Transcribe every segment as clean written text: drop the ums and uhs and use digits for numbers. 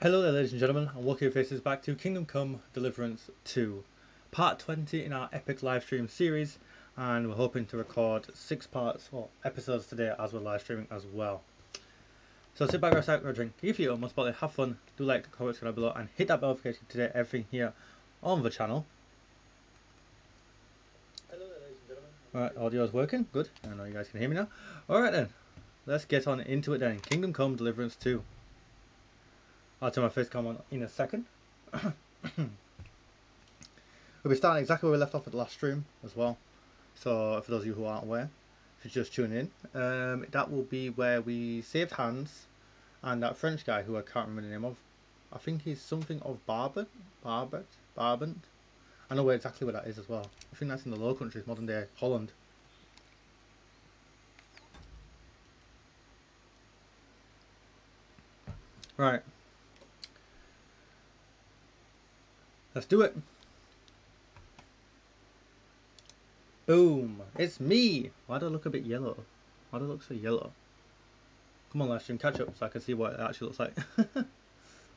Hello there, ladies and gentlemen, and welcome your faces back to Kingdom Come Deliverance II, part 20 in our epic live stream series, and we're hoping to record 6 parts, or episodes today as we're live streaming as well. So sit back, grab a drink, give you most about it, have fun, do like, comment, subscribe below, and hit that bell notification to get everything here on the channel. Hello there, ladies and gentlemen. Alright, audio's working, good, I know you guys can hear me now. Alright then, let's get on into it then. Kingdom Come Deliverance II. I'll turn my face cam on in a second. We'll be starting exactly where we left off at the last stream as well. So for those of you who aren't aware, if you just tune in, that will be where we saved Hans and that French guy who I can't remember the name of. I think he's something of Barbant. I know where exactly where that is as well. I think that's in the Low Countries, modern day Holland. Right. Let's do it. Boom! It's me! Why do I look a bit yellow? Why do I look so yellow? Come on, live stream, catch up so I can see what it actually looks like. Why do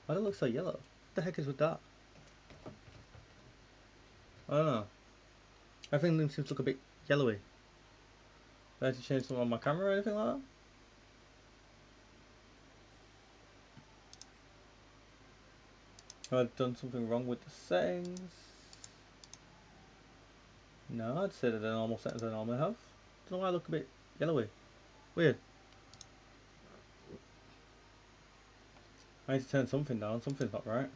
I look so yellow? What the heck is with that? I don't know. Everything seems to look a bit yellowy. Do I have to change something on my camera or anything like that? Have I done something wrong with the settings? No, I'd say that the normal settings I normally have. Don't know why I look a bit yellowy. Weird. I need to turn something down, something's not right.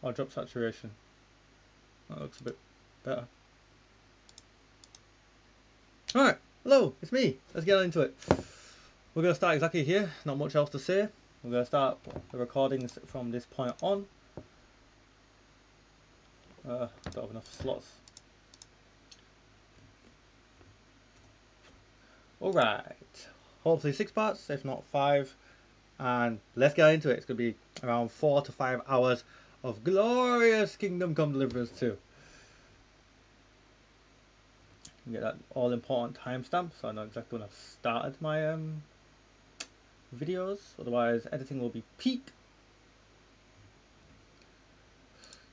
I'll drop saturation. That looks a bit better. Alright, hello, it's me. Let's get into it. We're going to start exactly here, not much else to say. We're going to start the recordings from this point on. Don't have enough slots. Alright, hopefully 6 parts, if not 5. And let's get into it. It's going to be around 4 to 5 hours of glorious Kingdom Come Deliverance 2. Get that all important timestamp so I know exactly when I've started my videos, otherwise editing will be peak.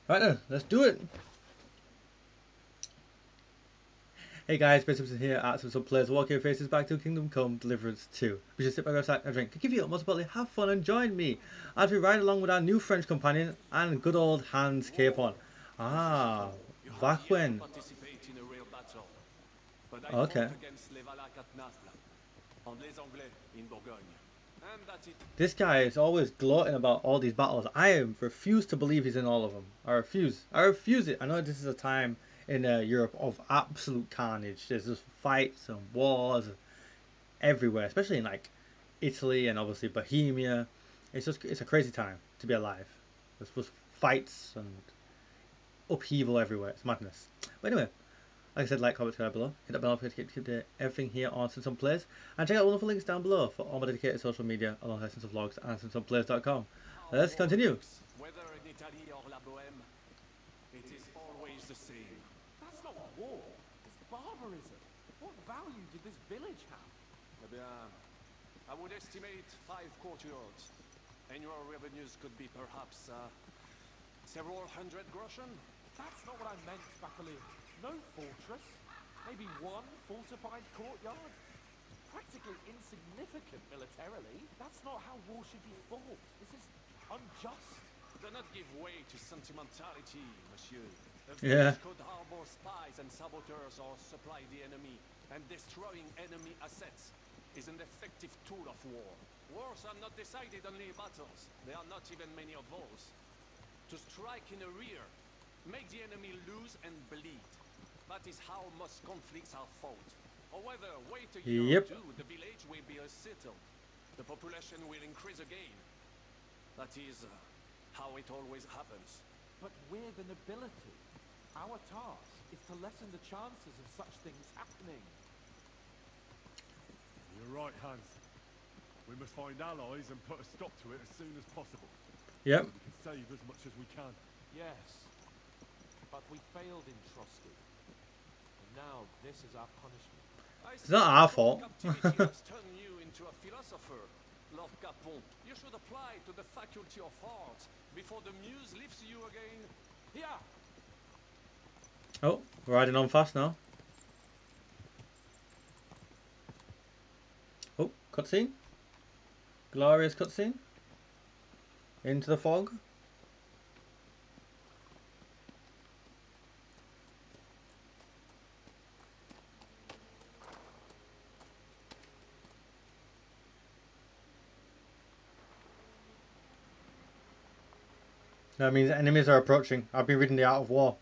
Right then, let's do it. Hey guys, Ben Simpson here at Some Players. Walk your faces back to Kingdom Come Deliverance 2. We should sit back outside and drink. Give you most importantly, have fun and join me as we ride along with our new French companion and good old Hans Capon. Ah, back when. Okay. This guy is always gloating about all these battles. I refuse to believe he's in all of them. I refuse it. I know this is a time in Europe of absolute carnage. There's just fights and wars everywhere, especially in like Italy and obviously Bohemia. It's a crazy time to be alive. There's just fights and upheaval everywhere. It's madness. But anyway, like I said, like, comment, subscribe below. Hit that bell to get everything here on Some Players. And check out all the links down below for all my dedicated social media alongside Some Vlogs and SimSomePlayers.com. Let's continue. Whether in Italy or La Bohème, it is always the same. That's not war. It's barbarism. What value did this village have? Eh bien, I would estimate 5 courtyards. Annual revenues could be perhaps several hundred groschen. That's not what I meant, Bakali. No fortress. Maybe one fortified courtyard. Practically insignificant militarily. That's not how war should be fought. This is unjust. Do not give way to sentimentality, monsieur. The Yeah. village could harbor spies and saboteurs or supply the enemy, and destroying enemy assets is an effective tool of war. Wars are not decided only battles. There are not even many of those. To strike in the rear, make the enemy lose and bleed. That is how most conflicts are fought. However, wait a year or two, the village will be settled. The population will increase again. That is how it always happens. But we're the nobility. Our task is to lessen the chances of such things happening. You're right, Hans. We must find allies and put a stop to it as soon as possible. Yep. So we can save as much as we can. Yes. But we failed in Trotsky. And now this is our punishment. I It's see not our that fault. captivity has turned you into a philosopher, Lord Capon. You should apply to the Faculty of Arts before the muse lifts you again. Here! Oh, riding on fast now. Oh, cutscene. Glorious cutscene. Into the fog. That means enemies are approaching. I've been reading The Art of War.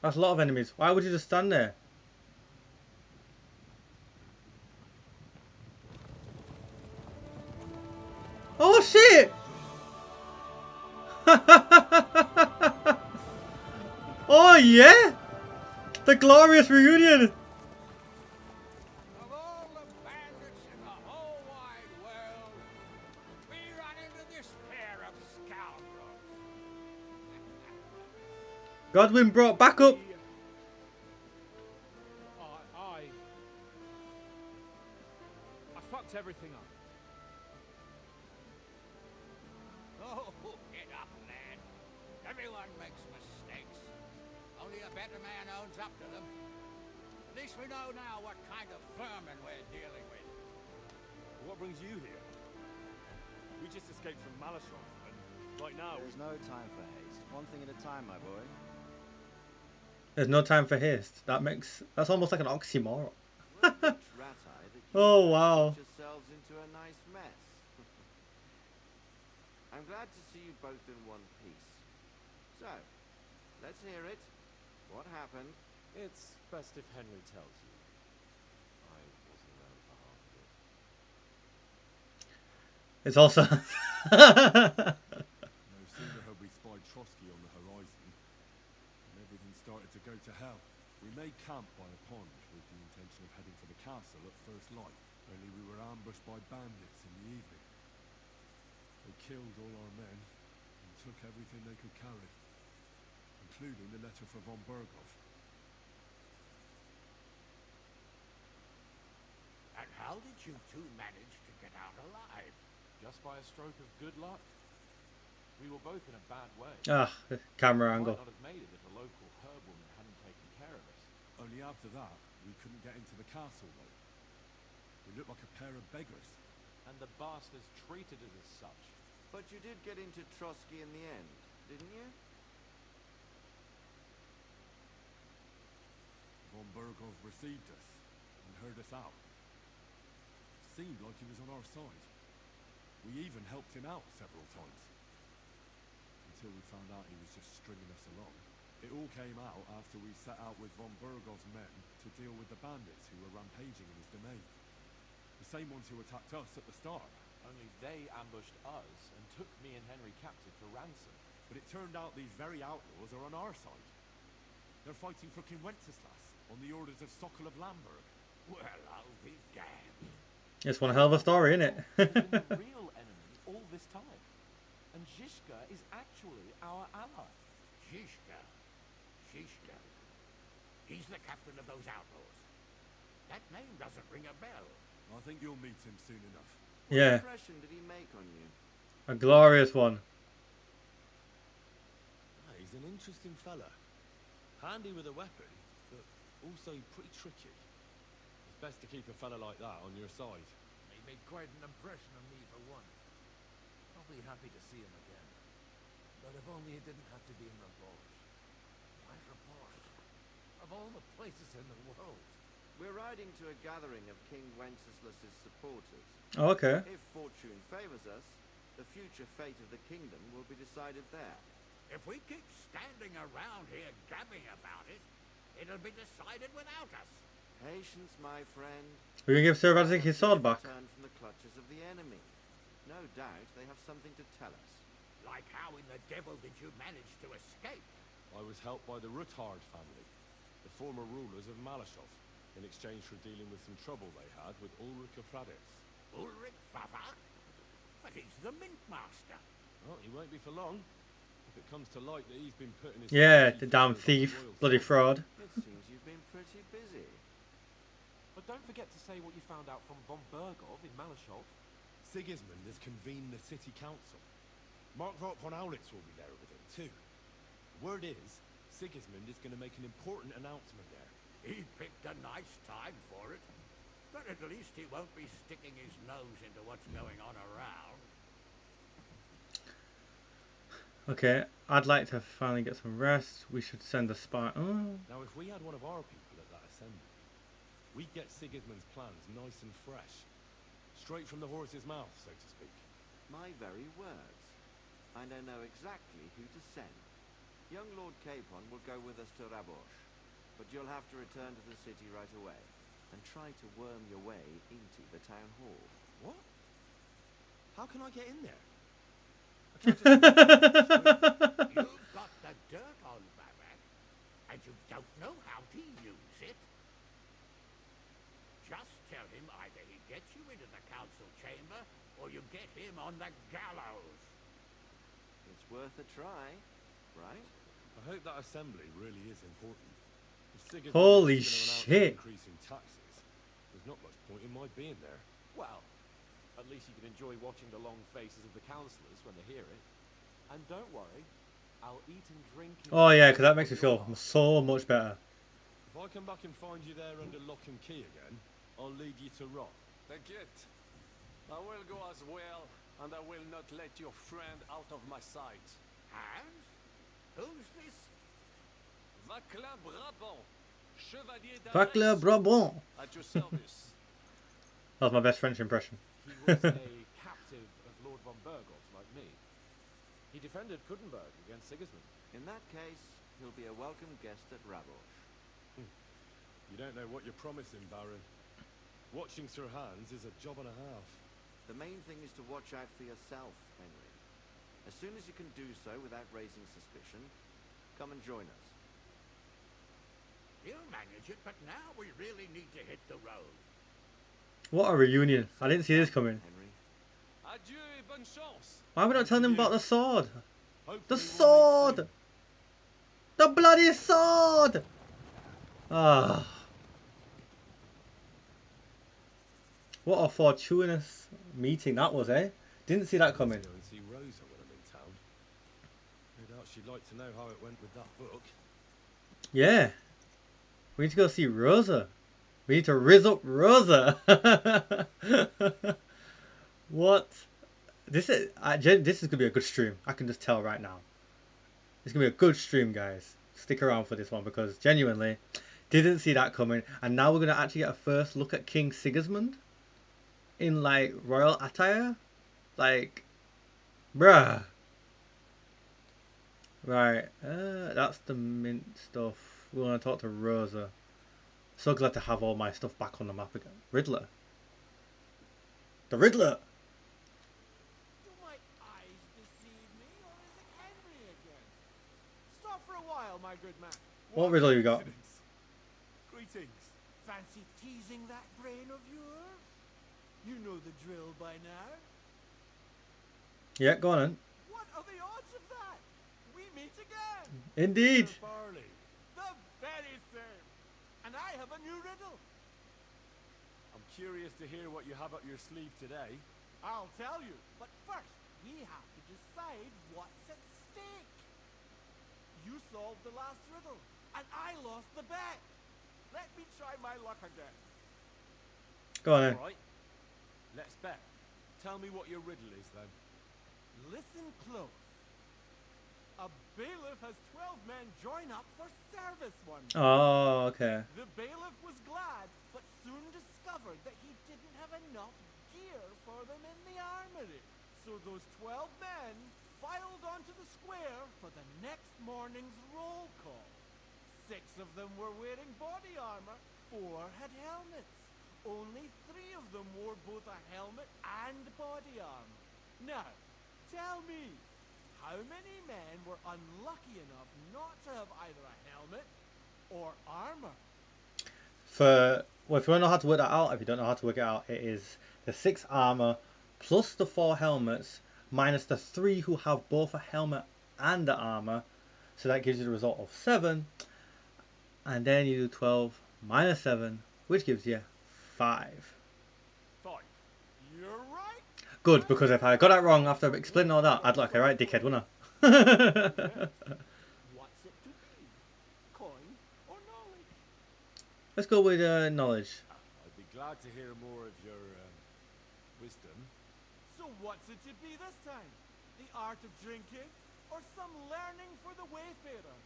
That's a lot of enemies. Why would you just stand there? Oh shit! Oh yeah! The glorious reunion! Of all the bandits in the whole wide world, we run into this pair of scoundrels. Godwin brought back up. I fucked everything up. Oh, get up, lad. Everyone makes mistakes. Only a better man owns up to them. At least we know now what kind of vermin we're dealing with. What brings you here? We just escaped from Malashov, and right now There's no time for haste. One thing at a time, my boy. There's no time for haste. That's almost like an oxymoron. Well, it's rat-eye that you Oh wow. got yourselves into a nice mess. I'm glad to see you both in one piece. So, let's hear it. What happened? It's best if Henry tells you. I wasn't around for half of it. It's also no sooner had we spied Trotsky on the horizon, and everything started to go to hell. We made camp by a pond with the intention of heading for the castle at first light, only we were ambushed by bandits in the evening. They killed all our men and took everything they could carry, including the letter for von Berghoff. And how did you two manage to get out alive? Just by a stroke of good luck. We were both in a bad way. camera Might angle. not have made it if a local herbwoman hadn't taken care of us. Only after that, we couldn't get into the castle, though. We looked like a pair of beggars. And the bastards treated us as such. But you did get into Trotsky in the end, didn't you? Von Berghoff received us and heard us out. Seemed like he was on our side. We even helped him out several times. Until we found out he was just stringing us along. It all came out after we set out with von Berghoff's men to deal with the bandits who were rampaging in his domain. The same ones who attacked us at the start. Only they ambushed us and took me and Henry captive for ransom. But it turned out these very outlaws are on our side. They're fighting for King Wenceslas on the orders of Sokol of Lamberg. Well, I'll be damned. It's one hell of a story, isn't it? He's been the real enemy all this time. And Zizka is actually our ally. Zizka. Zizka. He's the captain of those outlaws. That name doesn't ring a bell. I think you'll meet him soon enough. Yeah, What impression did he make on you? a glorious one. He's an interesting fella. Handy with a weapon, but also pretty tricky. It's best to keep a fella like that on your side. He made quite an impression on me for once. I'll be happy to see him again. But if only it didn't have to be in Rabosh. Why Rabosh? Of all the places in the world. We're riding to a gathering of King Wenceslas's supporters. Oh, okay. If fortune favors us, the future fate of the kingdom will be decided there. If we keep standing around here gabbing about it, it'll be decided without us. Patience, my friend. We're gonna give Sir Radzik his sword back. Return from the clutches of the enemy. No doubt they have something to tell us. Like how in the devil did you manage to escape? I was helped by the Ruthard family, the former rulers of Malashov, in exchange for dealing with some trouble they had with Ulrich of Raditz. Ulrich Favak? But he's the mint master. Well, he won't be for long. If it comes to light that he's been putting his Yeah, filthy the damn fingers on the thief, royal bloody family. fraud. It seems you've been pretty busy. But don't forget to say what you found out from von Bergov in Malashov. Sigismund has convened the city council. Markvart von Aulitz will be there with him too. The word is, Sigismund is going to make an important announcement there. He picked a nice time for it. But at least he won't be sticking his nose into what's going on around. Okay, I'd like to finally get some rest. We should send a spy. Oh. Now, if we had one of our people at that assembly, we'd get Sigismund's plans nice and fresh. Straight from the horse's mouth, so to speak. My very words. I now know exactly who to send. Young Lord Capon will go with us to Rabosh, but you'll have to return to the city right away and try to worm your way into the town hall. What? How can I get in there? You've got the dirt on Varek, and you don't know how to use it. Just tell him either he gets you into the council chamber, or you get him on the gallows. It's worth a try, right? I hope that assembly really is important. If Sigismund Holy is gonna announce shit. increasing taxes, there's not much point in my being there. Well, at least you can enjoy watching the long faces of the councillors when they hear it. And don't worry, I'll eat and drink. Oh yeah, because that makes me feel so much better. If I come back and find you there under lock and key again, I'll lead you to rot. T'inquiète. I will go as well, and I will not let your friend out of my sight. Hans? Who's this? Vaclain Brabant, Chevalier Vaclain d'Arès, Brabant. at your service. That was my best French impression. He was a captive of Lord von Bergov, like me. He defended Kuttenberg against Sigismund. In that case, he'll be a welcome guest at Rabosh. You don't know what you're promising, Baron. Watching Sir Hans is a job and a half. The main thing is to watch out for yourself, Henry. As soon as you can do so without raising suspicion, come and join us. He'll manage it, but now we really need to hit the road. What a reunion. I didn't see this coming. Henry. Adieu et bonne chance. Why are we not telling him about the sword? Hopefully The we'll meet sword! soon. The bloody sword! Ah. What a fortuitous meeting that was, eh? Didn't see that coming. Go and see Rosa when I'm in town. No doubt she'd like to know how it went with that book. Yeah. We need to go see Rosa. We need to rizz up Rosa. What? This is gonna be a good stream. I can just tell right now. It's gonna be a good stream, guys. Stick around for this one because genuinely didn't see that coming. And now we're gonna actually get a first look at King Sigismund in like royal attire. Like, bruh. Right, that's the mint stuff. We want to talk to Rosa. So glad to have all my stuff back on the map again. Riddler. The Riddler! Do my eyes deceive me, or is it Henry again? Stop for a while, my good man. What riddle you got? Greetings. Fancy teasing that brain of yours? You know the drill by now. Yeah, go on then. What are the odds of that? We meet again. Indeed. Sir Barley. The very same. And I have a new riddle. I'm curious to hear what you have up your sleeve today. I'll tell you. But first, we have to decide what's at stake. You solved the last riddle, and I lost the bet. Let me try my luck again. Go on then. All right. Let's bet. Tell me what your riddle is then. Listen close. A bailiff has 12 men join up for service one day. Oh, okay. The bailiff was glad, but soon discovered that he didn't have enough gear for them in the armory. So those 12 men filed onto the square for the next morning's roll call. 6 of them were wearing body armor, 4 had helmets. Only 3 of them wore both a helmet and body armor. Now, tell me, how many men were unlucky enough not to have either a helmet or armor? Well, if you don't know how to work that out, if you don't know how to work it out, it is the 6 armor plus the 4 helmets minus the 3 who have both a helmet and the armor. So that gives you the result of 7. And then you do 12 minus 7, which gives you 5. 5. You're right. Good, because if I got that wrong after explaining all that, I'd look like a right dickhead, wouldn't I? What's it to be? Coin or knowledge? Let's go with knowledge. I'd be glad to hear more of your wisdom. So what's it to be this time? The art of drinking? Or some learning for the wayfarer?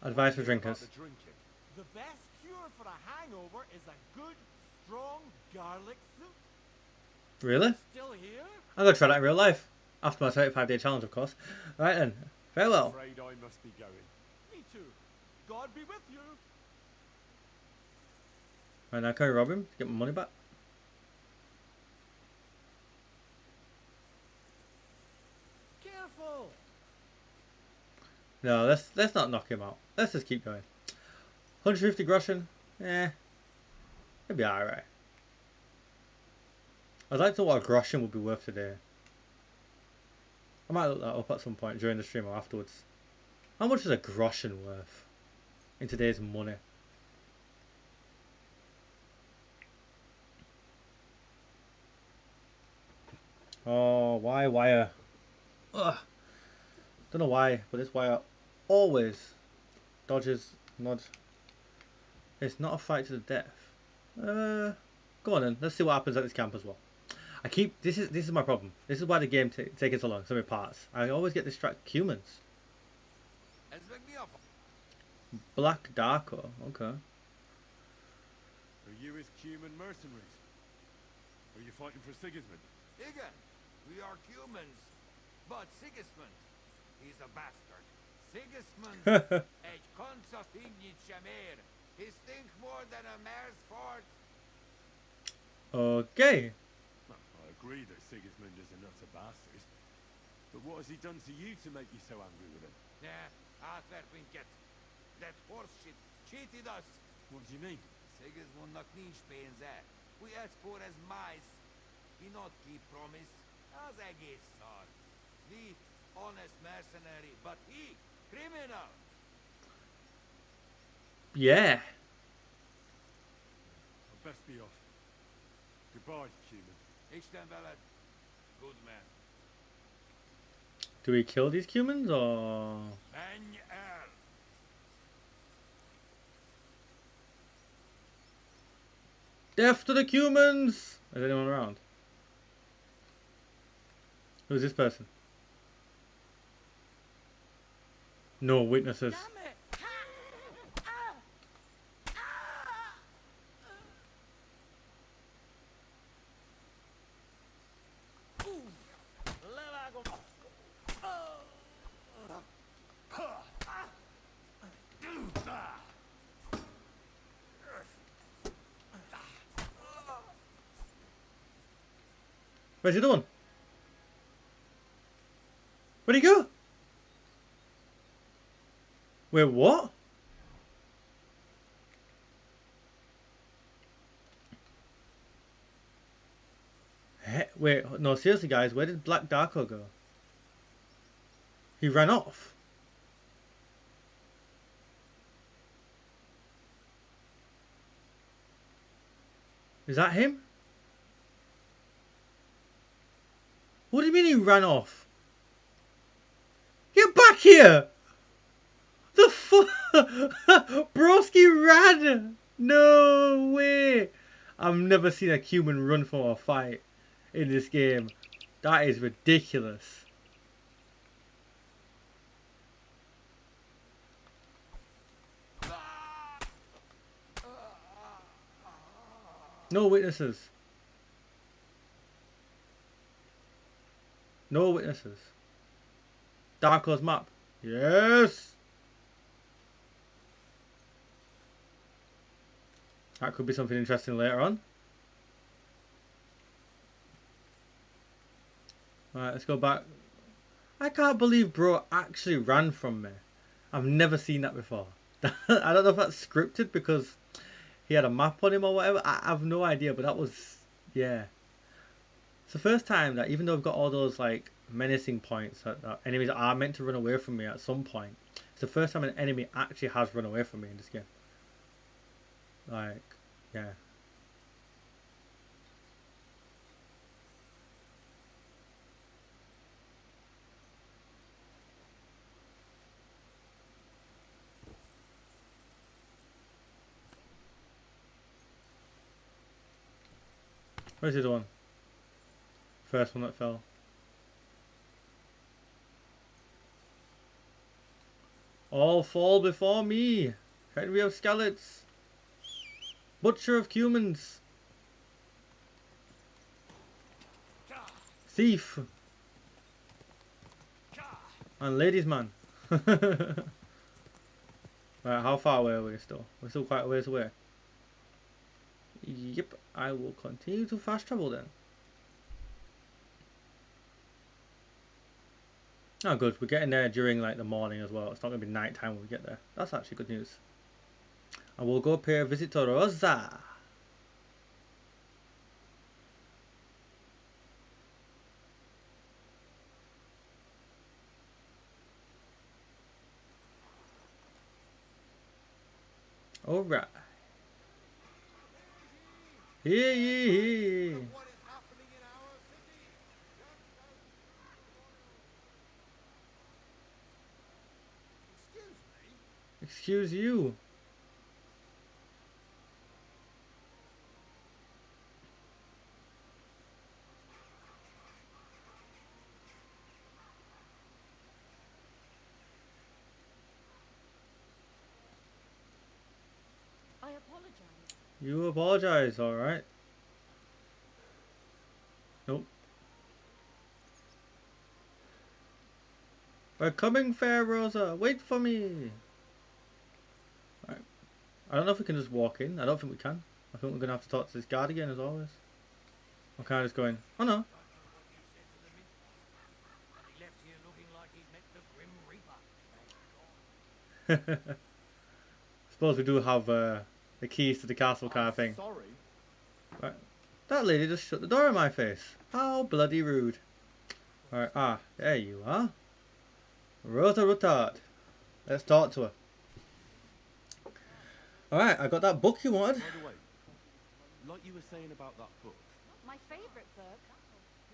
Advice for Hear about drinkers. the drinking. The best cure for a hangover is a good, strong garlic soup. Really? Still here? I'm going to try that in real life. After my 35-day challenge, of course. Right then. Farewell. Afraid I must be going. Me too. God be with you. Right now, can we rob him? Get my money back? Careful. No, let's not knock him out. Let's just keep going. 150 groschen? It'd be alright. I'd like to know what a groschen would be worth today. I might look that up at some point during the stream or afterwards. How much is a groschen worth in today's money? Oh, why wire? Ugh. Don't know why, but this wire always dodges nod. It's not a fight to the death. Go on then. Let's see what happens at this camp as well. This is my problem. This is why the game taking so long. So many parts. I always get distracted. Humans. Black Darko. Okay. Are you his human mercenaries? Are you fighting for Sigismund? Again, we are humans. But Sigismund, he's a bastard. Sigismund, egy konca finnyit sem ér. He stinks more than a mare's fart. Okay. Well, I agree that Sigismund is a nutter bastard. But what has he done to you to make you so angry with him? Átverpinket. That horse shit cheated us. What do you mean? Sigismundnak nincs pénze. We as poor as mice. He not keep promise. Az egész szar. We honest mercenary, but he criminal. Yeah. I'd best be off. Goodbye, human. Isten veled. Good man. Do we kill these humans or? Menj el. Death to the humans! Is anyone around? Who's this person? No witnesses. Where's he doing? Where'd he go? Wait, what? Wait, no, seriously guys, where did Black Darko go? He ran off. Is that him? What do you mean he ran off? Get back here! The fuck? Broski ran! No way! I've never seen a human run from a fight in this game. That is ridiculous. No witnesses. No witnesses. Darko's map. Yes! That could be something interesting later on. Alright, let's go back. I can't believe bro actually ran from me. I've never seen that before. I don't know if that's scripted because he had a map on him or whatever. I have no idea, but that was... yeah. It's the first time that even though I've got all those like menacing points that enemies are meant to run away from me at some point, it's the first time an enemy actually has run away from me in this game. Like, yeah. Where's the other one? First one that fell. All fall before me. Henry of Skalitz. Butcher of humans. Thief. And ladies man. Right, how far away are we still? We're still quite a ways away. Yep, I will continue to fast travel then. Oh good, we're getting there during like the morning as well. It's not going to be night time when we get there. That's actually good news. And we'll go pay a visit to Rosa. Alright. Hear ye. What is happening in our city? Excuse me? Excuse you. I apologize. You apologize, alright. Nope. We're coming, fair Rosa. Wait for me. Right. I don't know if we can just walk in. I don't think we can. I think we're going to have to talk to this guard again as always. I'm kind of just going, oh no. He left here looking like he'd met the Grim Reaper. Suppose we do have the keys to the castle kind of thing. Sorry. Right. That lady just shut the door in my face. How bloody rude. Alright, there you are. Rosa Rutard. Let's talk to her. Alright, I got that book you wanted. By the way, like you were saying about that book, My favorite book.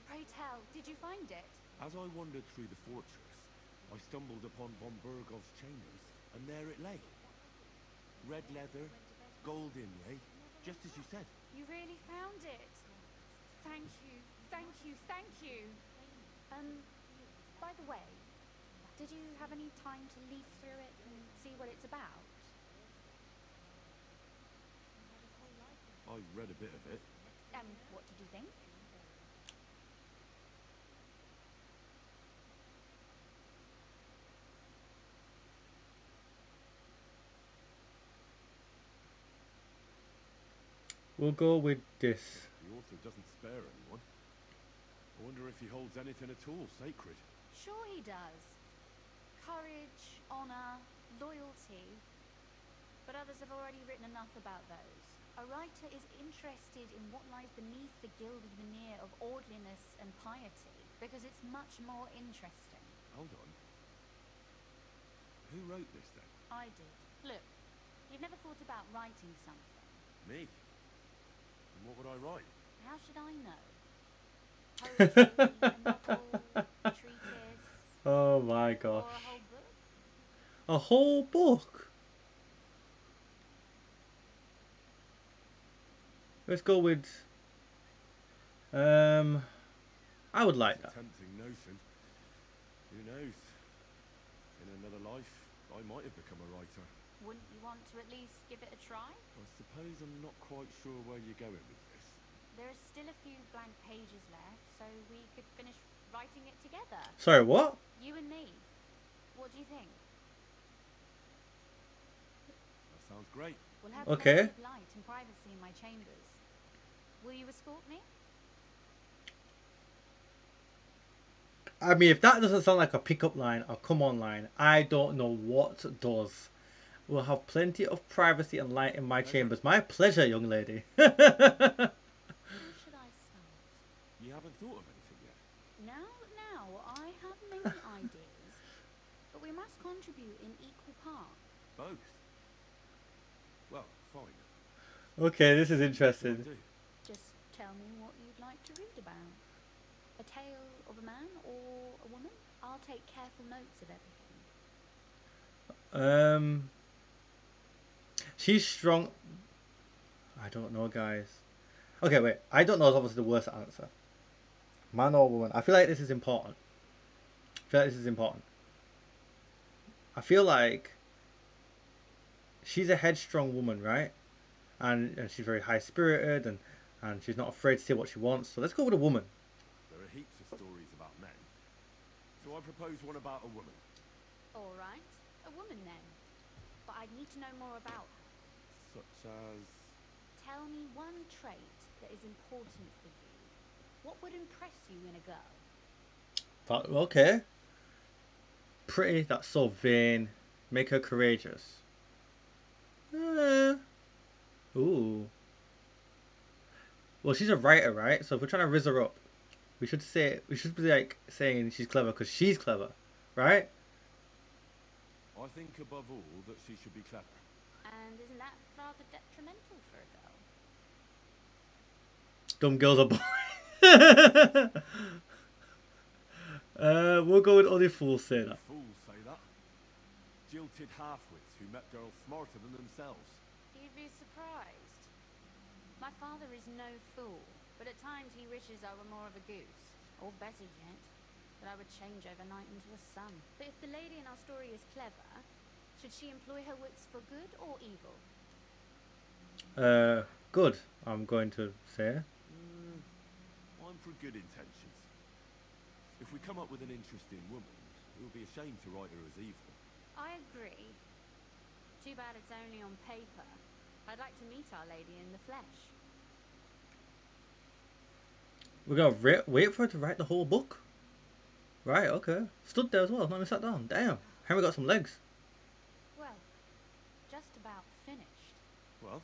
Pray tell, did you find it? as I wandered through the fortress, I stumbled upon von Burgov's chambers, and there it lay. Red leather, gold inlay, just as you said. You really found it. Thank you, thank you, thank you. By the way, did you have any time to leaf through it and see what it's about? I read a bit of it. And what did you think? We'll go with this. The author doesn't spare anyone. I wonder if he holds anything at all sacred. Sure he does. Courage, honor, loyalty. But others have already written enough about those. A writer is interested in what lies beneath the gilded veneer of orderliness and piety, because it's much more interesting. Hold on. Who wrote this then? I did. Look, you've never thought about writing something. Me? And what would I write? How should I know? Poetry, a novel, a treatise, Oh my or gosh. a whole book? A whole book? Let's go with... I would like It's a that. tempting notion. Who knows? In another life, I might have become a writer. Wouldn't you want to at least give it a try? I suppose I'm not quite sure where you're going with this. There are still a few blank pages left, so we could finish writing it together. Sorry, what? You and me. What do you think? That sounds great. We'll have Okay. plenty of light and privacy in my chambers. Will you escort me? I mean, if that doesn't sound like a pickup line or come on line, I don't know what does. We'll have plenty of privacy and light in my chambers. My pleasure, young lady. Who should I start? You haven't thought of anything yet? Now, I have many ideas, but we must contribute in equal parts. Both? Well, fine. Okay, this is What interesting. do I do? Just tell me what you'd like to read about. A tale of a man or a woman? I'll take careful notes of everything. She's strong. I don't know, guys. Okay, wait. I don't know is obviously the worst answer. Man or woman? I feel like this is important. I feel like she's a headstrong woman, right? And she's very high spirited and she's not afraid to say what she wants. So let's go with a woman. There are heaps of stories about men. So I propose one about a woman. All right, a woman then. But I'd need to know more about her. Such as... Tell me one trait that is important for you. What would impress you in a girl? Okay. Pretty, that's so vain. Make her courageous. Ooh. Well, she's a writer, right? So if we're trying to riz her up, we should be like saying she's clever because she's clever, right? I think above all that she should be clever. And isn't that rather detrimental for a girl? Dumb girls are boring. We'll go with only fools say that. Fools say that. Jilted half-wits who met girls smarter than themselves. You'd be surprised. My father is no fool, but at times he wishes I were more of a goose. Or better yet, that I would change overnight into a sun. But if the lady in our story is clever, should she employ her wits for good or evil? Good, I'm going to say. I'm for good intentions. If we come up with an interesting woman, it would be a shame to write her as evil. I agree. Too bad it's only on paper. I'd like to meet our lady in the flesh. We're gonna wait for her to write the whole book. Right, okay. Stood there as well, not even sat down. Damn, Henry got some legs. Well, just about finished. Well,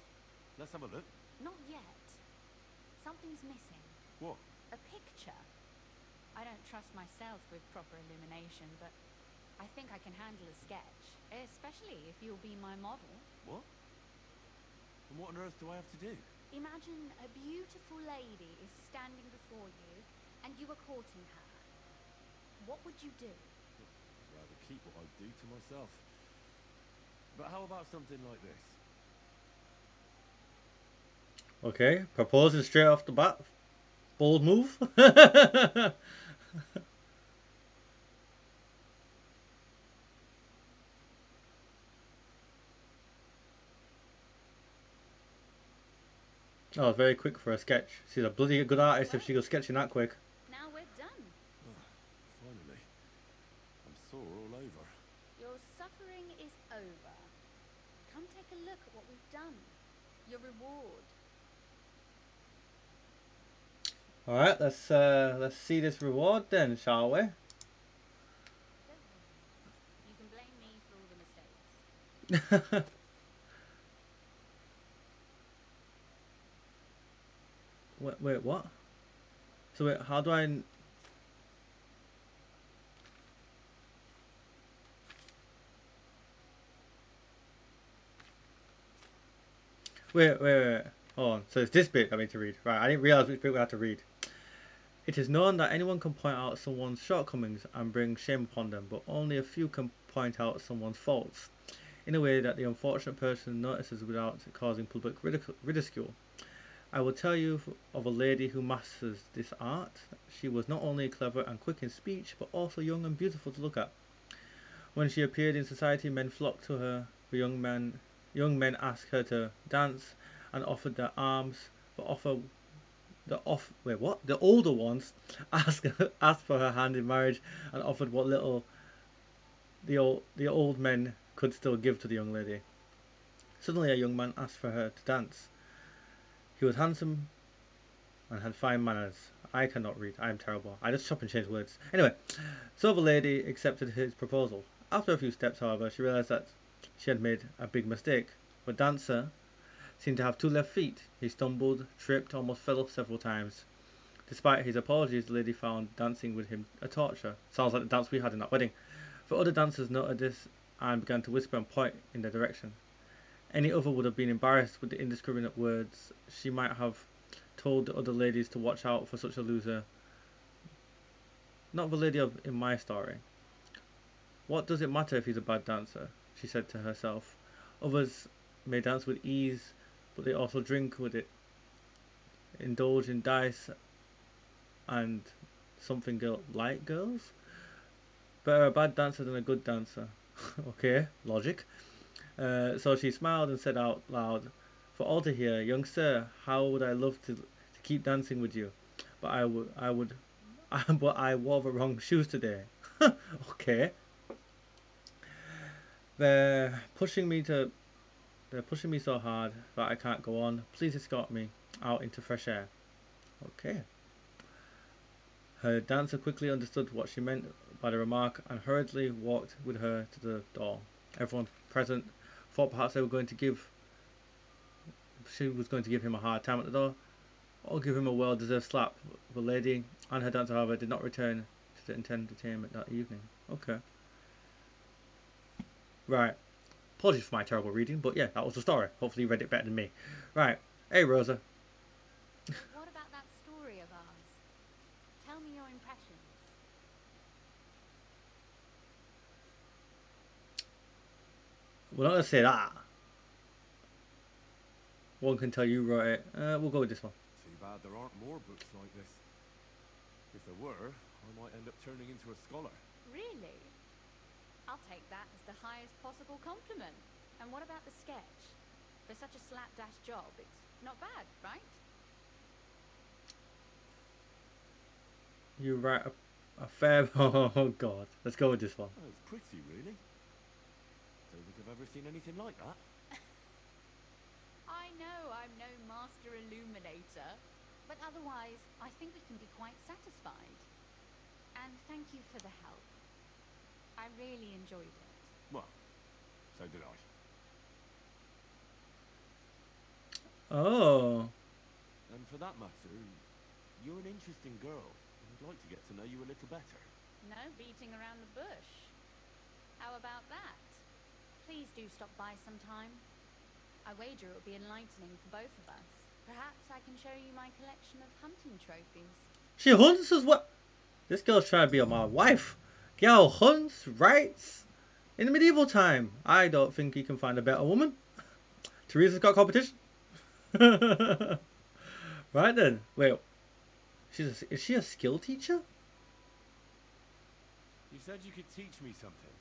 let's have a look. Not yet. Something's missing. What? A picture. I don't trust myself with proper illumination, but I think I can handle a sketch. Especially if you'll be my model. What? And what on earth do I have to do? Imagine a beautiful lady is standing before you, and you are courting her. What would you do? I'd rather keep what I do to myself. But how about something like this? Okay, proposing straight off the bat. Bold move. Oh, very quick for a sketch. She's a bloody good artist if she goes sketching that quick. Now we're done. Finally. I'm sore all over. Your suffering is over. Come take a look at what we've done. Your reward. Alright, let's see this reward then, shall we? Don't worry. You can blame me for all the mistakes. Wait, what? So wait, how do I... Wait. Hold on. So it's this bit I need to read. Right, I didn't realise which bit we had to read. It is known that anyone can point out someone's shortcomings and bring shame upon them, but only a few can point out someone's faults, in a way that the unfortunate person notices without causing public ridicule. I will tell you of a lady who masters this art. She was not only clever and quick in speech, but also young and beautiful to look at. When she appeared in society, men flocked to her. For young men asked her to dance and offered their arms, but the older ones asked for her hand in marriage and offered what little the old men could still give to the young lady. Suddenly a young man asked for her to dance. He was handsome and had fine manners. I cannot read. I am terrible. I just chop and change words. Anyway, so the lady accepted his proposal. After a few steps, however, she realized that she had made a big mistake. The dancer seemed to have 2 left feet. He stumbled, tripped, almost fell off several times. Despite his apologies, the lady found dancing with him a torture. Sounds like the dance we had in that wedding. The other dancers noted this and began to whisper and point in their direction. Any other would have been embarrassed with the indiscriminate words. She might have told the other ladies to watch out for such a loser. Not the lady in my story. What does it matter if he's a bad dancer? She said to herself. Others may dance with ease, but they also drink with it, indulge in dice and something like girls. Better a bad dancer than a good dancer. Okay, logic. So she smiled and said out loud, for all to hear, young sir, how would I love to keep dancing with you, but I would, but I wore the wrong shoes today. Okay. They're pushing me so hard that I can't go on. Please escort me out into fresh air. Okay. Her dancer quickly understood what she meant by the remark and hurriedly walked with her to the door. Everyone present thought perhaps she was going to give him a hard time at the door, or give him a well-deserved slap. The lady and her dancer, however, did not return to the entertainment that evening. Okay. Right. Apologies for my terrible reading, but yeah, that was the story. Hopefully you read it better than me. Right. Hey, Rosa. What about that story of ours? Tell me your impressions. We're not going to say that. One can tell you wrote it. We'll go with this one. Too bad there aren't more books like this. If there were, I might end up turning into a scholar. Really? I'll take that as the highest possible compliment. And what about the sketch? For such a slapdash job, it's not bad, right? You write a fair... Oh, God. Let's go with this one. Oh, it's pretty, really. Don't think I've ever seen anything like that. I know I'm no master illuminator, but otherwise, I think we can be quite satisfied. And thank you for the help. I really enjoyed it. Well, so did I. Oh. And for that matter, you're an interesting girl. I'd like to get to know you a little better. No beating around the bush. How about that? Please do stop by sometime. I wager it will be enlightening for both of us. Perhaps I can show you my collection of hunting trophies. She hunts as well. This girl's trying to be my wife. Girl hunts, rights. In the medieval time, I don't think you can find a better woman. Teresa's got competition. Right then. Wait. Is she a skill teacher? You said you could teach me something.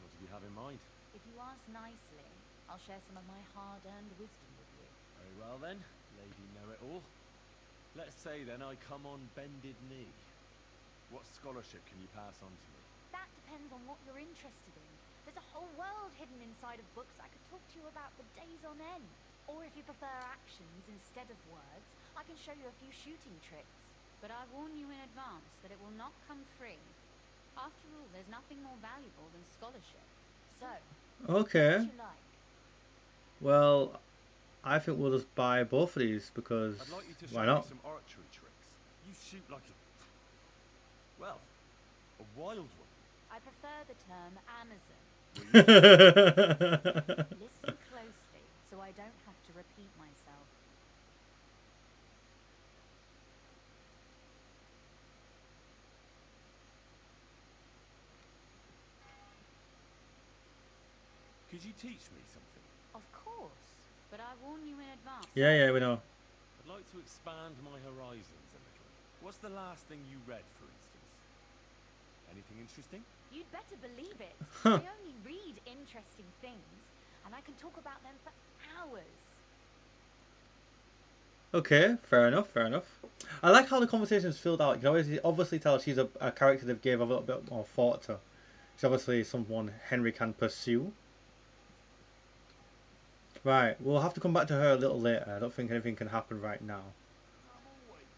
What do you have in mind? If you ask nicely, I'll share some of my hard-earned wisdom with you. Very well then, lady know-it-all. Let's say then I come on bended knee. What scholarship can you pass on to me? That depends on what you're interested in. There's a whole world hidden inside of books I could talk to you about for days on end. Or if you prefer actions instead of words, I can show you a few shooting tricks. But I warn you in advance that it will not come free. After all, there's nothing more valuable than scholarship. So, Okay. what would you like? Well, I think we'll just buy both of these because I'd like you to show why me not? some archery tricks. You shoot like a... well, a wild one. I prefer the term Amazon. Okay. Listen closely, so I don't have to repeat myself. Could you teach me something? Of course, but I warn you in advance. Yeah, we know. I'd like to expand my horizons a little. What's the last thing you read, for instance? Anything interesting? You'd better believe it. Huh. I only read interesting things, and I can talk about them for hours. Okay, fair enough, fair enough. I like how the conversation's filled out. You can obviously tell she's a character they've gave a little bit more thought to. She's obviously someone Henry can pursue. Right, we'll have to come back to her a little later. I don't think anything can happen right now.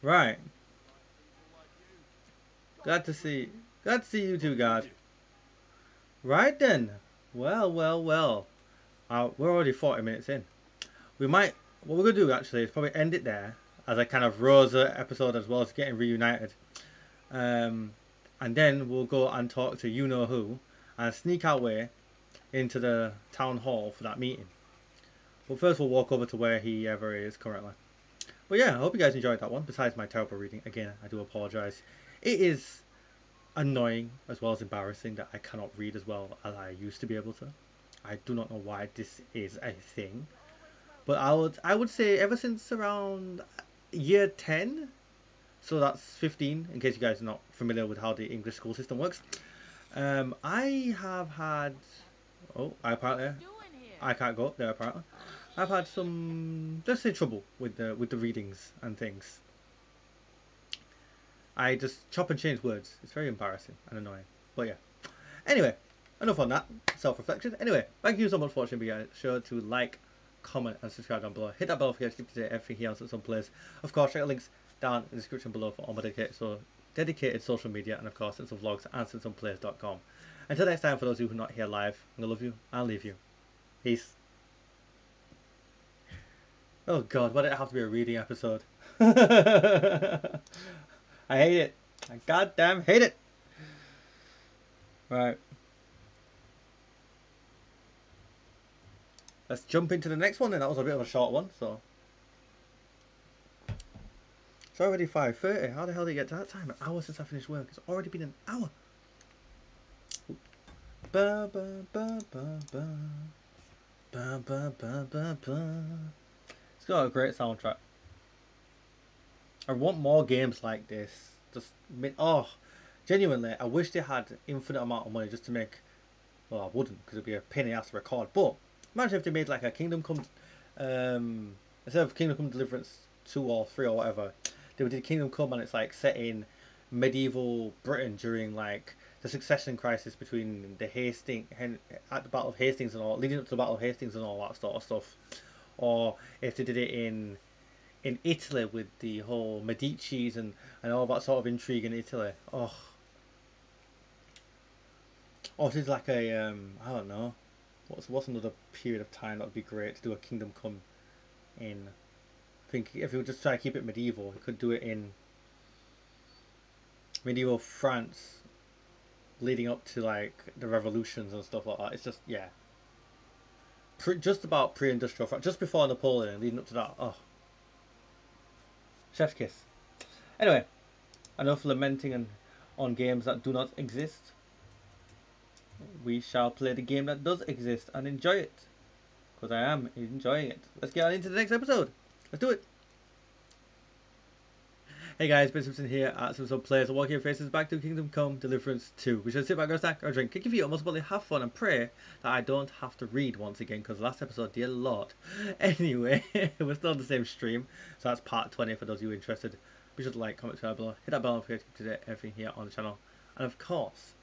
Right. Glad to see you two guys. Right then. Well. We're already 40 minutes in. What we're going to do actually is probably end it there. as a kind of Rosa episode as well as getting reunited. And then we'll go and talk to you know who and sneak our way into the town hall for that meeting. But first we'll walk over to where he ever is currently. But yeah, I hope you guys enjoyed that one. Besides my terrible reading, again, I do apologise. It is annoying as well as embarrassing that I cannot read as well as I used to be able to. I do not know why this is a thing. But I would say ever since around year 10, so that's 15, in case you guys are not familiar with how the English school system works. I have had... Oh, I can't go up there apparently. I've had some, let's say, trouble with the readings and things. I just chop and change words. It's very embarrassing and annoying. But yeah. Anyway, enough on that. Self-reflection. Anyway, thank you so much for watching. Be sure to like, comment, and subscribe down below. Hit that bell if you guys keep today everything here else at some place. Of course, check the links down in the description below for all my dedicated social media, and of course, some vlogs and simpsonplays.com. Until next time, for those of you who are not here live, I'm gonna love you and leave you. Peace. Oh god, why did it have to be a reading episode? I hate it. I goddamn hate it. Right. Let's jump into the next one then. That was a bit of a short one, so. It's already 5:30. How the hell did it get to that time? An hour since I finished work. It's already been an hour. Ba ba ba ba ba. Ba ba ba ba ba. It's got a great soundtrack. I want more games like this. Genuinely, I wish they had infinite amount of money just to make. Well, I wouldn't because it'd be a pain in the ass to record. But imagine if they made like a Kingdom Come, instead of Kingdom Come Deliverance 2 or 3 or whatever, they did Kingdom Come and it's like set in medieval Britain during like the succession crisis between the at the Battle of Hastings and all, leading up to the Battle of Hastings and all that sort of stuff. Or if they did it in Italy with the whole Medicis and all that sort of intrigue in Italy. Or if it's like a I don't know, what's another period of time that would be great to do a Kingdom Come in. I think if we were just trying to keep it medieval, we could do it in medieval France, leading up to like the revolutions and stuff like that. It's just just about pre-industrial France, just before Napoleon, leading up to that. Oh, chef's kiss. Anyway, enough lamenting on games that do not exist. We shall play the game that does exist and enjoy it, because I am enjoying it. Let's get on into the next episode. Let's do it. Hey guys, Ben Simpson here at Simpson Plays. Walking your faces back to Kingdom Come Deliverance II. We should sit back, grab a snack or a drink, kick your feet, or most importantly have fun and pray that I don't have to read once again, because last episode, dear lord. Anyway, we're still on the same stream, so that's part 20 for those of you interested. Be sure to like, comment, subscribe below, hit that bell if you keep today everything here on the channel. And of course,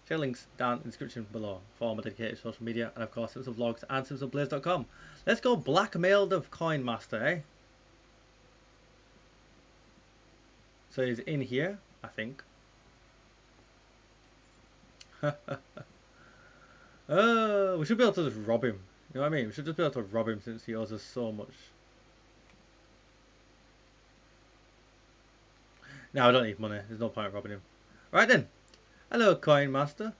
check links down in the description below for all my dedicated social media, and of course Simpson Vlogs and simpsonplays.com. Let's go blackmail the coin master, eh? So he's in here, I think. We should be able to just rob him. You know what I mean? We should just be able to rob him since he owes us so much. No, I don't need money. There's no point in robbing him. Right then. Hello, coin master.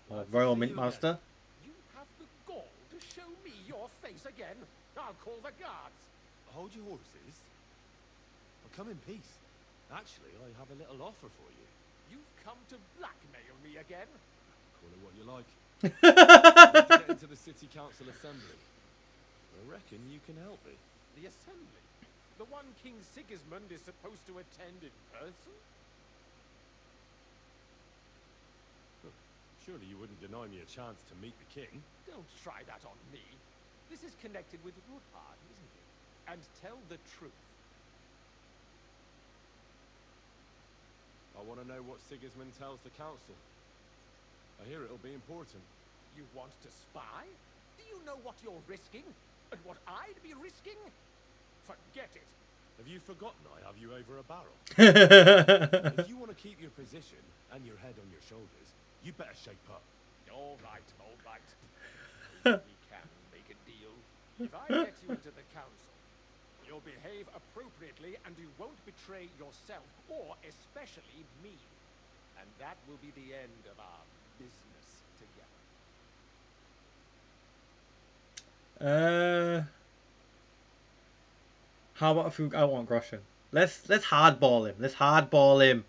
Or royal mint master. You have the gall to show me your face again? I'll call the guards. Hold your horses. I'll come in peace. Actually, I have a little offer for you. You've come to blackmail me again? Call it what you like. Let's get into the city council assembly. I reckon you can help me. The assembly? The one King Sigismund is supposed to attend in person? Surely you wouldn't deny me a chance to meet the king? Don't try that on me. This is connected with Woodhard, isn't it? And tell the truth. I want to know what Sigismund tells the council. I hear it'll be important. You want to spy? Do you know what you're risking? And what I'd be risking? Forget it. Have you forgotten I have you over a barrel? If you want to keep your position and your head on your shoulders, you better shape up. All right, all right. We can make a deal. If I get you into the council, You'll behave appropriately and you won't betray yourself, or especially me. And that will be the end of our business together. How about if we, I want Groshan. Let's hardball him. Let's hardball him.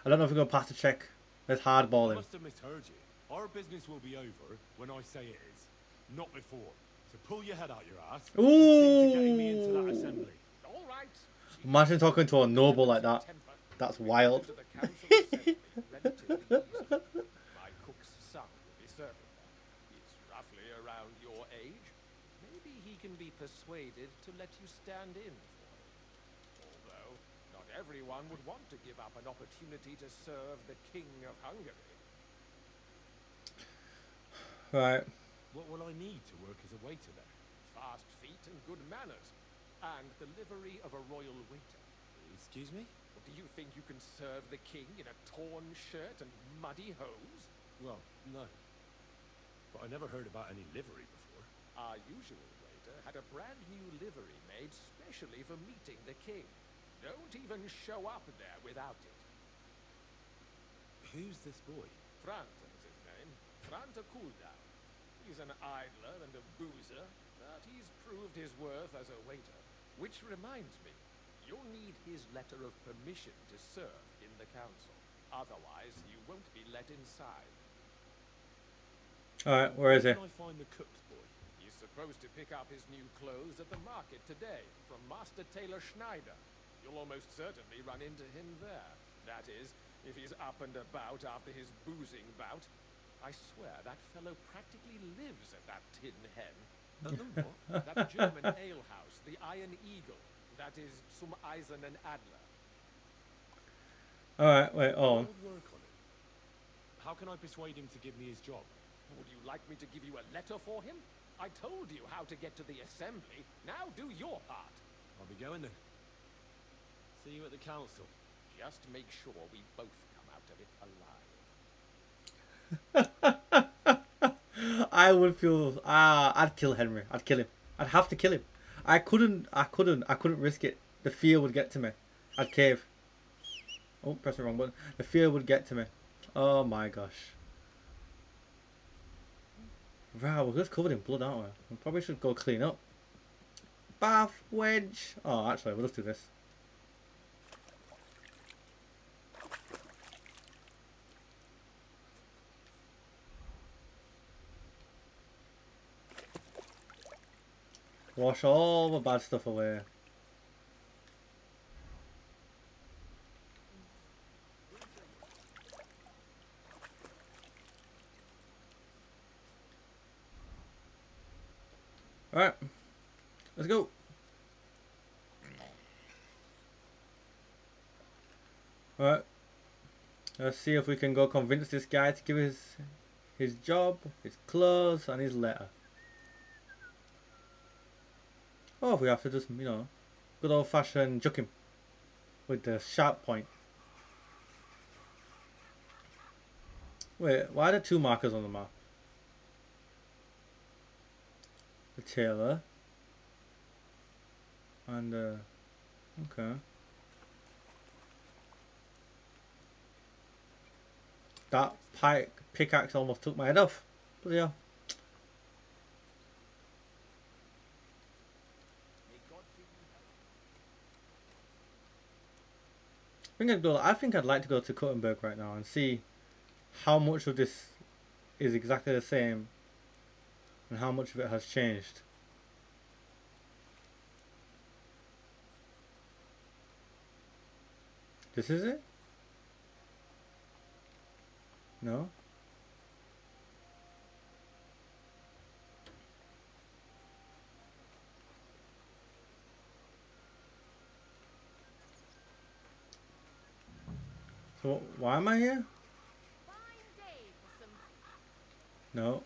I don't know if we're gonna pass the check. Let's hardball I him. must have misheard you. Our business will be over when I say it is, not before. So pull your head out your ass. And see to getting me into that Ooh. assembly. All right. Imagine talking to a noble like that. That's wild. Into the council assembly relatively easily. My cook's son will be serving there. He's roughly around your age. Maybe he can be persuaded to let you stand in for him. Although, not everyone would want to give up an opportunity to serve the King of Hungary. Right. What will I need to work as a waiter there? Fast feet and good manners. And the livery of a royal waiter. Excuse me? Do you think you can serve the king in a torn shirt and muddy hose? Well, no. But I never heard about any livery before. Our usual waiter had a brand new livery made specially for meeting the king. Don't even show up there without it. Who's this boy? Franta is his name. Franta Cooldown. He's an idler and a boozer, but he's proved his worth as a waiter. Which reminds me, you'll need his letter of permission to serve in the council. Otherwise, you won't be let inside. Alright, where is he? Where can I find the cook's boy? He's supposed to pick up his new clothes at the market today from Master Tailor Schneider. You'll almost certainly run into him there. That is, if he's up and about after his boozing bout. I swear that fellow practically lives at that Tin Hen. At the what? That German alehouse, the Iron Eagle. That is Zum Eisernen Adler. Alright, wait, I oh. would work on it. How can I persuade him to give me his job? Would you like me to give you a letter for him? I told you how to get to the assembly. Now do your part. I'll be going then. See you at the council. Just make sure we both come out of it alive. I would feel I'd kill Henry. I'd kill him. I'd have to kill him. I couldn't risk it. The fear would get to me. I'd cave. Oh, press the wrong button. The fear would get to me. Oh my gosh. Wow, we're just covered in blood, aren't we? We probably should go clean up. Bath wedge. Oh, actually, we'll just do this. Wash all the bad stuff away. Alright, let's go. Alright, let's see if we can go convince this guy to give his job, his clothes, and his letter. Or if we have to just, you know, good old fashioned juke him with the sharp point. Wait, why are there two markers on the map? The tailor and okay. That pickaxe almost took my head off. Bloody hell. I think I'd like to go to Kuttenberg right now and see how much of this is exactly the same and how much of it has changed. This is it? No? So why am I here? No.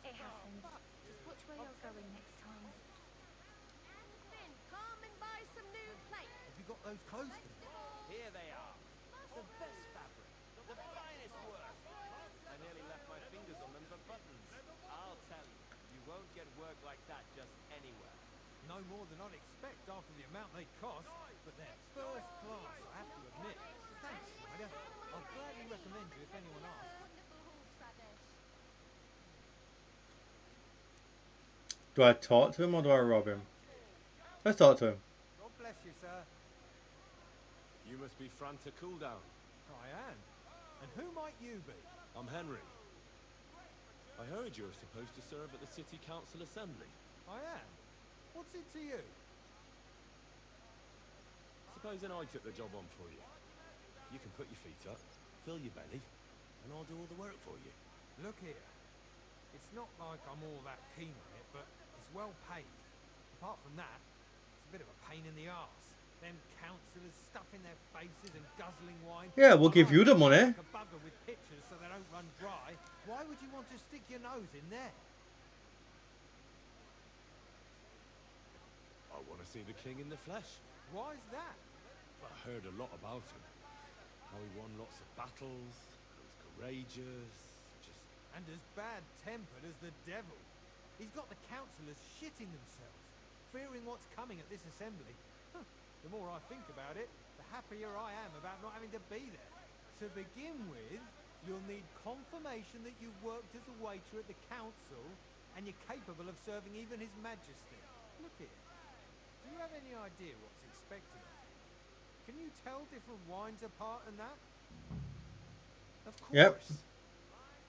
It happens. Just watch where you're going next time. Come and buy some new plates. Have you got those clothes for me? Here they are. The best fabric. The finest work. I nearly left my fingers on them for that just anywhere. No more than I'd expect after the amount they cost, but they're first class, I have to admit. Thanks, Ryder. I'll gladly recommend you if anyone asks. Wonderful horseradish. Do I talk to him or do I rob him? Let's talk to him. God bless you, sir. You must be Franta Cooldown. I am. And who might you be? I'm Henry. I heard you're supposed to serve at the City Council Assembly. I am. What's it to you? Supposing I took the job on for you. You can put your feet up, fill your belly, and I'll do all the work for you. Look here. It's not like I'm all that keen on it, but it's well paid. Apart from that, it's a bit of a pain in the arse. Them councillors stuffing their faces and guzzling wine. Yeah, we'll give you the money. Like a bugger with pitchers so they don't run dry. Why would you want to stick your nose in there? I want to see the king in the flesh. Why's that? I heard a lot about him. How he won lots of battles, was courageous, just... And as bad-tempered as the devil. He's got the councillors shitting themselves, fearing what's coming at this assembly. The more I think about it, the happier I am about not having to be there. To begin with, you'll need confirmation that you've worked as a waiter at the council and you're capable of serving even His Majesty. Look here. Do you have any idea what's expected of you? Can you tell different wines apart and that? Of course. Yep.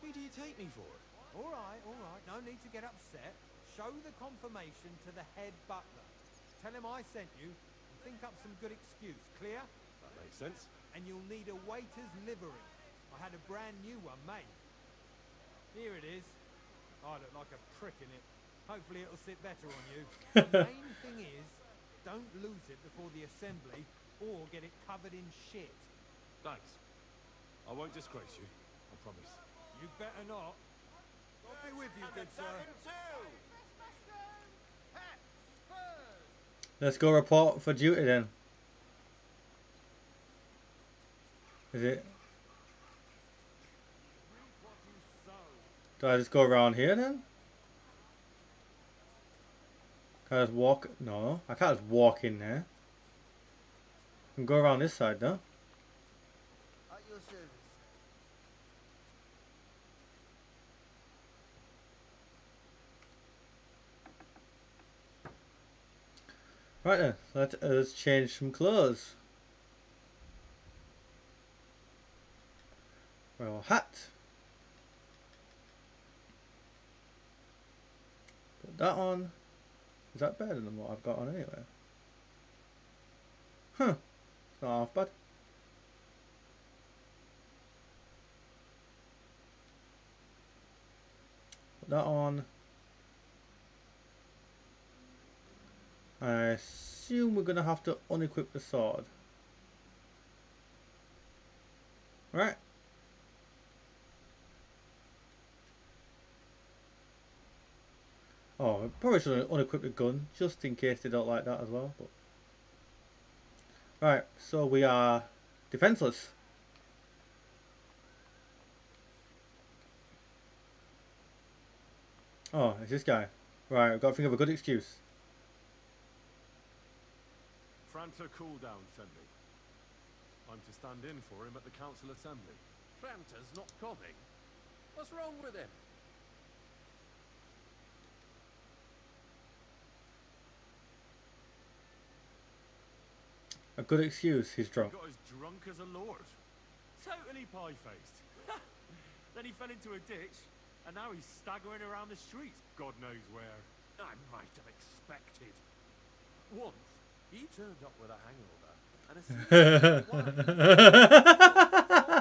Who do you take me for? All right. No need to get upset. Show the confirmation to the head butler. Tell him I sent you. Think up some good excuse, clear? That makes sense. And you'll need a waiter's livery. I had a brand new one made. Here it is. I look like a prick in it. Hopefully it'll sit better on you. The main thing is, don't lose it before the assembly or get it covered in shit. Thanks. I won't disgrace you, I promise. You better not. I'll be with you, good sir. Let's go report for duty then. Is it? Do I just go around here then? Can I just walk? No, I can't just walk in there. I can go around this side though. At your service. Right then, let us change some clothes. Well, hat. Put that on. Is that better than what I've got on anyway? Huh. It's not half bad. Put that on. I assume we're going to have to unequip the sword. Right. Oh, I probably should unequip the gun, just in case they don't like that as well. But right, so we are defenseless. Oh, it's this guy. Right, I've got to think of a good excuse. Franta Cooldown sent me. I'm to stand in for him at the council assembly. Franta's not coming. What's wrong with him? A good excuse, he's drunk. He got as drunk as a lord. Totally pie-faced. Then he fell into a ditch, and now he's staggering around the streets, God knows where. I might have expected. Once, he turned up with a hangover, and as soon as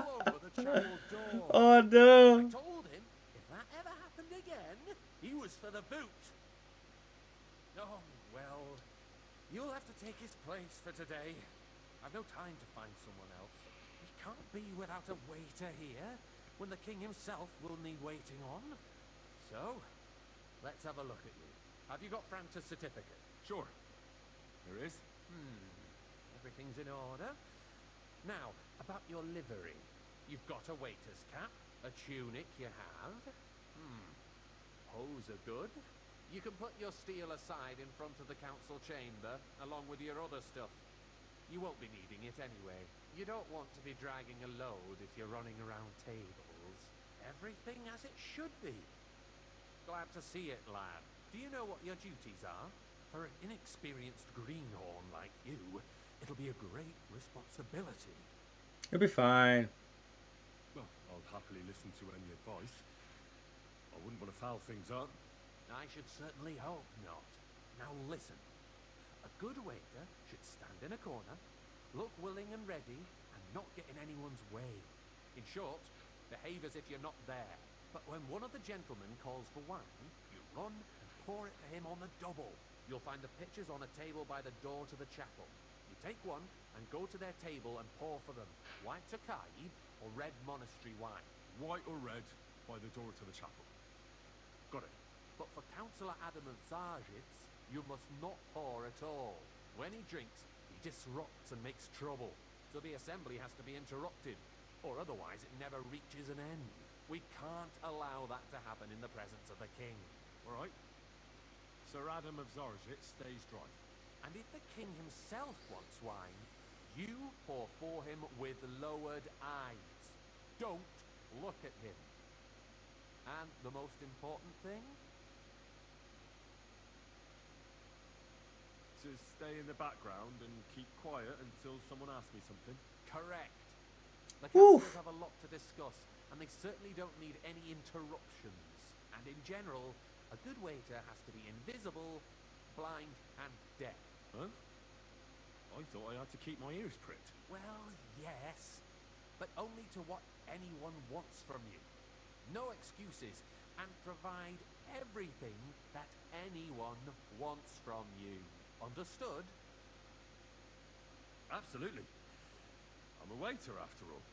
all over the chapel door. Oh no! I told him, if that ever happened again, he was for the boot. Oh, well, you'll have to take his place for today. I've no time to find someone else. We can't be without a waiter here, when the king himself will need waiting on. So, let's have a look at you. Have you got Franta's certificate? Sure. There is. Everything's in order. Now, about your livery. You've got a waiter's cap, a tunic you have. Hose are good. You can put your steel aside in front of the council chamber, along with your other stuff. You won't be needing it anyway. You don't want to be dragging a load if you're running around tables. Everything as it should be. Glad to see it, lad. Do you know what your duties are? For an inexperienced greenhorn like you, it'll be a great responsibility. You'll be fine. Well, I'll happily listen to any advice. I wouldn't want to foul things up. I should certainly hope not. Now listen. A good waiter should stand in a corner, look willing and ready, and not get in anyone's way. In short, behave as if you're not there. But when one of the gentlemen calls for wine, you run and pour it for him on the double. You'll find the pitchers on a table by the door to the chapel. You take one and go to their table and pour for them white Tokai or red monastery wine. White or red, by the door to the chapel. Got it. But for Councillor Adam of Skalitz, you must not pour at all. When he drinks, he disrupts and makes trouble. So the assembly has to be interrupted, or otherwise it never reaches an end. We can't allow that to happen in the presence of the king. All right. Sir Adam of Skalitz stays dry. And if the king himself wants wine, you pour for him with lowered eyes. Don't look at him. And the most important thing? To stay in the background and keep quiet until someone asks me something. Correct. The councillors have a lot to discuss, and they certainly don't need any interruptions. And in general, a good waiter has to be invisible, blind, and deaf. Huh? I thought I had to keep my ears pricked. Well, yes, but only to what anyone wants from you. No excuses, and provide everything that anyone wants from you. Understood? Absolutely. I'm a waiter after all,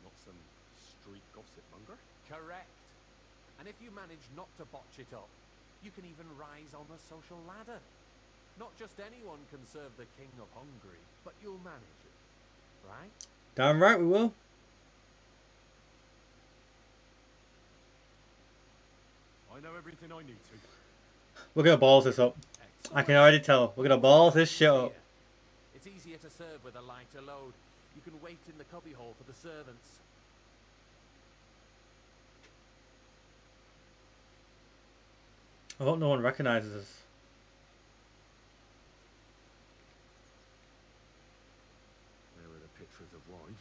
not some street gossip monger. Correct. And if you manage not to botch it up, you can even rise on the social ladder. Not just anyone can serve the King of Hungary, but you'll manage it, right? Damn right we will. I know everything I need to. We're gonna balls this up. I can already tell. We're gonna balls this shit up. It's easier to serve with a lighter load. You can wait in the cubbyhole for the servants. I hope no one recognizes us. There are the pictures of wine.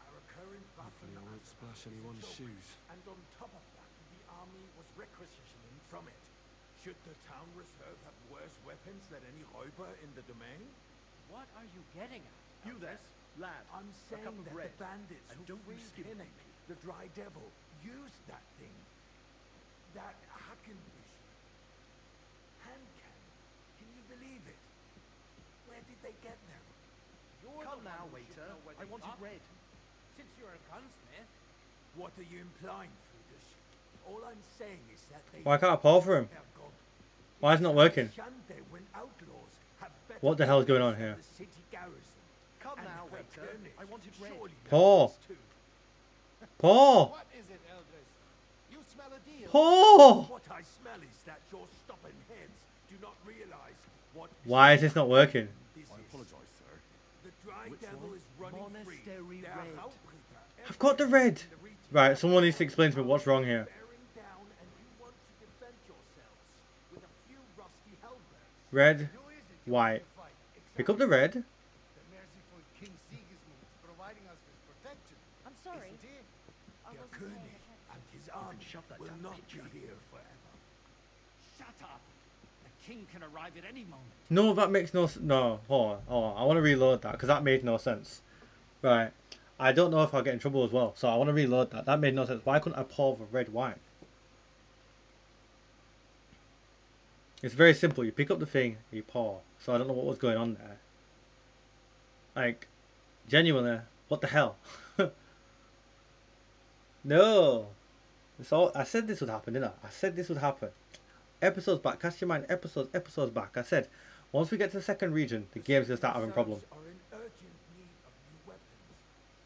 Our current Hopefully I won't splash anyone's shoes. And on top of that, the army was requisitioning from it. Should the town reserve have worse weapons than any räuber in the domain? What are you getting at? You there, lad. I'm saying cup of that red. the bandits And who don't you freed skip Henrik, the Dry Devil, used that thing. That Hackenbüchel. Hand cannon. Can you believe it? Where did they get them? You're Come the now, one who should waiter. know where I they want it got red. them. Since you're a gunsmith, what are you implying, Friedrich? All I'm saying is that they... Why can't I pour for him? Herrgott, Why is it not working? Shante when outlaws have better What the hell is going on weapons here? than the city garrison. Come And now, her waiter. colonel I want it red. surely knows Pour. this too. Pour! What is it, Eldris? You smell a deal. Pour! What I smell is that your stubborn heads do not realize what... Why is this not working? This I is. apologise, sir. The Dry Which Devil one? is running free. Monastery There are red. Hauptritter I've got the red. in the region. Right, someone needs to explain to me what's wrong here. Bearing down, and you want to defend yourselves with a few rusty halberds. Red, white. Pick up the red. The merciful King Sigismund providing us with protection. I'm sorry. Isn't he? I Der wasn't paying König attention. and his army shove that will damn not picture. be here forever. Shut up. The king can arrive at any moment. No, that makes no no, hold on. I want to reload that because that made no sense. Right. I don't know if I'll get in trouble as well, so I want to reload that. That made no sense. Why couldn't I pour the red wine? It's very simple. You pick up the thing, you pour. So I don't know what was going on there. Like, genuinely, what the hell? No. It's all, I said this would happen, didn't I? I said this would happen. Episodes back, cast your mind, episodes back. I said, once we get to the second region, the game's going to start having problems. Are in urgent need of new weapons.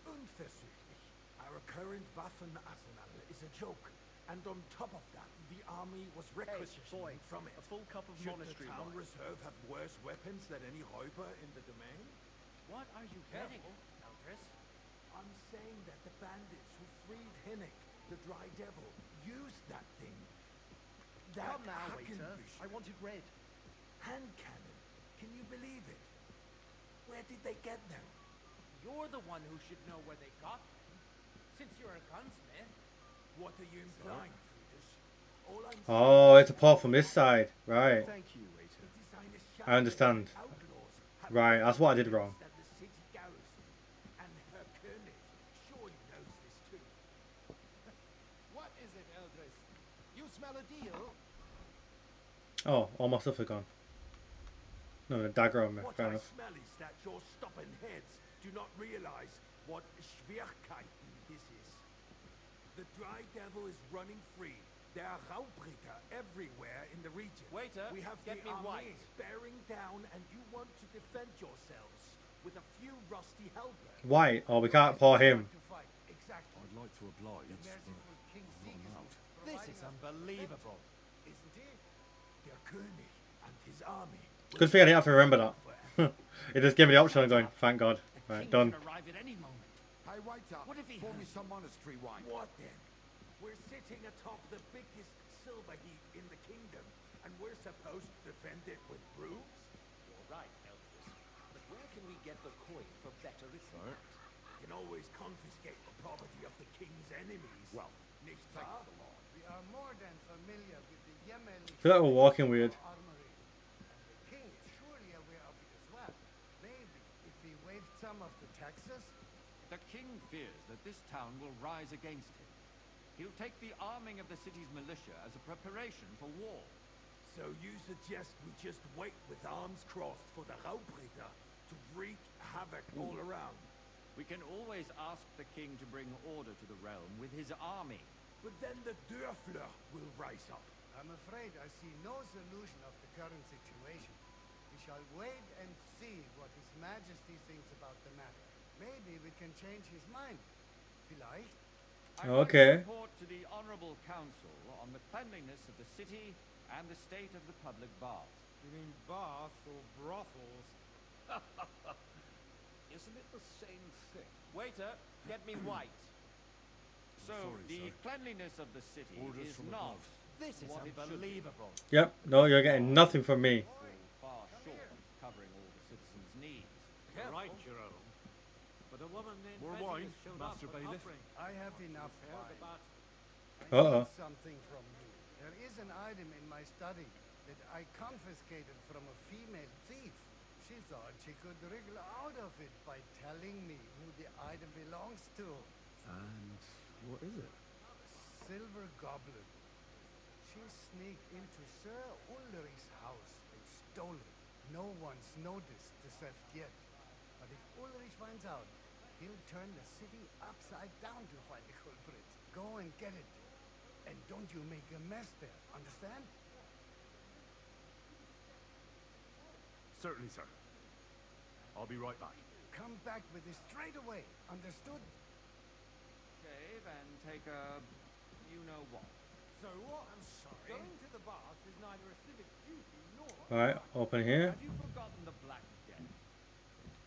Unverzüglich. Our current Waffenarsenal is a joke. And on top of that, the army was requisitioning from it. A full cup of Should monastery the town wine. reserve have worse weapons than any Räuber in the domain? What are you getting at, Eldris? I'm saying that the bandits who freed Hinnick, the Dry Devil, used that thing. That Come now, waiter. Hackenbush I want it red. hand cannon. Can you believe it? Where did they get them? You're the one who should know where they got them, since you're a gunsmith. What are you implying, Frutus? All I'm Oh, it's a pull from this side. Right. Thank you, waiter. saying is I understand. outlaws have Right, that's what I did wrong. that the city garrison. And Herr König surely knows this too. What is it, Eldris? You smell a deal? Oh, all my stuff are gone. No, the dagger on me. What Fair I enough. smell is that your stubborn heads do not realize what Schwierigkeiten this is. The Dry Devil is running free. There are Raubritter everywhere in the region. Waiter, we have get the me army white. bearing down, and you want to defend yourselves with a few rusty halberds. White. Oh, we can't pour him. To fight, exactly. I'd like to oblige, The merciful King not Sigismund allowed. is This providing is us unbelievable, isn't it? Der König and his army. Good thing I didn't have to remember that. It just gave me the option of going, thank God. The Right, king done. can arrive at any moment. Hey, waiter, What if he pour me has- some monastery wine. What then? We're sitting atop the biggest silver heap in the kingdom, and we're supposed to defend it with brooms? You're right, Eldris. But where can we get the coin for better return? Can always confiscate the property of the king's enemies. Well, nicht thank wahr? the Lord. We are more than familiar with the Yemen I feel like we're walking weird. armory. And the king is surely aware of it as well. Maybe if we waived some of the taxes. The king fears that this town will rise against him. He'll take the arming of the city's militia as a preparation for war. So you suggest we just wait with arms crossed for the Raubritter to wreak havoc all around? We can always ask the king to bring order to the realm with his army. But then the Dörfler will rise up. I'm afraid I see no solution of the current situation. We shall wait and see what His Majesty thinks about the matter. Maybe we can change his mind. Vielleicht? I want Okay. to report to the honorable council on the cleanliness of the city and the state of the public baths. You mean baths or brothels? Isn't it the same thing? Waiter, get me white. So sorry, the sir. cleanliness of the city Orders is from not above. This is what it should be. unbelievable. Yep. No, you're getting nothing from me. Fall far short of covering all the citizens' needs. Right, Jerome. But a woman named More Betty wine, has showed Master up an Bailiff. offering. I have enough Heard wine. about I Uh-oh. need something from you. There is an item in my study that I confiscated from a female thief. She thought she could wriggle out of it by telling me who the item belongs to. And what is it? Silver goblet. She sneaked into Sir Ulrich's house and stole it. No one's noticed the theft yet. But if Ulrich finds out, he'll turn the city upside down to find the culprit. Go and get it. And don't you make a mess there, understand? Certainly, sir. I'll be right back. Come back with it straight away, understood? Shave and take a you-know-what. So what? I'm sorry. Going to the bath is neither a civic duty nor... Right, open here. Have you forgotten the Black Death?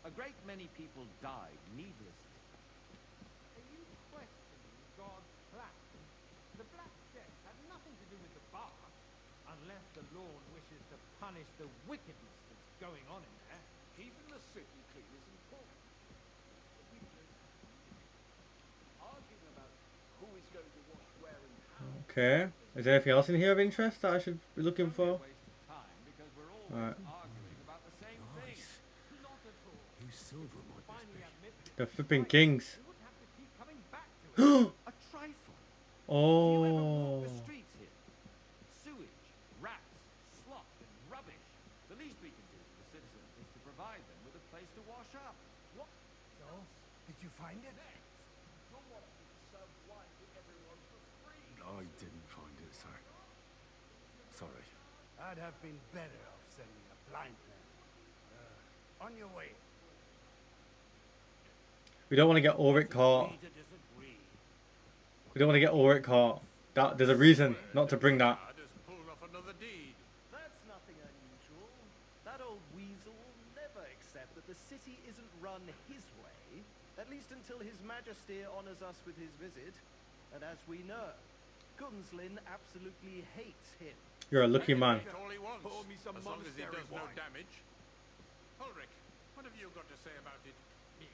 A great many people died needlessly. Are you questioning God's plan? The Black Death had nothing to do with the bath, unless the Lord wishes to punish the wickedness that's going on in there. keeping the city clean is important. Arguing about who is going to wash where and how. Okay. Is there anything else in here of interest that I should be looking It's only a for? waste of time because we're always Alright. arguing about the same thing. Not at all. Whose silver might this Finally be? admit that The flipping kings. we wouldn't have to keep coming back to it. A trifle. Do you ever walk Oh. the streets here? Sewage, rats, slop, and rubbish. The least we can do for the citizens is to provide them with a place to wash up. What? So, did you find it? Don't want me to serve wine to everyone for free. I didn't find it, sir. Sorry. I'd have been better off sending a blind man. On your way. We don't want to get Ulrich caught. Agree to disagree. We don't want to get Ulrich caught That there's a reason not to bring that. Richard has pulled off another deed. That's nothing unusual. That old weasel will never accept that the city isn't run his way, at least until His Majesty honors us with his visit. And as we know, Gunslin absolutely hates him. You're a lucky man. That's all he wants, Pour me some as long as he monastery does no wine. damage. Ulrich, what have you got to say about it? Me?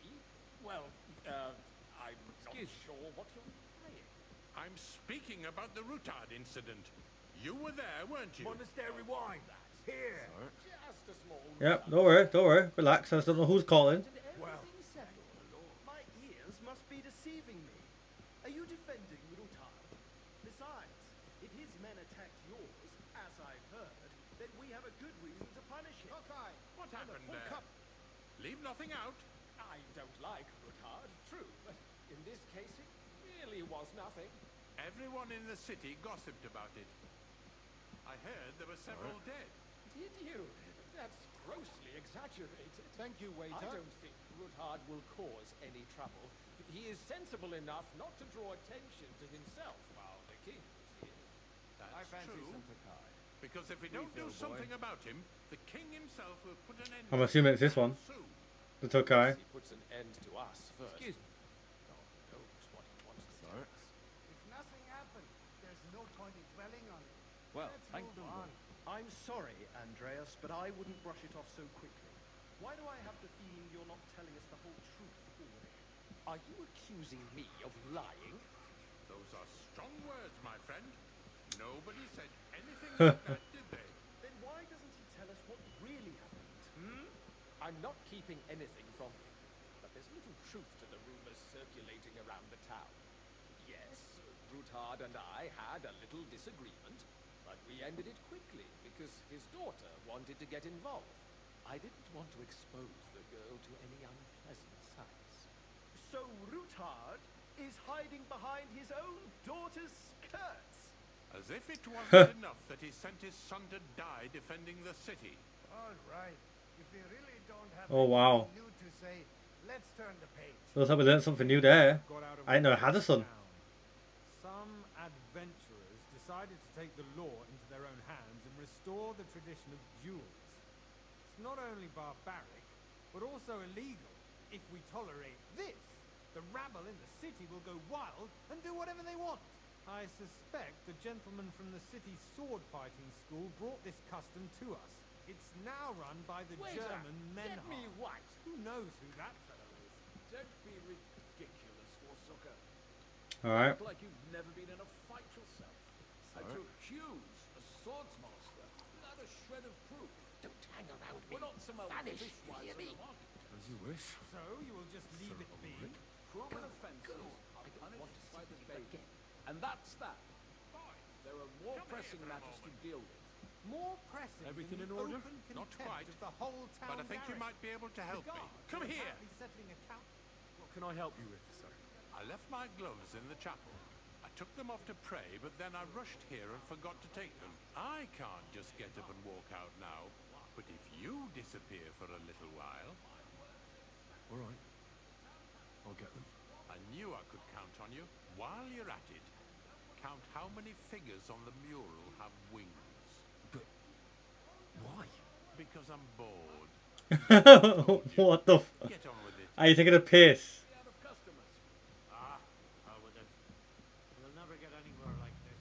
Well, I'm not sure what you're saying. I'm speaking about the Rutard incident. You were there, weren't you? Monastery wine. Here. Just a small... Yep, don't worry, relax. I just don't know who's calling. Well, my ears must be deceiving me. Are you defending Rutard? Besides, if his men attacked yours, as I've heard, then we have a good reason to punish him. What happened there? Leave nothing out. I don't like Rutard, true, but in this case it really was nothing. Everyone in the city gossiped about it. I heard there were several dead. Did you? That's grossly exaggerated. Thank you, waiter. I don't think Rutard will cause any trouble. He is sensible enough not to draw attention to himself while the king is here. That's I fancy true. some Takai. Because if we don't do something about him, the king himself will put an end I'm to assuming it it's this one. soon. The Tokai. He puts an end to us first. Excuse me. God knows what he wants to tell Sir? us. If nothing happened, there's no point in dwelling on it. Well, Let's thank move the on. I'm sorry, Andreas, but I wouldn't brush it off so quickly. Why do I have the feeling you're not telling us the whole truth, Ulrich? Are you accusing me of lying? Those are strong words, my friend. Nobody said anything like that, did they? Then why doesn't he tell us what really happened? I'm not keeping anything from you, but there's little truth to the rumors circulating around the town. Yes, Rutard and I had a little disagreement, but we ended it quickly because his daughter wanted to get involved. I didn't want to expose the girl to any unpleasant sights. So Rutard is hiding behind his own daughter's skirts? As if it wasn't enough that he sent his son to die defending the city. All right. If we really don't have Oh, wow. anything new to say, let's turn the page. Looks like we learned something new there. Got out of I didn't know I had a son. town. Some adventurers decided to take the law into their own hands and restore the tradition of duels. It's not only barbaric, but also illegal. If we tolerate this, the rabble in the city will go wild and do whatever they want. I suspect the gentleman from the city's sword fighting school brought this custom to us. It's now run by the Waiter, German get me Menhard. white. Who knows who that fellow is? Don't be ridiculous, Forsucker. Alright. Like you've never been in a fight yourself. And to accuse a swordsmaster without a shred of proof. Don't hang around me. We're not some Vanish, fishwives hear in me? the market. As you wish. So you will just leave it be? Proven offences are punished by the bailiff. And that's that. There are more pressing matters to deal with. More pressing Everything than in the order? open Not contempt quite. of the whole town But I think you garrison. might be able to help The me. guards Come are here. apparently settling accounts. What can I help you with, sir? I left my gloves in the chapel. I took them off to pray, but then I rushed here and forgot to take them. I can't just get up and walk out now. But if you disappear for a little while, All right. I'll get them. I knew I could count on you. While you're at it, count how many figures on the mural have wings. But why? Because I'm bored. What the f... Get on with it. Are you taking a piss? Out of customers. How would it? We'll never get anywhere like this.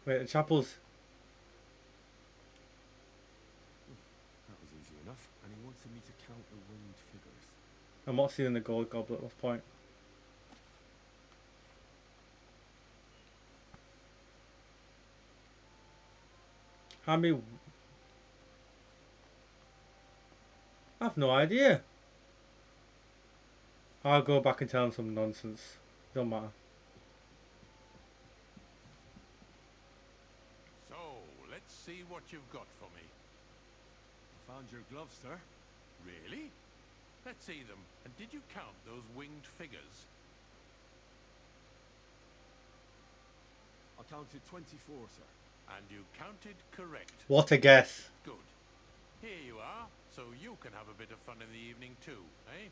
Wait, the chapel's... That was easy enough. And he wanted me to count the winged figures. I'm not seeing the gold goblet, what's the point? How many... I have no idea. I'll go back and tell him some nonsense. Don't matter. So, let's see what you've got for me. I found your gloves, sir. Really? Let's see them. And did you count those winged figures? I counted 24, sir. And you counted correct. What a guess. Good. Here you are, so you can have a bit of fun in the evening too, eh?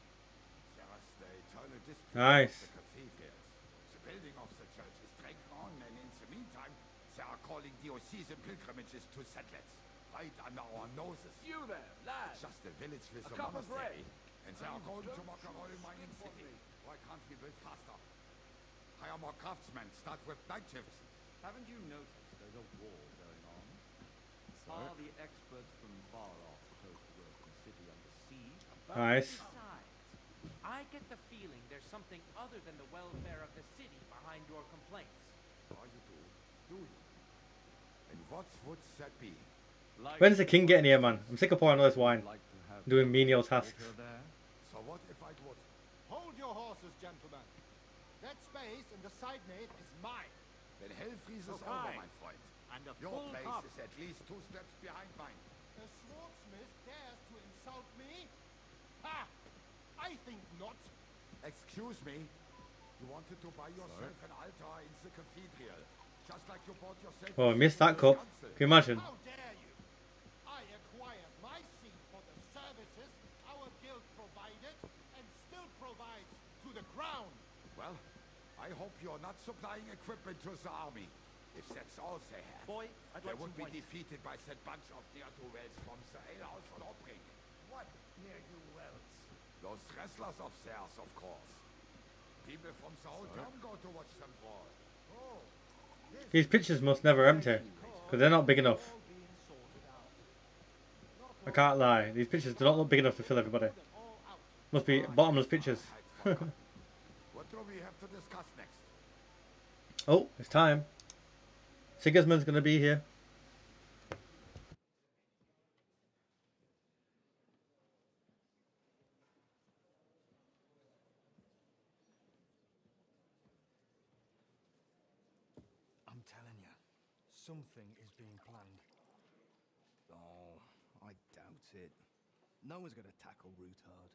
Just a ton of dispute Nice. of the cathedrals. The building of the church is strength on, and in the meantime, they are calling diocesan pilgrimages to Sedlitz, right under our noses. You there, lad! It's just a village with a cup of monastery, grey. and they are going to Makarol mining city. Why can't we build faster? Hire more craftsmen, start with night shifts. Haven't you noticed there's a war going on? Are the experts from far off supposed to work in the city under siege? Nice. Besides, I get the feeling there's something other than the welfare of the city behind your complaints. Oh, you do you? And what would that be? When's the king getting here, man? I'm sick of pouring all this wine. Doing menial tasks. So what if I would? Hold your horses, gentlemen. That space in the side nave is mine. Then hell freezes Okay. over, my friend. And a Your full place cup. is at least 2 steps behind mine. A swordsmith dares to insult me? Ha! I think not. Excuse me. You wanted to buy yourself an altar in the cathedral, just like you bought yourself. Oh, I missed that cup. Can you imagine? How dare you? I acquired my seat for the services our guild provided and still provides to the crown. Well, I hope you're not supplying equipment to the army. If that's all they have, Boy, I'd they like would some be wine. defeated by that bunch of ne'er-do-wells from the alehouse on Obring. What ne'er-do-wells? Those wrestlers of theirs, of course. People from the whole town go to watch them brawl. Oh, These pitchers must never empty, because they're not big enough. I can't lie. These pitchers do not look big enough to fill everybody. Must be bottomless pitchers. What do we have to discuss next? Oh, it's time. Sigismund's going to be here. I'm telling you, something is being planned. Oh, I doubt it. No one's going to tackle Rootard.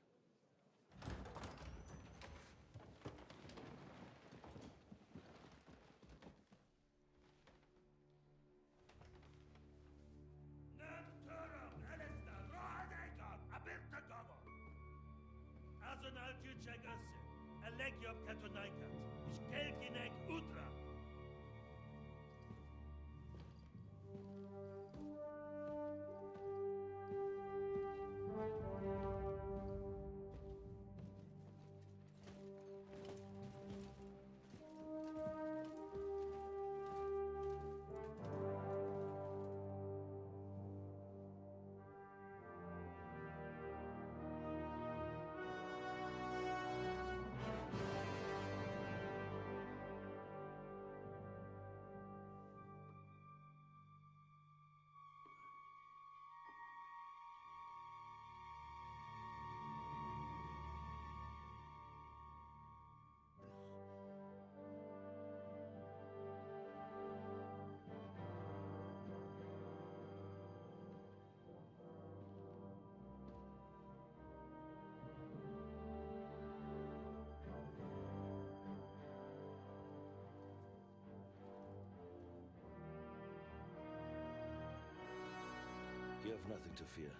You have nothing to fear.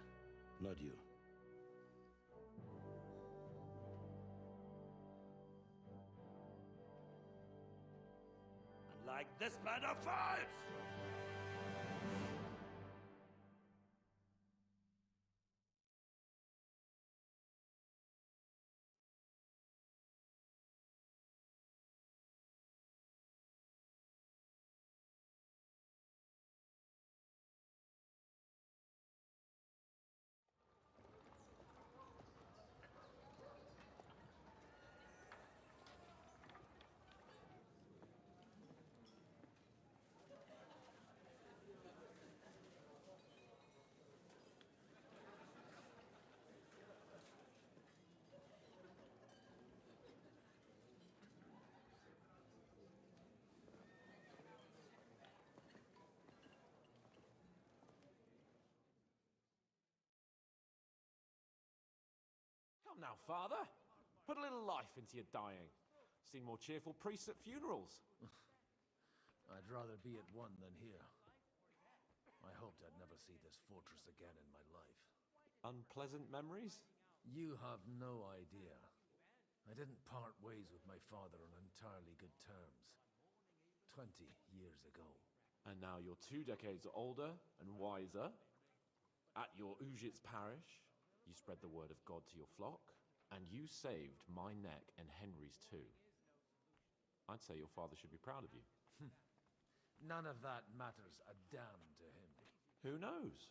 Not you. Like this banner falls! Come now, father. Put a little life into your dying. Seen more cheerful priests at funerals. I'd rather be at one than here. I hoped I'd never see this fortress again in my life. Unpleasant memories? You have no idea. I didn't part ways with my father on entirely good terms. 20 years ago. And now you're 2 decades older and wiser. At your Ujit's parish, you spread the word of God to your flock, and you saved my neck and Henry's too. I'd say your father should be proud of you. None of that matters a damn to him. Who knows?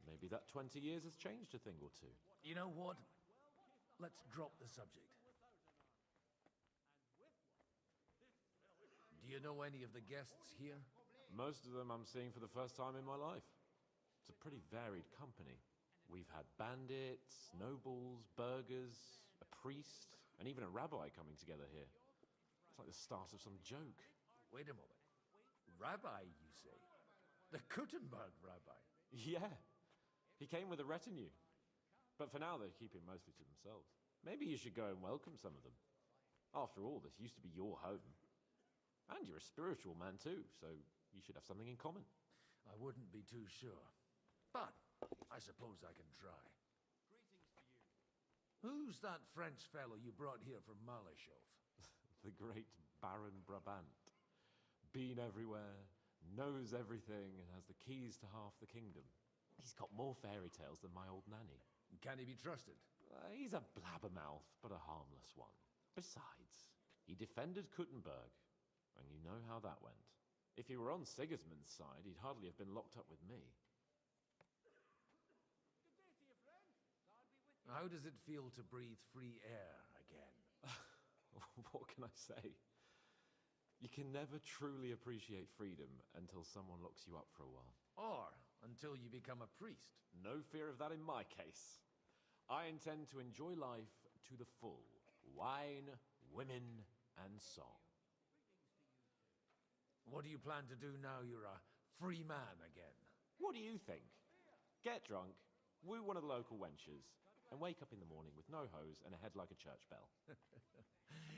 Maybe that 20 years has changed a thing or two. You know what? Let's drop the subject. Do you know any of the guests here? Most of them I'm seeing for the first time in my life. It's a pretty varied company. We've had bandits, nobles, burghers, a priest, and even a rabbi coming together here. It's like the start of some joke. Wait a moment. Rabbi, you say? The Kuttenberg rabbi? Yeah. He came with a retinue. But for now, they're keeping mostly to themselves. Maybe you should go and welcome some of them. After all, this used to be your home. And you're a spiritual man too, so you should have something in common. I wouldn't be too sure. But I suppose I can try. Greetings to you. Who's that French fellow you brought here from Malishov? The great Baron Brabant. Been everywhere, knows everything, and has the keys to half the kingdom. He's got more fairy tales than my old nanny. Can he be trusted? He's a blabbermouth, but a harmless one. Besides, he defended Kuttenberg, and you know how that went. If he were on Sigismund's side, he'd hardly have been locked up with me. How does it feel to breathe free air again? What can I say? You can never truly appreciate freedom until someone locks you up for a while. Or until you become a priest. No fear of that in my case. I intend to enjoy life to the full. Wine, women, and song. What do you plan to do now you're a free man again? What do you think? Get drunk, woo one of the local wenches, and wake up in the morning with no hose and a head like a church bell.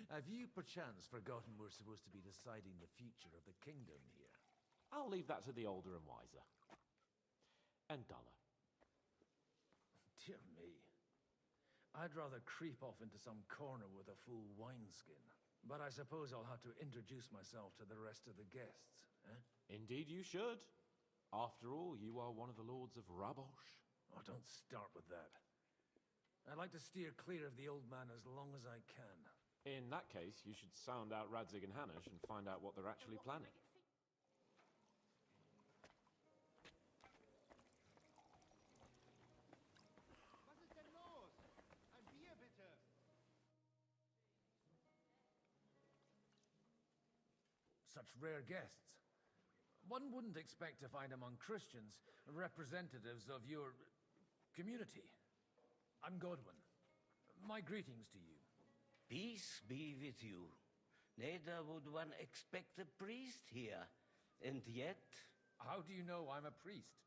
Have you perchance forgotten we're supposed to be deciding the future of the kingdom here? I'll leave that to the older and wiser. And duller. Dear me. I'd rather creep off into some corner with a full wineskin. But I suppose I'll have to introduce myself to the rest of the guests, eh? Indeed you should. After all, you are one of the lords of Rabosh. Oh, don't start with that. I'd like to steer clear of the old man as long as I can. In that case, you should sound out Radzig and Hanush and find out what they're actually planning. Was ist denn los? Ein Bier bitte. Such rare guests. One wouldn't expect to find among Christians representatives of your community. I'm Godwin. My greetings to you. Peace be with you. Neither would one expect a priest here. And yet... How do you know I'm a priest?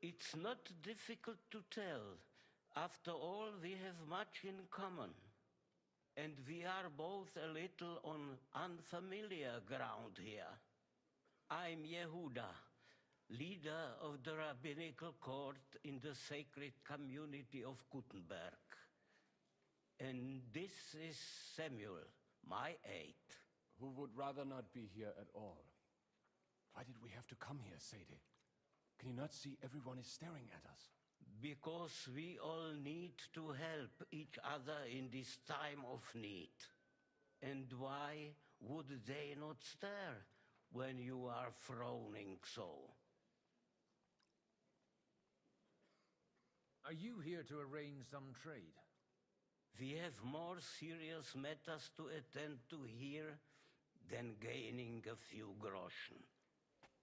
It's not difficult to tell. After all, we have much in common. And we are both a little on unfamiliar ground here. I'm Yehuda, leader of the rabbinical court in the sacred community of Kuttenberg. And this is Samuel, my aide. Who would rather not be here at all. Why did we have to come here, Sadie? Can you not see everyone is staring at us? Because we all need to help each other in this time of need. And why would they not stare when you are frowning so? Are you here to arrange some trade? We have more serious matters to attend to here than gaining a few groschen.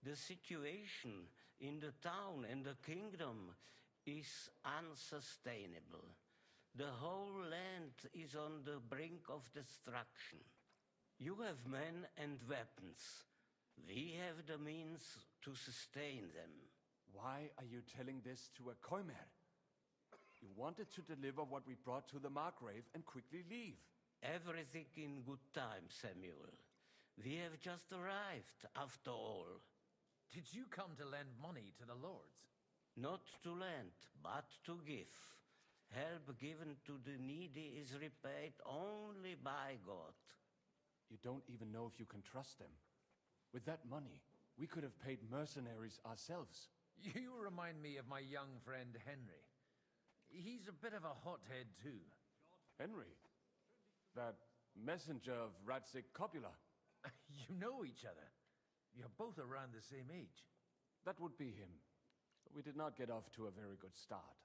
The situation in the town and the kingdom is unsustainable. The whole land is on the brink of destruction. You have men and weapons. We have the means to sustain them. Why are you telling this to a Koimer? You wanted to deliver what we brought to the Margrave and quickly leave. Everything in good time, Samuel. We have just arrived, after all. Did you come to lend money to the lords? Not to lend, but to give. Help given to the needy is repaid only by God. You don't even know if you can trust them. With that money, we could have paid mercenaries ourselves. You remind me of my young friend Henry. He's a bit of a hothead too. Henry? That messenger of Radzik Copula? You know each other. You're both around the same age. That would be him. But we did not get off to a very good start.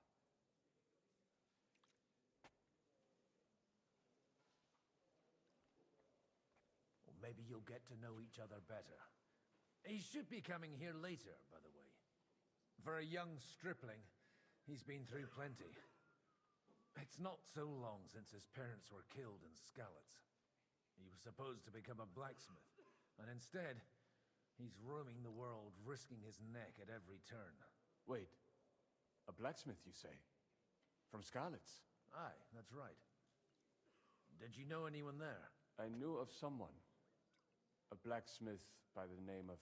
Well, maybe you'll get to know each other better. He should be coming here later, by the way. For a young stripling, he's been through plenty. It's not so long since his parents were killed in Skalitz. He was supposed to become a blacksmith, and instead, he's roaming the world, risking his neck at every turn. Wait, a blacksmith, you say? From Skalitz? Aye, that's right. Did you know anyone there? I knew of someone. A blacksmith by the name of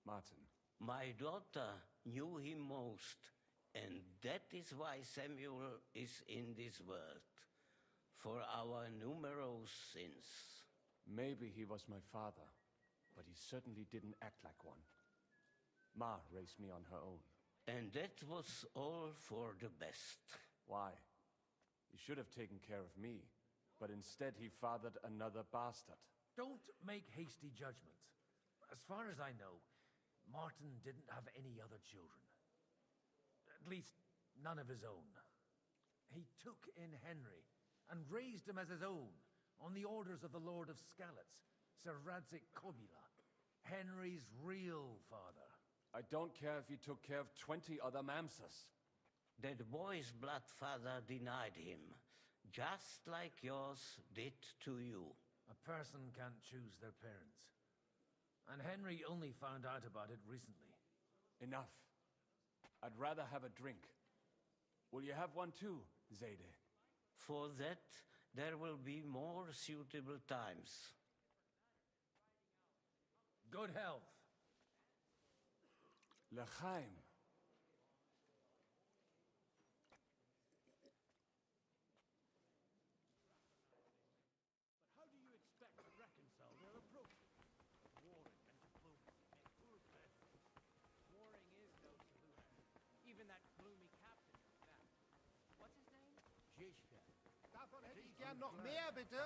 Martin. My daughter knew him most, and that is why Samuel is in this world. For our numerous sins. Maybe he was my father, but he certainly didn't act like one. Ma raised me on her own. And that was all for the best. Why? He should have taken care of me, but instead he fathered another bastard. Don't make hasty judgments. As far as I know, Martin didn't have any other children. At least, none of his own. He took in Henry and raised him as his own, on the orders of the Lord of Skalitz, Sir Radzik Copula, Henry's real father. I don't care if he took care of 20 other mamsers. That boy's blood father denied him, just like yours did to you. A person can't choose their parents. And Henry only found out about it recently. Enough. I'd rather have a drink. Will you have one too, Zayde? For that, there will be more suitable times. Good health. L'chaim. But how do you expect to reconcile their approaches? Warring and diplomacy make poor sense. Warring is no solution. Even that gloomy captain knows that. What's his name? Jishka. Davon hätte ich gern noch mehr, bitte.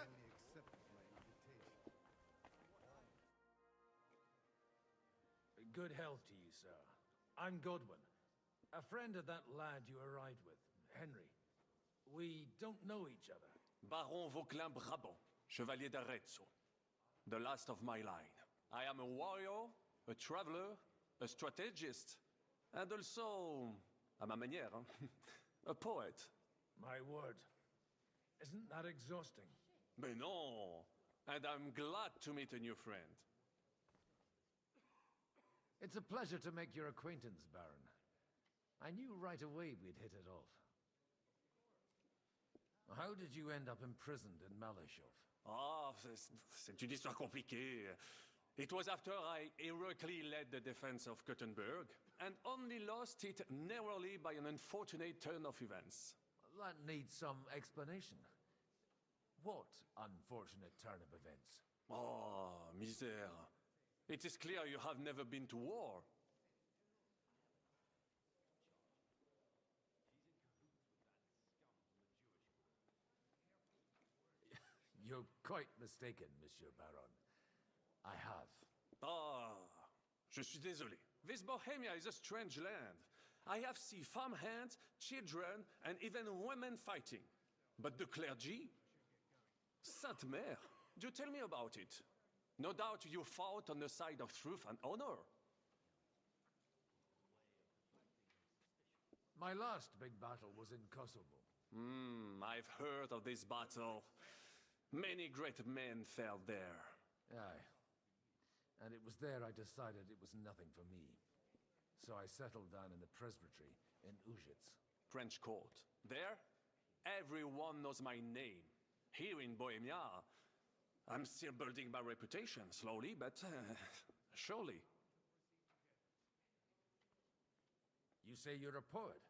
Good health to you, sir. I'm Godwin, a friend of that lad you arrived with, Henry. We don't know each other. Baron Vauquelin Brabant, Chevalier d'Arezzo. The last of my line. I am a warrior, a traveler, a strategist, and also, à ma manière, a poet. My word. Isn't that exhausting? Mais non! And I'm glad to meet a new friend. It's a pleasure to make your acquaintance, Baron. I knew right away we'd hit it off. How did you end up imprisoned in Malashov? Ah, c'est une histoire compliquée. It was after I heroically led the defense of Gothenburg, and only lost it narrowly by an unfortunate turn of events. That needs some explanation. What unfortunate turn of events? Oh, misère. It is clear you have never been to war. You're quite mistaken, Monsieur Baron. I have. Ah, je suis désolé. This Bohemia is a strange land. I have seen farmhands, children, and even women fighting. But the clergy? Sainte Mère, do tell me about it. No doubt you fought on the side of truth and honor. My last big battle was in Kosovo. I've heard of this battle. Many great men fell there. Aye. And it was there I decided it was nothing for me. So I settled down in the presbytery in Ujits. French court. There, everyone knows my name. Here in Bohemia, I'm still building my reputation, slowly, but surely. You say you're a poet.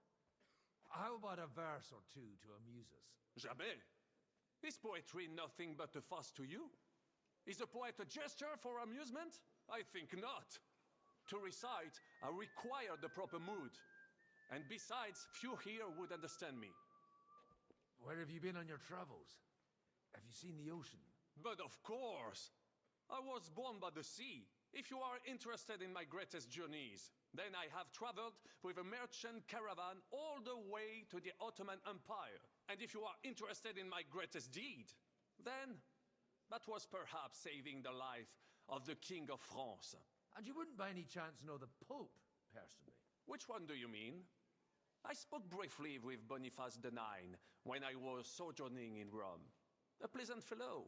How about a verse or two to amuse us? Jamais. Is poetry nothing but a fuss to you? Is a poet a gesture for amusement? I think not. To recite, I require the proper mood. And besides, few here would understand me. Where have you been on your travels? Have you seen the ocean? But of course! I was born by the sea. If you are interested in my greatest journeys, then I have traveled with a merchant caravan all the way to the Ottoman Empire. And if you are interested in my greatest deed, then that was perhaps saving the life of the King of France. And you wouldn't by any chance know the Pope, personally? Which one do you mean? I spoke briefly with Boniface IX when I was sojourning in Rome. A pleasant fellow.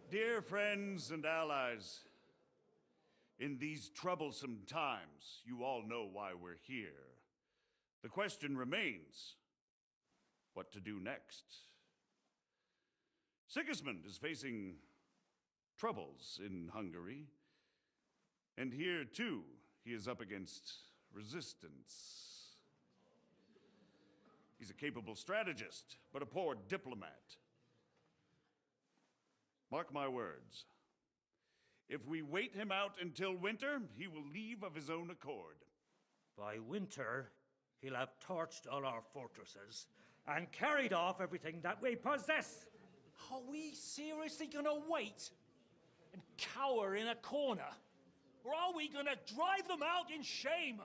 Dear friends and allies, in these troublesome times, you all know why we're here. The question remains, what to do next? Sigismund is facing troubles in Hungary, and here too, he is up against resistance. He's a capable strategist, but a poor diplomat. Mark my words. If we wait him out until winter, he will leave of his own accord. By winter, he'll have torched all our fortresses and carried off everything that we possess. Are we seriously gonna wait and cower in a corner? Or are we gonna drive them out in shame?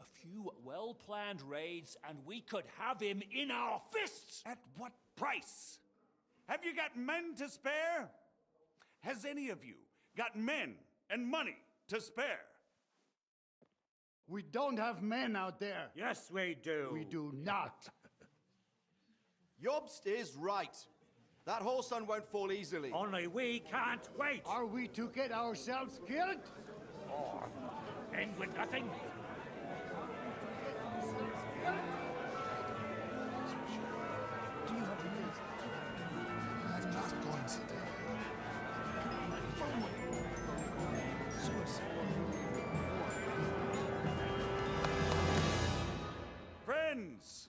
A few well-planned raids and we could have him in our fists! At what price? Have you got men to spare? Has any of you got men and money to spare? We don't have men out there. Yes, we do. We do not. Jobst is right. That whole sun won't fall easily. Only we can't wait. Are we to get ourselves killed? Or end with nothing? Friends,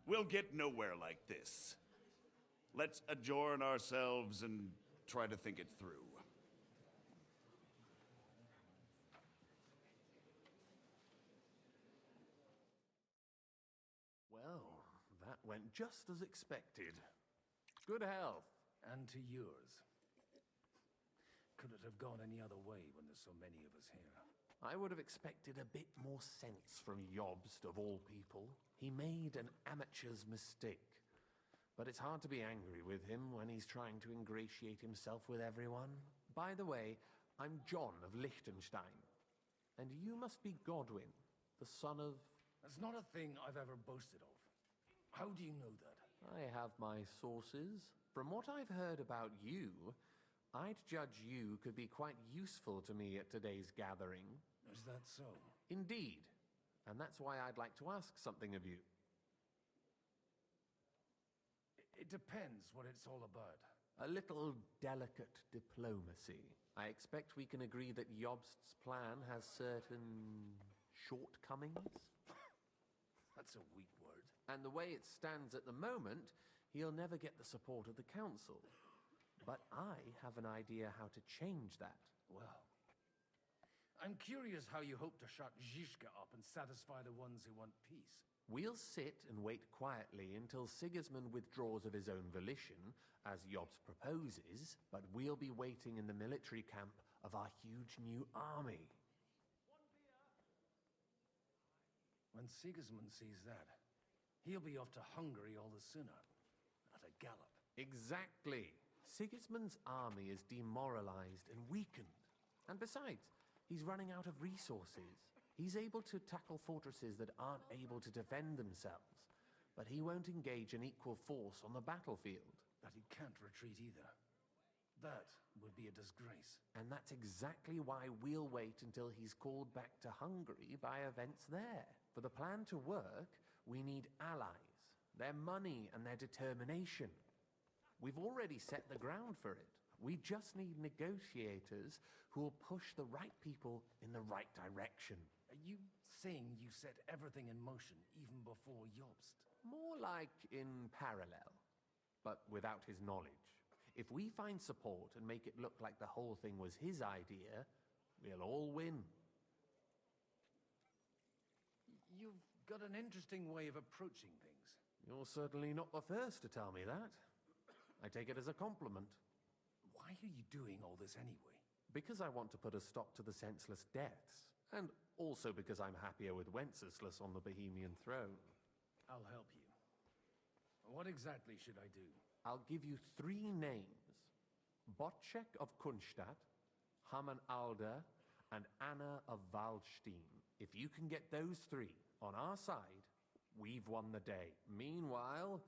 we'll get nowhere like this. Let's adjourn ourselves and try to think it through. Well, that went just as expected. Good health, and to yours. Could it have gone any other way when there's so many of us here? I would have expected a bit more sense from Jobst, of all people. He made an amateur's mistake. But it's hard to be angry with him when he's trying to ingratiate himself with everyone. By the way, I'm John of Liechtenstein. And you must be Godwin, the son of... That's not a thing I've ever boasted of. How do you know that? I have my sources. From what I've heard about you, I'd judge you could be quite useful to me at today's gathering. Is that so? Indeed. And that's why I'd like to ask something of you. It depends what it's all about. A little delicate diplomacy. I expect we can agree that Jobst's plan has certain shortcomings. That's a weak word. And the way it stands at the moment, he'll never get the support of the council. But I have an idea how to change that. Well, I'm curious how you hope to shut Zizka up and satisfy the ones who want peace. We'll sit and wait quietly until Sigismund withdraws of his own volition, as Jobst proposes, but we'll be waiting in the military camp of our huge new army. When Sigismund sees that, he'll be off to Hungary all the sooner. At a gallop. Exactly. Sigismund's army is demoralized and weakened. And besides, he's running out of resources. He's able to tackle fortresses that aren't able to defend themselves, but he won't engage an equal force on the battlefield. But he can't retreat either. That would be a disgrace. And that's exactly why we'll wait until he's called back to Hungary by events there. For the plan to work, we need allies, their money and their determination. We've already set the ground for it. We just need negotiators who will push the right people in the right direction. Are you saying you set everything in motion even before Jobst? More like in parallel, but without his knowledge. If we find support and make it look like the whole thing was his idea, we'll all win. You've got an interesting way of approaching things. You're certainly not the first to tell me that. I take it as a compliment. Why are you doing all this anyway? Because I want to put a stop to the senseless deaths, and also because I'm happier with Wenceslas on the Bohemian throne. I'll help you. What exactly should I do? I'll give you 3 names. Botchek of Kunstadt, Haman Alder, and Anna of Waldstein. If you can get those 3 on our side, we've won the day. Meanwhile,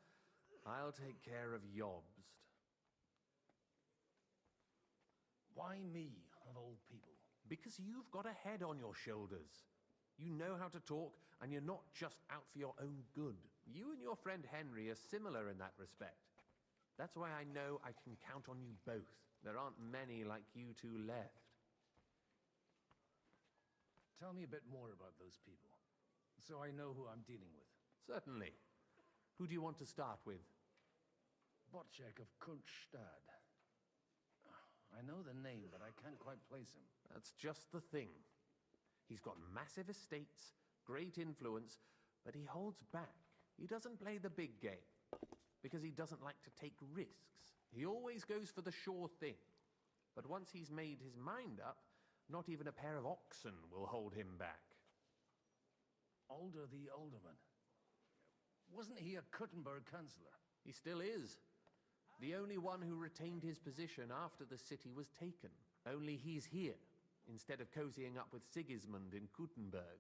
I'll take care of Jobst. Why me, of all people? Because you've got a head on your shoulders. You know how to talk, and you're not just out for your own good. You and your friend Henry are similar in that respect. That's why I know I can count on you both. There aren't many like you two left. Tell me a bit more about those people, so I know who I'm dealing with. Certainly. Who do you want to start with? Botchek of Kunststadt. I know the name, but I can't quite place him. That's just the thing. He's got massive estates, great influence, but he holds back. He doesn't play the big game, because he doesn't like to take risks. He always goes for the sure thing. But once he's made his mind up, not even a pair of oxen will hold him back. Alder the Alderman. Wasn't he a Kuttenberg councillor? He still is. The only one who retained his position after the city was taken. Only he's here, instead of cozying up with Sigismund in Kuttenberg.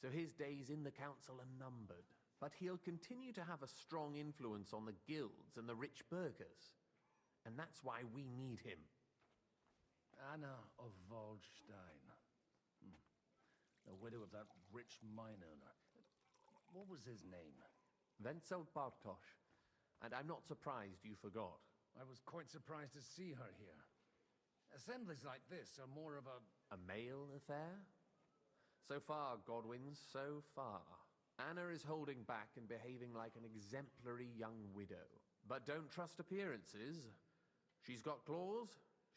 So his days in the council are numbered. But he'll continue to have a strong influence on the guilds and the rich burghers. And that's why we need him. Anna of Waldstein. The widow of that rich mine owner. What was his name? Wenzel Bartosz. And I'm not surprised you forgot. I was quite surprised to see her here. Assemblies like this are more of a... A male affair? So far, Godwin, so far. Anna is holding back and behaving like an exemplary young widow. But don't trust appearances. She's got claws,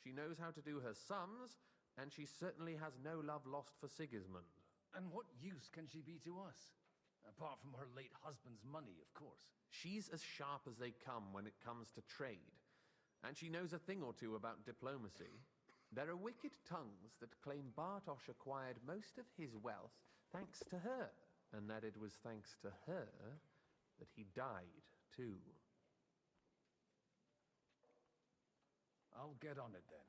she knows how to do her sums, and she certainly has no love lost for Sigismund. And what use can she be to us? Apart from her late husband's money, of course. She's as sharp as they come when it comes to trade. And she knows a thing or two about diplomacy. There are wicked tongues that claim Bartosz acquired most of his wealth thanks to her, and that it was thanks to her that he died, too. I'll get on it then.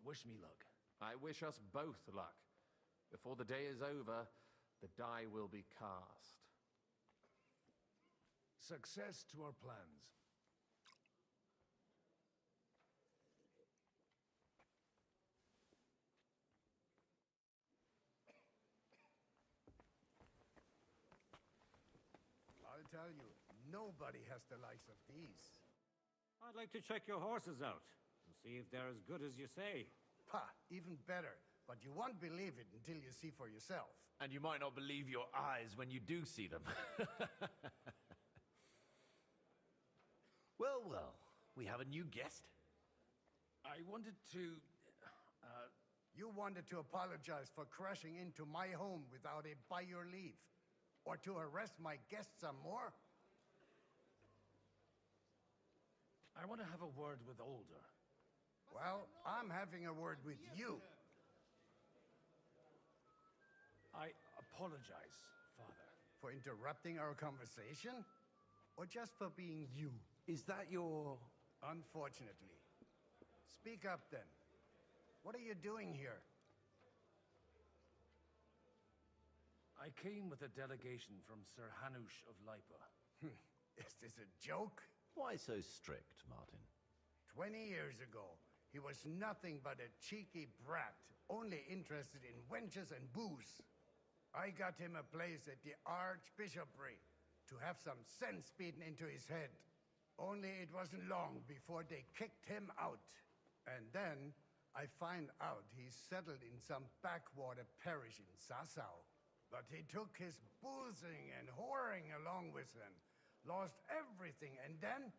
Wish me luck. I wish us both luck. Before the day is over, the die will be cast. Success to our plans. I'll tell you, nobody has the likes of these. I'd like to check your horses out and see if they're as good as you say. Pah, even better. But you won't believe it until you see for yourself. And you might not believe your eyes when you do see them. Well, well, we have a new guest. I wanted to... You wanted to apologize for crashing into my home without it by your leave. Or to arrest my guests some more? I want to have a word with Alder. Well, I'm having a word with you. I apologize, Father. For interrupting our conversation? Or just for being you? Is that your... Unfortunately. Speak up then. What are you doing here? I came with a delegation from Sir Hanush of Lipa. Is this a joke? Why so strict, Martin? 20 years ago, he was nothing but a cheeky brat, only interested in wenches and booze. I got him a place at the Archbishopric to have some sense beaten into his head. Only it wasn't long before they kicked him out. And then I find out he's settled in some backwater parish in Sassau. But he took his boozing and whoring along with him, lost everything, and then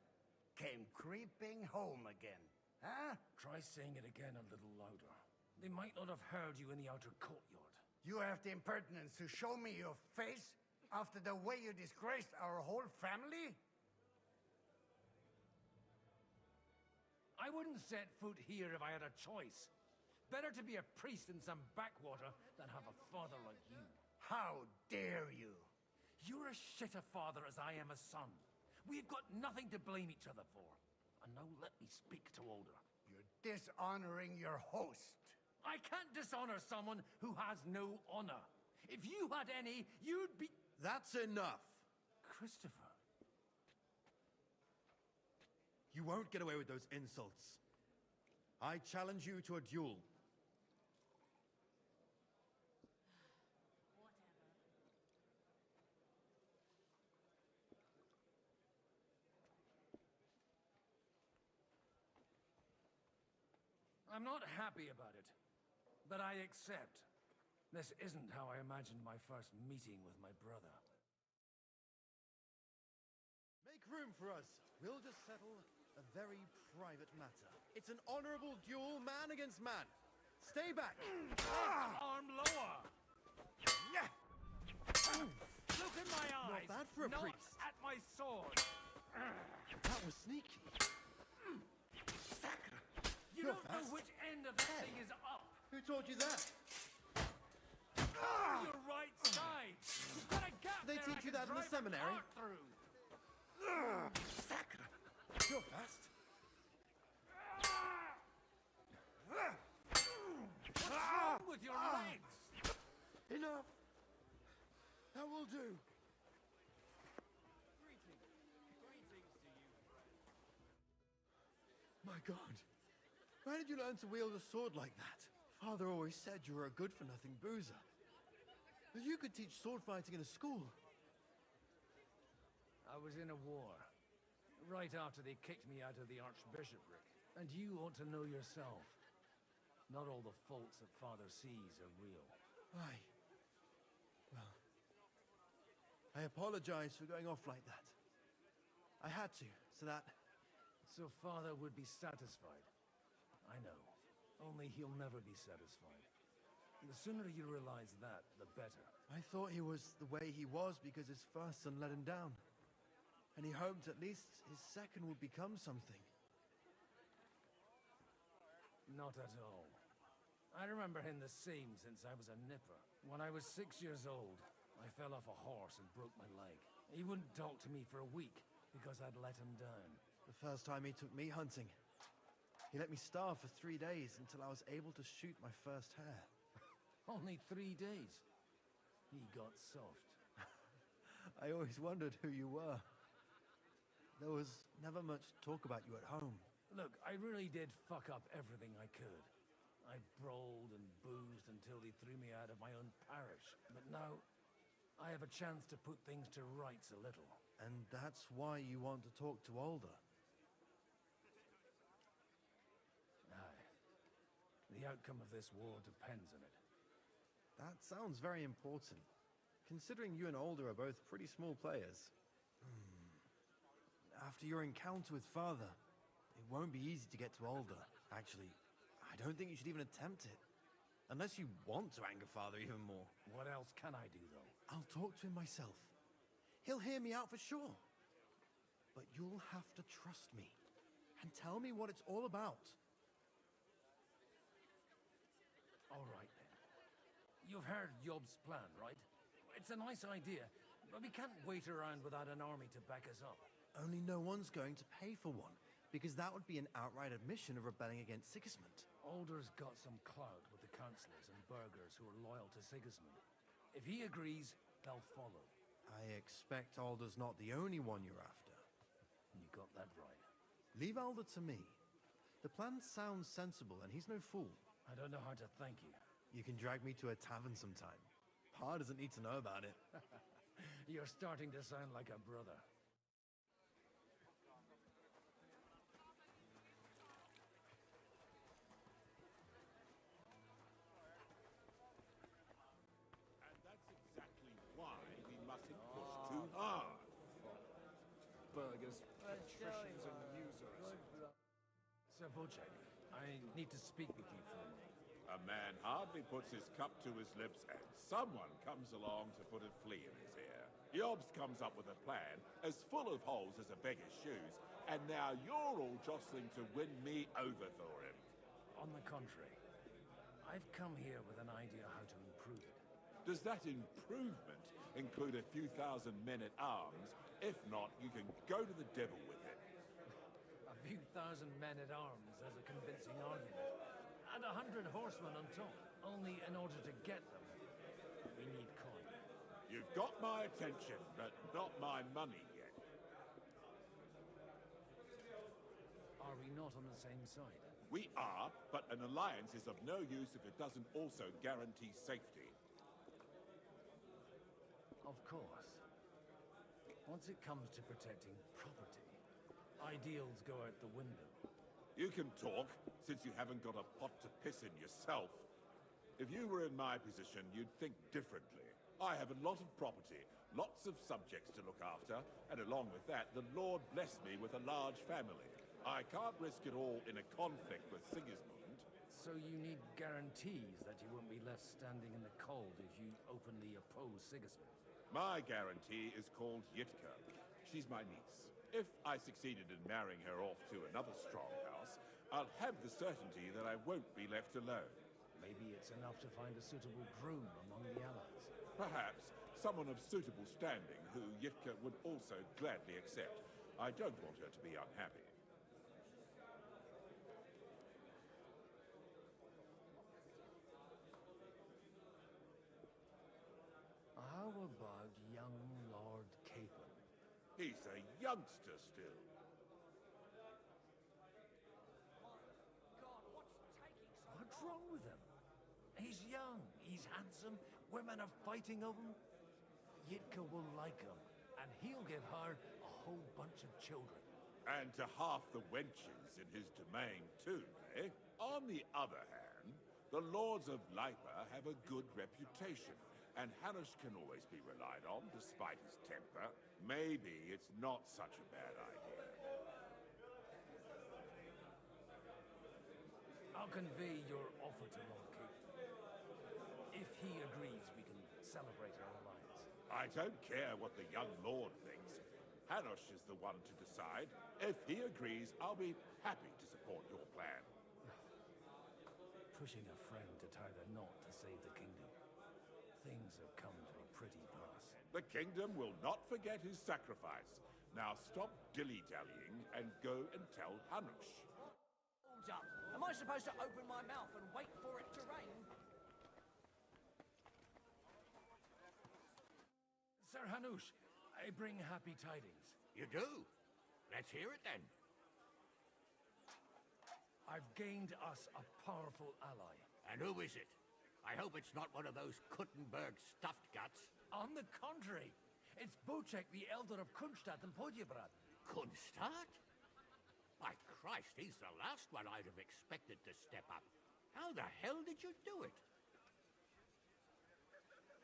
came creeping home again. Huh? Try saying it again a little louder. They might not have heard you in the outer courtyard. You have the impertinence to show me your face after the way you disgraced our whole family? I wouldn't set foot here if I had a choice. Better to be a priest in some backwater than have a father like you. How dare you? You're as shit a father as I am a son. We've got nothing to blame each other for. And now let me speak to Older. You're dishonoring your host. I can't dishonor someone who has no honor. If you had any, you'd be... That's enough! Christopher. You won't get away with those insults. I challenge you to a duel. I'm not happy about it, but I accept. This isn't how I imagined my first meeting with my brother. Make room for us. We'll just settle a very private matter. It's an honorable duel, man against man. Stay back. Arm lower. Look in my eyes. Not bad for a Not priest. at my sword. That was sneaky. You don't know which end of the thing is up. Who taught you that? Your right side. You've got a gap They there teach I you can that in the drive a seminary? cart through. You're fast. What's wrong with your legs? Enough. That will do. My God. Where did you learn to wield a sword like that? Father always said you were a good-for-nothing boozer. But you could teach sword fighting in a school. I was in a war. Right after they kicked me out of the archbishopric. And you ought to know yourself. Not all the faults that Father sees are real. Aye. Well, I apologize for going off like that. I had to, so that... So Father would be satisfied. I know. Only he'll never be satisfied. The sooner you realize that, the better. I thought he was the way he was because his first son let him down. And he hoped at least his second would become something. Not at all. I remember him the same since I was a nipper. When I was 6 years old, I fell off a horse and broke my leg. He wouldn't talk to me for a week because I'd let him down. The first time he took me hunting, he let me starve for 3 days until I was able to shoot my first hare. Only 3 days. He got soft. I always wondered who you were. There was never much talk about you at home. Look, I really did fuck up everything I could. I brawled and boozed until they threw me out of my own parish. But now, I have a chance to put things to rights a little. And that's why you want to talk to Alder. Aye. The outcome of this war depends on it. That sounds very important, considering you and Alder are both pretty small players. After your encounter with Father, it won't be easy to get to Alder. Actually, I don't think you should even attempt it. Unless you want to anger Father even more. What else can I do, though? I'll talk to him myself. He'll hear me out for sure. But you'll have to trust me and tell me what it's all about. All right, then. You've heard Yob's plan, right? It's a nice idea, but we can't wait around without an army to back us up. Only no one's going to pay for one, because that would be an outright admission of rebelling against Sigismund. Alder's got some clout with the councillors and burghers who are loyal to Sigismund. If he agrees, they'll follow. I expect Alder's not the only one you're after. You got that right. Leave Alder to me. The plan sounds sensible, and he's no fool. I don't know how to thank you. You can drag me to a tavern sometime. Pa doesn't need to know about it. You're starting to sound like a brother. burgers, electricians and users. Sir Bocek, I need to speak with you for a moment. A man hardly puts his cup to his lips and someone comes along to put a flea in his ear. Yobs comes up with a plan as full of holes as a beggar's shoes, and now you're all jostling to win me over for him. On the contrary, I've come here with an idea how to improve it. Does that improvement include a few thousand men-at-arms? If not, you can go to the devil with it. A few thousand men-at-arms as a convincing argument. And 100 horsemen on top. Only in order to get them, we need coin. You've got my attention, but not my money yet. Are we not on the same side? We are, but an alliance is of no use if it doesn't also guarantee safety. Of course. Once it comes to protecting property, ideals go out the window. You can talk, since you haven't got a pot to piss in yourself. If you were in my position, you'd think differently. I have a lot of property, lots of subjects to look after, and along with that, the Lord blessed me with a large family. I can't risk it all in a conflict with Sigismund. So you need guarantees that you won't be left standing in the cold if you openly oppose Sigismund. My guarantee is called Yitka. She's my niece. If I succeeded in marrying her off to another strong house, I'll have the certainty that I won't be left alone. Maybe it's enough to find a suitable groom among the allies. Perhaps someone of suitable standing who Yitka would also gladly accept. I don't want her to be unhappy. How about young Lord Capon? He's a youngster still. What's wrong with him? He's young, he's handsome, women are fighting over him. Yitka will like him, and he'll give her a whole bunch of children. And to half the wenches in his domain too, eh? On the other hand, the lords of Lipa have a good reputation, and Hanush can always be relied on despite his temper. Maybe it's not such a bad idea. I'll convey your offer to Lord Capon. If he agrees, we can celebrate our alliance. I don't care what the young lord thinks. Hanush is the one to decide. If he agrees, I'll be happy to support your plan. Pushing a friend to tie the knot to save the kingdom. Things have come to a pretty pass. The kingdom will not forget his sacrifice. Now stop dilly-dallying and go and tell Hanush. Hold up. Am I supposed to open my mouth and wait for it to rain? Sir Hanush, I bring happy tidings. You do? Let's hear it then. I've gained us a powerful ally. And who is it? I hope it's not one of those Kuttenberg stuffed guts. On the contrary, it's Bocek, the elder of Kunstadt and Podjebrad. Kunstadt? By Christ, he's the last one I'd have expected to step up. How the hell did you do it?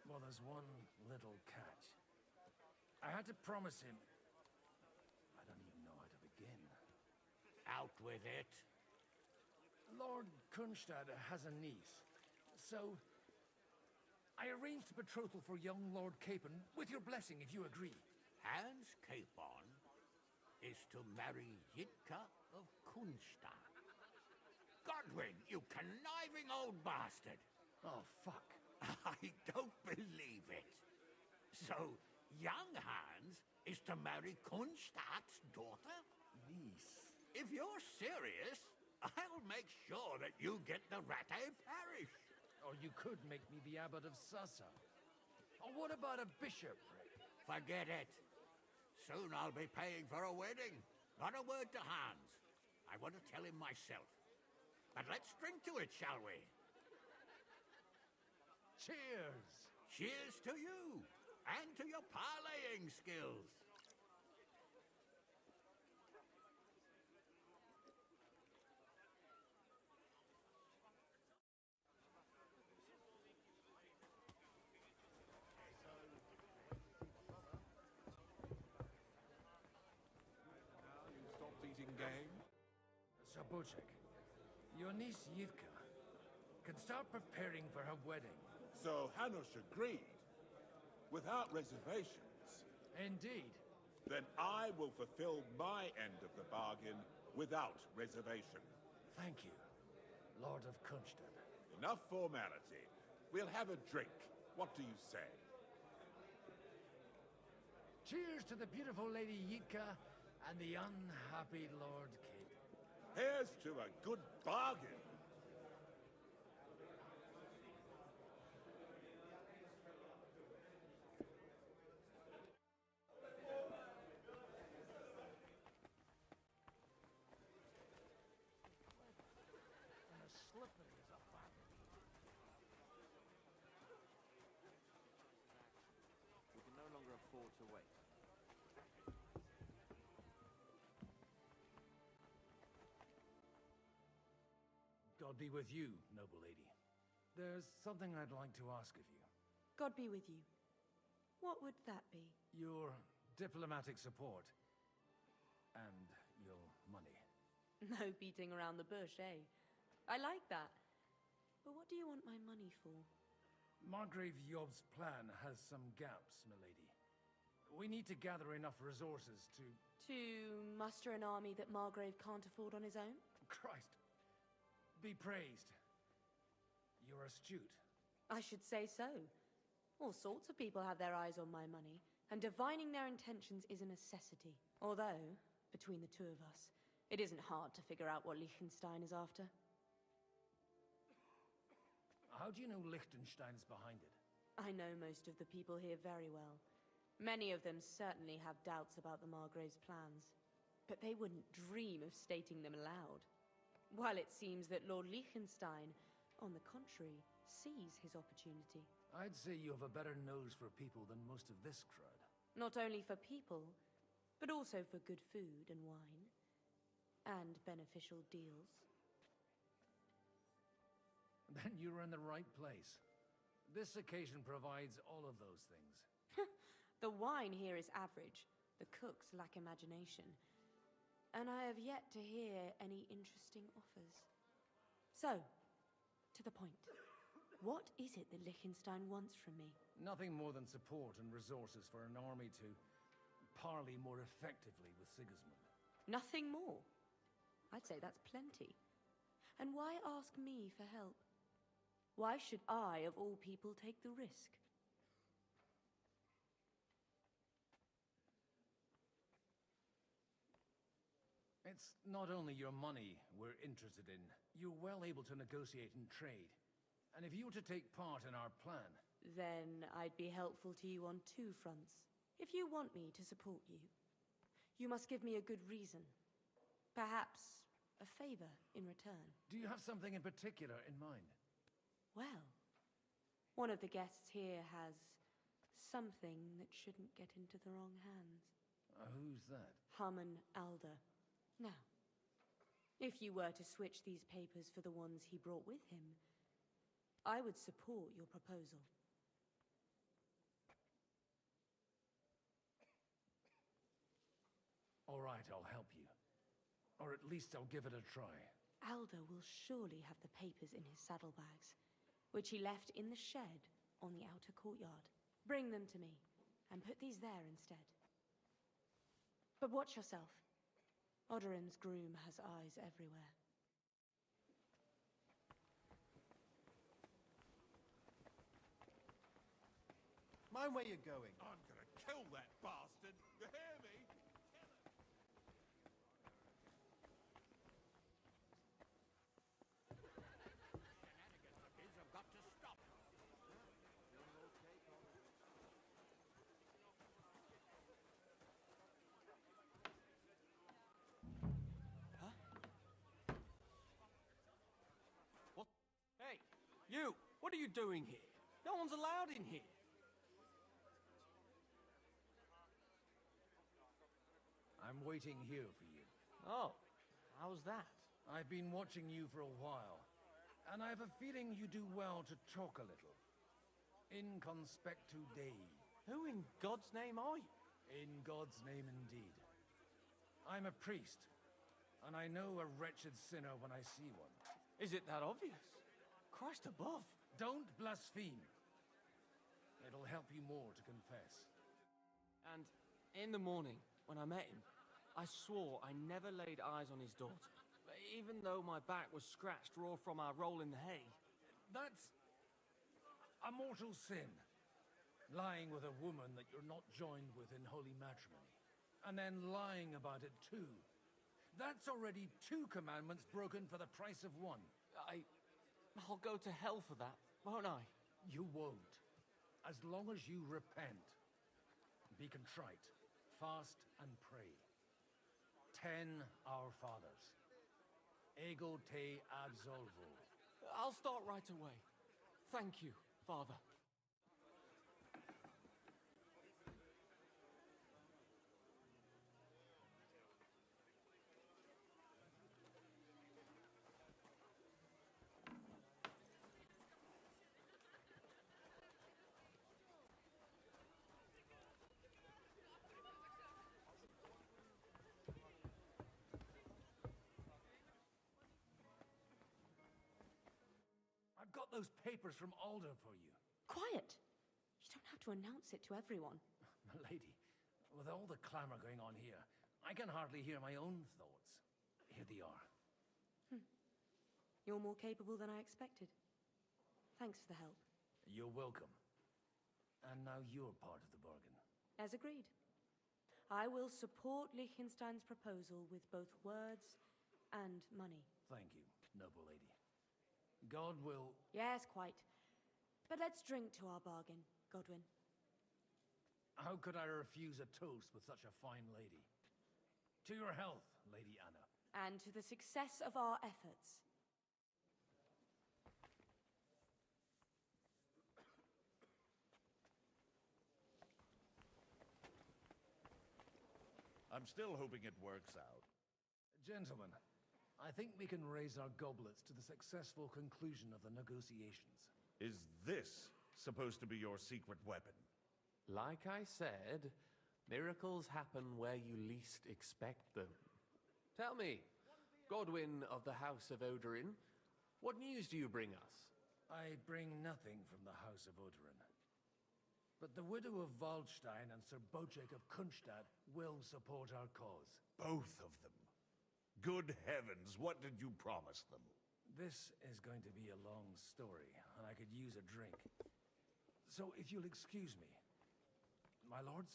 Well, there's one little catch. I had to promise him... I don't even know how to begin. Out with it. Lord Kunstadt has a niece, so I arranged a betrothal for young Lord Capon, with your blessing if you agree. Hans Capon is to marry Yitka of Kunstadt. Godwin, you conniving old bastard! Oh, fuck. I don't believe it. So, young Hans is to marry Kunstadt's daughter? Niece. If you're serious, I'll make sure that you get the Rattay parish. Or you could make me the abbot of Sassa. Or what about a bishopric? Forget it. Soon I'll be paying for a wedding. Not a word to Hans. I want to tell him myself. But let's drink to it, shall we? Cheers! Cheers to you, and to your parleying skills. Bochek, your niece Yitka can start preparing for her wedding. So Hanush agreed, without reservations. Indeed. Then I will fulfill my end of the bargain without reservation. Thank you, Lord of Kunstad. Enough formality. We'll have a drink. What do you say? Cheers to the beautiful Lady Yitka and the unhappy Lord Kid. Here's to a good bargain. And as slippery as a bat. We can no longer afford to wait. God be with you, noble lady. There's something I'd like to ask of you. God be with you. What would that be? Your diplomatic support. And your money. No beating around the bush, eh? I like that. But what do you want my money for? Margrave Yob's plan has some gaps, milady. We need to gather enough resources to... To muster an army that Margrave can't afford on his own? Christ. Be praised. You're astute. I should say so. All sorts of people have their eyes on my money, and divining their intentions is a necessity. Although, between the two of us, it isn't hard to figure out what Liechtenstein is after. How do you know Liechtenstein's behind it? I know most of the people here very well. Many of them certainly have doubts about the Margrave's plans, but they wouldn't dream of stating them aloud. While it seems that Lord Liechtenstein, on the contrary, sees his opportunity. I'd say you have a better nose for people than most of this crowd. Not only for people, but also for good food and wine, and beneficial deals. Then you're in the right place. This occasion provides all of those things. The wine here is average, the cooks lack imagination, and I have yet to hear any interesting offers. So, to the point. What is it that Liechtenstein wants from me? Nothing more than support and resources for an army to parley more effectively with Sigismund. Nothing more? I'd say that's plenty. And why ask me for help? Why should I, of all people, take the risk? It's not only your money we're interested in. You're well able to negotiate and trade. And if you were to take part in our plan... Then I'd be helpful to you on two fronts. If you want me to support you, you must give me a good reason. Perhaps a favor in return. Do you have something in particular in mind? Well, one of the guests here has something that shouldn't get into the wrong hands. Who's that? Harman Alder. Now, if you were to switch these papers for the ones he brought with him, I would support your proposal. All right, I'll help you. Or at least I'll give it a try. Alder will surely have the papers in his saddlebags, which he left in the shed on the outer courtyard. Bring them to me, and put these there instead. But watch yourself. Odorin's groom has eyes everywhere. Mind where you're going. I'm gonna kill that bastard. You hear me? Shenanigans of his have got to stop. What? Hey, you! What are you doing here? No one's allowed in here. I'm waiting here for you. Oh, how's that? I've been watching you for a while, and I have a feeling you do well to talk a little. In conspectu Dei. Who in God's name are you? In God's name indeed. I'm a priest, And I know a wretched sinner when I see one. Is it that obvious? Christ above. Don't blaspheme. It'll help you more to confess. And in the morning, when I met him, I swore I never laid eyes on his daughter, even though my back was scratched raw from our roll in the hay. That's a mortal sin. Lying with a woman that you're not joined with in holy matrimony. And then lying about it too. That's already 2 commandments broken for the price of 1. I'll go to hell for that, won't I? You won't. As long as you repent. Be contrite. Fast and pray. 10 Our Fathers. Ego te absolvo. I'll start right away. Thank you, Father. I've got those papers from Alder for you. Quiet! You don't have to announce it to everyone. Milady, with all the clamor going on here, I can hardly hear my own thoughts. Here they are. You're more capable than I expected. Thanks for the help. You're welcome. And now you're part of the bargain. As agreed. I will support Liechtenstein's proposal with both words and money. Thank you, noble lady. God will... Yes, quite. But let's drink to our bargain, Godwin. How could I refuse a toast with such a fine lady? To your health, Lady Anna. And to the success of our efforts. I'm still hoping it works out. Gentlemen, I think we can raise our goblets to the successful conclusion of the negotiations. Is this supposed to be your secret weapon? Like I said, miracles happen where you least expect them. Tell me, Godwin of the House of Odorin, what news do you bring us? I bring nothing from the House of Odorin. But the widow of Waldstein and Sir Bocek of Kunstadt will support our cause. Both of them? Good heavens, what did you promise them? This is going to be a long story, and I could use a drink. So if you'll excuse me, my lords?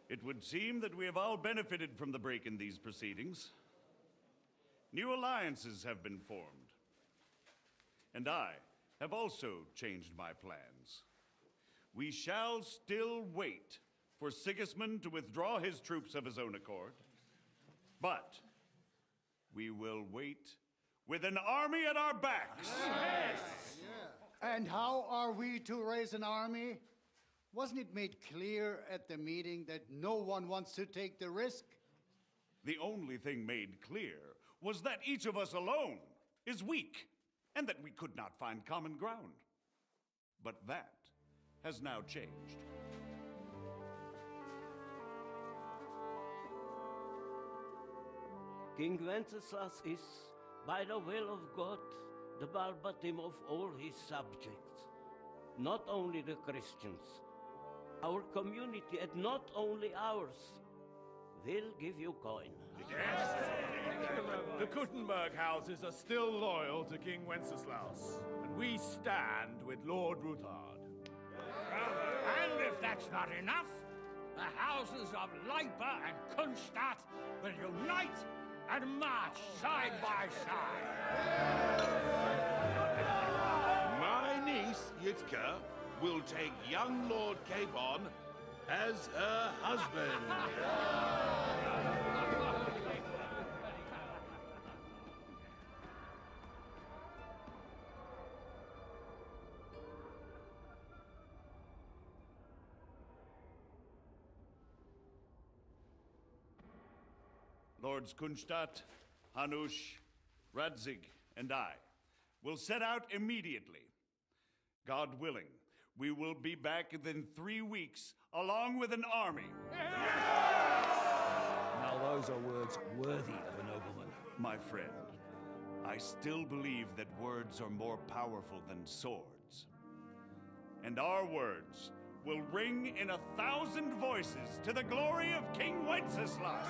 It would seem that we have all benefited from the break in these proceedings. New alliances have been formed. And I have also changed my plans. We shall still wait for Sigismund to withdraw his troops of his own accord. But we will wait with an army at our backs. Yes. And how are we to raise an army? Wasn't it made clear at the meeting that no one wants to take the risk? The only thing made clear was that each of us alone is weak, and that we could not find common ground. But that has now changed. King Wenceslas is, by the will of God, the Balbatim of all his subjects. Not only the Christians, our community, and not only ours, will give you coin. Yes! The Kuttenberg houses are still loyal to King Wenceslaus, and we stand with Lord Ruthard. And if that's not enough, the houses of Leipa and Kunstadt will unite and march side by side. My niece, Yitka, will take young Lord Capon as her husband. Lords Kunstadt, Hanush, Radzig, and I will set out immediately. God willing, We will be back within 3 weeks, along with an army. Now those are words worthy of a nobleman. My friend, I still believe that words are more powerful than swords. And our words will ring in 1,000 voices to the glory of King Wenceslas!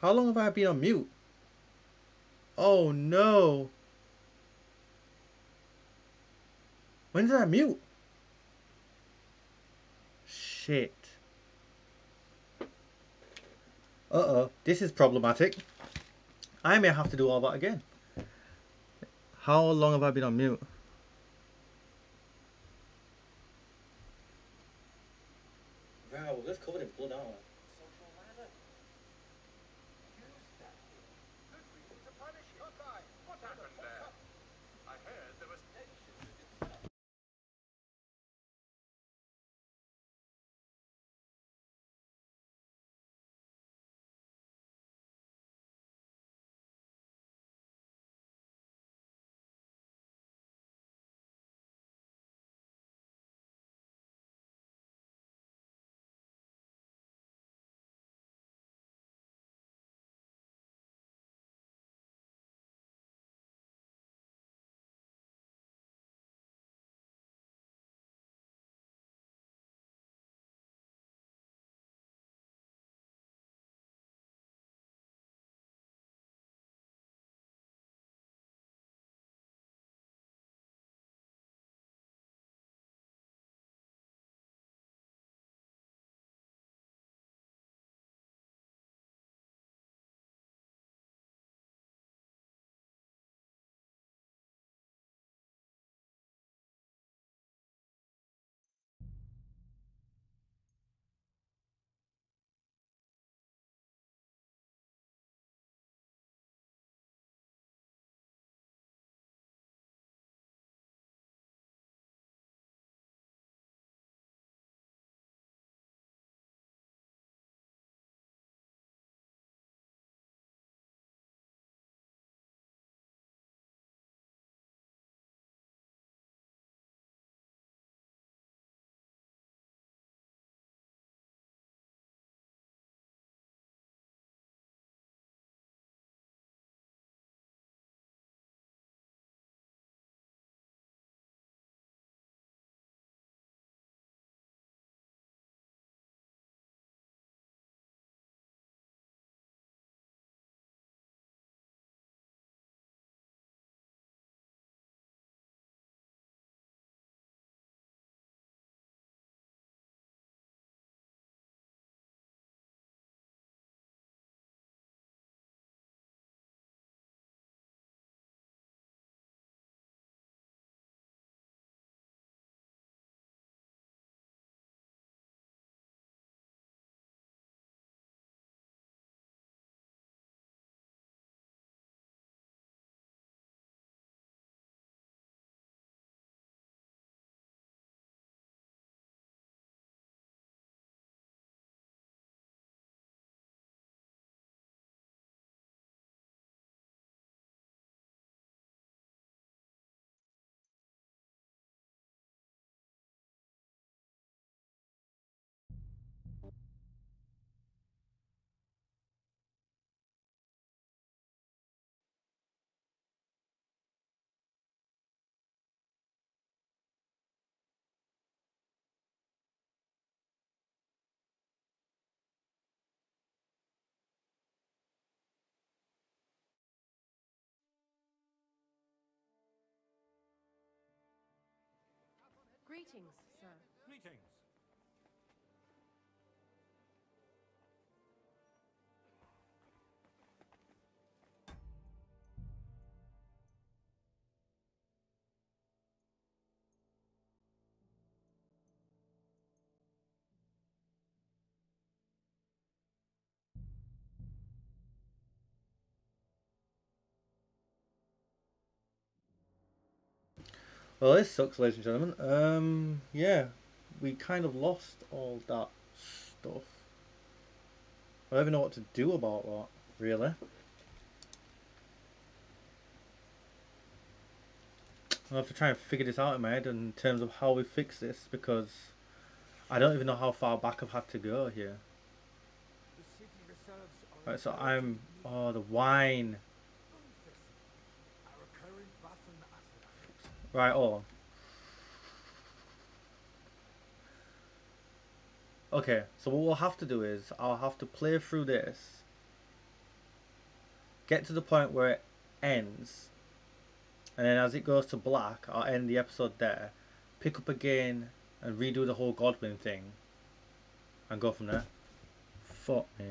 How long have I been on mute? Oh no. When did I mute? Shit. Uh-oh, this is problematic. I may have to do all that again. How long have I been on mute? Wow, we're just covered in blood, aren't we? Greetings, sir. Greetings. Well, this sucks, ladies and gentlemen. Yeah, we kind of lost all that stuff. I don't even know what to do about that, really. I'll have to try and figure this out in my head in terms of how we fix this, because I don't even know how far back I've had to go here. Right, so I'm... Oh, the wine. Right, oh. Okay, so what we'll have to do is, I'll have to play through this, get to the point where it ends, and then as it goes to black, I'll end the episode there, pick up again, and redo the whole Godwin thing, and go from there. Fuck me.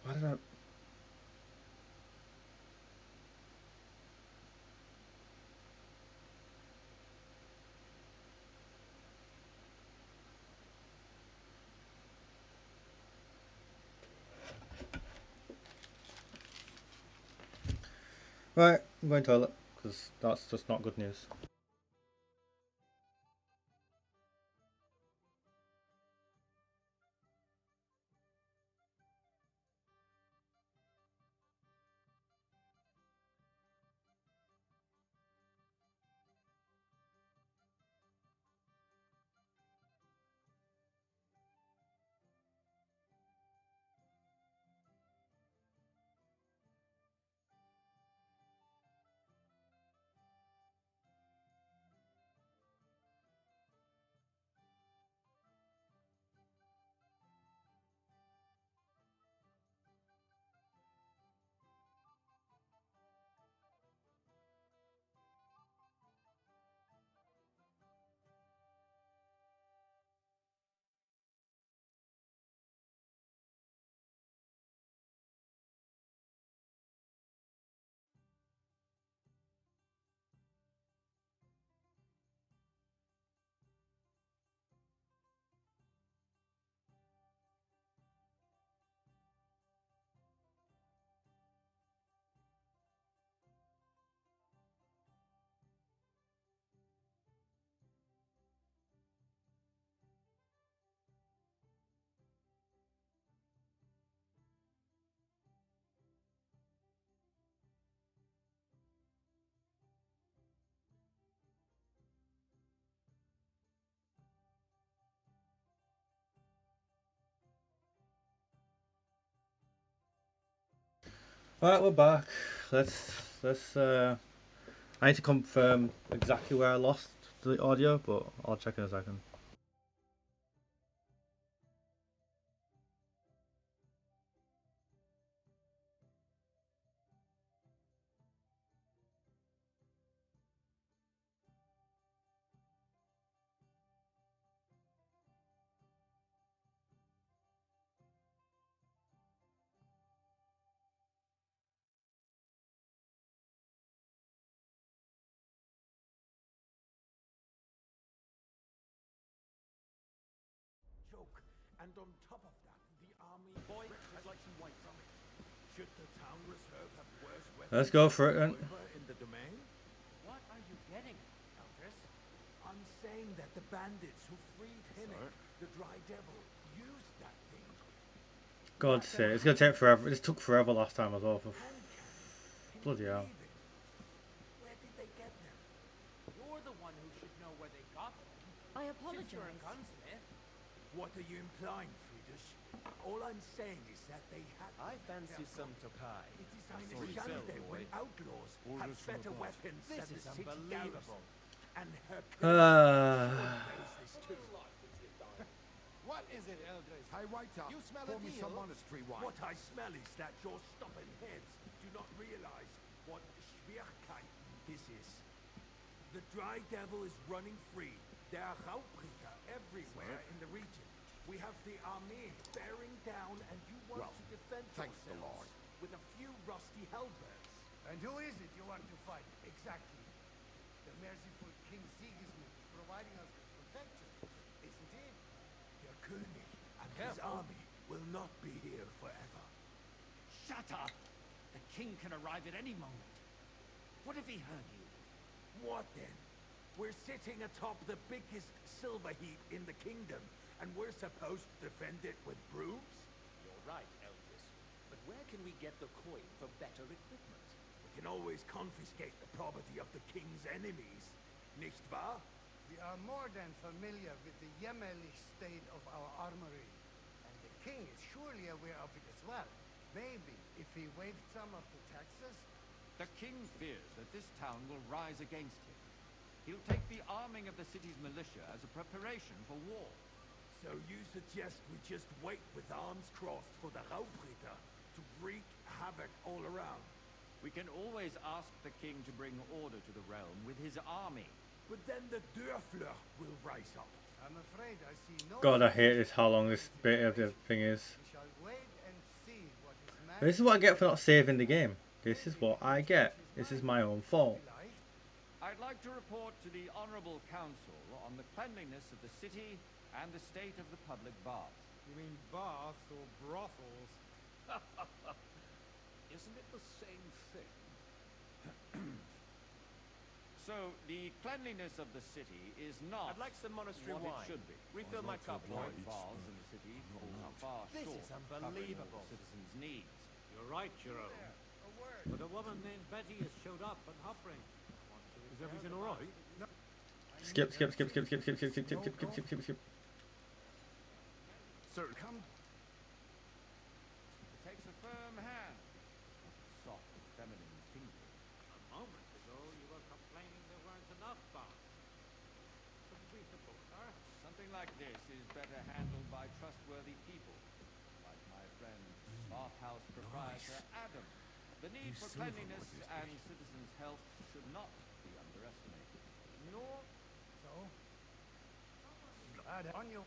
Why did I... Right, I'm going to the toilet, because that's just not good news. Right, we're back. Let's I need to confirm exactly where I lost the audio, but I'll check in a second. Joke. And on top of that, the army... Boy, I'd like some white from it. Should the town reserve have worse weapons... Let's go for it then. ...in the domain? What are you getting at, Countess? I'm saying that the bandits who freed Hinnick, the Dry Devil, used that thing. God's sake, it's gonna take forever. This took forever last time as well. Bloody hell. Where did they get them? You're the one who should know where they got them. I Since you're a apologize. gunsmith. What are you implying, Friedrich? All I'm saying is that they had... I fancy some Tokai. It is understandable when outlaws have better weapons than the city garrison. And her knows this too. What is it, Eldris? Hey, waiter, You smell pour a me deal? some monastery wine. What I smell is that your stubborn heads do not realize what Schwierigkeit this is. The Dry Devil is running free. There are Raubritter everywhere in the region. We have the army bearing down, and you want to defend thanks the yourselves Lord. with a few rusty halberds. And who is it you want to fight, exactly? The merciful King Sigismund is providing us with protection, isn't he? Der König and his army will not be here forever. Shut up! The king can arrive at any moment. What if he heard you? What then? We're sitting atop the biggest silver heap in the kingdom, and we're supposed to defend it with brooms? You're right, Eldris. But where can we get the coin for better equipment? We can always confiscate the property of the king's enemies, nicht wahr? We are more than familiar with the jämmerlich state of our armory, and the king is surely aware of it as well. Maybe if he waived some of the taxes? The king fears that this town will rise against him. He'll take the arming of the city's militia as a preparation for war. So you suggest we just wait with arms crossed for the Raubritter to wreak havoc all around? We can always ask the king to bring order to the realm with his army. But then the Dörfler will rise up. I'm afraid I see no... God, I hate this, how long this bit of the thing is. We shall wait and see what his man... This is what I get for not saving the game. This is what I get. This is my own fault. I'd like to report to the Honorable Council on the cleanliness of the city and the state of the public baths. You mean baths or brothels? Isn't it the same thing? So, the cleanliness of the city is not I'd like some monastery what wine. it should be. Refill my cup, Large Lord. baths in the city fall far This short is of covering all unbelievable. the citizens' needs. You're right, Jerome. But a woman named Betty has showed up at Hopring. Is everything all right? Skip. Sir, come. It takes a firm hand. Soft, feminine fingers. A moment ago, you were complaining there weren't enough baths. Couldn't we support her? Something like this is better handled by trustworthy people, like my friend, bathhouse proprietor Adam. The need for cleanliness and citizens' health should not be underestimated. Nor... So? On your...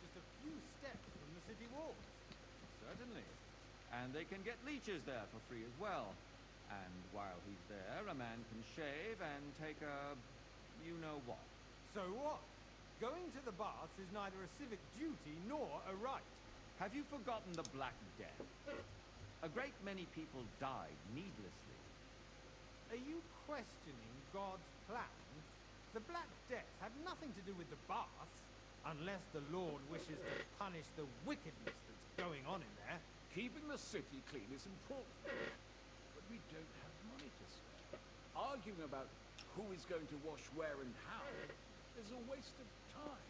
Just a few steps from the city walls. Certainly. And they can get leeches there for free as well. And while he's there, a man can shave and take a... you-know-what. So what? Going to the baths is neither a civic duty nor a right. Have you forgotten the Black Death? A great many people died needlessly. Are you questioning God's plan? The Black Death had nothing to do with the baths, unless the Lord wishes to punish the wickedness that's going on in there. Keeping the city clean is important, but we don't have money to spare. Arguing about who is going to wash where and how is a waste of time.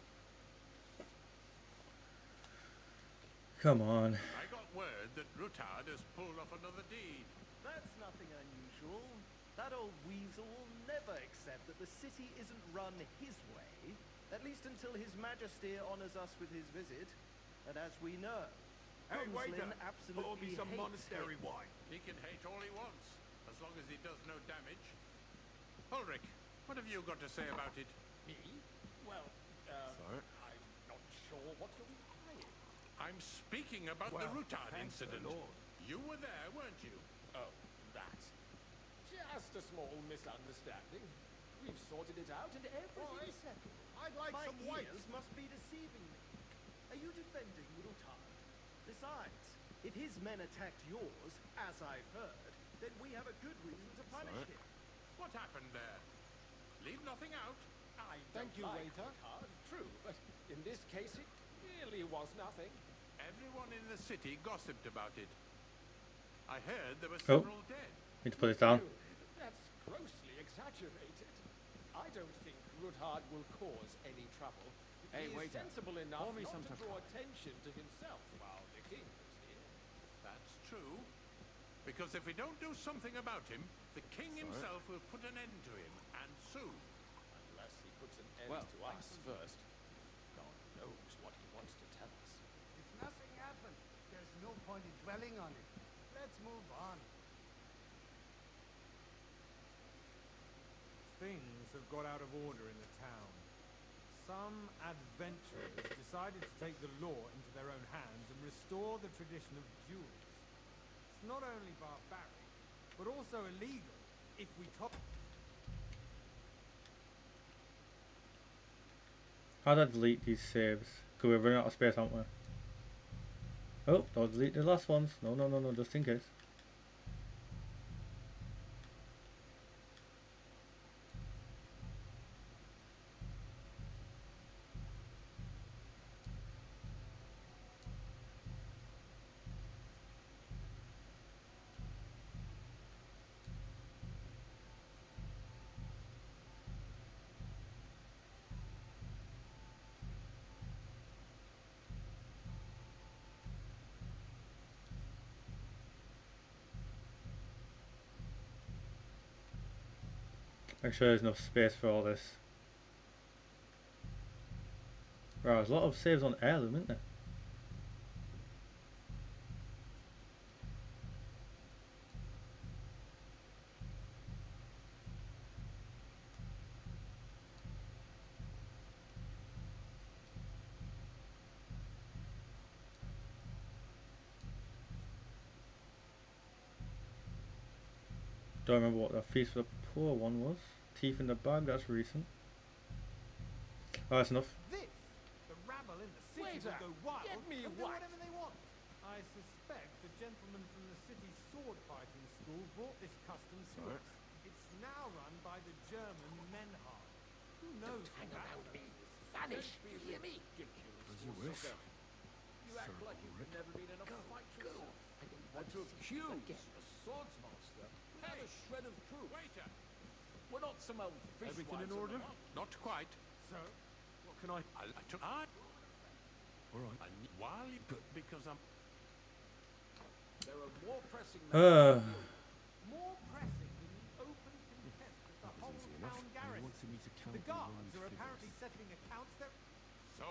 come on. I got word that Rutard has pulled off another deed. That's nothing unusual. That old weasel will never accept that the city isn't run his way, at least until His Majesty honors us with his visit. And as we know, Hey, waiter, Humslin absolutely pour me some hates monastery him. wine. He can hate all he wants, as long as he does no damage. Ulrich, what have you got to say about it? Me? Well, Sir? I'm not sure what you're implying. I'm speaking about the Rutard incident. You were there, weren't you? Oh, that. Just a small misunderstanding. We've sorted it out and everything is settled. I'd like some white. My ears must be deceiving me. Are you defending Rutard? Besides, if his men attacked yours, as I've heard, then we have a good reason to punish him. What happened there? Leave nothing out. I Thank you, like waiter. Rutard, true, but in this case it really was nothing. Everyone in the city gossiped about it. I heard there were Oh. several dead. Need to put this down. That's grossly exaggerated. I don't think Rutard will cause any trouble. Hey, he is waiter, sensible enough pour me not some to draw Tokai. attention to himself while the king is here. That's true. Because if we don't do something about him, the king himself will put an end to him, and soon. Unless he puts an end Well, to us first. God knows what he wants to do. no point in dwelling on it. Let's move on. Things have got out of order in the town. Some adventurers decided to take the law into their own hands and restore the tradition of duels. It's not only barbaric, but also illegal if we How do I delete these saves? Because we're running out of space, aren't we? Oh, don't delete the last ones. No, no, no, no, just in case. Make sure there's enough space for all this. Right, there's a lot of saves on heirloom, isn't there? Don't remember what the Feast for the Poor one was. Teeth in the Bag, that's recent. Oh, that's enough. This, the rabble in the city will go wild and do whatever they want. I suspect the gentleman from the city's sword fighting school brought this custom to us. It's now run by the German Menhard. Who knows? Hang around me. Vanish. You hear me? As you wish. You act like you've never been in a fight yourself. And to accuse a swords master without a shred of truth. Waiter! We're not some old fish. Everything in order? Not quite. So, What can I... I took... All right. While you could, because I'm... There are more pressing matters. more pressing than the open contempt of the whole town garrison. The guards are apparently settling accounts that... So,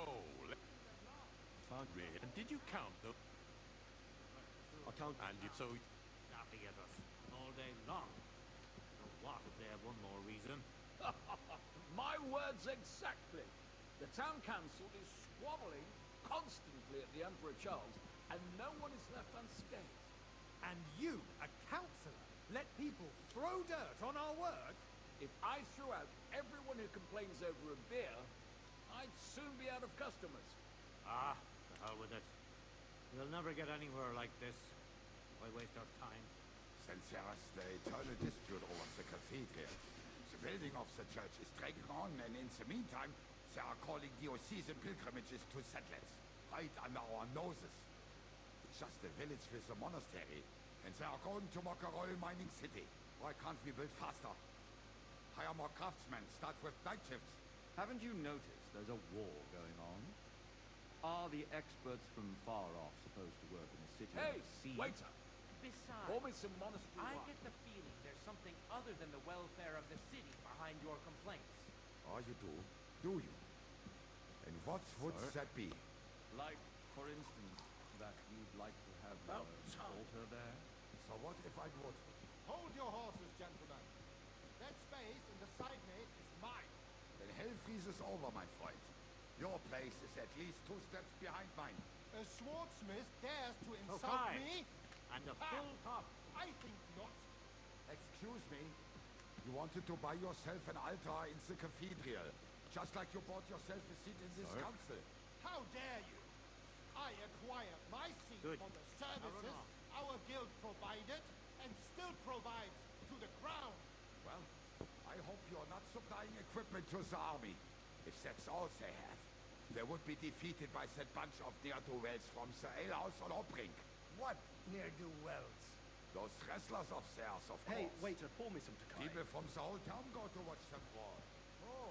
found red. And did you count the... I can't... And you so... Laughing at us all day long. So what if they have one more reason? My words exactly. The town council is squabbling constantly at the Emperor Charles, and no one is left unscathed. And you, a councillor, let people throw dirt on our work? If I threw out everyone who complains over a beer, I'd soon be out of customers. Ah, to hell with it. We'll never get anywhere like this. Why waste our time? Since there is the eternal dispute over the cathedral, the building of the church is dragging on, and in the meantime, they are calling diocesan pilgrimages to settlers, right under our noses. It's just a village with a monastery, and they are going to mock a royal mining city. Why can't we build faster? Hire more craftsmen, start with night shifts. Haven't you noticed there's a war going on? Are the experts from far off supposed to work in the city? Hey, See? waiter! Besides, Pour me some monastery I wine. get the feeling there's something other than the welfare of the city behind your complaints. Oh, you do? Do you? And what would that be? Like, for instance, that you'd like to have an altar there? So what if I would? Hold your horses, gentlemen. That space in the side nave is mine. Then hell freezes over, my friend. Your place is at least 2 steps behind mine. A swordsmith dares to insult Okay. me? And a full cup. I think not. Excuse me. You wanted to buy yourself an altar in the cathedral, just like you bought yourself a seat in this council. How dare you? I acquired my seat Good. for the services our guild provided and still provides to the crown. Well, I hope you're not supplying equipment to the army. If that's all they have, they would be defeated by that bunch of ne'er-do-wells from the alehouse on Obrink. What ne'er-do-wells? Those wrestlers of theirs, of Hey, course. waiter, pour me some Takai. People from the whole town go to watch them brawl. Oh,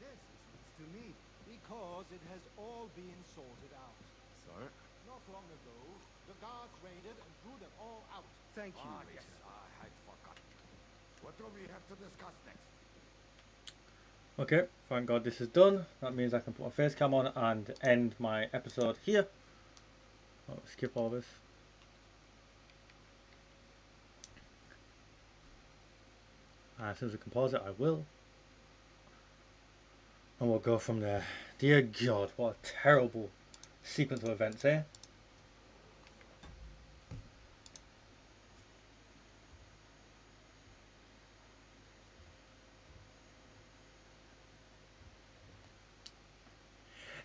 this is news to me. Because it has all been sorted out. Sir? Not long ago, the guards raided and threw them all out. Thank you, Ah, waiter. yes, I had forgotten. What do we have to discuss next? Okay, thank God this is done. That means I can put my face cam on and end my episode here. I'll skip all this. As soon as I compose it, I will. And we'll go from there. Dear God, what a terrible sequence of events here.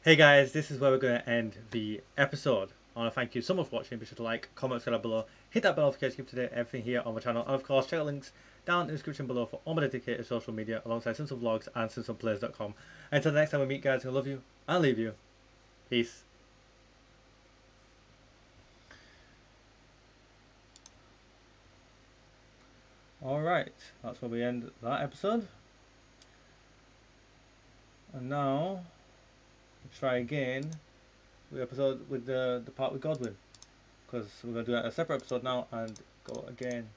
Hey guys, this is where we're going to end the episode. I want to thank you so much for watching. Be sure to like, comment, subscribe below, hit that bell notification to keep up to date everything here on the channel, and of course check the links down in the description below for all my dedicated social media alongside Simpson Vlogs and SimpsonPlays.com. Until the next time we meet, guys, I love you and leave you. Peace. Alright, that's where we end that episode. And now try again with the episode with the part with Godwin, because we're going to do a separate episode now and go again.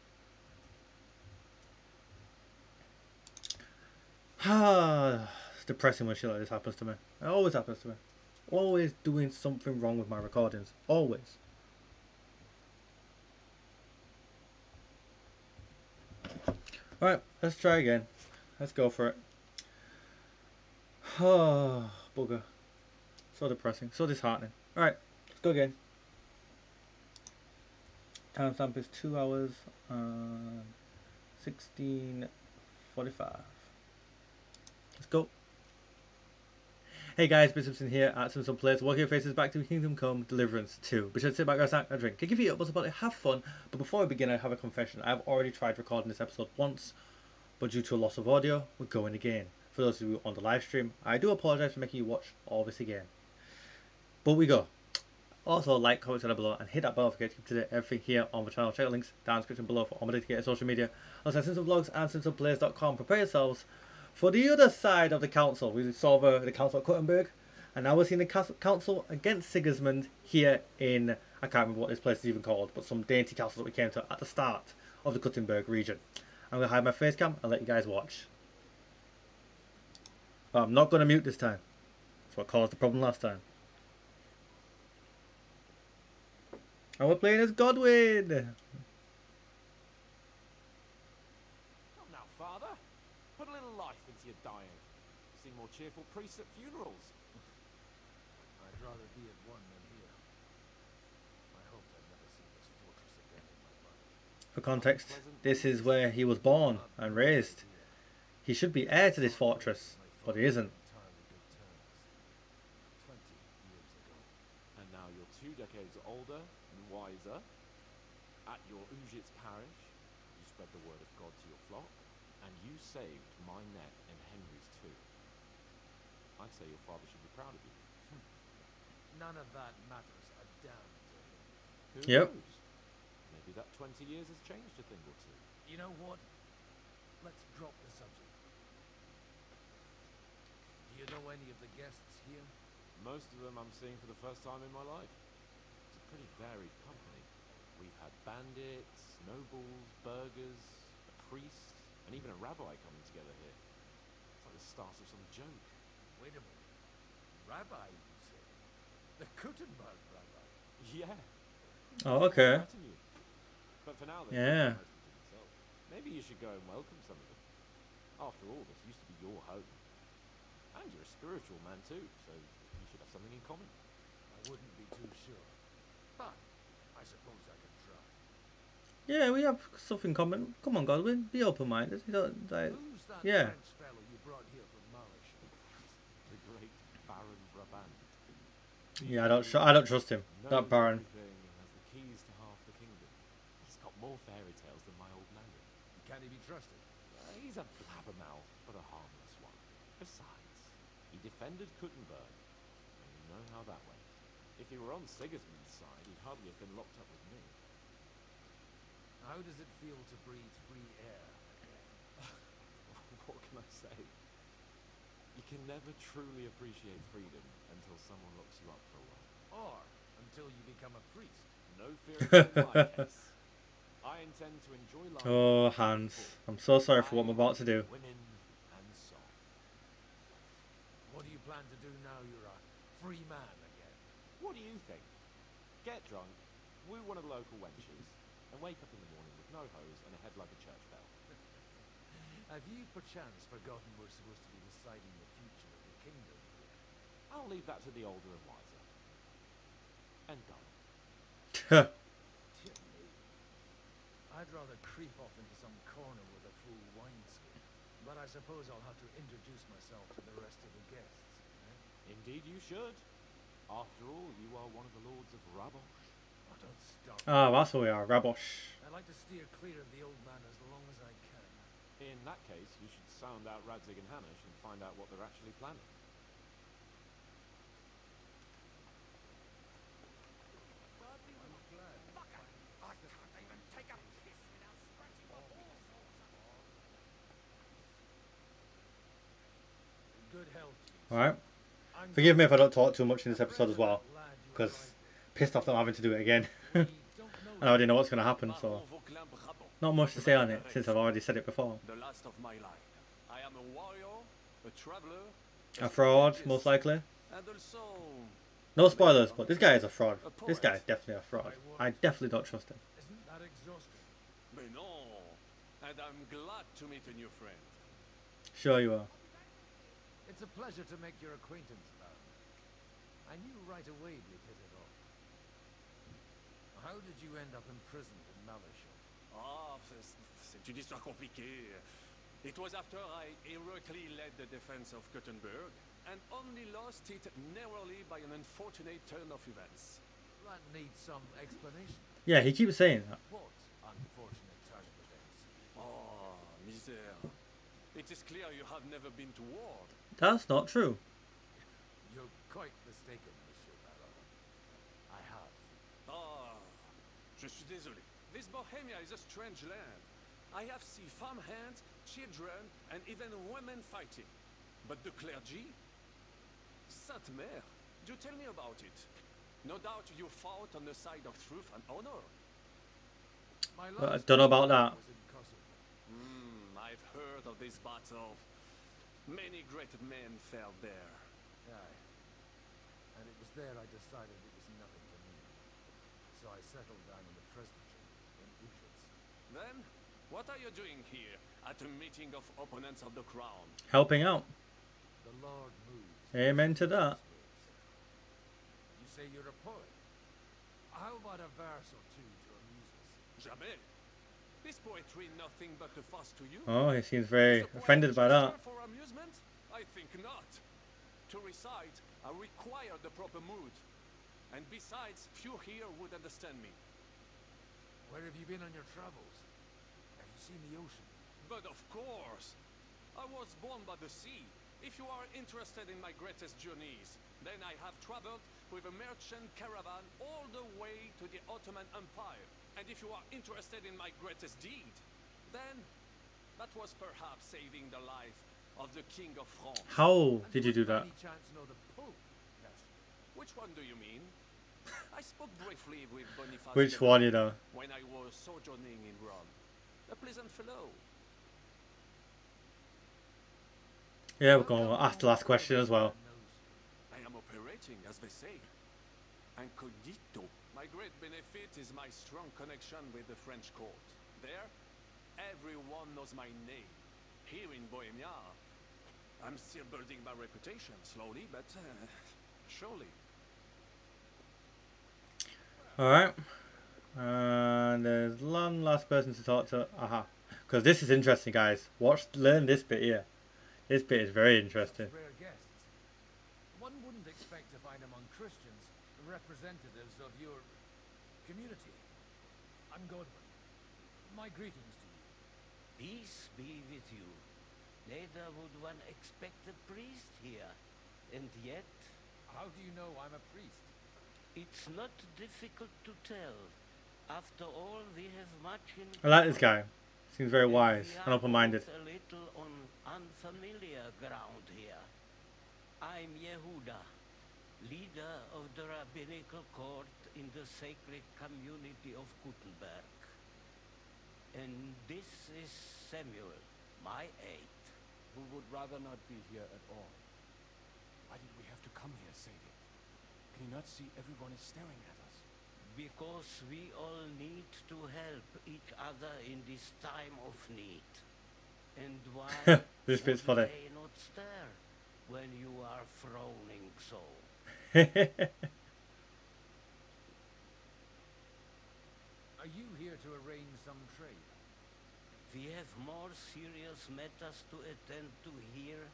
It's depressing when shit like this happens to me. It always happens to me. Always doing something wrong with my recordings. Always. Alright, let's try again. Let's go for it. Oh, bugger. So depressing, so disheartening. Alright, let's go again. Timestamp is 2 hours and 16:45. Let's go. Hey guys, Ben Simpson here at Simpson Plays. Welcome your faces back to Kingdom Come Deliverance II. Be sure to sit back, relax, and drink. Kick your feet up, about it, have fun. But before we begin, I have a confession. I've already tried recording this episode once, but due to a loss of audio, we're going again. For those of you on the live stream, I do apologise for making you watch all this again. But we go. Also, like, comment down below, and hit that bell notification to keep up to date everything here on the channel. Check the links down in the description below for all my dedicated social media. Also, Simpson Vlogs and SimpsonPlays.com. Prepare yourselves for the other side of the council. We saw the council at Kuttenberg, and now we're seeing the council against Sigismund here in, I can't remember what this place is even called, but some dainty castle that we came to at the start of the Kuttenberg region. I'm going to hide my face cam and let you guys watch. But I'm not going to mute this time. That's what caused the problem last time. And we're playing as Godwin! Come now, Father. Put a little life into your dying. See more cheerful priests at funerals. I'd rather be at one than here. I hope I never see this fortress again in my life. For context, this is where he was born and raised. He should be heir to this fortress, but he isn't. And now you're 2 decades older and wiser. At your Ujit's parish, you spread the word of God to your flock, and you saved my neck and Henry's too. I'd say your father should be proud of you. None of that matters a damn to him. Who knows? Maybe that 20 years has changed a thing or two. You know what? Let's drop the subject. Do you know any of the guests here? Most of them I'm seeing for the first time in my life. It's a pretty varied company. We've had bandits, nobles, burghers, a priest, and even a rabbi coming together here. It's like the start of some joke. Wait a minute. Rabbi, you say? The Kuttenberg rabbi? Yeah. Oh, okay. But for now, yeah. Maybe you should go and welcome some of them. After all, this used to be your home. And you're a spiritual man too, so you should have something in common. I wouldn't be too sure. But I suppose I could try. Yeah, we have something in common. Come on, Godwin, be open-minded. You don't, like, Who's that yeah. French fellow you brought here from Marish? The great Baron Brabant. Yeah, I don't trust him. That Baron. Has the keys to half the kingdom. He's got more fairy tales than my old nanny. Can he be trusted? He's a blabbermouth, but a harmless one. Besides, he defended Kuttenberg, and you know how that went. If he were on Sigismund's side, he'd hardly have been locked up with me. How does it feel to breathe free air again? What can I say? You can never truly appreciate freedom until someone locks you up for a while. Or until you become a priest. No fear in my case. I intend to enjoy life. Oh, Hans. I'm so sorry for what I'm about to do. Women and song. What do you plan to do now you're a free man again? What do you think? Get drunk, woo one of the local wenches, and wake up in the morning with no hose and a head like a church bell. Have you perchance forgotten we're supposed to be deciding the future of the kingdom here? I'll leave that to the older and wiser. And dumb. Dear me. I'd rather creep off into some corner with a full wineskin. But I suppose I'll have to introduce myself to the rest of the guests. Eh? Indeed you should. After all, you are one of the lords of Rabosh. Oh, don't stop. Ah, that's who we are, Rabosh. I'd like to steer clear of the old man as long as I can. In that case, you should sound out Radzig and Hanish and find out what they're actually planning. Good health. Alright. Forgive me if I don't talk too much in this episode as well, because pissed off that I'm having to do it again. And I already know what's going to happen, so not much to say on it since I've already said it before. The last of my line. I am a warrior, a traveler, A fraud, most likely. and also No spoilers, but this guy is a fraud. This guy is definitely a fraud. I definitely don't trust him. Isn't that exhausting? Mais non. And I'm glad to meet a new friend. Sure you are. It's a pleasure to make your acquaintance, Baron. I knew right away we'd hit it off. How did you end up imprisoned in Malishov? Ah, c'est une histoire compliquée. It was after I heroically led the defense of Gothenburg, and only lost it narrowly by an unfortunate turn of events. That needs some explanation. Yeah, he keeps saying that. What unfortunate turn of events? Oh, misère. It is clear you have never been to war. That's not true. You're quite mistaken, Monsieur Baron. I have. Ah, je suis désolé. This Bohemia is a strange land. I have seen farmhands, children, and even women fighting. But the clergy? Sainte Mère, do tell me about it. No doubt you fought on the side of truth and honor. But I don't know about that. I've heard of this battle. Many great men fell there. Aye. And it was there I decided it was nothing for me. So I settled down in the presbytery in Ushitz. Then, what are you doing here at a meeting of opponents of the crown? Helping out. The Lord moves. Amen to that. You say you're a poet. How about a verse or two to amuse us? Jamais. Is poetry nothing but a fuss to you? Oh, he seems very offended by that. For amusement? I think not. To recite, I require the proper mood. And besides, few here would understand me. Where have you been on your travels? Have you seen the ocean? But of course! I was born by the sea. If you are interested in my greatest journeys, then I have traveled with a merchant caravan all the way to the Ottoman Empire. And if you are interested in my greatest deed, then that was perhaps saving the life of the King of France. How did you do that? Any chance know the Pope? Yes. Which one do you mean? I spoke briefly with Boniface. Which one, you know? When I was sojourning in Rome. A pleasant fellow. Yeah, we're going to ask the last question as well. I am operating, as they say. Incognito. My great benefit is my strong connection with the French court. There, everyone knows my name. Here in Bohemia, I'm still building my reputation, slowly, but surely. Alright. And there's one last person to talk to. Aha. Because this is interesting, guys. Learn this bit here. This bit is very interesting. Rare guests. One wouldn't expect to find among Christians representatives of your community. I'm Godwin. My greetings to you. Peace be with you. Neither would one expect a priest here. And yet... How do you know I'm a priest? It's not difficult to tell. After all, we have much in I like this guy. Seems very wise and open-minded. a little on unfamiliar ground here. I'm Yehuda, leader of the rabbinical court in the sacred community of Gutenberg. And this is Samuel, my aide. Who would rather not be here at all. Why did we have to come here, Sadie? Can you not see everyone is staring at us? Because we all need to help each other in this time of need. And why this bit's would funny. they not stare when you are frowning so? Are you here to arrange some trade? We have more serious matters to attend to here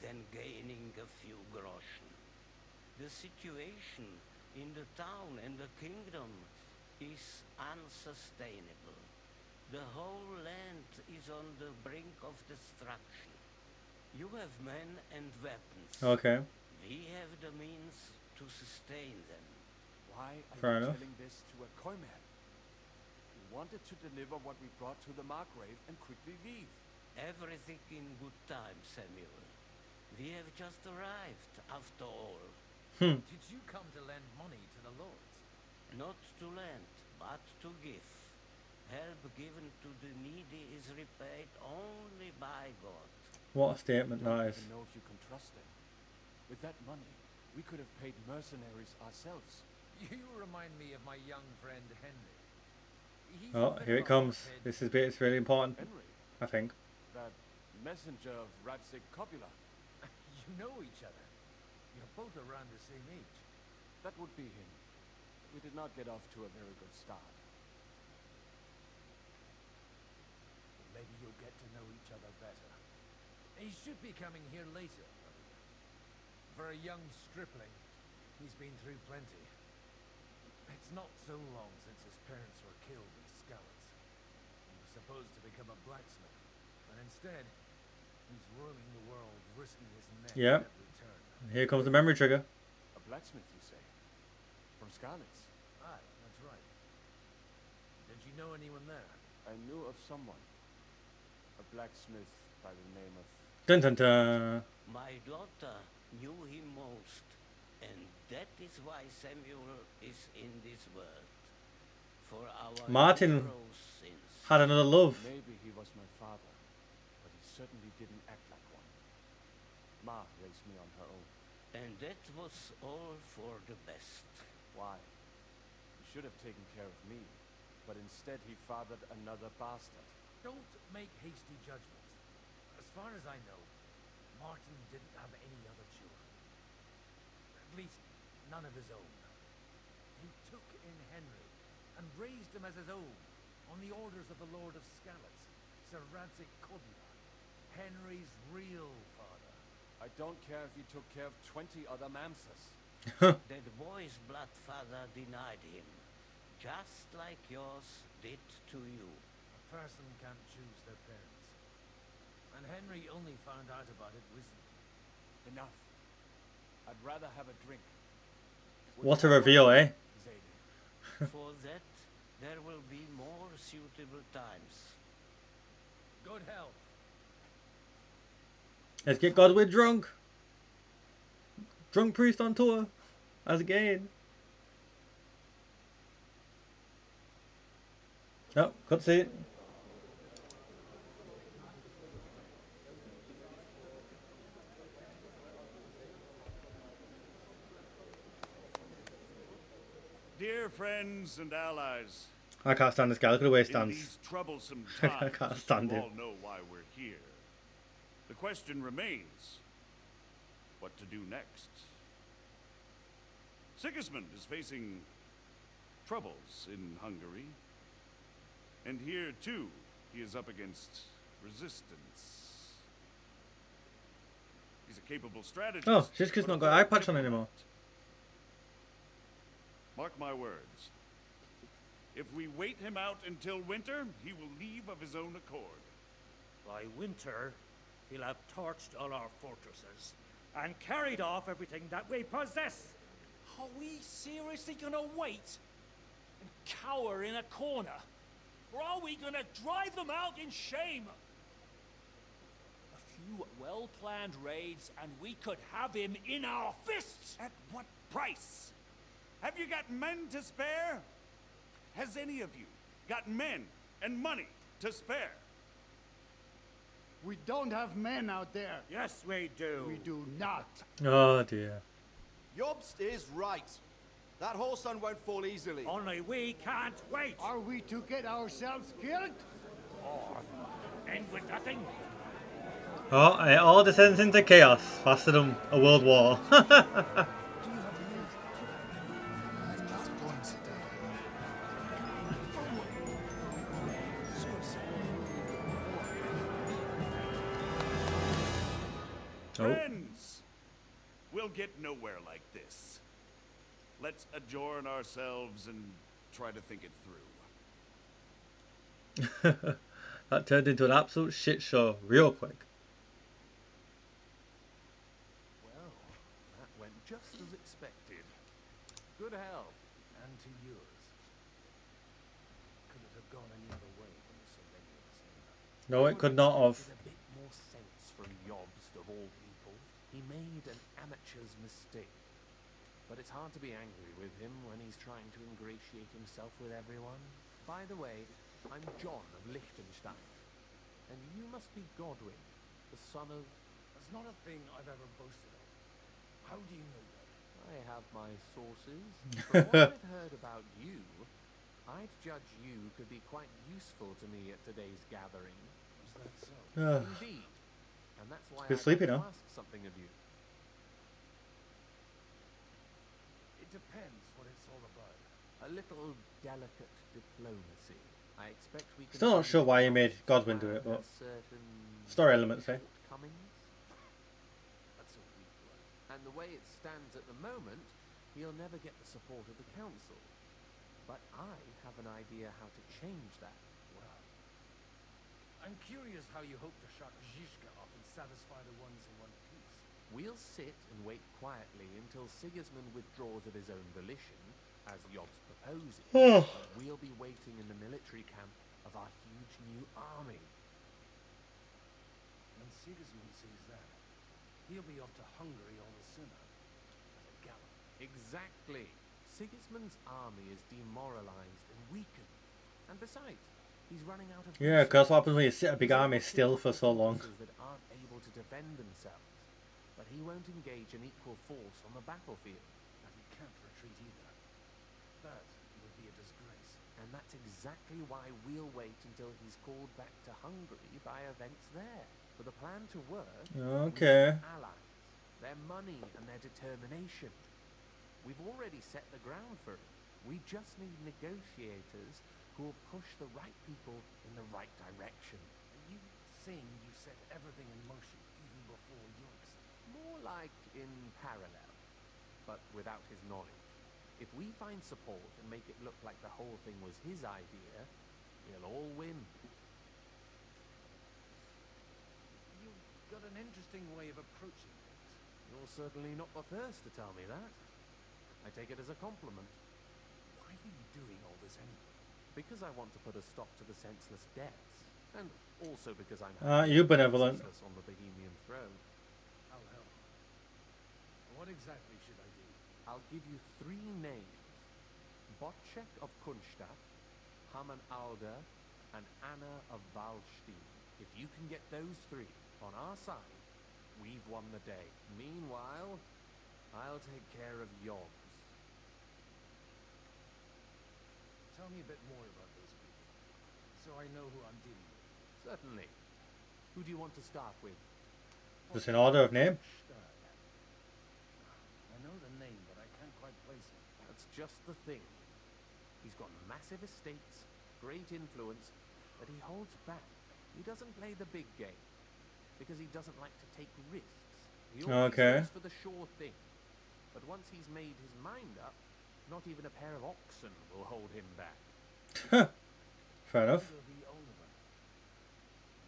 than gaining a few groschen. The situation in the town and the kingdom is unsustainable. The whole land is on the brink of destruction. You have men and weapons. Okay. We have the means to sustain them. Why are Fair you enough. telling this to a Koimer? We wanted to deliver what we brought to the Margrave and quickly leave. Everything in good time, Samuel. We have just arrived, after all. Did you come to lend money to the lords? Not to lend, but to give. Help given to the needy is repaid only by God. What a statement I don't that is. even know if you can trust them. With that money, we could have paid mercenaries ourselves. You remind me of my young friend Henry. He's Oh, a bit here it of a comes. hothead. This is bit. It's really important. Henry? I think. That messenger of Radzig Copula. You know each other. You're both around the same age. That would be him. We did not get off to a very good start. Maybe you'll get to know each other better. He should be coming here later, by the way. For a young stripling, he's been through plenty. It's not so long since his parents were killed in Skalitz. He was supposed to become a blacksmith, but instead, he's roaming the world, risking his neck Yep. at every turn. Here comes the memory trigger. A blacksmith, you say? From Skalitz? Aye, that's right. Did you know anyone there? I knew of someone. A blacksmith by the name of... Dun dun dun. My daughter knew him most, and that is why Samuel is in this world. For our Martin hero's sins. had another love. Maybe he was my father, but he certainly didn't act like one. Ma raised me on her own. And that was all for the best. Why? He should have taken care of me, but instead he fathered another bastard. Don't make hasty judgments. As far as I know, Martin didn't have any other children. At least, none of his own. He took in Henry and raised him as his own on the orders of the Lord of Skalitz, Sir Radzig Copula, Henry's real father. I don't care if he took care of 20 other mamsers. That boy's blood father denied him, just like yours did to you. A person can't choose their parents. And Henry only found out about it recently. Enough. I'd rather have a drink. What a reveal, eh? For that, there will be more suitable times. Good health. Let's get Godwin drunk. Drunk priest on tour. As again. No, can't see it. Dear friends and allies, I can't stand this guy. Look at the way he in stands. these troublesome I times, can't stand you him. all know why we're here. The question remains, what to do next? Sigismund is facing troubles in Hungary. And here, too, he is up against resistance. He's a capable strategist. Oh, Shizuka's but not a got poor eye patch on diplomat. anymore. Mark my words. If we wait him out until winter, he will leave of his own accord. By winter, he'll have torched all our fortresses and carried off everything that we possess. Are we seriously gonna wait and cower in a corner? Or are we gonna drive them out in shame? A few well-planned raids and we could have him in our fists! At what price? Have you got men to spare? Has any of you got men and money to spare? We don't have men out there. Yes, we do. We do not. Oh dear. Jobst is right. That whole sun won't fall easily. Only we can't wait. Are we to get ourselves killed? Or end with nothing? Oh, it all descends into chaos faster than a world war. Friends! We'll get nowhere like this. Let's adjourn ourselves and try to think it through. That turned into an absolute shit show real quick. Well, that went just as expected. Good health. And to yours. Could it have gone any other way when there's so many of us here? No, it could not have. A bit more sense from Jobst of all people. He made an amateur's mistake. But it's hard to be angry with him when he's trying to ingratiate himself with everyone. By the way, I'm John of Liechtenstein. And you must be Godwin, the son of... That's not a thing I've ever boasted of. How do you know that? I have my sources. From what I've heard about you, I'd judge you could be quite useful to me at today's gathering. Is that so? Indeed. And that's why Good I'd sleepy like to now. ask something of you. It depends what it's all about. A little delicate diplomacy. I expect we can... Still not sure why he made Godwin do it, but story elements, eh? That's a weak word. And the way it stands at the moment, he'll never get the support of the council. But I have an idea how to change that. Well, I'm curious how you hope to shut Zizka up and satisfy the ones who want peace. We'll sit and wait quietly until Sigismund withdraws of his own volition, as Jobst proposes. We'll be waiting in the military camp of our huge new army. When Sigismund sees that, he'll be off to Hungary all the sooner. At a gallop. Exactly. Sigismund's army is demoralized and weakened. And besides, he's running out of... Yeah, because what happens when you sit a big army still for so long? ...that aren't able to defend themselves. But he won't engage an equal force on the battlefield. And he can't retreat either. That would be a disgrace. And that's exactly why we'll wait until he's called back to Hungary by events there. For the plan to work, Okay. we need allies, their money and their determination. We've already set the ground for it. We just need negotiators who will push the right people in the right direction. Are you saying you set everything in motion even before Jobst? More like in parallel, but without his knowledge. If we find support and make it look like the whole thing was his idea, we'll all win. You've got an interesting way of approaching things. You're certainly not the first to tell me that. I take it as a compliment. Why are you doing all this anyway? Because I want to put a stop to the senseless deaths, and also because I'm You benevolent. senseless on the Bohemian throne. I'll help. What exactly should I do? I'll give you 3 names. Botchek of Kunstadt, Haman Alder, and Anna of Wallstein. If you can get those 3 on our side, we've won the day. Meanwhile, I'll take care of Jobst. Tell me a bit more about those people, so I know who I'm dealing with. Certainly. Who do you want to start with? Just in order of name. I know the name, but I can't quite place it. That's just the thing. He's got massive estates, great influence, but he holds back. He doesn't play the big game, because he doesn't like to take risks. He always goes for the sure thing. But once he's made his mind up, not even a pair of oxen will hold him back. Fair enough. The older one.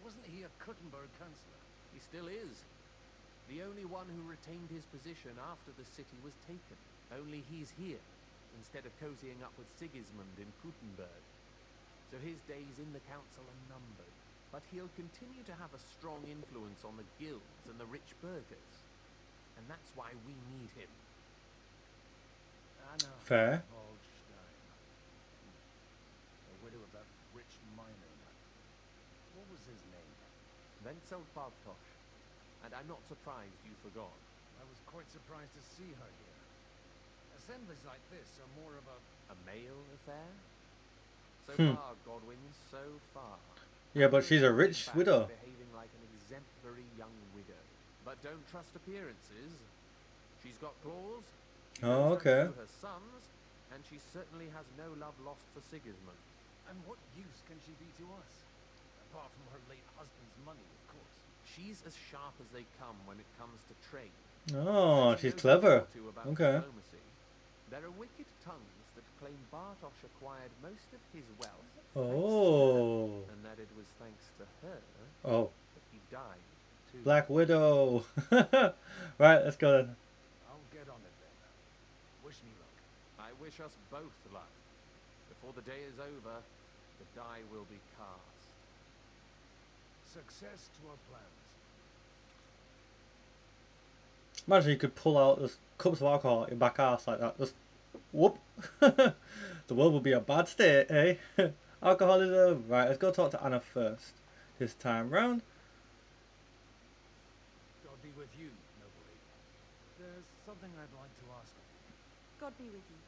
Wasn't he a Kuttenberg councillor? He still is. The only one who retained his position after the city was taken. Only he's here, instead of cozying up with Sigismund in Kuttenberg. So his days in the council are numbered. But he'll continue to have a strong influence on the guilds and the rich burghers. And that's why we need him. Anna Fair. Wallstein. The widow of that rich mine owner. What was his name? Wenzel Bartosz. And I'm not surprised you forgot. I was quite surprised to see her here. Assemblies like this are more of A male affair? So Hmm. far, Godwin, so far. Yeah, but she's a Holding rich back widow. and behaving like an exemplary young widow. But don't trust appearances. She's got claws. She knows Oh, how to okay. do her sons, and she certainly has no love lost for Sigismund. And what use can she be to us? Apart from her late husband's money, of course. She's as sharp as they come when it comes to trade. Oh, And she she's knows a thing clever. or two about Okay. diplomacy. There are wicked tongues that claim Bartosz acquired most of his wealth Oh. and that it was thanks to her Oh. that he died too. Black Widow. Right, let's go then. I'll get on it then. Wish me luck. I wish us both luck. Before the day is over, the die will be cast. Success to our plans. Imagine you could pull out those cups of alcohol out your back ass like that. Just whoop. The world would be a bad state, eh? Alcoholism. Right, let's go talk to Anna first. This time round. God be with you, noble lady. There's something I'd like to ask of you. God be with you.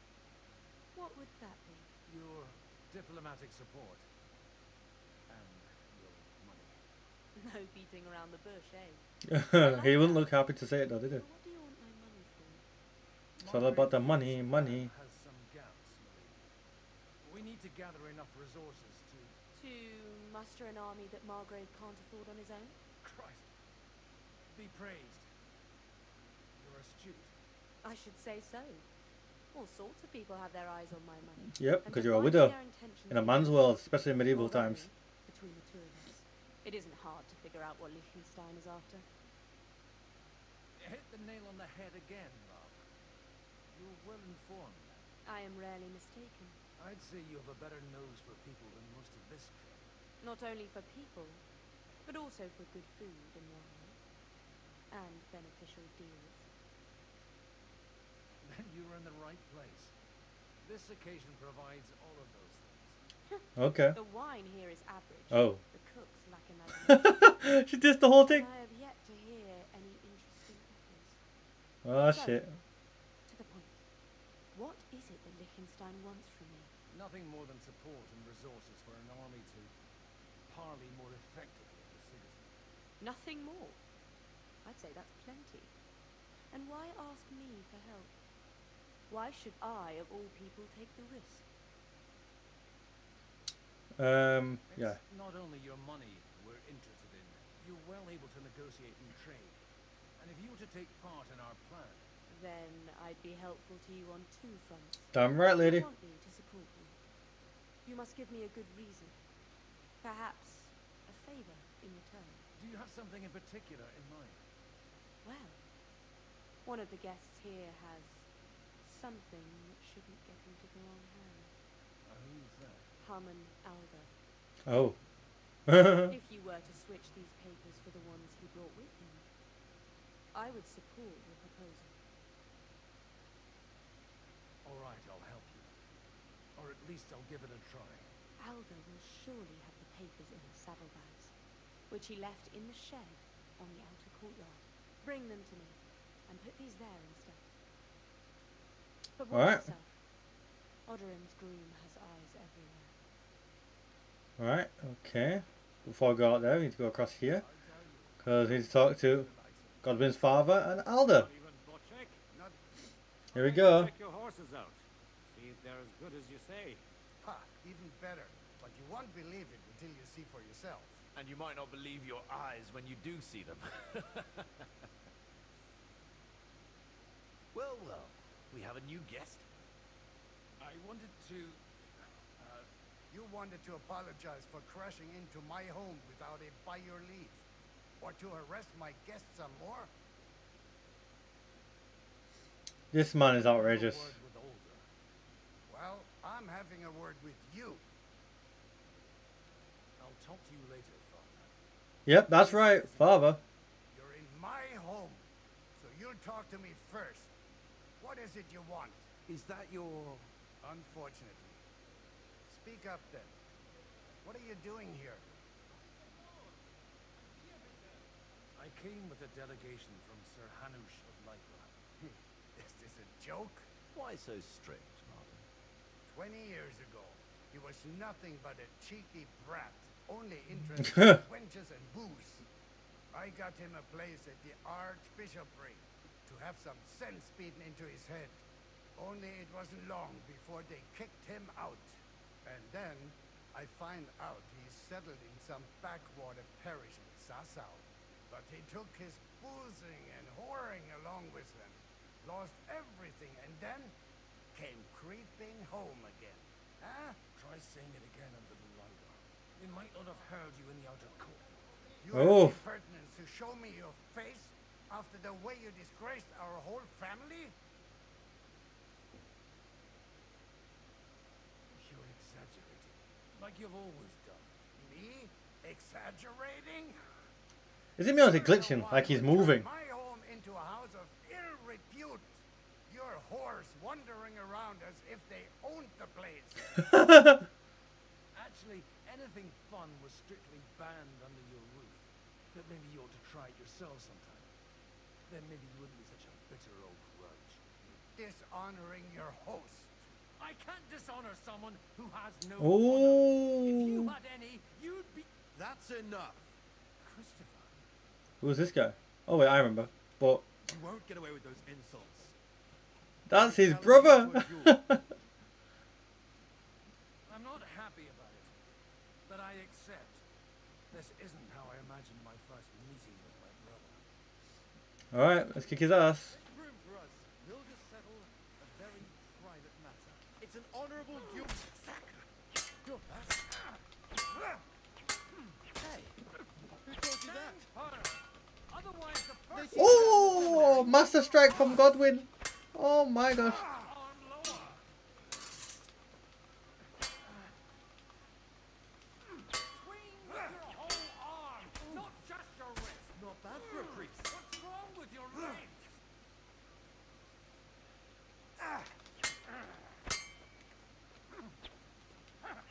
What would that be? Your diplomatic support. And your money. No beating around the bush, eh? He wouldn't look happy to say it though, did he? What do you want my money for? It's all about the money, money. Has some gaps, my lady. We need to gather enough resources to... To muster an army that Margrave can't afford on his own? Christ. Be praised. You're astute. I should say so. All sorts of people have their eyes on my money. Yep, And because you're a dividing widow. their intentions In a with man's us. world, especially in medieval Although, times. between the two of us, it isn't hard to figure out what Liechtenstein is after. Hit the nail on the head again, Rob. You're well informed. I am rarely mistaken. I'd say you have a better nose for people than most of this crowd. Not only for people, but also for good food and wine. And beneficial deals. Then you're in the right place. This occasion provides all of those things. Okay. The wine here is average. Oh. The cooks lack imagination. She dissed the whole thing. And I have yet to hear any interesting offers. Oh So, shit. to the point. What is it that Liechtenstein wants from me? Nothing more than support and resources for an army to parley more effectively with Sigismund. Nothing more. I'd say that's plenty. And why ask me for help? Why should I, of all people, take the risk? Yeah. It's not only your money we're interested in. You're well able to negotiate and trade. And if you were to take part in our plan... Then I'd be helpful to you on two fronts. Damn right, lady. You want me to support you. You must give me a good reason. Perhaps a favor in return. Do you have something in particular in mind? Well, one of the guests here has something that shouldn't get into the wrong hands. Who's that? Harman Alder. Oh. If you were to switch these papers for the ones he brought with him, I would support your proposal. All right, I'll help you. Or at least I'll give it a try. Alder will surely have the papers in his saddlebags, which he left in the shed on the outer courtyard. Bring them to me, and put these there instead. But watch Alright. yourself. Odorim's groom has eyes everywhere. Alright, okay. Before I go out there, we need to go across here. Because we need to talk to Godwin's father and Alder. Here we go. Check your horses out. See if they're as good as you say. Ha, even better. But you won't believe it until you see for yourself. And you might not believe your eyes when you do see them. Well, we have a new guest. I wanted to... You wanted to apologize for crashing into my home without it by your leave. Or to arrest my guests some more? This man is outrageous. Well, I'm having a word with you. I'll talk to you later, Father. Yep, that's right, father. You're in my home, so you'll talk to me first. What is it you want? Is that your... Unfortunately. Speak up then. What are you doing here? I came with a delegation from Sir Hanush of Lipa. Is this a joke? Why so strict, Martin? 20 years ago, he was nothing but a cheeky brat, only interested in wenches and booze. I got him a place at the Archbishopric to have some sense beaten into his head. Only it wasn't long before they kicked him out. And then I find out he's settled in some backwater parish in Sassau. But he took his boozing and whoring along with him, lost everything, and then came creeping home again. Huh? Try saying it again a little louder. They might not have heard you in the outer court. You have the impertinence to show me your face after the way you disgraced our whole family? You're exaggerating, like you've always done. Me? Exaggerating? Is it me or is it glitching? Like he's moving. My home into a house of ill repute. Your whores wandering around as if they owned the place. Actually, anything fun was strictly banned under your roof. But maybe you ought to try it yourself sometime. Then maybe you wouldn't be such a bitter old grudge. Dishonoring your host. I can't dishonor someone who has no Oh. honor. If you had any, you'd be... That's enough. Christopher. Who's this guy? Oh wait, I remember. But You won't get away with those insults. that's his brother. I'm not happy about it, but I accept. This isn't how I imagined my first meeting with my brother. Alright, let's kick his ass. Make room for us. We'll just settle a very private matter. It's an honorable duel. Hey, who told you that? Otherwise, the first Oh, Master Strike from Godwin. Oh my gosh. swing with your whole arm, not just your wrist. Not bad for a priest. What's wrong with your legs?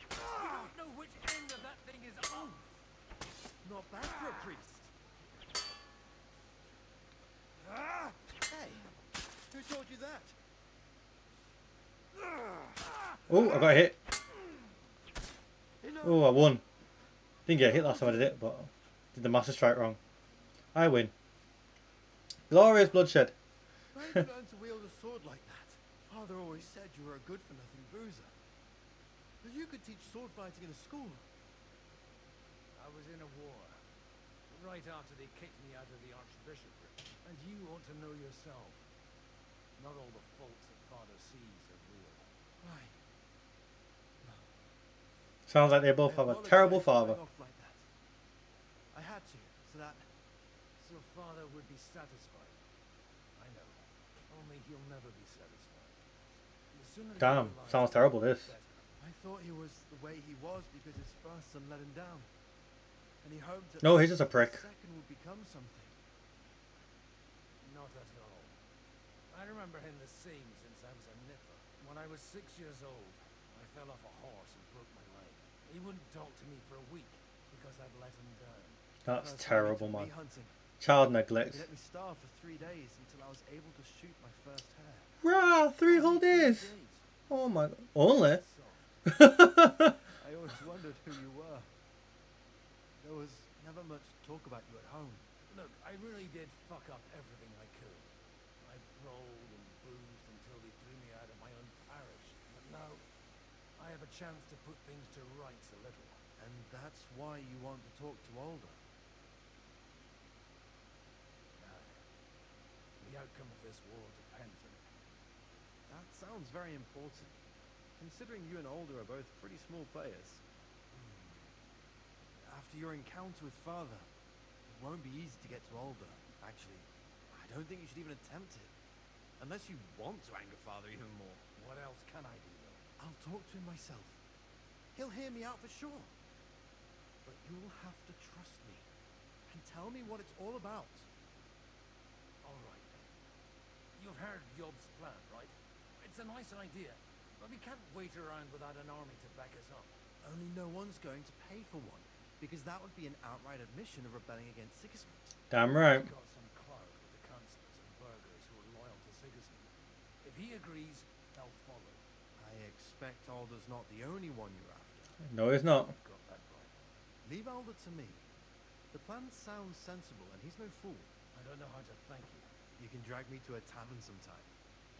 You don't know which end of that thing is on. Not bad for a priest. Hey, who told you that? Oh, I got hit. Oh, I won. Didn't get hit last time I did it, but did the Master Strike wrong. I win. Glorious bloodshed. Where did you learn to wield a sword like that? Father always said you were a good-for-nothing boozer. But you could teach sword fighting in a school. I was in a war, right after they kicked me out of the Archbishopric. And you ought to know yourself. Not all the faults that Father sees are real. Why? Sounds like they both have a terrible father. Like that. I had to, So Father would be satisfied. I know. Only he'll never be satisfied. The sooner he Damn, realizes sounds terrible this. I thought he was the way he was because his first son let him down. And he hoped that No, he's just a prick. the second would become something. Not at all. I remember him the same since I was a nipper. When I was 6 years old, I fell off a horse and broke my leg. He wouldn't talk to me for a week because I'd let him down. That's First time he terrible, took man. me hunting. Child neglect. He let me starve for 3 days until I was able to shoot my first hare. Rah, 3 whole days. Oh my god. Only? I always wondered who you were. There was never much talk about you at home. Look, I really did fuck up everything I could. I brawled and boozed until they threw me out of my own parish. But now, I have a chance to put things to rights a little. And that's why you want to talk to Alder. The outcome of this war depends on it. That sounds very important, considering you and Alder are both pretty small players. After your encounter with Father, it won't be easy to get to Alder. Actually, I don't think you should even attempt it. Unless you want to anger Father even more. What else can I do, though? I'll talk to him myself. He'll hear me out for sure. But you'll have to trust me and tell me what it's all about. All right, then. You've heard Yob's plan, right? It's a nice idea, but we can't wait around without an army to back us up. Only no one's going to pay for one, because that would be an outright admission of rebelling against Sigismund. Damn right. We've got some clout with the councillors and burghers who are loyal to Sigismund. If he agrees, suspect Alder's not the only one you're after. No, he's not. You've got that right. Leave Alder to me. The plan sounds sensible, and he's no fool. I don't know how to thank you. You can drag me to a tavern sometime.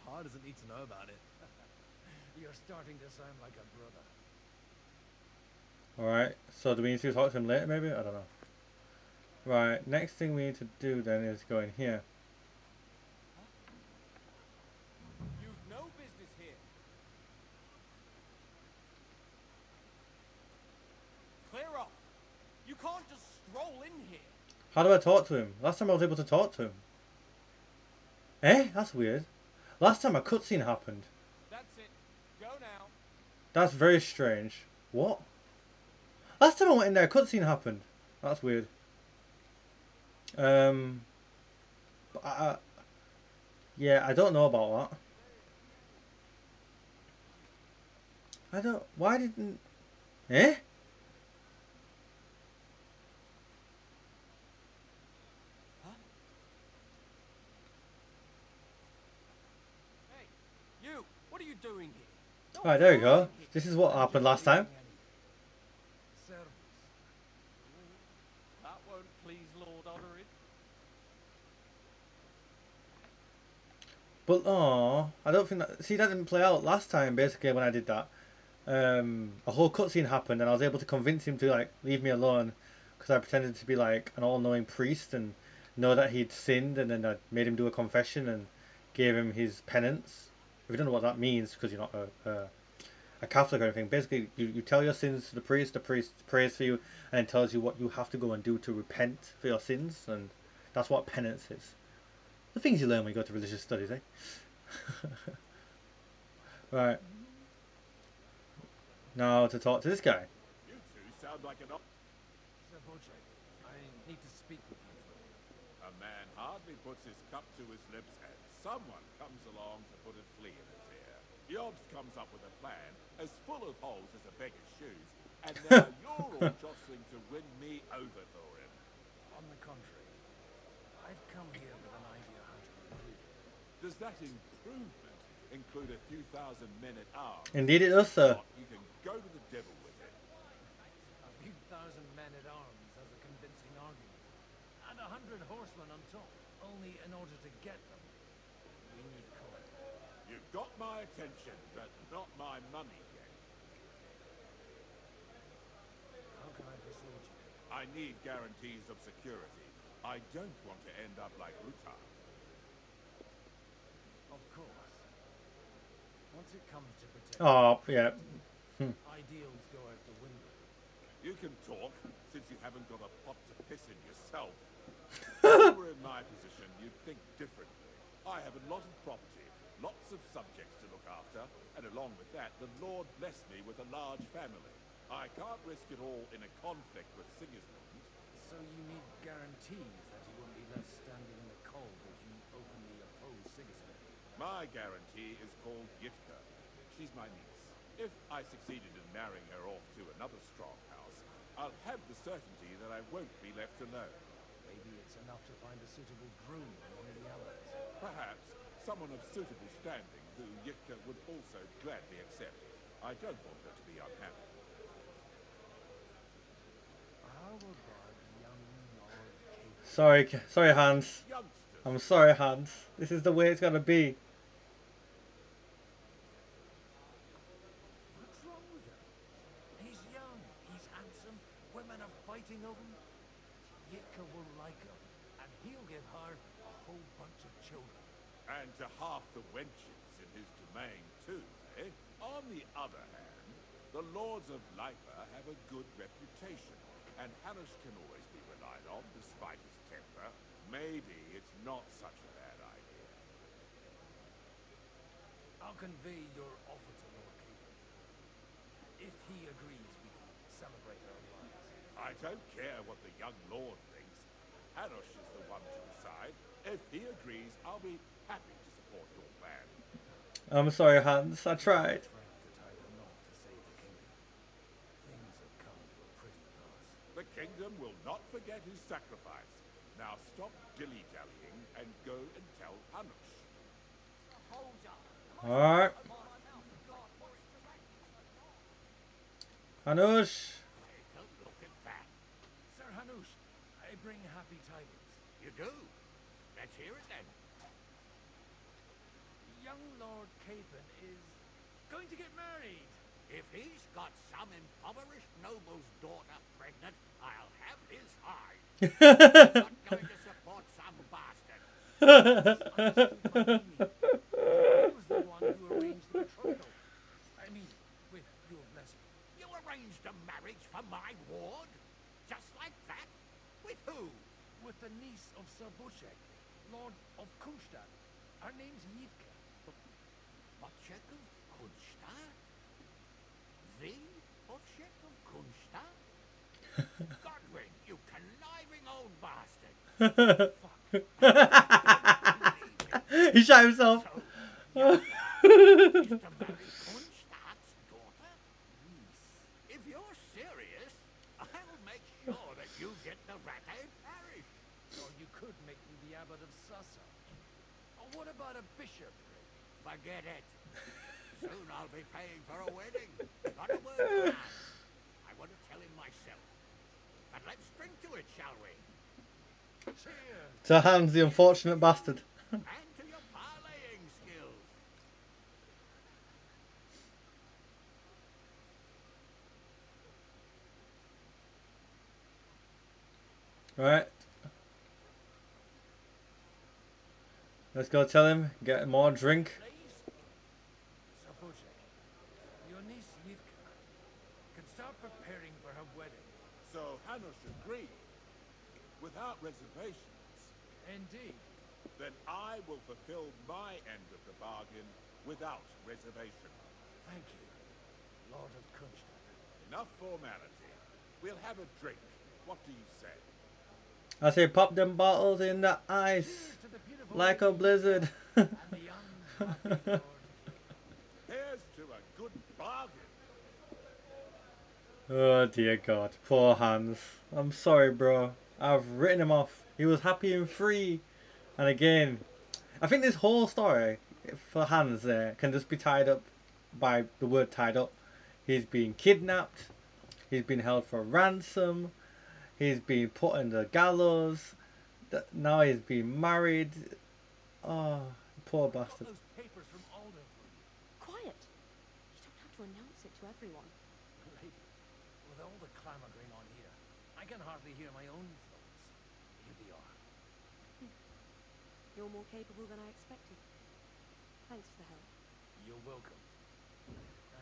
Pa doesn't need to know about it. You're starting to sound like a brother. Alright, so do we need to talk to him later maybe? I don't know. Right, next thing we need to do then is go in here. You've no business here. Clear off. You can't just stroll in here. How do I talk to him? Last time I was able to talk to him. Eh? That's weird. Last time a cutscene happened. That's it. Go now. That's very strange. What? Last time I went in there, a cutscene happened. That's weird. Yeah, I don't know about that. Why didn't... Eh? Huh? Hey, you! What are you doing here? Alright, there we go. This is what happened last time. That won't please Lord Odorid. But, oh, I don't think that... See, that didn't play out last time, basically, when I did that. A whole cutscene happened, and I was able to convince him to, like, leave me alone. Because I pretended to be, like, an all-knowing priest and know that he'd sinned, and then I made him do a confession and gave him his penance. If you don't know what that means, because you're not a Catholic or anything, basically, you tell your sins to the priest prays for you, and tells you what you have to go and do to repent for your sins, and that's what penance is. The things you learn when you go to religious studies, eh? Right. Now to talk to this guy. You two sound like an... Sir Boche, I need to speak with you. A man hardly puts his cup to his lips and someone comes along to put a flea in his ear. Yobs comes up with a plan as full of holes as a beggar's shoes, and now you're all jostling to win me over for him. On the contrary, I've come here with an idea how to improve it. Does that improvement include a few thousand men at arms? Indeed it does, sir. You can go to the devil with it. A few thousand men at arms has a convincing argument. And 100 horsemen on top. Only in order to get them, we need coin. You've got my attention, but not my money yet. How can I persuade you? I need guarantees of security. I don't want to end up like Ruta. Of course. Once it comes to protect... Oh, yeah. Ideals go out the window. You can talk, since you haven't got a pot to piss in yourself. If you were in my position, you'd think differently. I have a lot of property, lots of subjects to look after, and along with that, the Lord blessed me with a large family. I can't risk it all in a conflict with Sigismund. So you need guarantees that you won't be left standing in the cold if you openly oppose Sigismund. My guarantee is called Yitka. She's my niece. If I succeeded in marrying her off to another strong house, I'll have the certainty that I won't be left alone. Maybe it's enough to find a suitable groom among the allies. Perhaps someone of suitable standing who Yitka would also gladly accept. I don't want her to be unhappy. How about young Lord Cape? Sorry, Hans. I'm sorry, Hans. This is the way it's gonna be. What's wrong with him? He's young, he's handsome, women are fighting over him. Yitka will like him, and he'll give her a whole bunch of children. And to half the wenches in his domain too, eh? On the other hand, the Lords of Lipa have a good reputation, and Hanush can always be relied on despite his temper. Maybe it's not such a bad idea. I'll convey your offer to Lord Cape. If he agrees, we can celebrate our lives. I don't care what the young lord thinks. Hanush is the one to decide. If he agrees, I'll be happy to support your plan. I'm sorry, Hans. I tried. The kingdom will not forget his sacrifice. Now stop dilly-dallying and go and tell Hanush. Alright. Hanush. Take a look at that. Sir Hanush, I bring happy tidings. You do? Let's hear it then. Young Lord Capon is going to get married. If he's got some impoverished noble's daughter pregnant, I'll have his hide. I'm not going to support some bastard. I was the one who arranged the betrothal. I mean, with your blessing. You arranged a marriage for my ward? Just like that? With who? With the niece of Sir Boshek, Lord of Kunstadt. Her name's Yivka. Boshek of Kunstadt? The Boshek of Kunstadt? Godwin, you conniving old bastard. He shot himself. If you're serious, I'll make sure that you get the Ratay parish. Or you could make me the abbot of Sassa. Or what about a bishopric? Forget it. Soon I'll be paying for a wedding. Got a word for Hans. I want to tell him myself. But let's drink to it, shall we? Cheers. To Hans, the unfortunate bastard. And to your parlaying skills. Right. Let's go tell him, get more drink. Sir Boshek, your niece Yivka can start preparing for her wedding. So Hanush agreed, without reservations. Indeed. Then I will fulfill my end of the bargain without reservation. Thank you, Lord of Kunstadt. Enough formality. We'll have a drink. What do you say? I say pop them bottles in the ice. Like a blizzard. Here's to a good bargain. Oh dear God, poor Hans. I'm sorry, bro. I've written him off. He was happy and free. And again, I think this whole story for Hans there can just be tied up by the word tied up. He's been kidnapped. He's been held for ransom. He's been put in the gallows. Now he's been married. Oh, poor bastard. Those papers from Alder for you. Quiet! You don't have to announce it to everyone. Lady, with all the clamor going on here, I can hardly hear my own thoughts. Here they are. You're more capable than I expected. Thanks for the help. You're welcome.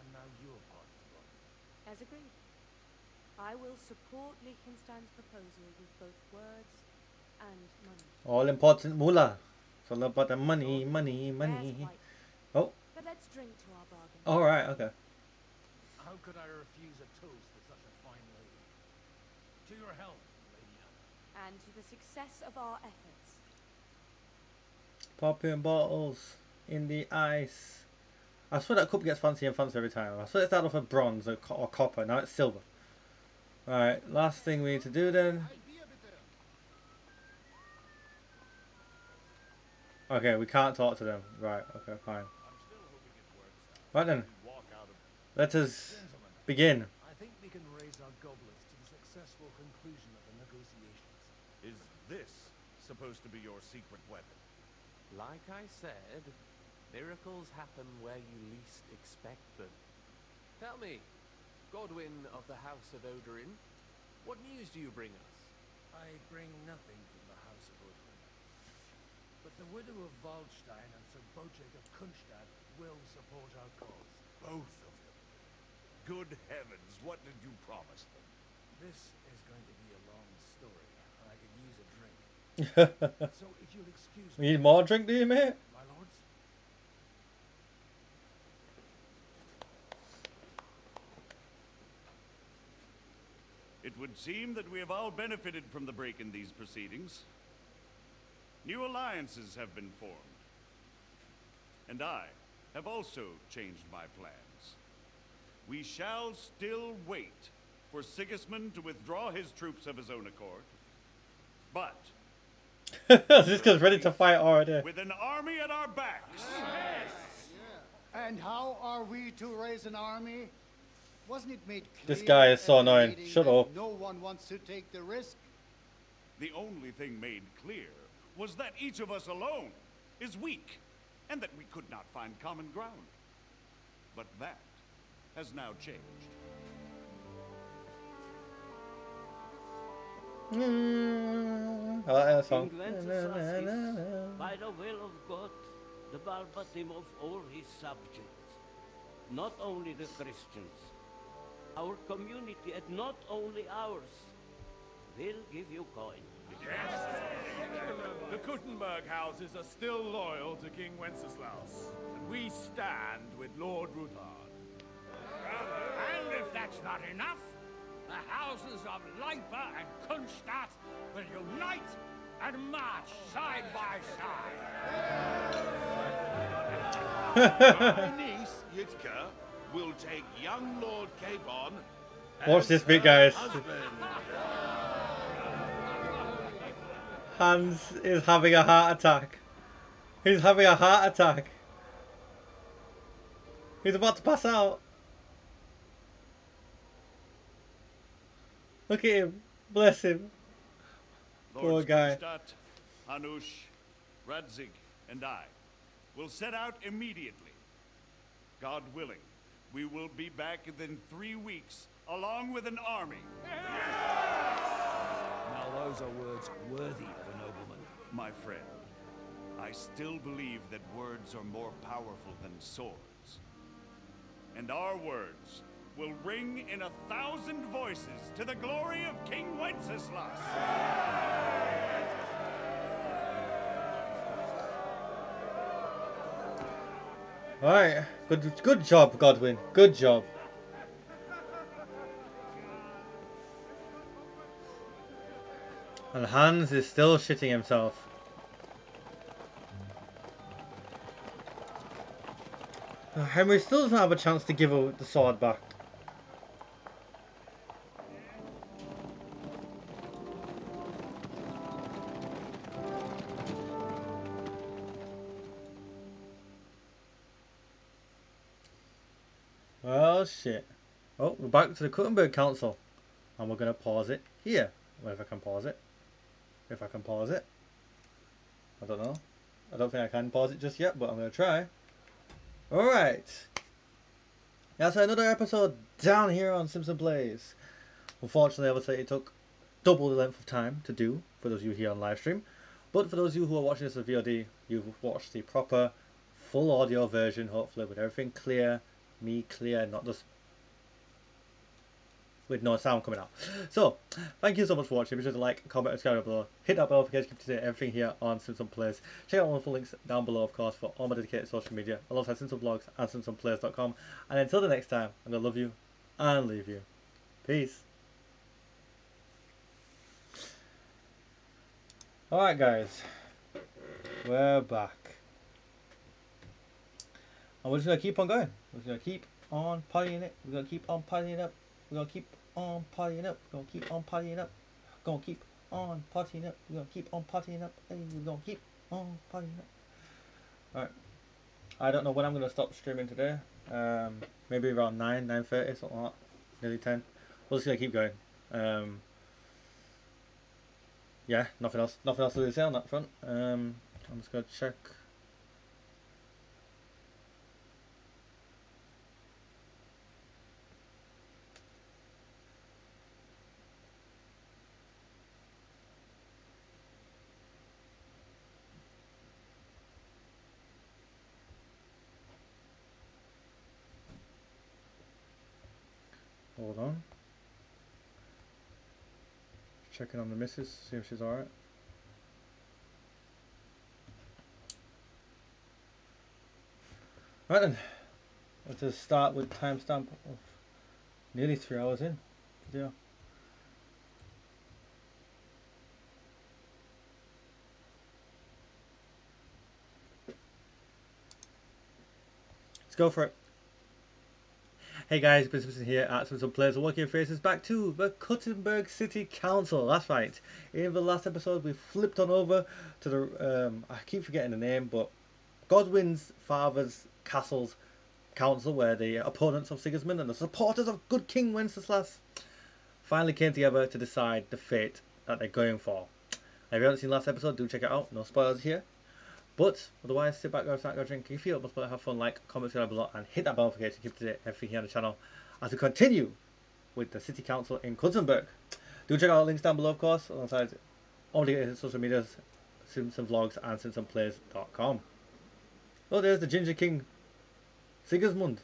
And now your part of the bargain. As agreed. I will support Liechtenstein's proposal with both words and money. All important moolah. It's all about the money, money, money. Yes, Oh. But let's drink to our bargain. Alright, okay. How could I refuse a toast with such a fine lady? To your health, Lady Anna. And to the success of our efforts. Popping bottles in the ice. I swear that cup gets fancier and fancier every time. I swear it started off with bronze or copper, now it's silver. Alright, last thing we need to do then. Okay, we can't talk to them. Right, okay, fine. Right then. Let us begin. I think we can raise our goblets to the successful conclusion of the negotiations. Is this supposed to be your secret weapon? Like I said, miracles happen where you least expect them. Tell me, Godwin of the House of Odorin, what news do you bring us? I bring nothing from the House of Odorin. But the widow of Waldstein and Sir Boshek of Kunstadt will support our cause. Both of them. Good heavens, what did you promise them? This is going to be a long story, and I could use a drink. So if you'll excuse me... We need more drink, do you, mate? My lords? It would seem that we have all benefited from the break in these proceedings. New alliances have been formed. And I have also changed my plans. We shall still wait for Sigismund to withdraw his troops of his own accord. But... this guy's ready to fight already. With an army at our backs. Yes. And how are we to raise an army? Wasn't it made clear This guy is so at the annoying. meeting Shut that up. no one wants to take the risk? The only thing made clear was that each of us alone is weak, and that we could not find common ground. But that has now changed. I like that song. King Wenceslas is, by the will of God, the balbatim of all his subjects. Not only the Christians, our community, and not only ours, will give you coin. Yes. The Kuttenberg houses are still loyal to King Wenceslas, and we stand with Lord Ruthard. And if that's not enough, the houses of Leipa and Kunstadt will unite and march side by side. My niece, Yitka, will take young Lord Capon Watch as this bit, her guys. husband. Hans is having a heart attack. He's having a heart attack. He's about to pass out. Look at him. Bless him. Poor Lords guy. Kunstadt, Hanush, Radzig, and I will set out immediately. God willing, we will be back within 3 weeks, along with an army. Now those are words worthy of a nobleman. My friend, I still believe that words are more powerful than swords. And our words will ring in 1,000 voices to the glory of King Wenceslas. Alright. Good job, Godwin. Good job. And Hans is still shitting himself. Henry still doesn't have a chance to give the sword back. Well, shit. Oh, we're back to the Kuttenberg Council. And we're going to pause it here. Well, if I can pause it. If I can pause it. I don't know. I don't think I can pause it just yet, but I'm going to try. Alright. That's another episode down here on Simpson Plays. Unfortunately, obviously, it took double the length of time to do for those of you here on live stream. But for those of you who are watching this as VOD, you've watched the proper full audio version, hopefully, with everything clear. Me clear, not just with no sound coming out. So, thank you so much for watching. Be sure to like, comment, and subscribe below. Hit that bell notification to keep up to date everything here on Simpson Plays. Check out all the links down below, of course, for all my dedicated social media, alongside Simpson Blogs and SimpsonPlays.com. And until the next time, I'm going to love you and leave you. Peace. Alright, guys. We're back. And we're just going to keep on going. We're just going to keep on partying it. We're going to keep on partying up. We're going to keep on partying up. We're going to keep on partying up. We're going to keep on partying up. We're going to keep on partying up. Hey, we're going to keep on partying up. Alright. I don't know when I'm going to stop streaming today. Maybe around 9, 9:30, something like that. Nearly 10. We're just going to keep going. Yeah, nothing else to really say on that front. I'm just going to check. Hold on. Checking on the missus, see if she's alright. Right then. Let's just start with timestamp of nearly 3 hours in. Yeah. Let's go for it. Hey guys, Ben Simpson here at Simpson Plays. We're working your faces back to the Kuttenberg City Council. That's right. In the last episode, we flipped on over to the I keep forgetting the name, but Godwin's father's castle's council where the opponents of Sigismund and the supporters of good King Wenceslas finally came together to decide the fate that they're going for. If you haven't seen last episode, do check it out. No spoilers here. But otherwise, sit back, go snack, go drink, if you feel it, have fun, like, comment, share below, and hit that bell notification to keep up to date everything here on the channel as we continue with the city council in Kutzenberg. Do check out links down below, of course, alongside all the social medias, Simpson Vlogs, and SimpsonPlays.com. Oh, there's the Ginger King, Sigismund.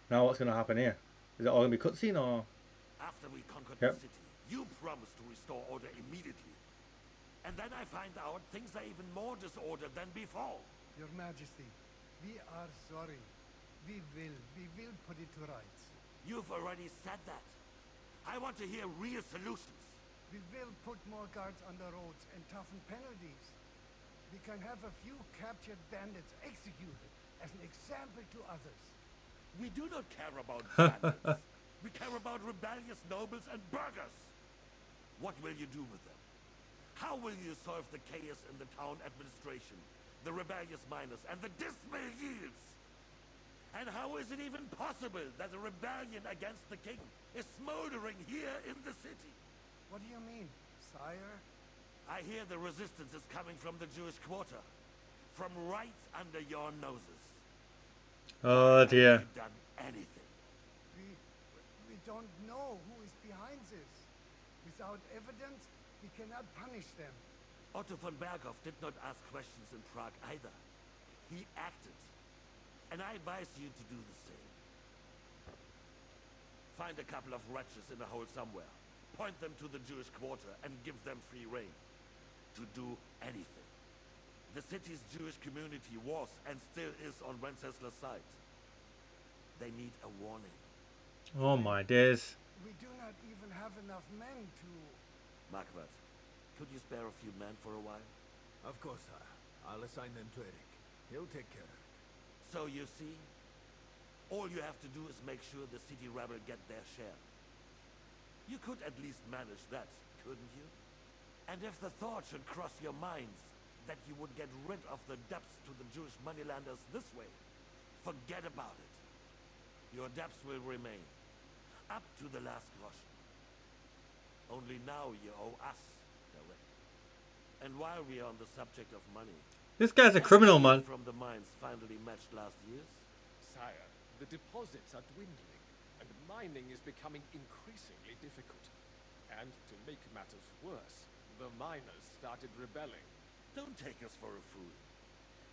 Now, what's going to happen here? Is it all going to be cutscene or? After we conquered Yep. the city, you promised to restore order immediately. And then I find out things are even more disordered than before. Your Majesty, we are sorry. We will put it to rights. You've already said that. I want to hear real solutions. We will put more guards on the roads and toughen penalties. We can have a few captured bandits executed as an example to others. We do not care about bandits. We care about rebellious nobles and burghers. What will you do with them? How will you solve the chaos in the town administration, the rebellious miners, and the dismal yields? And how is it even possible that a rebellion against the king is smoldering here in the city? What do you mean, sire? I hear the resistance is coming from the Jewish quarter, from right under your noses. Oh dear. Have you done anything? We don't know who is behind this. Without evidence, we cannot punish them. Otto von Berghoff did not ask questions in Prague either. He acted. And I advise you to do the same. Find a couple of wretches in a hole somewhere. Point them to the Jewish quarter and give them free rein to do anything. The city's Jewish community was and still is on Wenceslas' side. They need a warning. Oh my days. We do not even have enough men to... Marquardt, could you spare a few men for a while? Of course, sire. I'll assign them to Eric. He'll take care of it. So you see, all you have to do is make sure the city rebel get their share. You could at least manage that, couldn't you? And if the thought should cross your minds that you would get rid of the debts to the Jewish moneylanders this way, forget about it. Your debts will remain, up to the last groschen. Only now you owe us directly. And while we are on the subject of money... This guy's a criminal, man. ...from the mines finally matched last year's? Sire, the deposits are dwindling, and mining is becoming increasingly difficult. And to make matters worse, the miners started rebelling. Don't take us for a fool.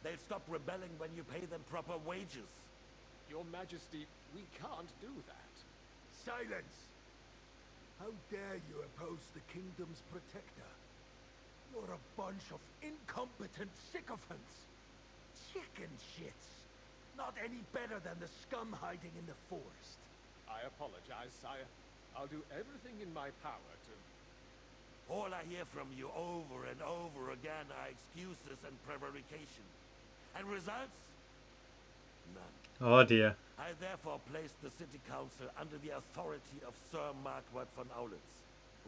They'll stop rebelling when you pay them proper wages. Your Majesty, we can't do that. Silence! How dare you oppose the kingdom's protector? You're a bunch of incompetent sycophants. Chicken shits. Not any better than the scum hiding in the forest. I apologize, sire. I'll do everything in my power to... All I hear from you over and over again are excuses and prevarication. And results? None. Oh dear. I therefore place the city council under the authority of Sir Marquardt von Aulitz,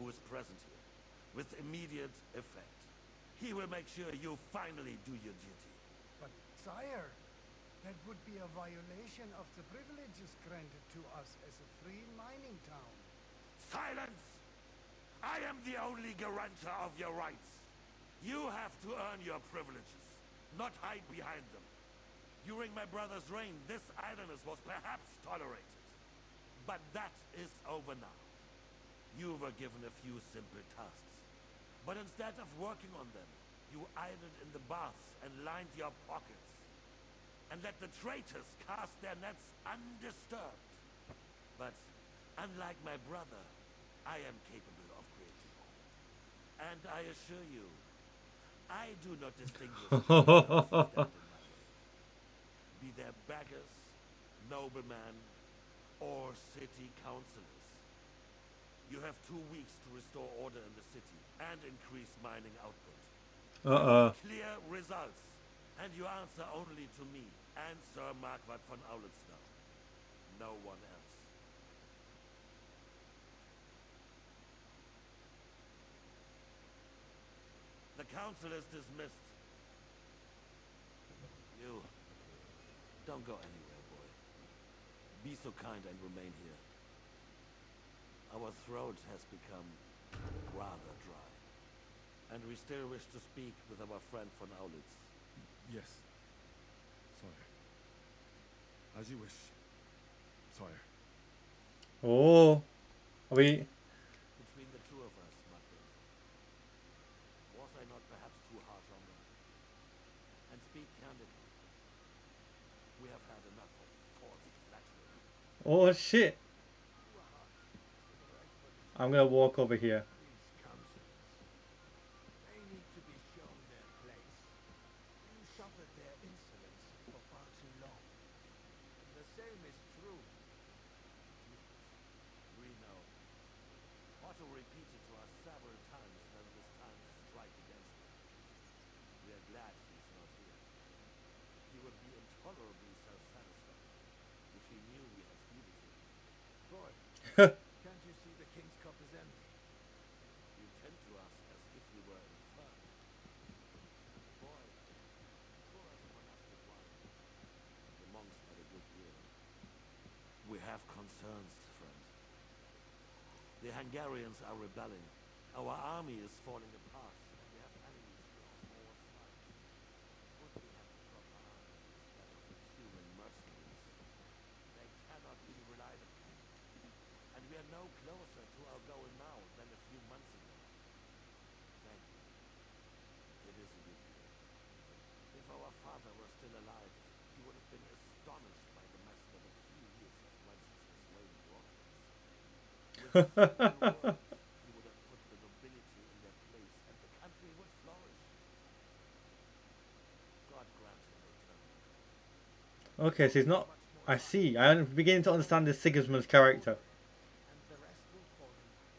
who is present here, with immediate effect. He will make sure you finally do your duty. But, sire, that would be a violation of the privileges granted to us as a free mining town. Silence! I am the only guarantor of your rights. You have to earn your privileges, not hide behind them. During my brother's reign, this idleness was perhaps tolerated. But that is over now. You were given a few simple tasks. But instead of working on them, you idled in the baths and lined your pockets. And let the traitors cast their nets undisturbed. But unlike my brother, I am capable of creating order. And I assure you, I do not distinguish between be they beggars, noblemen, or city councillors. You have 2 weeks to restore order in the city and increase mining output. Clear results, and you answer only to me and Sir Marquardt von Aulitz now. No one else. The council is dismissed. You Don't go anywhere, boy. Be so kind and remain here. Our throat has become rather dry. And we still wish to speak with our friend von Aulitz. Yes. Sire. As you wish. Sire. Oh. Are we... Between the two of us, Marquis, was I not perhaps too harsh on them? And speak candidly, we have had enough of false flattery. Oh shit. I'm gonna walk over here. They need to be shown their place. You suffered their insolence for far too long. And the same is true. We know. Otto repeated to us several times that it is time to strike against him. We are glad he's not here. He would be intolerably self-satisfied if he knew we had heeded him. Boy, can't you see the King's cup is empty? You tend to us as if we were infirm. Boy, pour us a monastic wine. The monks had a good year. We have concerns, friend. The Hungarians are rebelling. Our army is falling apart, and we have enemies here on all sides. Would we have a proper army instead of human mercenaries? They cannot be relied upon. And we are no closer to our goal now than a few months ago. Thank you. It is a good year. If our father were still alive, he would have been astonished by the mess that a few years of Wenceslaus reign brought us. With a few words, he would have put the nobility in their place, and the country would flourish. God grant him eternal. Okay, so he's not... I see. I'm beginning to understand this Sigismund's character. And the rest will fall in line.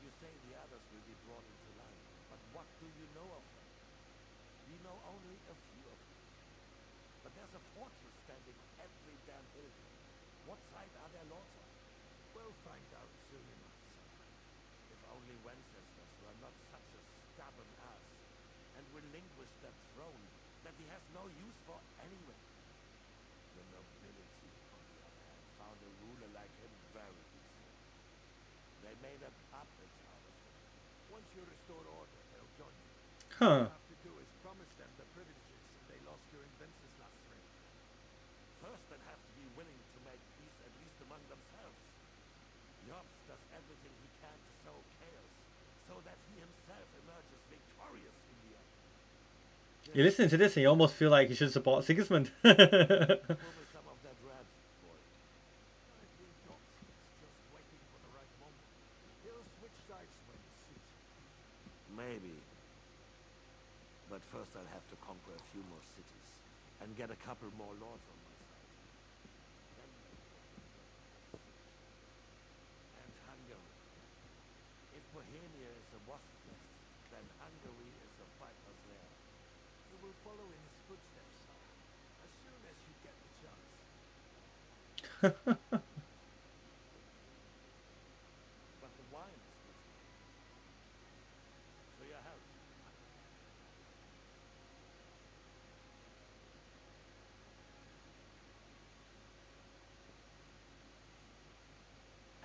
You say the others will be brought into line, but what do you know of them? We know only a few of them. But there's a fortress standing on every damn hill. What side are their lords on? We'll find out soon enough, sir. If only Wenceslas were not such a stubborn ass, and relinquished that throne that he has no use for anyway. The nobility, on the other hand, found a ruler like him very useful. They made a puppet out of him. Once you restore order, they'll join you. Huh. All you have to do is promise them the privileges they lost during Wenceslas' reign. First, they'd have to be willing to make peace at least among themselves. Jobs does everything he can to sow chaos, so that he himself emerges victorious in the end. You listen to this and you almost feel like you should support Sigismund. Pull me some of that red, boy. I think Dots is just waiting for the right moment. He'll switch sides when it suits him. Maybe. But first I'll have to conquer a few more cities, and get a couple more lords on my side. Then and Hungary. If Bohemia is a wasp's nest, then Hungary is a viper's lair. You will follow in his footsteps, sir, as soon as you get the chance. But the wine is good. To your health.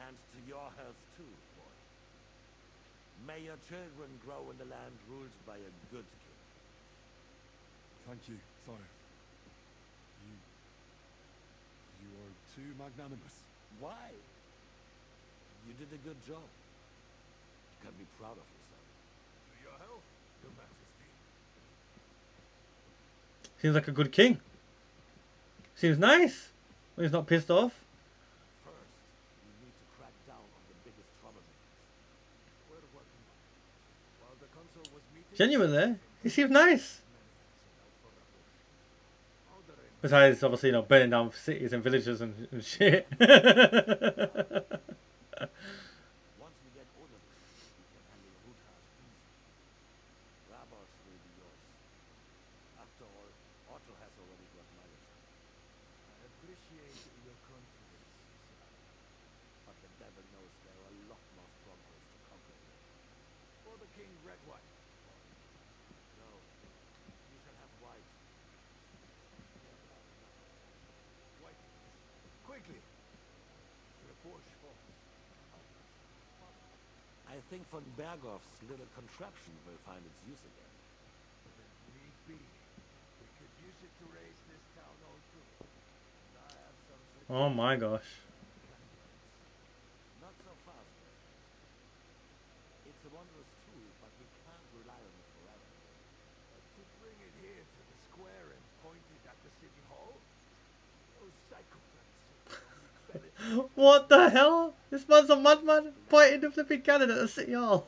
And to your health too, boy. May your children grow in the land ruled by a good king. Thank you, sire. You are too magnanimous. Why? You did a good job. You can be proud of yourself. To your health, Your Majesty. Seems like a good king. Seems nice. When he's not pissed off. First, you need to crack down on the biggest troublemakers. We're working on it. While the consul was meeting... Genuinely, he seems nice. Besides, obviously, you know, burning down cities and villages and shit. Once we get order, we can handle Ruthard easily. Rabos will be yours. After all, Otto has already got my return. I appreciate your confidence, sir. But the devil knows there are a lot more strongholds to conquer here. For the king, red wine. No, we shall have white. I think von Berghoff's little contraption will find its use again. If need be, we could use it to raise this town all too. And I have some Oh my gosh. Not so fast, my friend. It's a wondrous tool, but we can't rely on it forever. To bring it here to the square and point it at the city hall? Those psychopaths benefit. What the hell? This man's a madman pointing the flipping cannon at the city hall.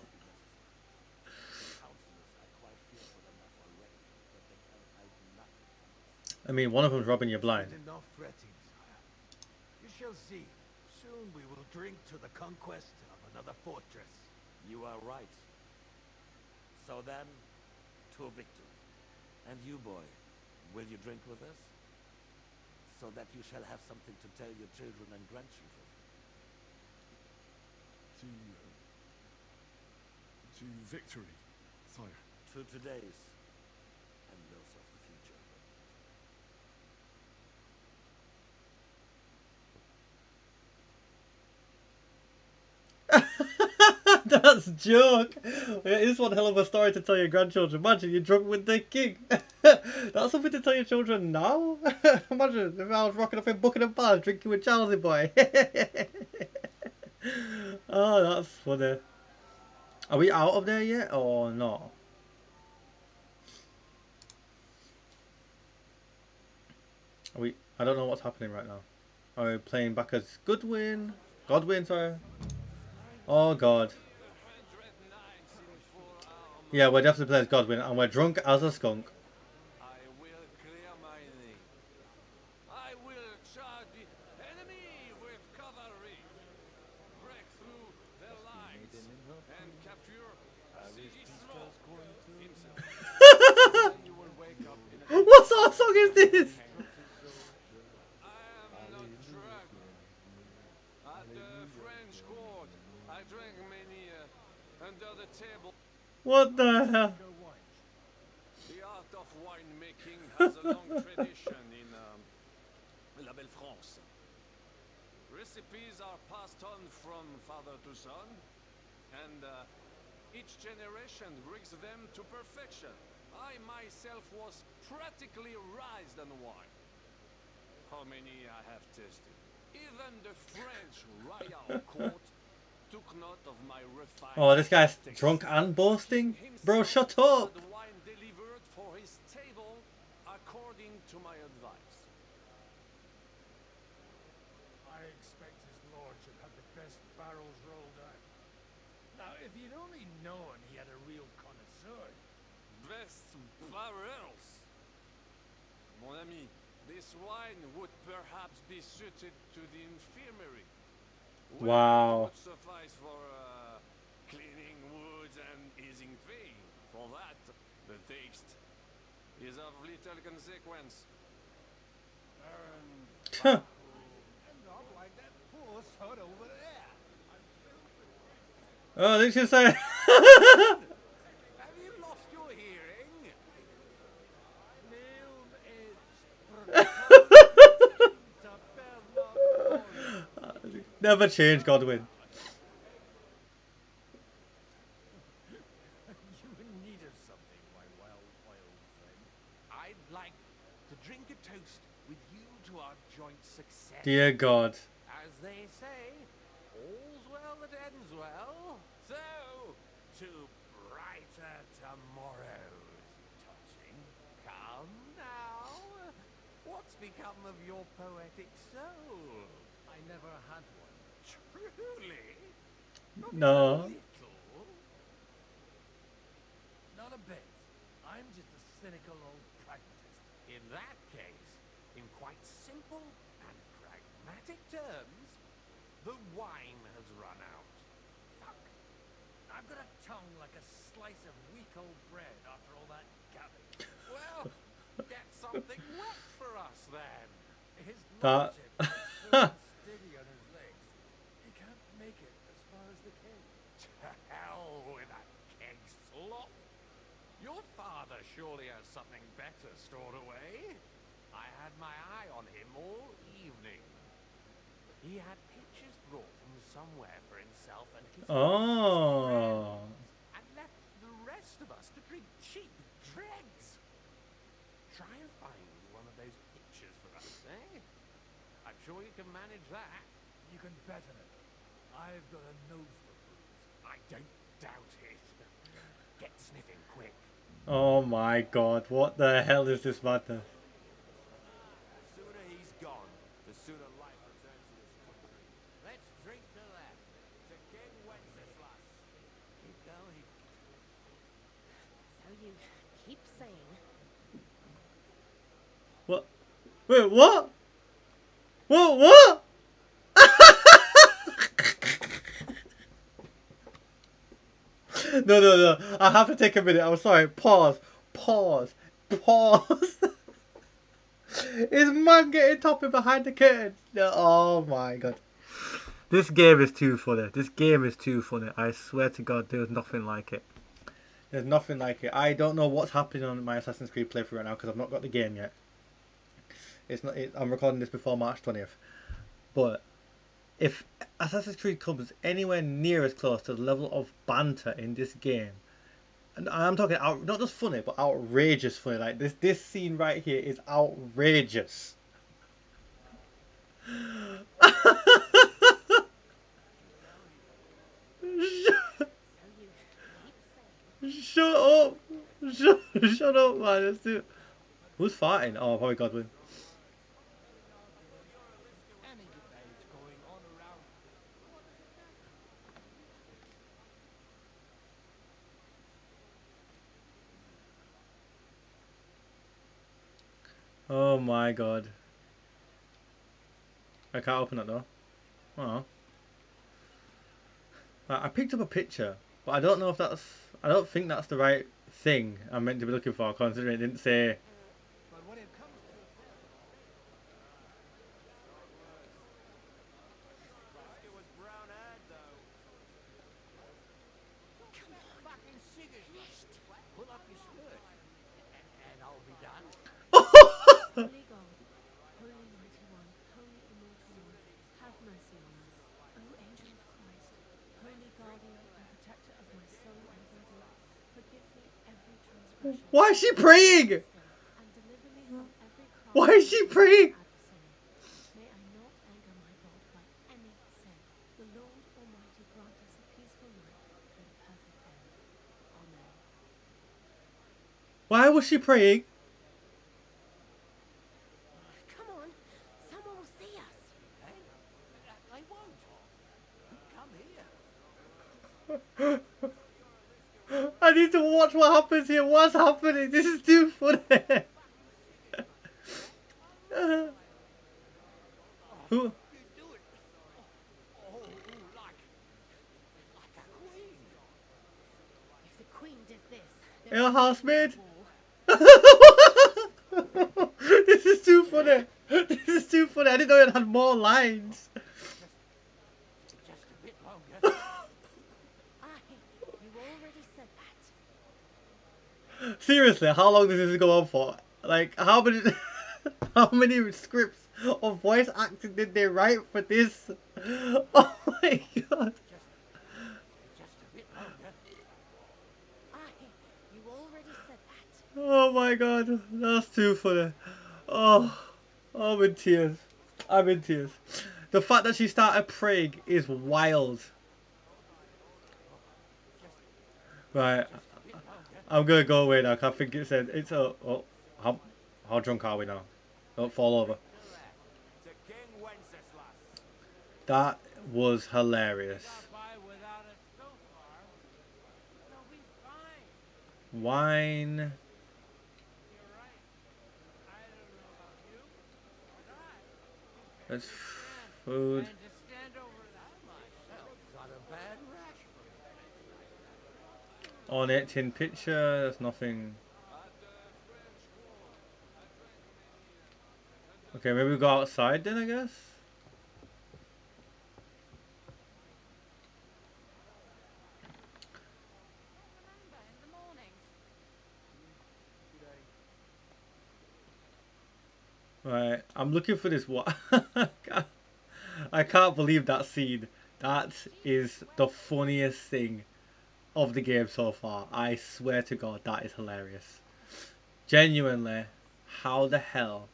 I mean, one of them's robbing you blind. Enough fretting, sire. You shall see. Soon we will drink to the conquest of another fortress. You are right. So then, to victory. And you, boy, will you drink with us? So that you shall have something to tell your children and grandchildren. To victory, sire. To today's and those of the future. That's a joke. It is one hell of a story to tell your grandchildren. Imagine you're drunk with the king. That's something to tell your children now. Imagine if I was rocking up in Buckingham Palace drinking with Charlie boy. Oh, that's funny. Are we out of there yet or not? Are we? I don't know what's happening right now. Are we playing back as Godwin, sorry. Oh god. Yeah, we're definitely playing as Godwin and we're drunk as a skunk. I will clear my name. I will charge the enemy with cavalry, break through their lines, and capture Sigismund himself. What sort of song is this? I am not drunk. At the French court, I drank many under the table. What the hell? The art of winemaking has a long tradition in La Belle France. Recipes are passed on from father to son, and each generation brings them to perfection. I myself was practically raised on wine. How many I have tasted. Even the French royal court took note of my refined. Oh, this guy's drunk and boasting? Bro, shut up! The wine delivered for his table according to my advice. I expect his lordship had the best barrels rolled out. Now, if you'd only known he had a real connoisseur. Best barrels. Mon ami, this wine would perhaps be suited to the infirmary. Wow. Would suffice for cleaning wounds and easing pain. For that, the taste is of little consequence. Huh. Not like that poor sod over there. Oh, did you say? Have you lost your hearing? Never change, Godwin. You in need of something, my well-oiled friend. I'd like to drink a toast with you to our joint success. Dear God. As they say, all's well that ends well. So, to brighter tomorrows, touching. Come now. What's become of your poetic soul? I never had one. Truly? No. Not a bit. I'm just a cynical old pragmatist. In that case, in quite simple and pragmatic terms, the wine has run out. Fuck. I've got a tongue like a slice of weak old bread after all that gabbing. Well, get something wet for us then. His That. lordship is so steady on his legs. He can't make it as far as the keg. To hell with that keg slop. Your father surely has something better stored away. I had my eye on him all evening. He had pictures brought from somewhere for himself and his Oh. try and find one of those pictures for us, eh? I'm sure you can manage that. You can bet on it. I've got a nose for booze. I don't doubt it. Get sniffing quick. Oh my god, what the hell is this madness? The sooner he's gone, the sooner life returns to this country. Let's drink to that. To King Wenceslas. Keep going. So you keep saying. What? Wait, what? What? No. I have to take a minute. I'm sorry. Pause. Is man getting topping behind the curtains? No, oh my god. This game is too funny. I swear to God, there's nothing like it. There's nothing like it. I don't know what's happening on my Assassin's Creed playthrough right now because I've not got the game yet. I'm recording this before March 20th. But if Assassin's Creed comes anywhere near as close to the level of banter in this game, and I'm talking not just funny, but outrageous funny. Like this scene right here is outrageous. Shut up! Shut up, man. Let's do it. Who's farting? Oh, probably Godwin. Oh my god. I can't open that door. Oh. I picked up a picture, but I don't know if that's... I don't think that's the right thing I'm meant to be looking for, considering it didn't say... Pull up your skirt, and I'll be done. Holy God, Holy Mighty One, Holy Immortal One, have mercy on us. O Angel of Christ, Holy Guardian and Protector of my soul and body, forgive me every transgression. Why is she praying? And deliver me from every crime. Why is she praying? May I not anger my God by any sin. The Lord Almighty grant us a peaceful night and a perfect end. Amen. Why was she praying? Come on, someone will see us. Hey, they won't. Come here. I need to watch what happens here. What's happening? This is too funny. Who? If the Queen did this, Your housemaid? This is too funny. This is too funny. I didn't know it had more lines. Just a bit longer. You already said that. Seriously, how long does this go on for? Like, how many how many scripts of voice acting did they write for this? Oh my god. Just a bit longer. You already said that. Oh my god, that's too funny. Oh, I'm in tears. I'm in tears. The fact that she started praying is wild. Right, I'm gonna go away now. 'Cause I think it's a. Oh, how drunk are we now? Don't fall over. That was hilarious. Wine. That's food. On it, tin picture. There's nothing. Okay, maybe we go outside then, I guess. Right, I'm looking for this. What? I can't believe that scene. That is the funniest thing of the game so far. I swear to God, that is hilarious. Genuinely, How the hell?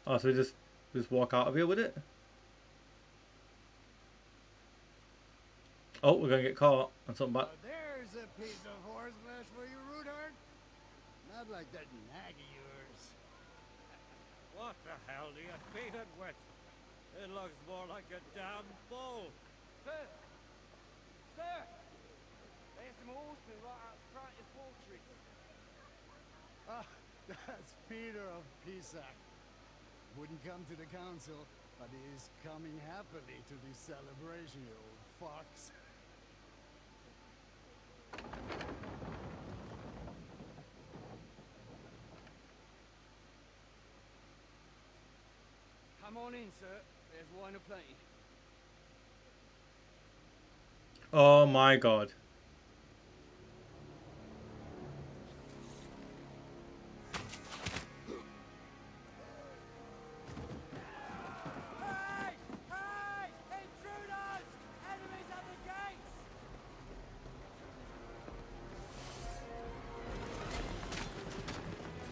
Oh, so we just walk out of here with it? Oh, we're gonna get caught on something bad. There's a piece of horse flesh for you, Rudard. Not like that nag of yours. What the hell do you beat it with? It looks more like a damn bull. Sir! Sir! There's some horsemen right out front of the fortress. Ah, that's Peter of Pisac. Wouldn't come to the council, but he is coming happily to this celebration, you old fox. Come on in, sir. There's wine aplenty. Oh my god. Hey! Hey! Intruders! Enemies at the gates!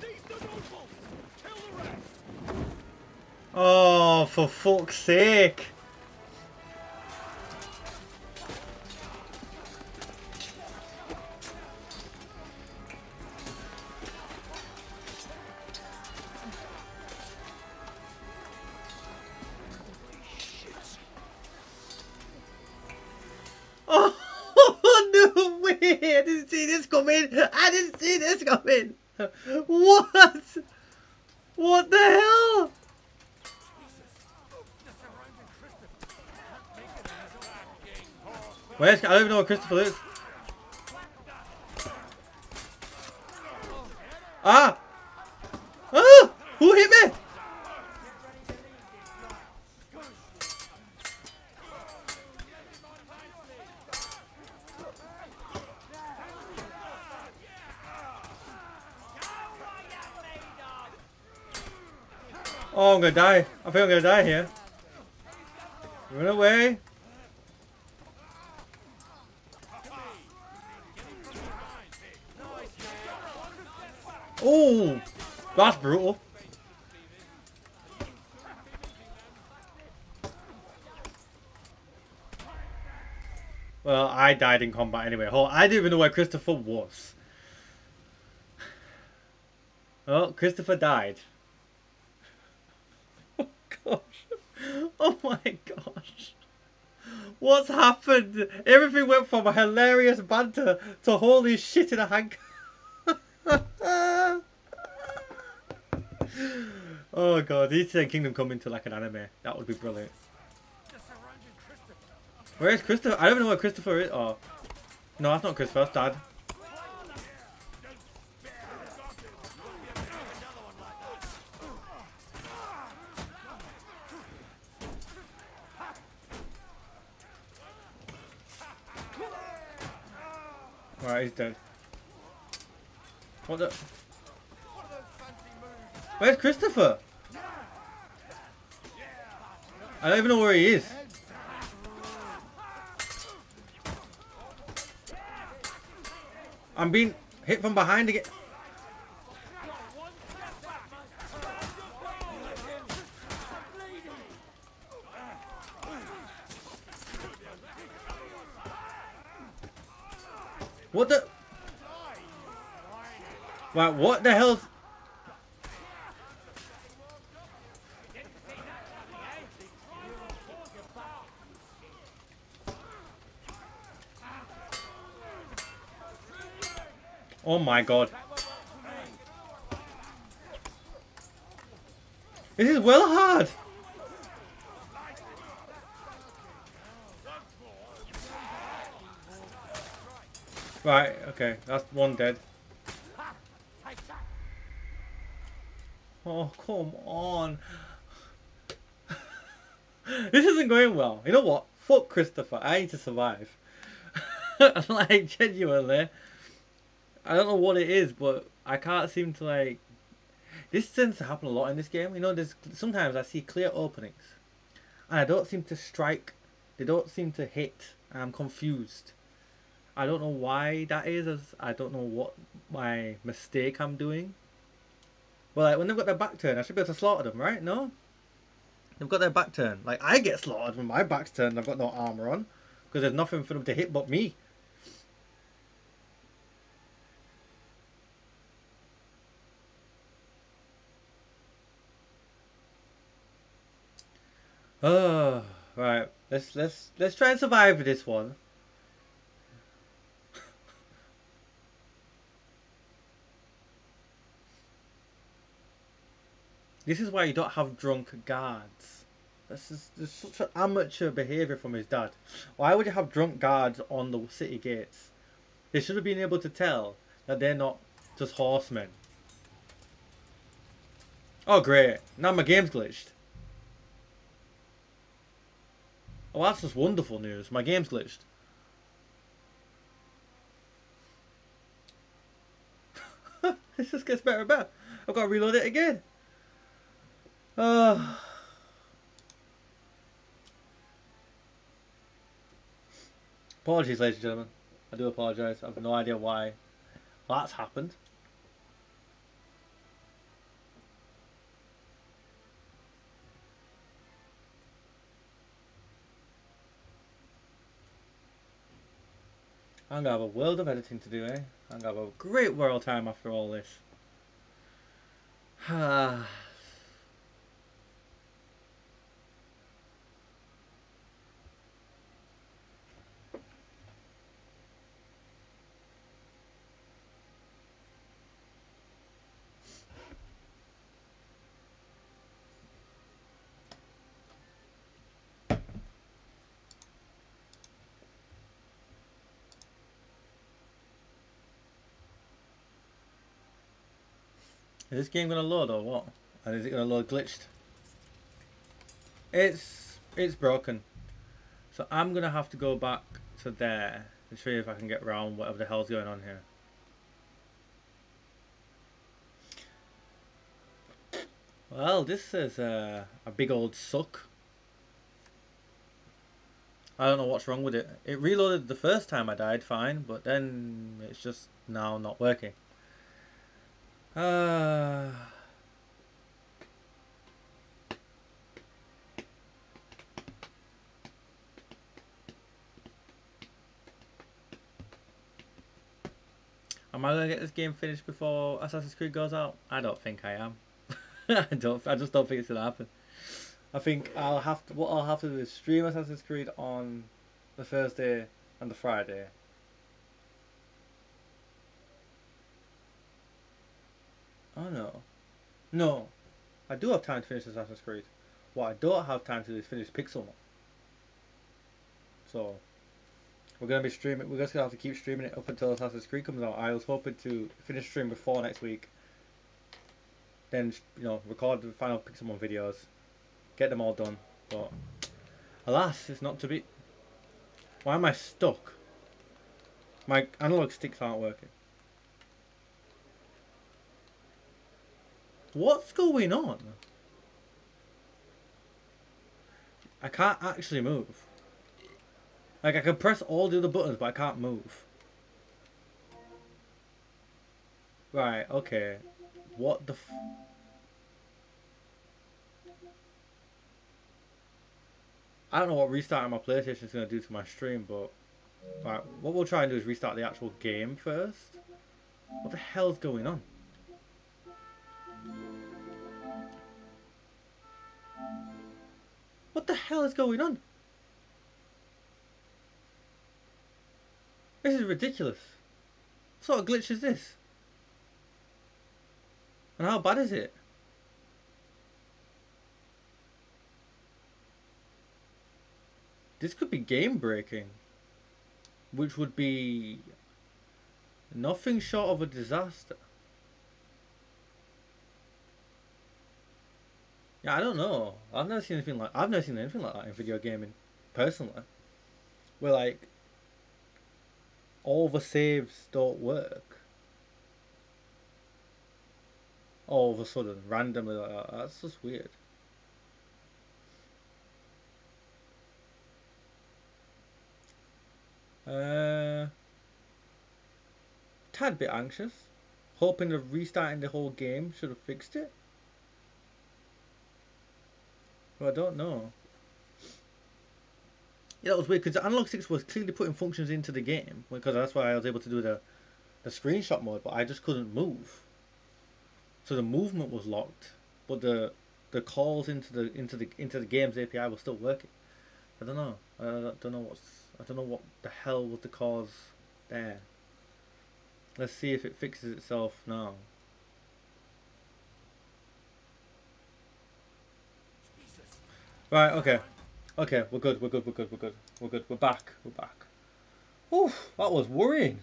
Seize the nobles! Kill the rest! Oh, for fuck's sake. Oh, no way! I didn't see this coming! I didn't see this coming! What? What the hell? Where's... I don't even know what Christopher is. Ah! Ah! Who hit me? Oh, I'm gonna die. I think I'm gonna die here. Run away. Oh, that's brutal. Well, I died in combat anyway. Oh, I didn't even know where Christopher was. Oh, Christopher died. Oh gosh. Oh my gosh. What's happened? Everything went from a hilarious banter to holy shit in a handcuff. Oh god, these say Kingdom Come into like an anime. That would be brilliant. Where is Christopher? I don't even know where Christopher is. Oh. No, that's not Christopher, that's Dad. Alright, he's dead. What the? Where's Christopher? I don't even know where he is. I'm being hit from behind again. What the? Wow, what the hell's... Oh my god. This is well hard. Right, okay, that's one dead. Oh, come on. This isn't going well. You know what? Fuck Christopher. I need to survive. Like, genuinely. I don't know what it is, but I can't seem to, like... This tends to happen a lot in this game. You know, there's sometimes I see clear openings, and I don't seem to strike They don't seem to hit. I'm confused. I don't know why that is. I don't know what my mistake I'm doing. Well, like when they've got their back turned, I should be able to slaughter them, right? No? They've got their back turned. Like, I get slaughtered when my back's turned and I've got no armor on. Because there's nothing for them to hit but me. Oh, right. Let's try and survive this one. This is why you don't have drunk guards. This is such an amateur behaviour from his dad. Why would you have drunk guards on the city gates? They should have been able to tell that they're not just horsemen. Oh great, now my game's glitched. Oh, that's just wonderful news. My game's glitched. This just gets better and better. I've got to reload it again. Apologies, ladies and gentlemen. I do apologise. I have no idea why that's happened. I'm going to have a world of editing to do, eh? I'm going to have a great world time after all this. Is this game going to load or what? And is it going to load glitched? It's broken. So I'm going to have to go back to there and see if I can get around whatever the hell's going on here. Well, this is a big old suck. I don't know what's wrong with it. It reloaded the first time I died fine, but then it's just now not working. Am I gonna get this game finished before Assassin's Creed goes out? I don't think I am. I just don't think it's gonna happen. I think what I'll have to do is stream Assassin's Creed on the Thursday and the Friday. Oh no. No. I do have time to finish Assassin's Creed. What I don't have time to do is finish Pixelmon. So we're gonna be streaming. We're just gonna have to keep streaming it up until Assassin's Creed comes out. I was hoping to finish stream before next week. Then record the final Pixelmon videos, get them all done. But alas, it's not to be. Why am I stuck? My analog sticks aren't working. What's going on? I can't actually move. Like, I can press all the other buttons, but I can't move. Right, okay. What the f... I don't know what restarting my PlayStation is going to do to my stream, but... Right, what we'll try and do is restart the actual game first. What the hell's going on? What the hell is going on? This is ridiculous. What sort of glitch is this? And how bad is it? This could be game breaking. Which would be nothing short of a disaster. Yeah, I don't know. I've never seen anything like that in video gaming, personally. Where like all the saves don't work. All of a sudden, randomly like that. That's just weird. Tad bit anxious. Hoping that restarting the whole game should have fixed it. Well, I don't know. Yeah, that was weird because the analog sticks was clearly putting functions into the game, because that's why I was able to do the screenshot mode, but I just couldn't move. So the movement was locked, but the calls into the game's API was still working. I don't know. I don't know what the hell was the cause there. Let's see if it fixes itself now. Right, okay. Okay, we're good. We're back. Oof, that was worrying.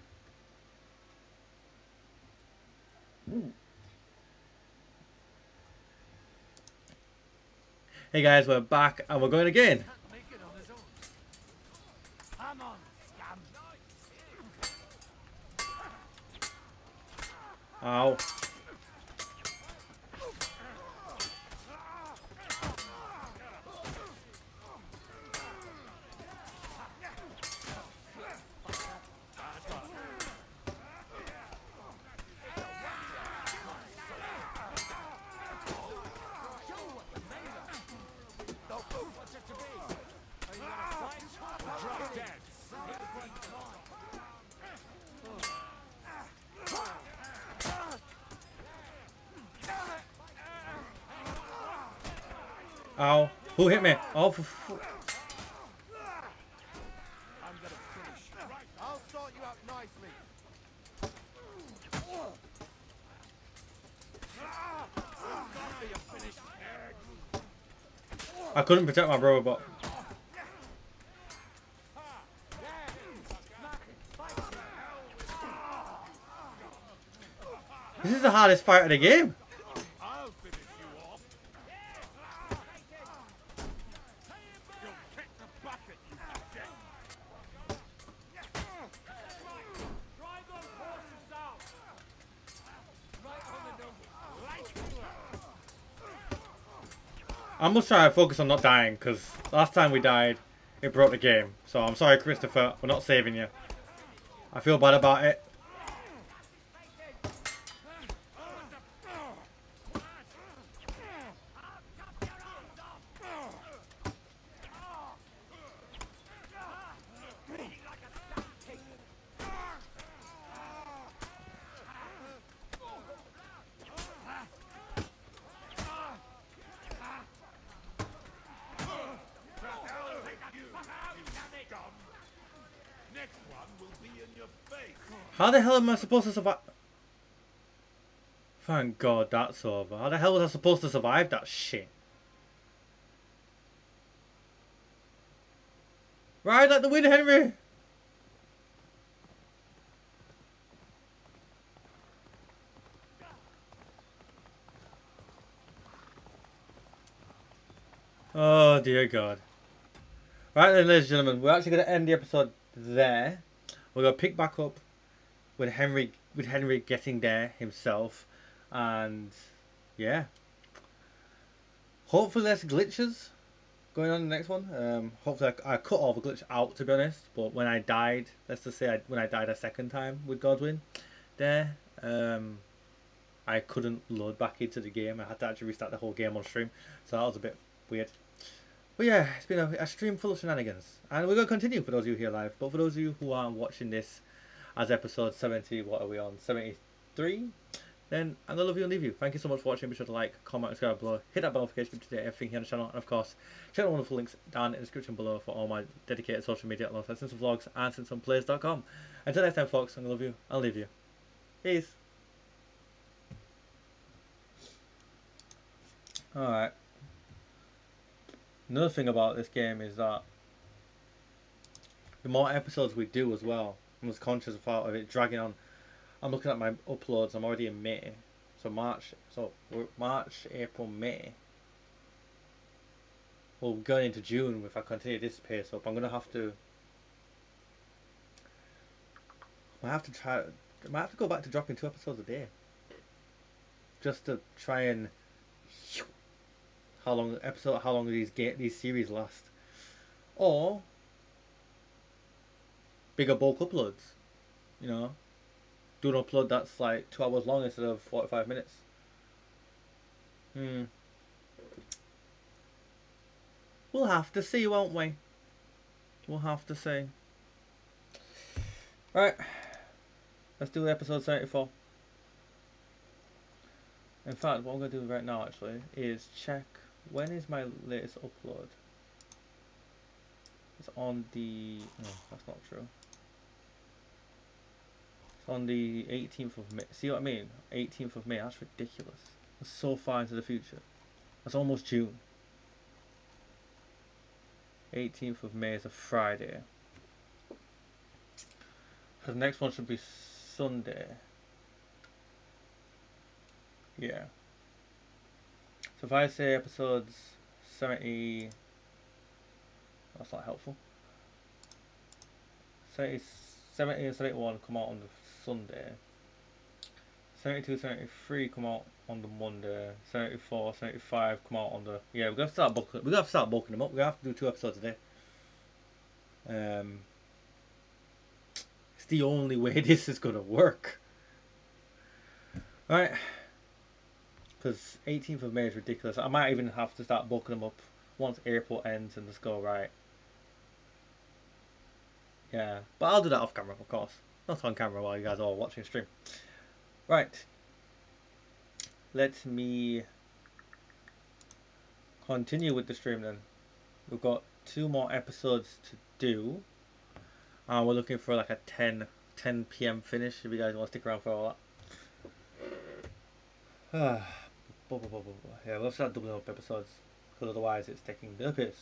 Hey guys, we're back and we're going again. Come on, scum. Ow. Ow. Who hit me? Oh, for I'm gonna finish. Right, I'll sort you out nicely. I couldn't protect my robot. This is the hardest fight of the game. I'll finish you off. You'll kick the bucket, you jack. Drive those horses out. Right on the number. I must try to focus on not dying, because last time we died, it broke the game. So I'm sorry, Christopher, we're not saving you. I feel bad about it. Next one will be in your face. How the hell am I supposed to survive? Thank God that's over. How the hell was I supposed to survive that shit? Ride like the wind, Henry! Oh dear God. Right then, ladies and gentlemen, we're actually going to end the episode there. We're going to pick back up with Henry getting there himself, and yeah, hopefully less glitches going on in the next one. Hopefully I cut all the glitch out, to be honest, but when I died, let's just say when I died a second time with Godwin there, I couldn't load back into the game. I had to actually restart the whole game on stream, so that was a bit weird. But yeah, it's been a stream full of shenanigans, and we're going to continue for those of you here live. But for those of you who are watching this as episode 70, what are we on, 73? Then I'm going to love you and leave you. Thank you so much for watching. Be sure to like, comment, and subscribe below. Hit that bell notification to get everything here on the channel. And of course, check out the wonderful links down in the description below for all my dedicated social media alongside Simpson Vlogs and SimpsonPlays.com. Until next time, folks, I'm going to love you. I'll leave you. Peace. Alright. Another thing about this game is that the more episodes we do as well, I'm just conscious of it dragging on. I'm looking at my uploads. I'm already in May, so we're March, April, May. Well, going into June if I continue this pace up. I'm gonna have to. I might have to go back to dropping 2 episodes a day, just to try and how long these series last, or bigger bulk uploads. You know, do an upload that's like 2 hours long instead of 45 minutes. We'll have to see, won't we? We'll have to see. Right, let's do episode 74. In fact, what I'm going to do right now actually is check when is my latest upload. It's on the... no, that's not true. It's on the 18th of May. See what I mean? 18th of May. That's ridiculous. That's so far into the future. That's almost June. 18th of May is a Friday. So the next one should be Sunday. Yeah. So if I say episodes 70... that's not helpful. 70 and 71 come out on the Sunday. 72, 73 come out on the Monday. 74, 75 come out on the... yeah, we're gonna start bulking. We're gonna have to start bulking them up. We're gonna have to do 2 episodes a day. It's the only way this is gonna work. Right. Because 18th of May is ridiculous. I might even have to start bulking them up once April ends and just go, right. Yeah, but I'll do that off camera, of course. Not on camera while you guys are all watching stream. Right. Let me continue with the stream then. We've got 2 more episodes to do. We're looking for like a 10 PM finish if you guys want to stick around for all that. Yeah, we'll start doubling up episodes because otherwise it's taking the piss.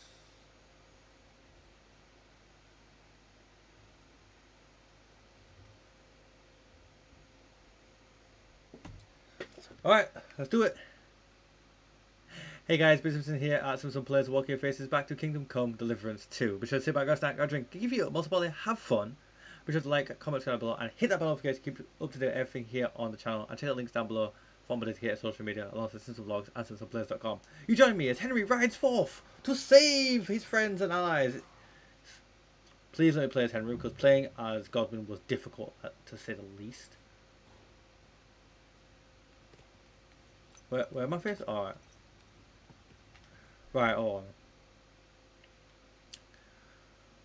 Alright, let's do it. Hey guys, Brisbane here at Some Players Walking Your Faces back to Kingdom Come Deliverance II. Be sure to sit back, grab a snack, grab a drink, give you most of all, have fun. Be sure to like, comment down below, and hit that bell notification to keep up to date with everything here on the channel. And check the links down below for my dedicated social media, alongside Simpson Vlogs and SimpsonPlayers.com. You join me as Henry rides forth to save his friends and allies. Please let me play as Henry, because playing as Godwin was difficult, to say the least. Where am I face? Alright. Right, hold on.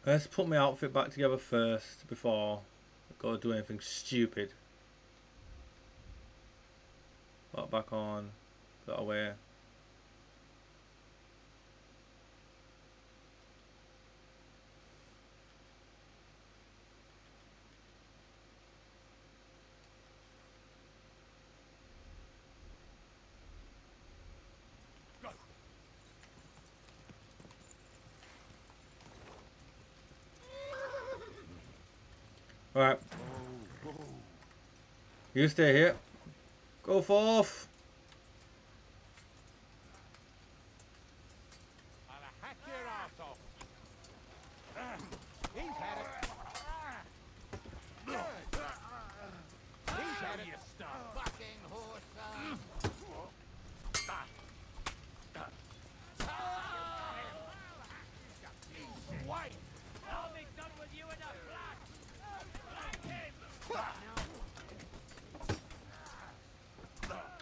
Let's put my outfit back together first before I go do anything stupid. Put it back on. Put it away. Alright. You stay here. Go forth.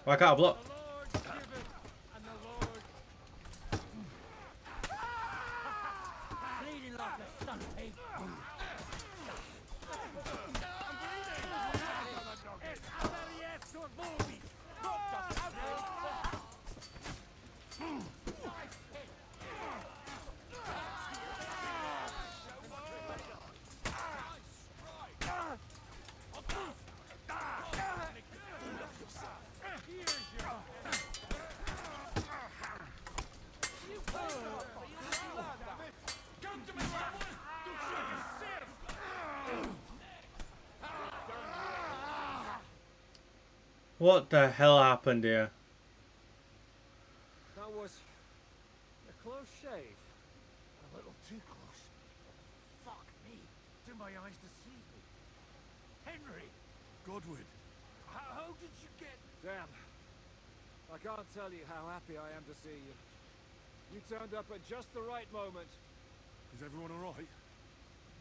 Why can't I block? What the hell happened here? That was a close shave. A little too close. Fuck me. Do my eyes deceive me? Henry! Godwin. How did you get... Damn. I can't tell you how happy I am to see you. You turned up at just the right moment. Is everyone alright?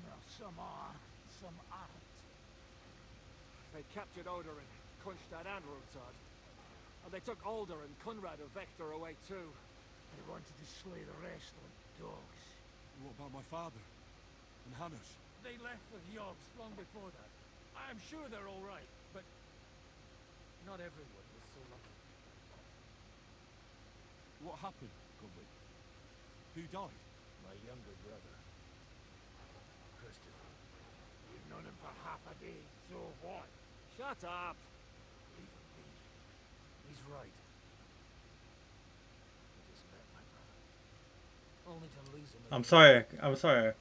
Well, some are, some art. They captured Oder and Kunstad and Rotard. And they took Alder and Kunrad of Vector away too. They wanted to slay the rest like dogs. What about my father? And Hanush? They left with Yobs long before that. I'm sure they're all right, but not everyone was so lucky. What happened, Gumby? Who died? My younger brother, Christopher. We've known him for half a day, so what? Shut up! Leave him be. He's right. I just met my brother. Only to lose him. I'm sorry. I'm sorry.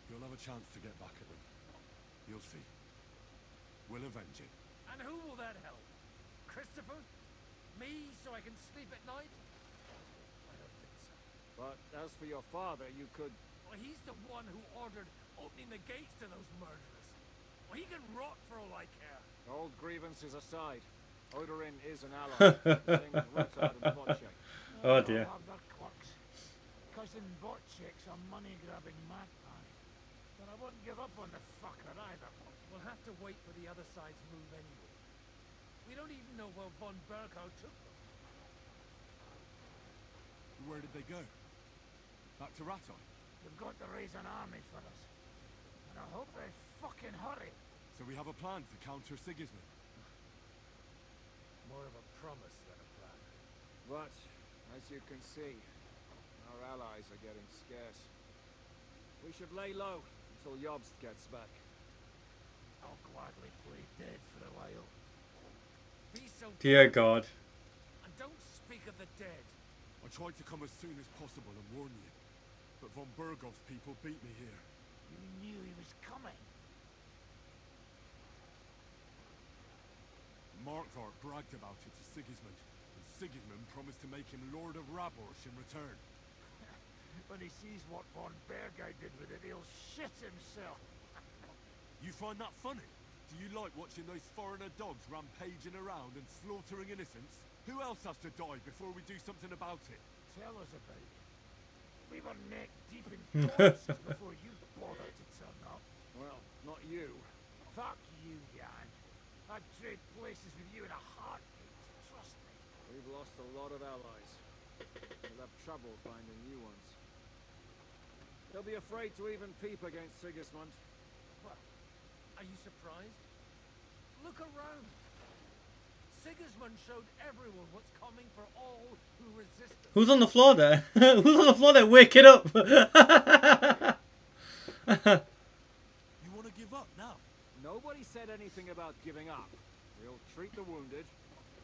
You'll have a chance to get back at them. You'll see. We'll avenge it. And who will that help? Christopher? Me, so I can sleep at night? I don't think so. But as for your father, you could... Well, he's the one who ordered opening the gates to those murderers. Well, he can rot for all I care. Old grievances aside, Odorin is an ally. Same with Rotard and Botchek. Oh dear. Have their quirks. Cousin Botchek's a money-grabbing magpie. But I wouldn't give up on the fucker either. We'll have to wait for the other side's move anyway. We don't even know where von Berghout took them. Where did they go? Back to Rattay? They've got to raise an army for us. And I hope they fucking hurry. So we have a plan to counter Sigismund? More of a promise than a plan. But, as you can see, our allies are getting scarce. We should lay low until Jobst gets back. I'll gladly play dead for a while. Be so Dear God. And don't speak of the dead. I tried to come as soon as possible and warn you, but von Bergov's people beat me here. You knew he was coming. Markvar bragged about it to Sigismund, and Sigismund promised to make him Lord of Raborsh in return. When he sees what von Berghout did with it, he'll shit himself. You find that funny? Do you like watching those foreigner dogs rampaging around and slaughtering innocents? Who else has to die before we do something about it? Tell us about it. We were neck deep in corpses before you bothered to turn up. Well, not you. Fuck you, Jan. I'd trade places with you in a heartbeat. Trust me. We've lost a lot of allies. We'll have trouble finding new ones. They'll be afraid to even peep against Sigismund. What? Are you surprised? Look around. Sigismund showed everyone what's coming for all who resist him. Who's on the floor there? Who's on the floor there? Wake it up! You want to give up now? Nobody said anything about giving up. We'll treat the wounded,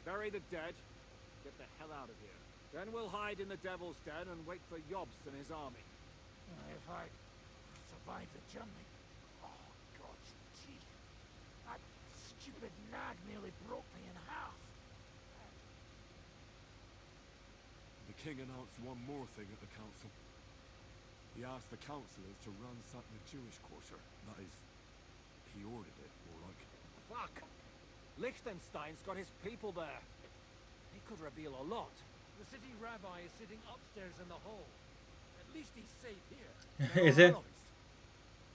bury the dead, get the hell out of here. Then we'll hide in the Devil's Den and wait for Jobst and his army. If I survive the journey... Oh, God's teeth. That stupid nag nearly broke me in half. The king announced one more thing at the council. He asked the councillors to ransack the Jewish quarter. That is, he ordered it, more like. Fuck! Liechtenstein's got his people there. He could reveal a lot. The city rabbi is sitting upstairs in the hall. At least he's safe here. Is it?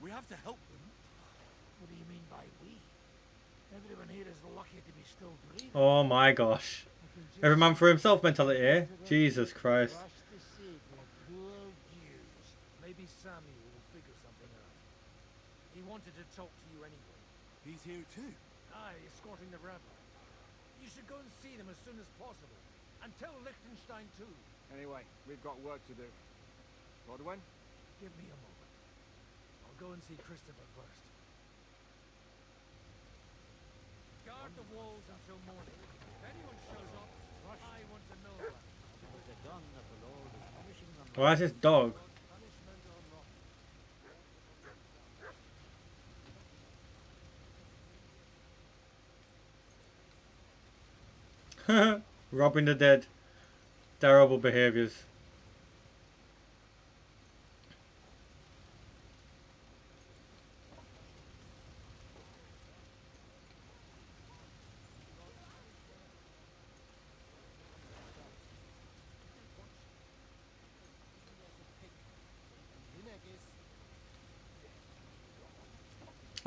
We have to help them. What do you mean by we? Everyone here is lucky to be still breathing. Oh my gosh. Every man for himself mentality here. Jesus Christ. Maybe Samuel will figure something out. He wanted to talk to you anyway. He's here too? Aye, escorting the rabbi. You should go and see them as soon as possible. And tell Liechtenstein too. Anyway, we've got work to do. Godwin? Give me a moment. I'll go and see Christopher first. Guard the walls until morning. If anyone shows up, I want to know about it. It was a gun that the Lord is punishing them. Why is this dog? Robbing the dead. Terrible behaviors.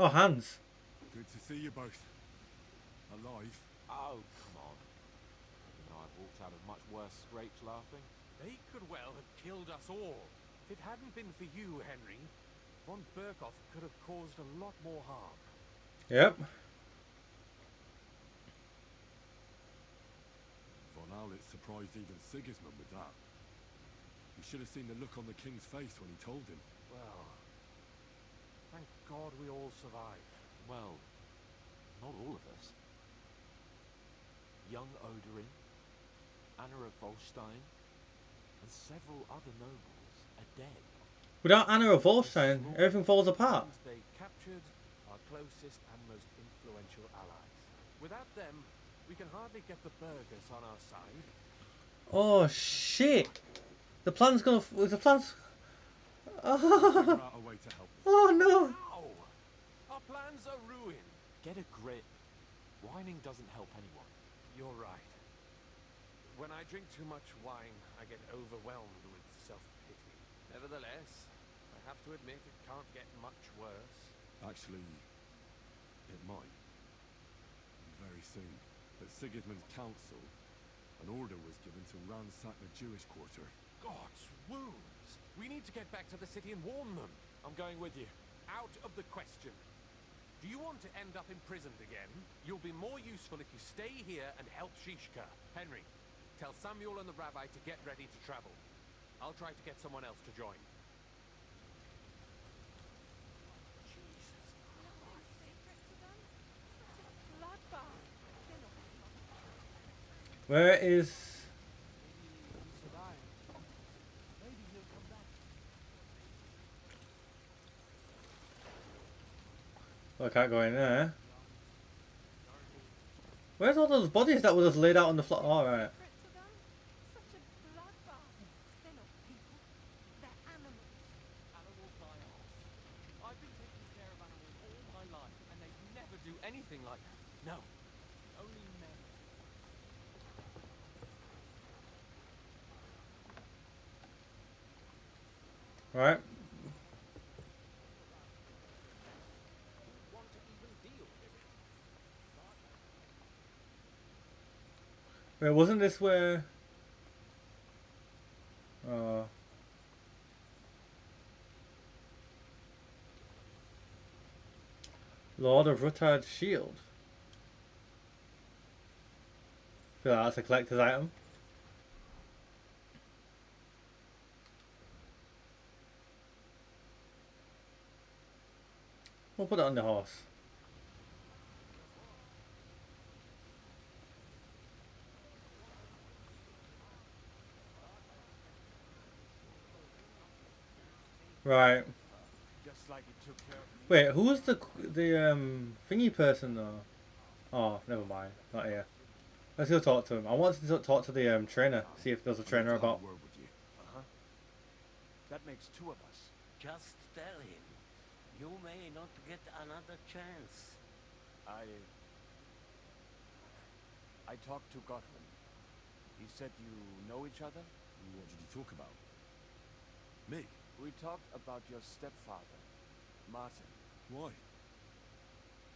Oh, Hans. Good to see you both. Alive. Oh, come on. You know, I've walked out of much worse scrapes laughing. They could well have killed us all. If it hadn't been for you, Henry, von Berkhoff could have caused a lot more harm. Yep. Von Aulitz surprised even Sigismund with that. You should have seen the look on the king's face when he told him. Well, thank God we all survived. Well, not all of us. Young Odorin, Anna of Volstein, and several other nobles are dead. Without Anna of Wolfstein, everything falls apart. They captured our closest and most influential allies. Without them, we can hardly get the burghers on our side. Oh shit! The plan's gonna. The plan's. Figure out a way to help. Oh no! Ow! Our plans are ruined. Get a grip. Whining doesn't help anyone. You're right. When I drink too much wine, I get overwhelmed with self-pity. Nevertheless, I have to admit it can't get much worse. Actually, it might. Very soon. At Sigismund's council, an order was given to ransack the Jewish quarter. God's wounds! We need to get back to the city and warn them. I'm going with you. Out of the question. Do you want to end up imprisoned again? You'll be more useful if you stay here and help Shishka. Henry, tell Samuel and the rabbi to get ready to travel. I'll try to get someone else to join. Where is? Well, I can't go in there. Where's all those bodies that were just laid out on the floor? All right. I've been taking care of animals all my life, and they never do anything like that. No. Only men. Right. Wait, wasn't this where? Lord of Rutard's shield. Feel like that's a collector's item. We'll put it on the horse. Right. Just like it took care of me. Wait, who was the thingy person though? Oh, never mind. Not here. Let's go talk to him. I want to talk to the trainer. See if there's a trainer about. That makes two of us. Just tell him. You may not get another chance. I talked to Godwin. He said you know each other? What did you talk about? Me? We talked about your stepfather, Martin. Why?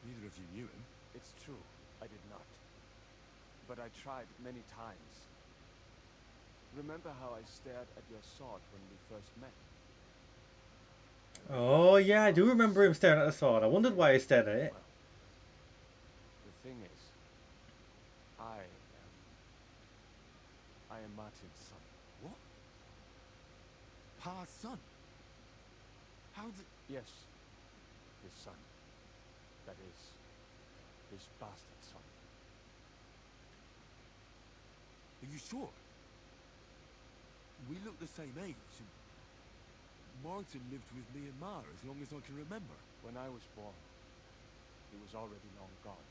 Neither of you knew him. It's true, I did not. But I tried many times. Remember how I stared at your sword when we first met? Oh yeah, I do remember him staring at the sword. I wondered why he stared at it. The thing is, I am Martin's son. What? Pa's son? How did... Yes, his son. That is, his bastard son. Are you sure? We look the same age. And Martin lived with me and Ma as long as I can remember. When I was born, he was already long gone.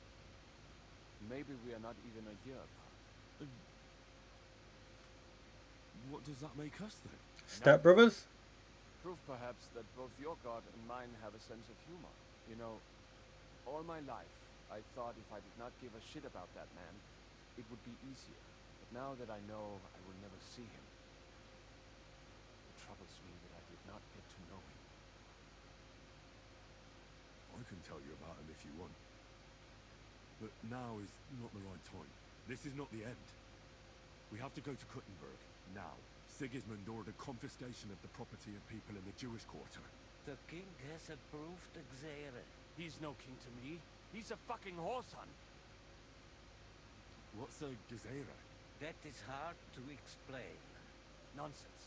Maybe we are not even a year apart. What does that make us then? Stepbrothers? Proof perhaps that both your God and mine have a sense of humor. You know, all my life I thought if I did not give a shit about that man, it would be easier. But now that I know I will never see him, it troubles me that I did not get to know him. I can tell you about him if you want. But now is not the right time. This is not the end. We have to go to Kuttenberg, now. Sigismund ordered confiscation of the property of people in the Jewish quarter. The king has approved Xere. He's no king to me. He's a fucking whoreson. What's a Gezerah? That is hard to explain. Nonsense.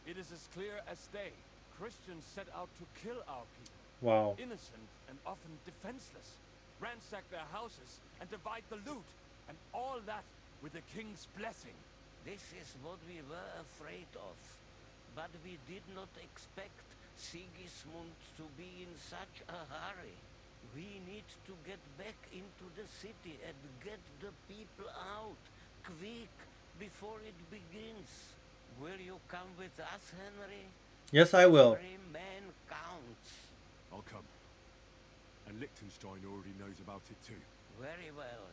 It is as clear as day. Christians set out to kill our people. Wow. Innocent and often defenseless. Ransack their houses and divide the loot. And all that with the king's blessing. This is what we were afraid of. But we did not expect Sigismund to be in such a hurry. We need to get back into the city and get the people out. Quick, before it begins. Will you come with us, Henry? Yes, I will. Every man counts. I'll come. And Liechtenstein already knows about it too. Very well.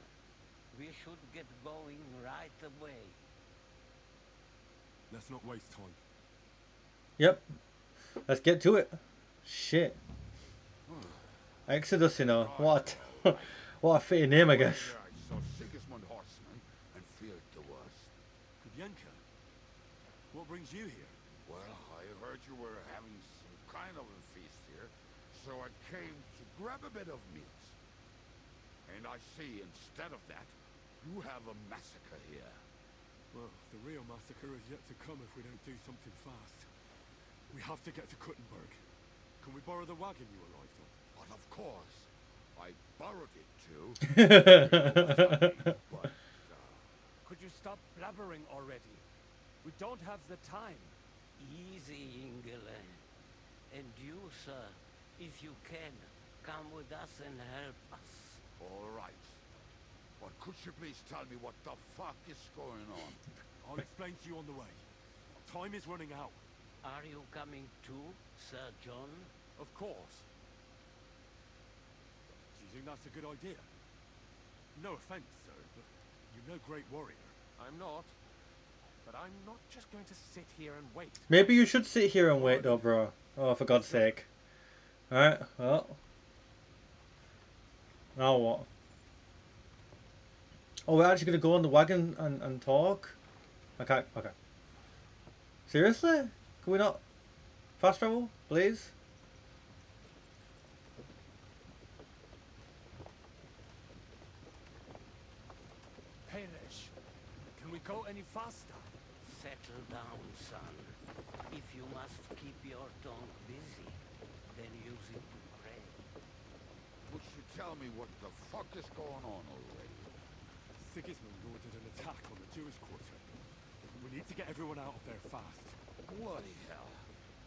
We should get going right away. Let's not waste time. Yep. Let's get to it. Shit. Exodus, you know. What a fitting name, I guess. I saw Sigismund horseman and feared the worst. Kubyanka, what brings you here? Well, I heard you were having some kind of a feast here, so I came to grab a bit of meat. And I see, instead of that, you have a massacre here. Well, the real massacre is yet to come if we don't do something fast. We have to get to Kuttenberg. Can we borrow the wagon you arrived on? But of course, I borrowed it too. But, could you stop blabbering already? We don't have the time. Easy, Ingele. And you, sir, if you can, come with us and help us. All right. But could you please tell me what the fuck is going on? I'll explain to you on the way. Time is running out. Are you coming too, Sir John? Of course. Do you think that's a good idea? No offense, sir, but you're no great warrior. I'm not. But I'm not just going to sit here and wait. Maybe you should sit here and wait though, bro. Oh, for God's sake. Alright, well. Now what? Oh, we're actually going to go on the wagon and talk? Okay, okay. Seriously? Can we not fast travel, please? Perish. Can we go any faster? Settle down, son. If you must keep your tongue busy, then use it to pray. Would you tell me what the fuck is going on already? Sigismund ordered an attack on the Jewish quarter. We need to get everyone out of there fast. Bloody hell.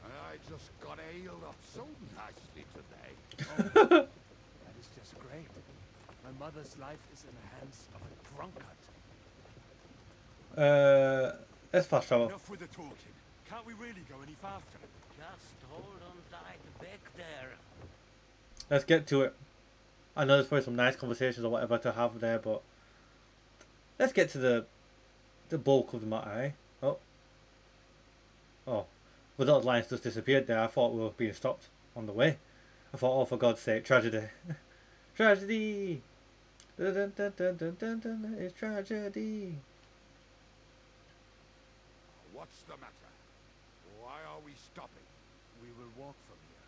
I just got ailed up so nicely today. That is just great. My mother's life is in the hands of a drunkard. Let's fast travel. Enough with the talking. Can't we really go any faster? Just hold on tight back there. Let's get to it. I know there's probably some nice conversations or whatever to have there, but let's get to the bulk of the matter, eh? Oh. Oh. Well, those lines just disappeared there. I thought we were being stopped on the way. I thought, oh, for God's sake, tragedy. Tragedy! Dun, dun, dun, dun, dun, dun, dun, it's tragedy. What's the matter? Why are we stopping? We will walk from here.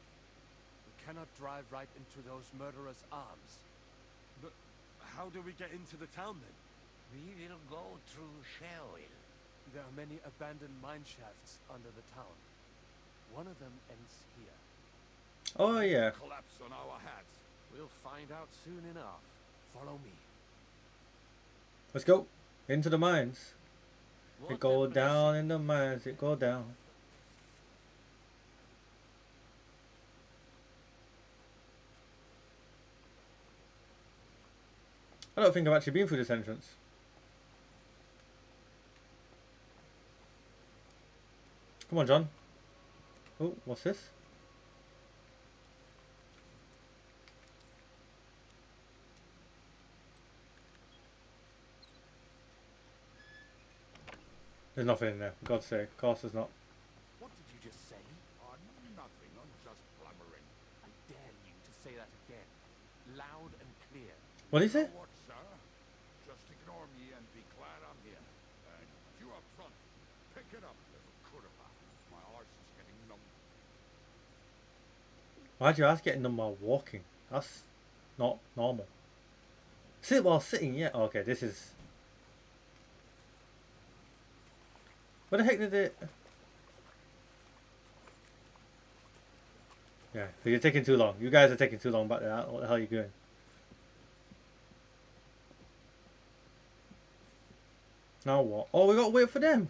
We cannot drive right into those murderers' arms. But how do we get into the town then? We will go through Sherwell. There are many abandoned mine shafts under the town. One of them ends here. Oh, yeah. Collapse on our heads. We'll find out soon enough. Follow me. Let's go. Into the mines. What It go down in the mines. It go down. I don't think I've actually been through this entrance. Come on, John. Oh, what's this? There's nothing in there, for God's sake. Of course there's not. What did you just say? Nothing. I'm just blabbering. I dare you to say that again. Loud and clear. What is it? What, sir? Just ignore me and be glad I'm here. And you up front, pick it up, little kurva. My arse is getting numb. Why'd your ass get numb while walking? That's not normal. Sit while sitting, yeah. Okay, this is... Where the heck did it... Yeah, so you're taking too long. You guys are taking too long back there. What the hell are you doing? Now what? Oh, we gotta wait for them.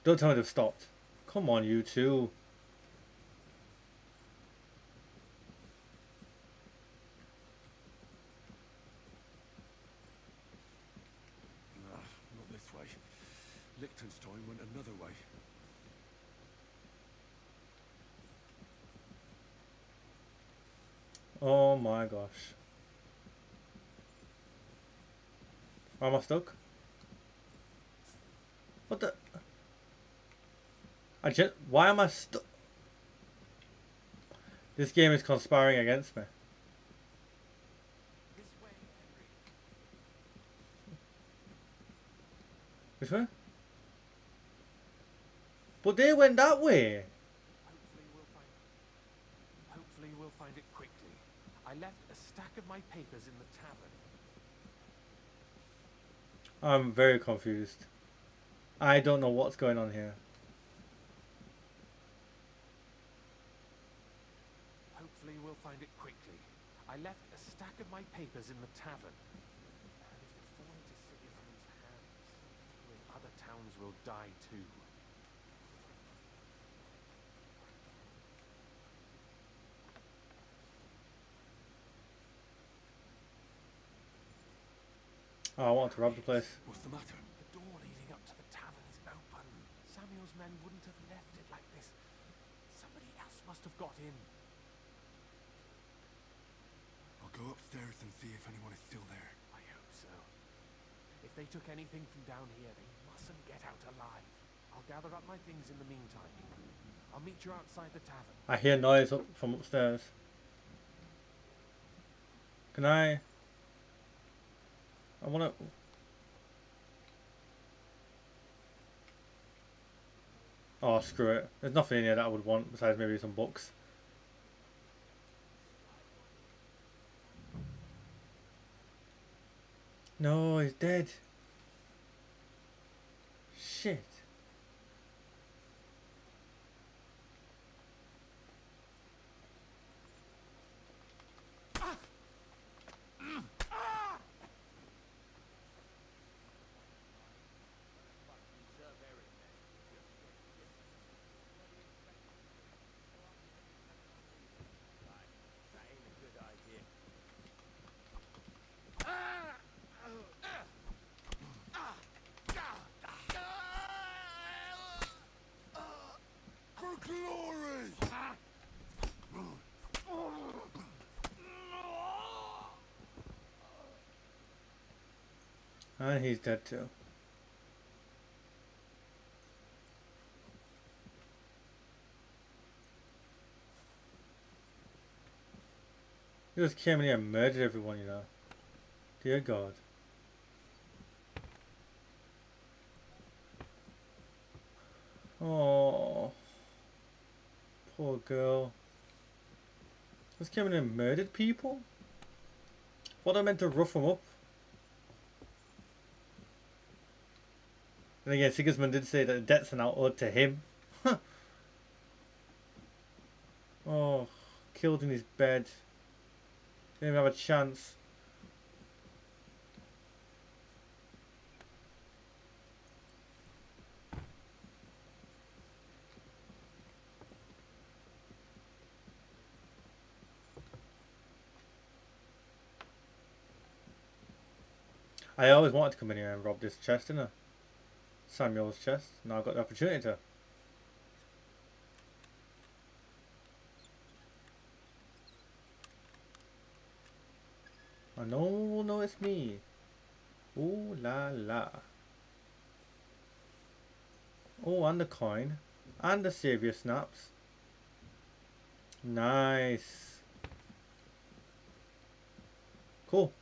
Don't tell me they've stopped. Come on, you two. Not this way. Liechtenstein went another way. Oh my gosh. Am I stuck? What the? Why am I stuck? This game is conspiring against me. This way, Henry. Which way? But they went that way. Hopefully we'll find it quickly. I left a stack of my papers in the tavern. I'm very confused. I don't know what's going on here. Hopefully we'll find it quickly. I left a stack of my papers in the tavern. And if they fall into Sigismund's hands, other towns will die too. Oh, I want to rob the place. What's the matter? The door leading up to the tavern is open. Samuel's men wouldn't have left it like this. Somebody else must have got in. I'll go upstairs and see if anyone is still there. I hope so. If they took anything from down here, they mustn't get out alive. I'll gather up my things in the meantime. I'll meet you outside the tavern. I hear noise up from upstairs. Can I wanna... Oh, screw it. There's nothing in here that I would want besides maybe some books. No, he's dead. Shit. And he's dead too. He just came in here and murdered everyone, you know. Dear God. Oh, poor girl. Just came in and murdered people? What, I meant to rough them up? And again, Sigismund did say that the debts are now owed to him. Oh, killed in his bed. Didn't even have a chance. I always wanted to come in here and rob this chest, didn't I? Samuel's chest. Now I've got the opportunity to. Oh no, no, it's me. Ooh la la. Oh, and the coin. And the savior snaps. Nice. Cool.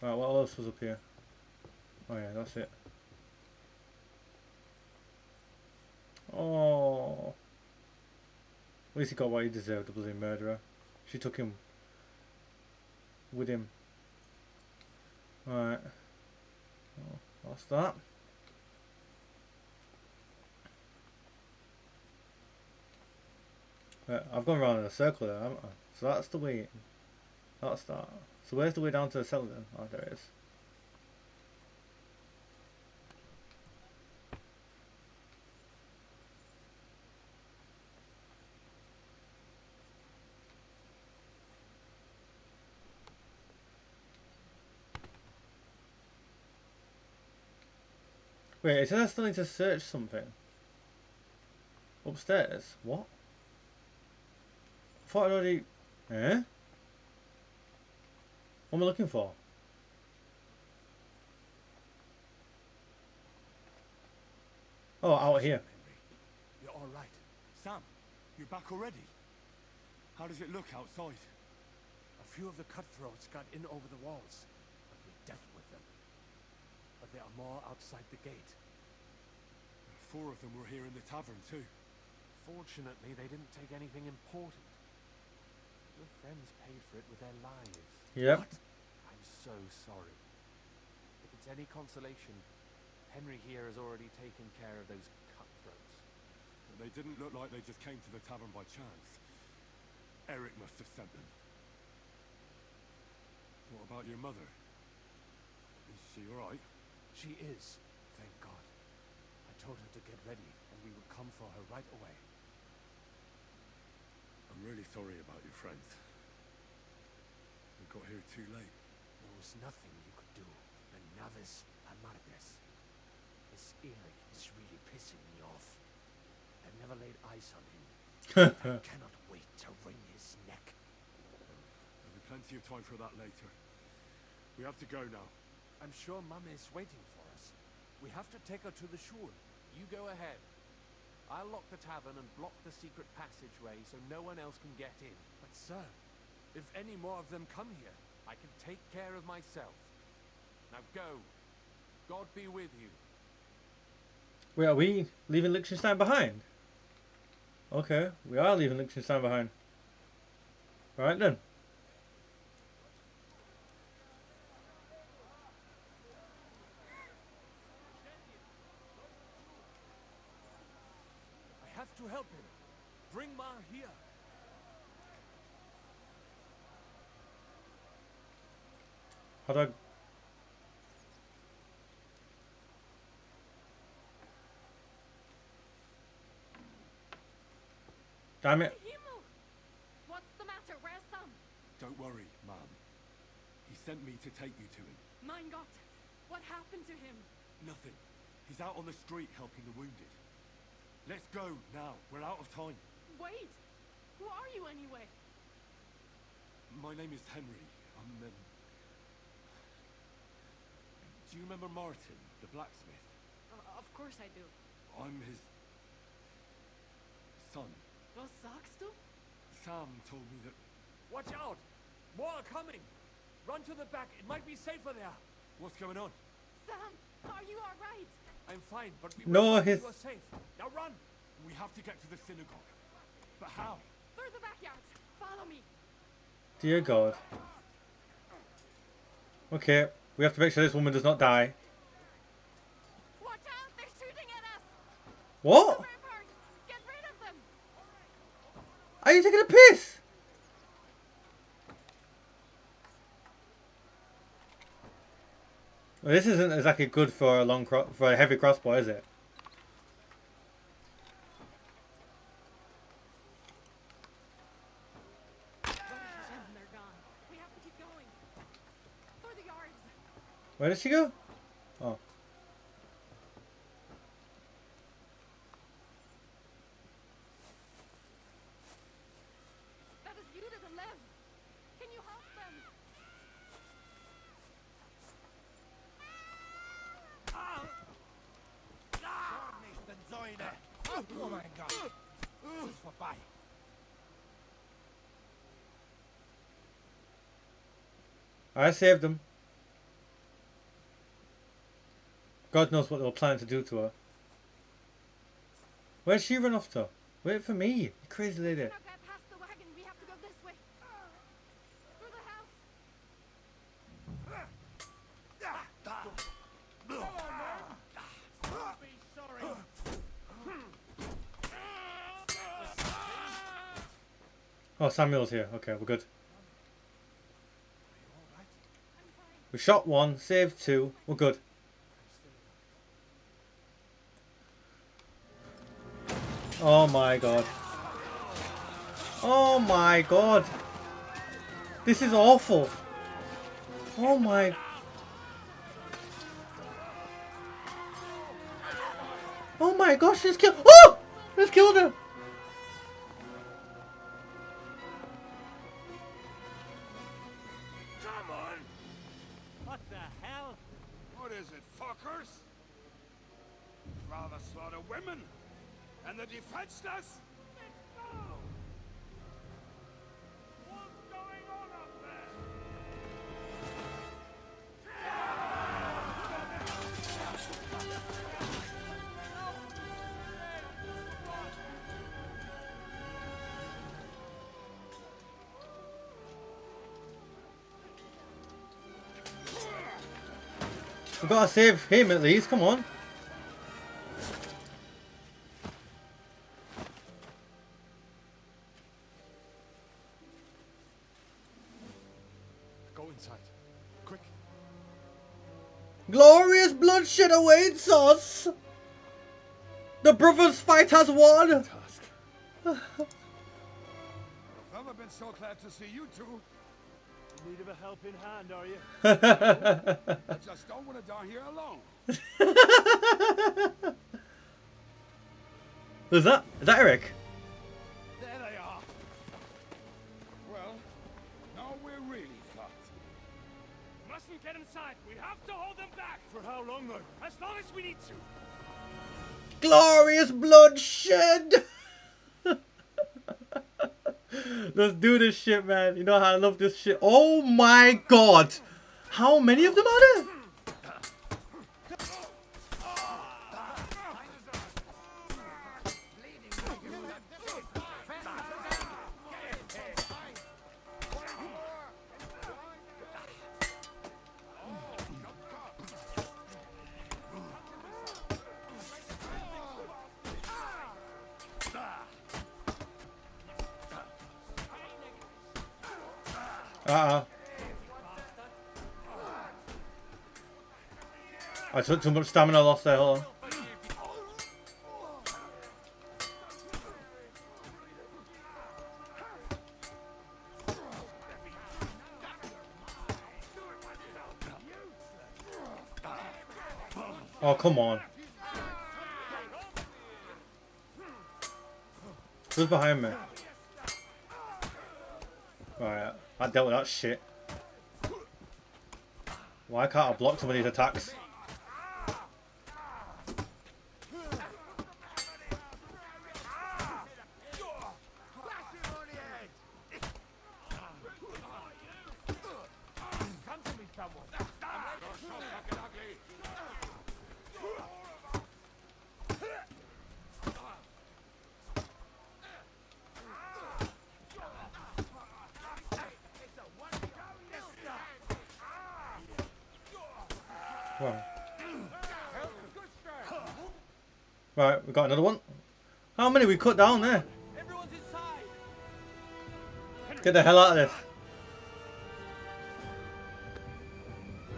Right, what else was up here? Oh yeah, that's it. Oh. At least he got what he deserved, the bloody murderer. She took him with him. Right. Oh, that's that. Right, I've gone around in a circle there, haven't I? So that's the way. That's that. So where's the way down to the cellar then? Oh, there it is. Wait, it says I still need to search something. Upstairs? What? I thought I'd already... Eh? What am I looking for? Oh, out here. You're all right. Sam, you're back already? How does it look outside? A few of the cutthroats got in over the walls, but we dealt with them. But there are more outside the gate. 4 of them were here in the tavern too. Fortunately, they didn't take anything important. Your friends paid for it with their lives. Yep. What? I'm so sorry. If it's any consolation, Henry here has already taken care of those cutthroats. But they didn't look like they just came to the tavern by chance. Eric must have sent them. What about your mother? Is she alright? She is, thank God. I told her to get ready, and we would come for her right away. I'm really sorry about your friends. We got here too late. There was nothing you could do. The Navis Amartes. This Eric is really pissing me off. I've never laid eyes on him. I cannot wait to wring his neck. There'll be plenty of time for that later. We have to go now. I'm sure Mum is waiting for us. We have to take her to the shul. You go ahead. I'll lock the tavern and block the secret passageway so no one else can get in. But sir, if any more of them come here, I can take care of myself. Now go. God be with you. Wait, are we leaving Liechtenstein behind? Okay, we are leaving Liechtenstein behind. Right then. I have to help him. Bring Ma here. How do I... Damn it. What's the matter? Where's Sam? Don't worry, Ma'am. He sent me to take you to him. Mein Gott, what happened to him? Nothing. He's out on the street helping the wounded. Let's go now. We're out of time. Wait! Who are you anyway? My name is Henry. Do you remember Martin, the blacksmith? Of course I do. I'm his... son. Was sagst du? Sam told me that... Watch out! More are coming! Run to the back. It might be safer there. What's going on? Sam, are you all right? I'm fine, but we No, will his... you are safe. Now run! We have to get to the synagogue. But how? Through the backyard. Follow me. Dear God. Okay, we have to make sure this woman does not die. Watch out! They're shooting at us! What? Get rid of them! Are you taking a piss? Well, this isn't exactly good for a for a heavy crossbow, is it? They're gone. We have to keep going. For the yards. Where did she go? Oh. That is you to the left. Can you help them? Oh mein Gott. Es ist vorbei. I saved them. God knows what they were planning to do to her. Where'd she run off to? Wait for me, you crazy lady. Cannot get past the wagon. We have to go this way. Through the house. Be sorry. Oh, Samuel's here. Okay, we're good. We shot one, saved two. We're good. Oh my god. Oh my god. This is awful. Oh my. Oh my gosh, let's kill. Oh! Let's kill her. Come on! What the hell? What is it, fuckers? Rather slaughter women? And the defenseless? Let's go! What's going on up there? We gotta save him at least, come on. Go inside. Quick. Glorious bloodshed awaits us! The brothers' fight has won! I've never been so glad to see you two. In need of a helping hand, are you? I just don't want to die here alone. Who's that? Is that Eric? There they are. Well, now we're really fucked. Mustn't get inside. We have to hold them back. For how long, though? As long as we need to. Glorious bloodshed! Let's do this shit, man. You know how I love this shit. Oh my god! How many of them are there? I took too much stamina loss there, hold on. Oh, come on. Who's behind me? Alright, I dealt with that shit. Why can't I block some of these attacks? Right, we got another one. How many we cut down there? Get the hell out of this.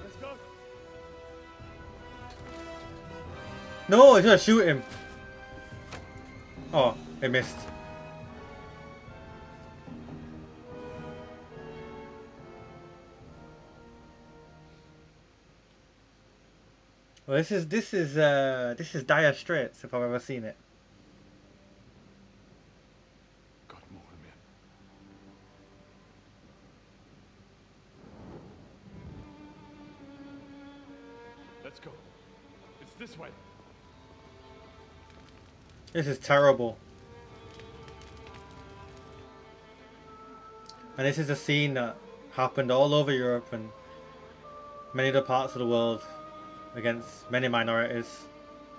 Let's go. No, he's gonna shoot him. Oh, he missed. Well, this is dire straits if I've ever seen it. God, Bohemia. Let's go. It's this way. This is terrible. And this is a scene that happened all over Europe, and many other parts of the world against many minorities,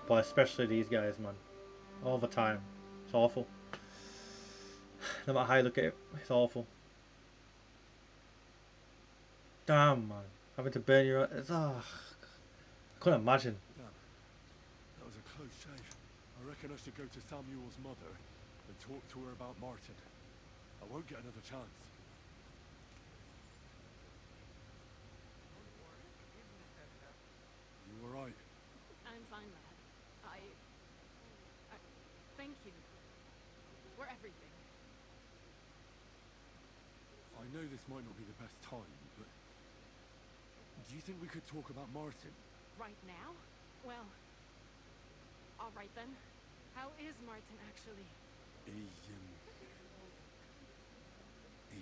but especially these guys, man. All the time. It's awful. No matter how you look at it, it's awful. Damn, man. Having to burn your... It's, I couldn't imagine. Damn. That was a close shave. I reckon I should go to Samuel's mother and talk to her about Martin. I won't get another chance. You alright? I'm fine, lad. Thank you for everything. I know this might not be the best time, but do you think we could talk about Martin? Right now? Well, all right then. How is Martin actually? He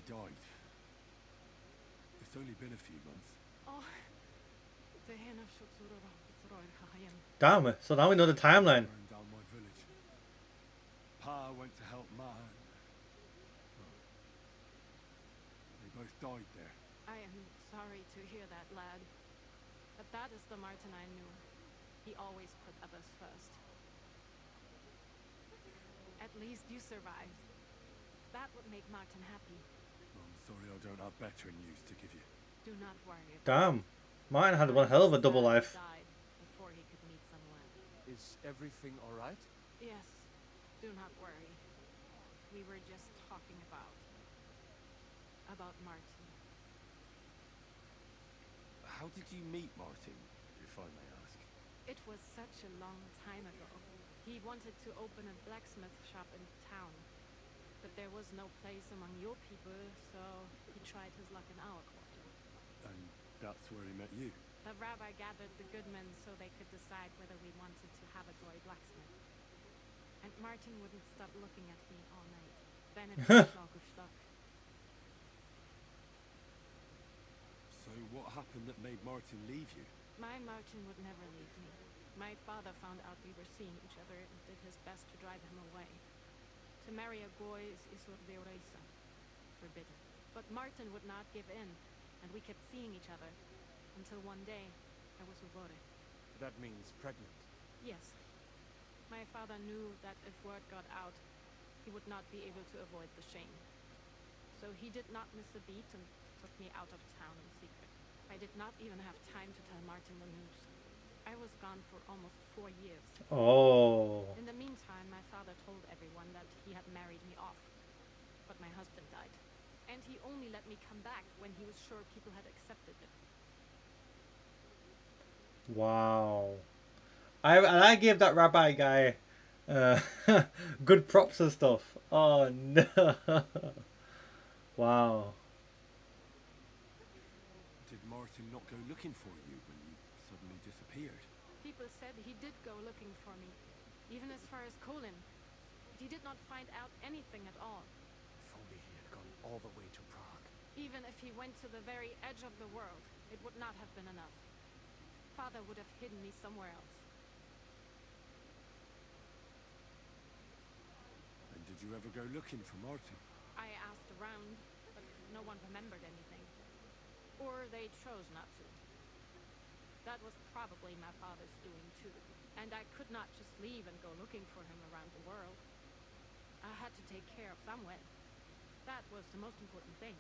died. It's only been a few months. Oh, Damn it. So now we know the timeline. Burned down my village. Pa went to help Ma. They both died there. I am sorry to hear that, lad. But that is the Martin I knew. He always put others first. At least you survived. That would make Martin happy. I'm sorry I don't have better news to give you. Do not worry. Damn. Martin had one hell of a double life. Died before he could meet someone. Is everything alright? Yes. Do not worry. We were just talking about Martin. How did you meet Martin, if I may ask? It was such a long time ago. He wanted to open a blacksmith shop in town. But there was no place among your people, so he tried his luck in our quarter. And that's where he met you? The rabbi gathered the good men so they could decide whether we wanted to have a boy blacksmith. And Martin wouldn't stop looking at me all night. Then it was schlag of schlag. So what happened that made Martin leave you? My Martin would never leave me. My father found out we were seeing each other and did his best to drive him away. To marry a boy is isur deoreisa, forbidden. But Martin would not give in, and we kept seeing each other, until one day, I was ubore. That means pregnant. Yes. My father knew that if word got out, he would not be able to avoid the shame. So he did not miss a beat and took me out of town in secret. I did not even have time to tell Martin the news. I was gone for almost 4 years. Oh. In the meantime, my father told everyone that he had married me off. But my husband died. And he only let me come back when he was sure people had accepted it. Wow. I gave that rabbi guy good props and stuff. Oh no. Wow. Did Martin not go looking for you when you suddenly disappeared? People said he did go looking for me, even as far as Kolin. But he did not find out anything at all. If only he had gone all the way to Prague. Even if he went to the very edge of the world, it would not have been enough. Father would have hidden me somewhere else. And did you ever go looking for Martin? I asked around, but no one remembered anything. Or they chose not to. That was probably my father's doing too. And I could not just leave and go looking for him around the world. I had to take care of someone. That was the most important thing.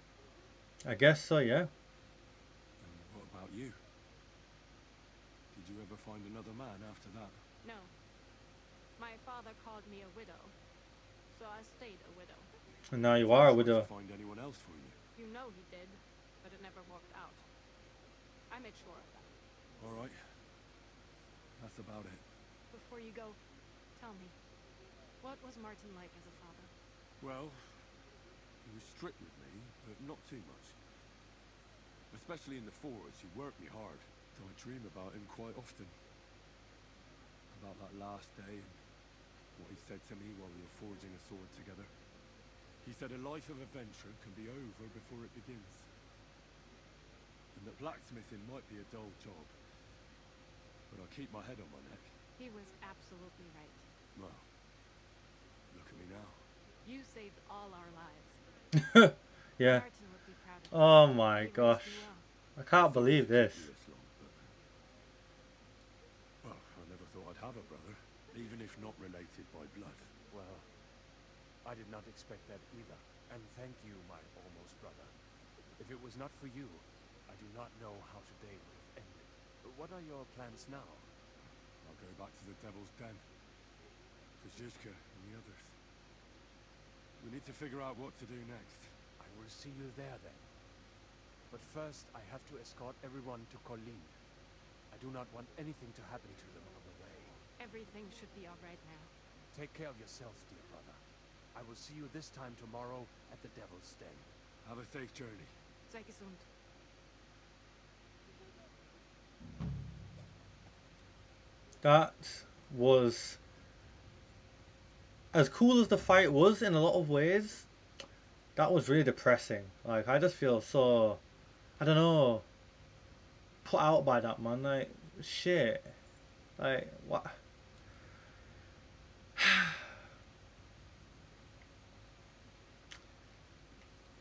I guess so, yeah. And what about you? Did you ever find another man after that? No. My father called me a widow. So I stayed a widow. And now you are a widow. Did you find anyone else for you? You know he did, but it never worked out. I made sure of that. Alright. That's about it. Before you go, tell me, what was Martin like as a father? Well, he was strict with me, but not too much. Especially in the forge, he worked me hard. So I dream about him quite often. About that last day and what he said to me while we were forging a sword together. He said a life of adventure can be over before it begins. And that blacksmithing might be a dull job, but I keep my head on my neck. He was absolutely right. Well, look at me now. You saved all our lives. Yeah. Martin would be proud of you. Oh my He raised gosh. you well. I can't believe this. This long. have a brother, even if not related by blood. Well, I did not expect that either. And thank you, my almost brother. If it was not for you, I do not know how today would have ended. But what are your plans now? I'll go back to the Devil's Den. For Zizka and the others. We need to figure out what to do next. I will see you there then. But first, I have to escort everyone to Colleen. I do not want anything to happen to them on the way. Everything should be all right now. Take care of yourself, dear brother. I will see you this time tomorrow at the Devil's Den. Have a safe journey. Sei gesund. That was as cool as the fight was in a lot of ways. That was really depressing. Like, I just feel so, I don't know, put out by that, man. Like, shit. Like, what?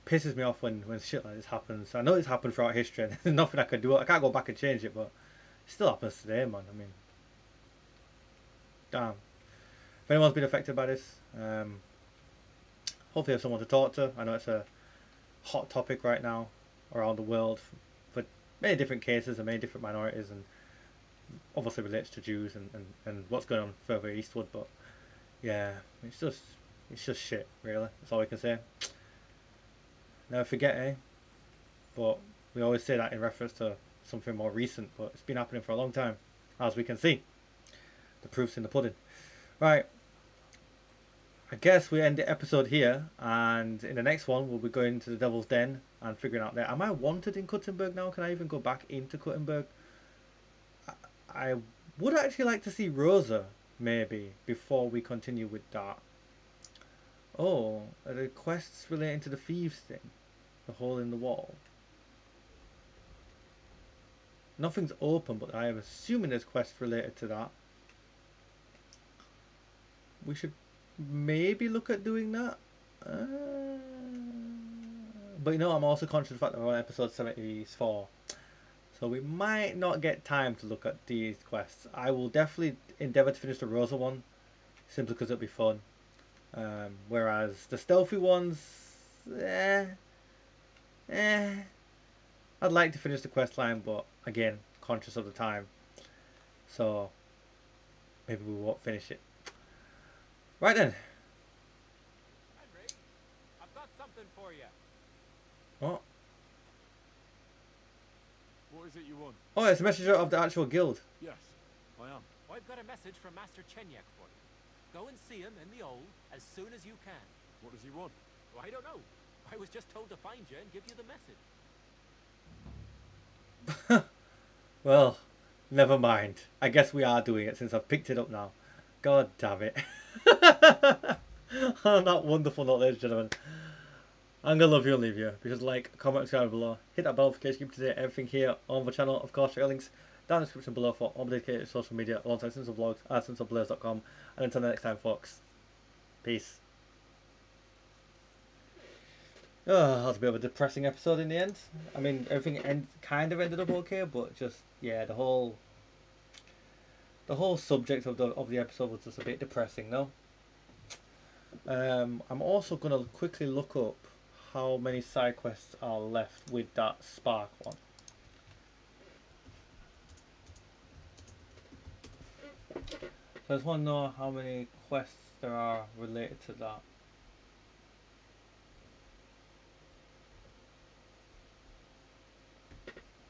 Pisses me off when shit like this happens. I know it's happened throughout history and there's nothing I can do. I can't go back and change it, but it still happens today, man. I mean, damn. If anyone's been affected by this, hopefully you have someone to talk to. I know it's a hot topic right now around the world for many different cases and many different minorities, and obviously relates to Jews and what's going on further eastward. But yeah, it's just shit, really. That's all we can say. Never forget, eh? But we always say that in reference to something more recent, but it's been happening for a long time, as we can see. The proof's in the pudding. Right. I guess we end the episode here, and in the next one we'll be going to the Devil's Den and figuring out there. Am I wanted in Kuttenberg now? Can I even go back into Kuttenberg? I would actually like to see Rosa, maybe, before we continue with that. Oh, are the quests relating to the thieves thing? The hole in the wall? Nothing's open, but I am assuming there's quests related to that. We should maybe look at doing that. But you know, I'm also conscious of the fact that we're on episode 74. So we might not get time to look at these quests. I will definitely endeavour to finish the Rosa one, simply because it'll be fun. Whereas the stealthy ones, I'd like to finish the quest line, but again, conscious of the time. So maybe we won't finish it. Right then. Henry, I've got something for you. What? What is it you want? Oh, it's a messenger of the actual guild. Yes, I am. I've got a message from Master Chenyek for you. Go and see him in the Old as soon as you can. What does he want? Well, I don't know. I was just told to find you and give you the message. Well, never mind. I guess we are doing it since I've picked it up now. God damn it. On that wonderful note, ladies and gentlemen, I'm going to love you and leave you. Because like, comment, subscribe below. Hit that bell notification, keep up to date everything here on the channel. Of course, check out links down in the description below for all my dedicated social media alongside Sins of Vlogs at sinsofblaze.com. And until next time, folks, peace. Oh, that was a bit of a depressing episode in the end. I mean, everything kind of ended up okay, but just, yeah, the whole subject of the episode was just a bit depressing, no? I'm also going to quickly look up how many side quests are left with that Spark one. So I just want to know how many quests there are related to that.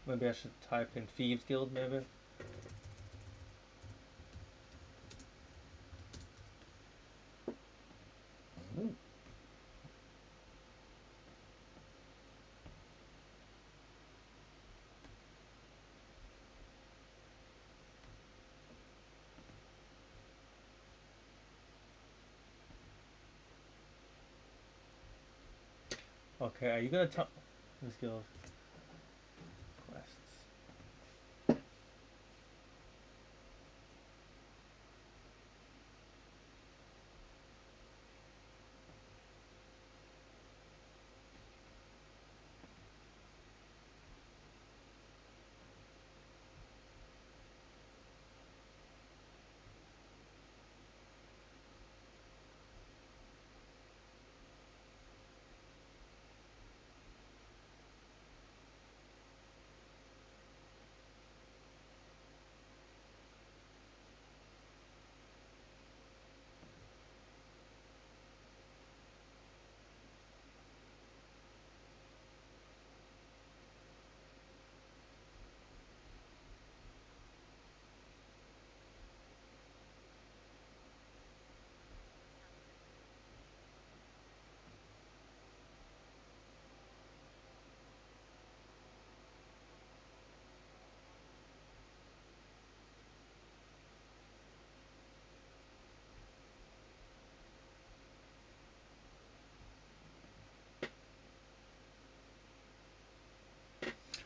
Maybe I should type in Thieves Guild, maybe. Ooh. Okay, are you gonna tell this guild quests?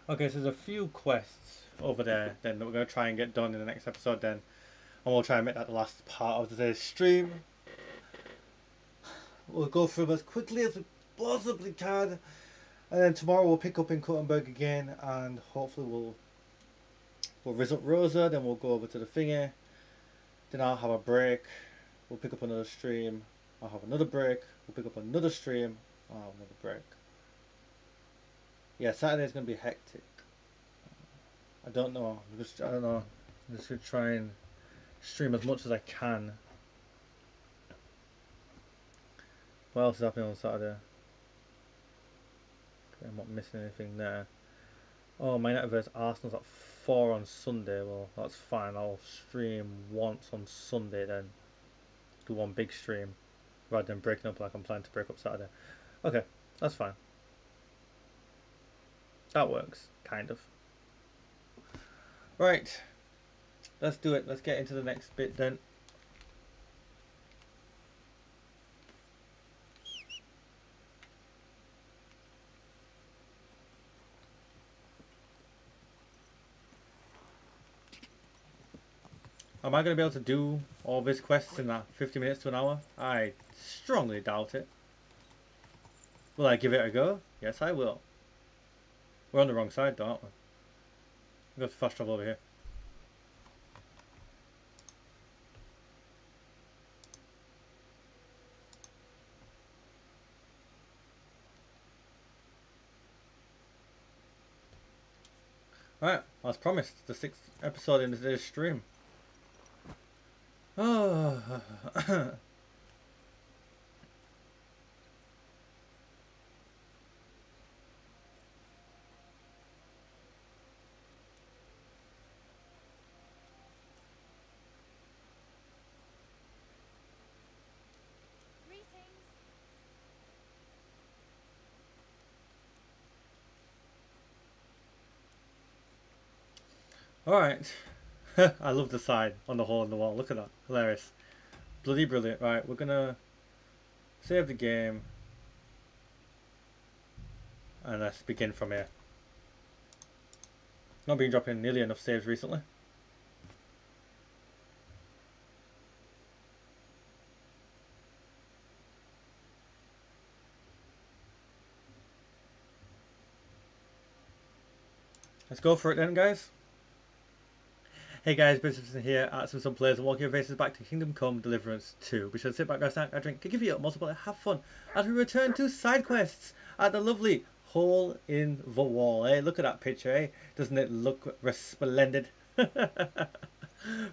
Okay, so there's a few quests over there then that we're going to try and get done in the next episode then. And we'll try and make that the last part of today's stream. We'll go through them as quickly as we possibly can. And then tomorrow we'll pick up in Kuttenberg again. And hopefully we'll visit Rosa. Then we'll go over to the thingy. Then I'll have a break. We'll pick up another stream. I'll have another break. We'll pick up another stream. I'll have another break. Yeah, Saturday's going to be hectic. I don't know. I don't know. I'm just going to try and stream as much as I can. What else is happening on Saturday? Okay, I'm not missing anything there. Oh, Man United vs Arsenal's at 4 on Sunday. Well, that's fine. I'll stream once on Sunday then. Do one big stream. Rather than breaking up like I'm planning to break up Saturday. Okay, that's fine. That works, kind of. Right. Let's do it. Let's get into the next bit then. Am I going to be able to do all these quests in that 50 minutes to an hour? I strongly doubt it. Will I give it a go? Yes, I will. We're on the wrong side though, aren't we? We've got to fast travel over here. Alright, as promised, the 6th episode in today's stream. Oh. Alright. I love the sign on the hole in the wall. Look at that. Hilarious. Bloody brilliant. Right, we're gonna save the game. And let's begin from here. Not been dropping nearly enough saves recently. Let's go for it then, guys. Hey guys, Bishopson here at Some Players, and welcome your faces back to Kingdom Come Deliverance II. Be sure to sit back, grab a snack, a drink, give you multiple, have fun as we return to side quests at the lovely hole in the wall. Hey, look at that picture, eh? Doesn't it look resplendent? Which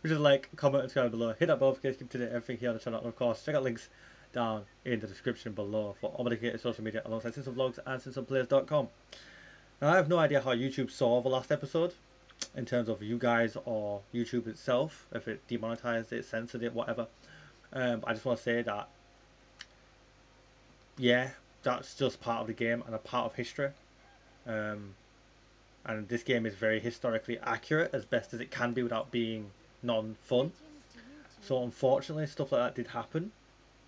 is like, comment and subscribe below. Hit that bell notification, keep to date everything here on the channel, and of course, check out links down in the description below for all my dedicated social media alongside SimsomVlogs and SimsomPlayers.com. Now, I have no idea how YouTube saw the last episode, in terms of you guys or YouTube itself, if it demonetized it, censored it, whatever. I just want to say that, yeah, that's just part of the game and a part of history. And this game is very historically accurate as best as it can be without being non-fun. So unfortunately, stuff like that did happen.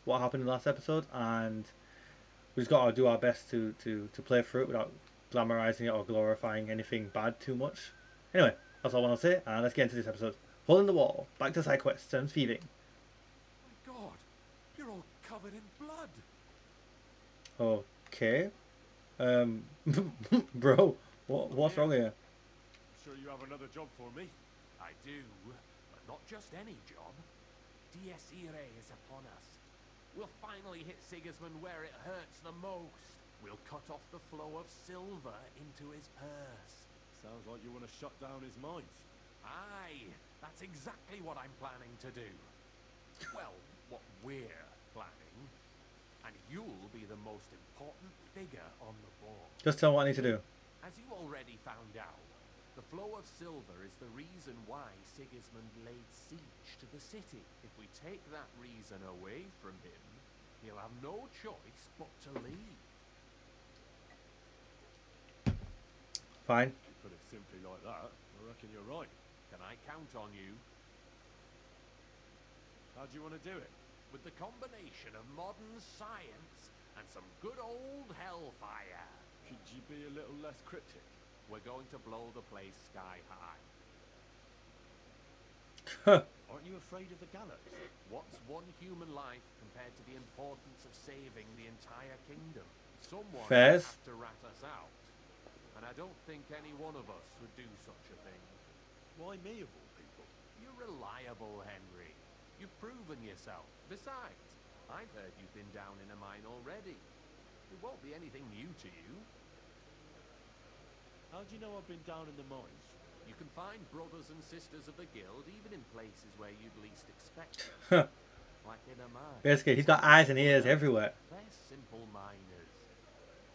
What happened in the last episode, and we just got to do our best to play through it without glamorizing it or glorifying anything bad too much. Anyway, that's all I want to say, and let's get into this episode. Hole in the wall, back to side quests and thieving. My God, you're all covered in blood. Okay. Bro, what's wrong here? Sure you have another job for me? I do, but not just any job. Dies Irae is upon us. We'll finally hit Sigismund where it hurts the most. We'll cut off the flow of silver into his purse. Sounds like you want to shut down his mines. Aye, that's exactly what I'm planning to do. Well, what we're planning. And you'll be the most important figure on the board. Just tell me what I need to do. As you already found out, the flow of silver is the reason why Sigismund laid siege to the city. If we take that reason away from him, he'll have no choice but to leave. Fine. If you put it simply like that, I reckon you're right. Can I count on you? How do you want to do it? With the combination of modern science and some good old hellfire. Could you be a little less cryptic? we're going to blow the place sky high. Aren't you afraid of the gallows? What's one human life compared to the importance of saving the entire kingdom? Someone would have to rat us out. And I don't think any one of us would do such a thing. Why me of all people? You're reliable, Henry. You've proven yourself. Besides, I've heard you've been down in a mine already. It won't be anything new to you. How do you know I've been down in the mines? You can find brothers and sisters of the guild even in places where you'd least expect them. Like in a mine. Basically, he's got eyes and ears everywhere. They're simple miners.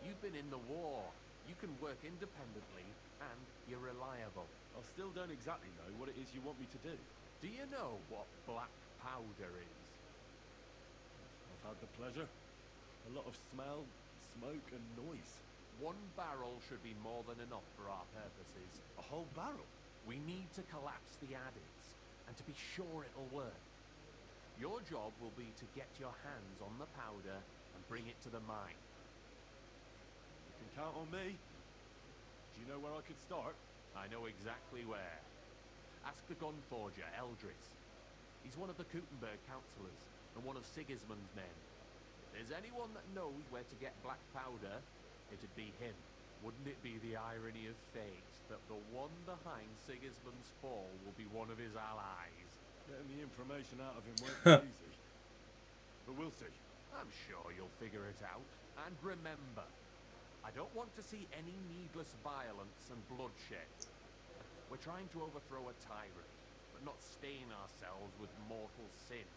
You've been in the war. You can work independently, and you're reliable. I still don't exactly know what it is you want me to do. Do you know what black powder is? I've had the pleasure. A lot of smell, smoke, and noise. 1 barrel should be more than enough for our purposes. A whole barrel? We need to collapse the adits, and to be sure it'll work. Your job will be to get your hands on the powder and bring it to the mine. You can count on me. Do you know where I could start? I know exactly where. Ask the gun forger, Eldris. He's one of the Kuttenberg councillors, and one of Sigismund's men. If there's anyone that knows where to get black powder, it'd be him. Wouldn't it be the irony of fate that the one behind Sigismund's fall will be one of his allies? Getting the information out of him won't be easy. But we'll see. I'm sure you'll figure it out. And remember, I don't want to see any needless violence and bloodshed. We're trying to overthrow a tyrant, but not stain ourselves with mortal sin.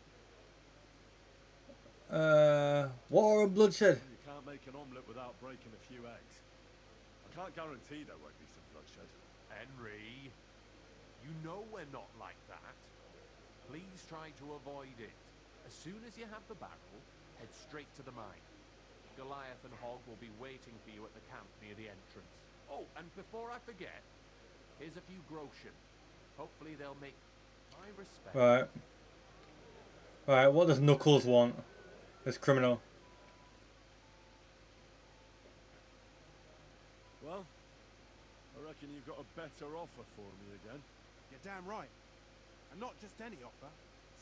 War and bloodshed. You can't make an omelette without breaking a few eggs. I can't guarantee there won't be some bloodshed. Henry, you know we're not like that. Please try to avoid it. As soon as you have the barrel, head straight to the mine. Goliath and Hog will be waiting for you at the camp near the entrance. Oh, and before I forget, here's a few groschen. Hopefully they'll make my respect. Right. Right, what does Knuckles want? This criminal. Well, I reckon you've got a better offer for me again. You're damn right. And not just any offer,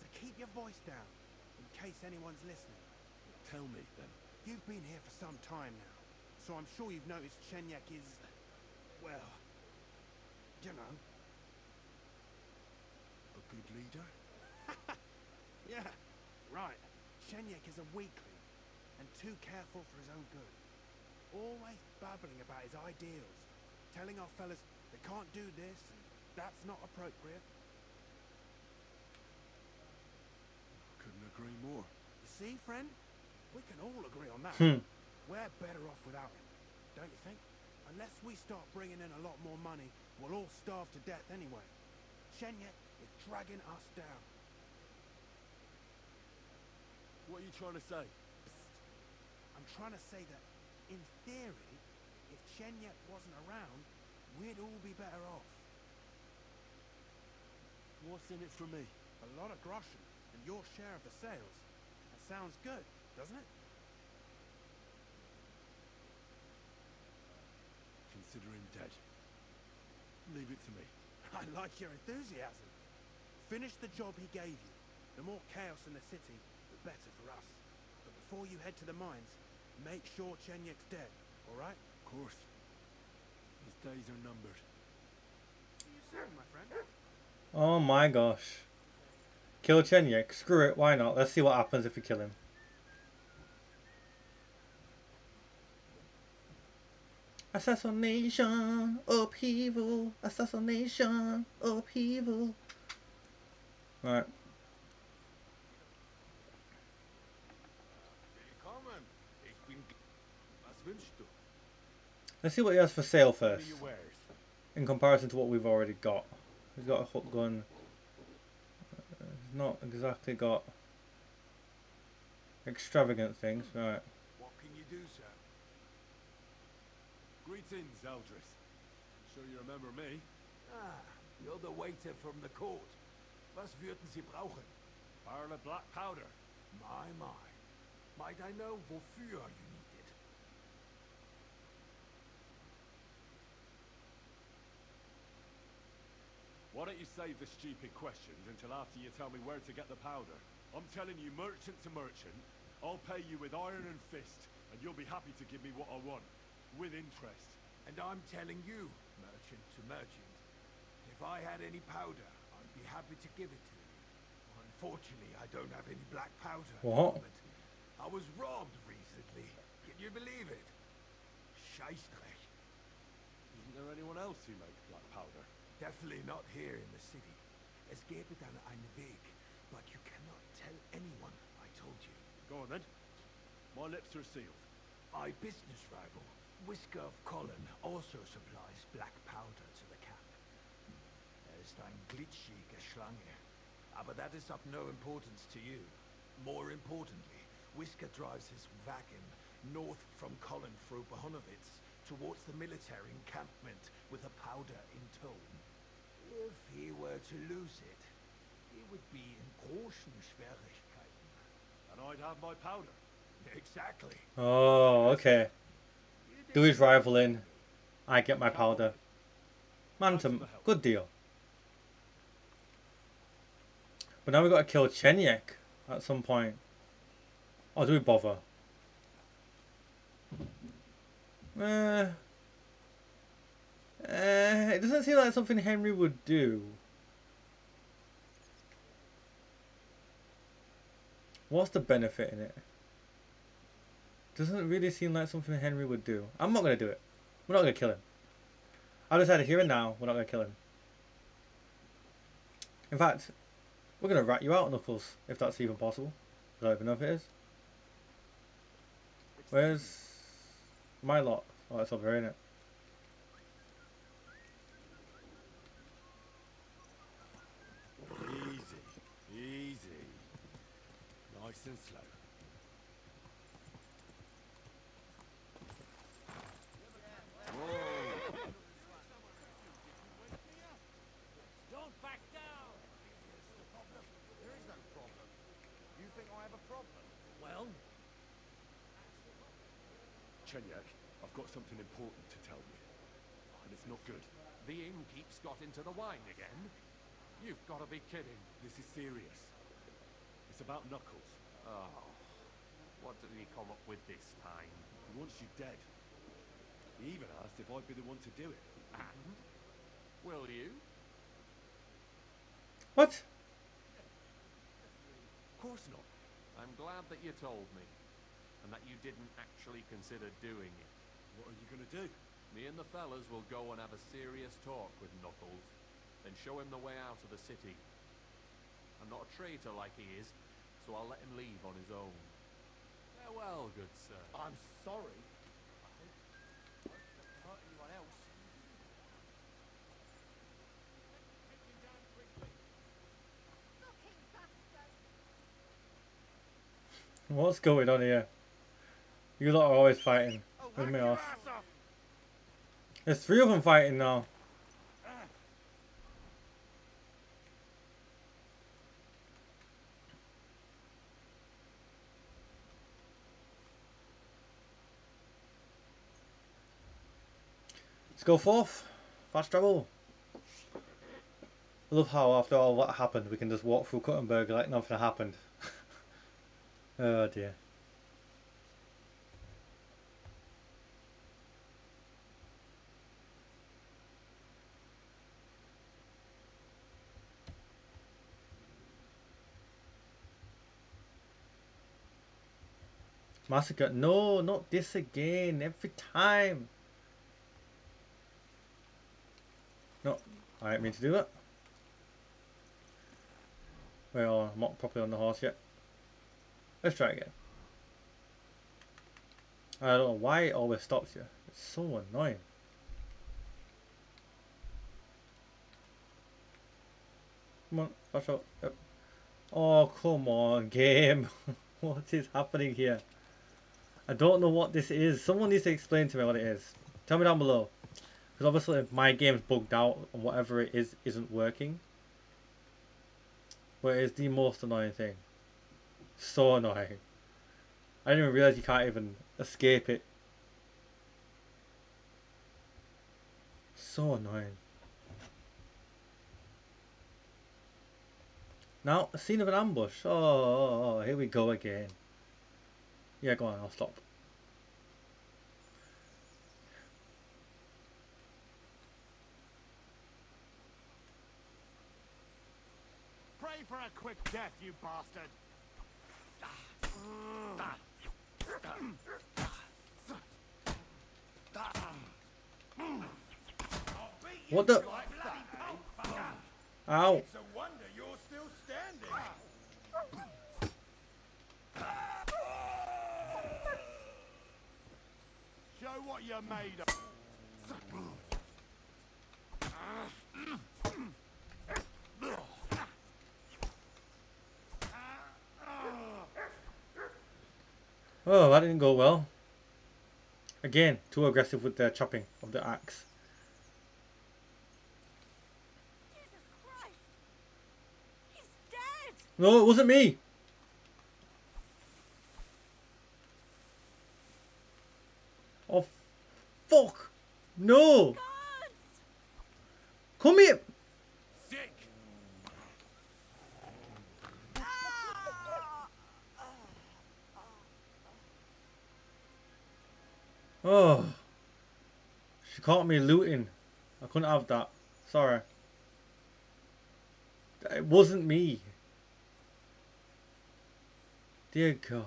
so keep your voice down, in case anyone's listening. Tell me, then. You've been here for some time now, so I'm sure you've noticed Shenyek is, well, you know. A good leader? Yeah, right. Shenyek is a weakling, and too careful for his own good. Always babbling about his ideals, telling our fellas they can't do this, and that's not appropriate. Couldn't agree more. You see, friend? We can all agree on that. We're better off without him, don't you think? Unless we start bringing in a lot more money, we'll all starve to death anyway. Shenyek is dragging us down. What are you trying to say? Psst. I'm trying to say that, in theory, if Shenyek wasn't around, we'd all be better off. What's in it for me? A lot of groschen, and your share of the sales. That sounds good, doesn't it? Consider him dead. Leave it to me. I like your enthusiasm. Finish the job he gave you. The more chaos in the city, the better for us. But before you head to the mines, make sure Shenyek's dead, all right? Of course. His days are numbered. See you soon, my friend. Oh my gosh. Kill Shenyek. Screw it, why not? Let's see what happens if we kill him. Assassination, upheaval, assassination, upheaval. Right. Let's see what he has for sale first. In comparison to what we've already got. He's got a hook gun. He's not exactly got extravagant things. Right. What can you do, sir? Greetings, Eldris. Sure you remember me? Ah, you're the waiter from the court. Was würden Sie brauchen? Barrel of black powder. My. Might I know wofür you need it? Why don't you save the stupid questions until after you tell me where to get the powder? I'm telling you, merchant to merchant, I'll pay you with iron and fist, and you'll be happy to give me what I want, with interest. And I'm telling you, merchant to merchant, if I had any powder, I'd be happy to give it to you. Unfortunately, I don't have any black powder at the What? moment. I was robbed recently. Can you believe it? Scheissdreck. Isn't there anyone else who makes black powder? Definitely not here in the city. Es gäbe dann einen Weg, but you cannot tell anyone, I told you. Go on then. My lips are sealed. My business rival, Whisker of Colin, also supplies black powder to the camp. Ist ein glitschige Schlange. Aber that is of no importance to you. More importantly, Whisker drives his wagon north from Colin through Bohemia towards the military encampment with a powder in tow. If he were to lose it, he would be in großen Schwierigkeiten. And I'd have my powder. Exactly. Oh, okay. Do his rival in. I get my powder. Man, good deal. But now we've got to kill Chenyek at some point. Or do we bother? It doesn't seem like something Henry would do. What's the benefit in it? Doesn't really seem like something Henry would do. I'm not going to do it. We're not going to kill him. I decided here and now, we're not going to kill him. In fact, we're going to rat you out, Knuckles, if that's even possible. I don't even know if it is. Where's my lock? Oh, it's over here, isn't it? Easy, easy. Nice and slow. Don't back down! Here's the problem. There is no problem. You think I have a problem? Well, Chenyek, I've got something important to tell you. And it's not good. The innkeep's got into the wine again? You've got to be kidding. This is serious. It's about Knuckles. Oh, what did he come up with this time? He wants you dead. He even asked if I'd be the one to do it. And? Will you? What? Of course not. I'm glad that you told me. And that you didn't actually consider doing it. What are you going to do? Me and the fellas will go and have a serious talk with Knuckles. Then show him the way out of the city. I'm not a traitor like he is, so I'll let him leave on his own. Farewell, good sir. I'm sorry. I hope not hurt anyone else. What's going on here? You lot are always fighting. With me off. There's 3 of them fighting now. Let's go forth. Fast travel. I love how after all what happened we can just walk through Kuttenberg like nothing happened. Oh dear. Massacre. No, not this again. Every time. No, I didn't mean to do that. Well, I'm not properly on the horse yet. Let's try again. I don't know why it always stops you. It's so annoying. Come on, watch out. Yep. Oh, come on, game. What is happening here? I don't know what this is. Someone needs to explain to me what it is. Tell me down below. Because obviously my game's bugged out and whatever it is isn't working. But it's the most annoying thing. So annoying. I didn't even realise you can't even escape it. So annoying. Now, a scene of an ambush. Oh, here we go again. Yeah, go on, I'll stop. Pray for a quick death, you bastard! What the? Ow. It's a wonder you're still standing. Show what you're made of. Oh, that didn't go well. Again, too aggressive with the chopping of the axe. Jesus Christ! He's dead! No, it wasn't me! Oh, fuck! No! Come here! Sick! Oh. She caught me looting. I couldn't have that. Sorry. It wasn't me. Dear God.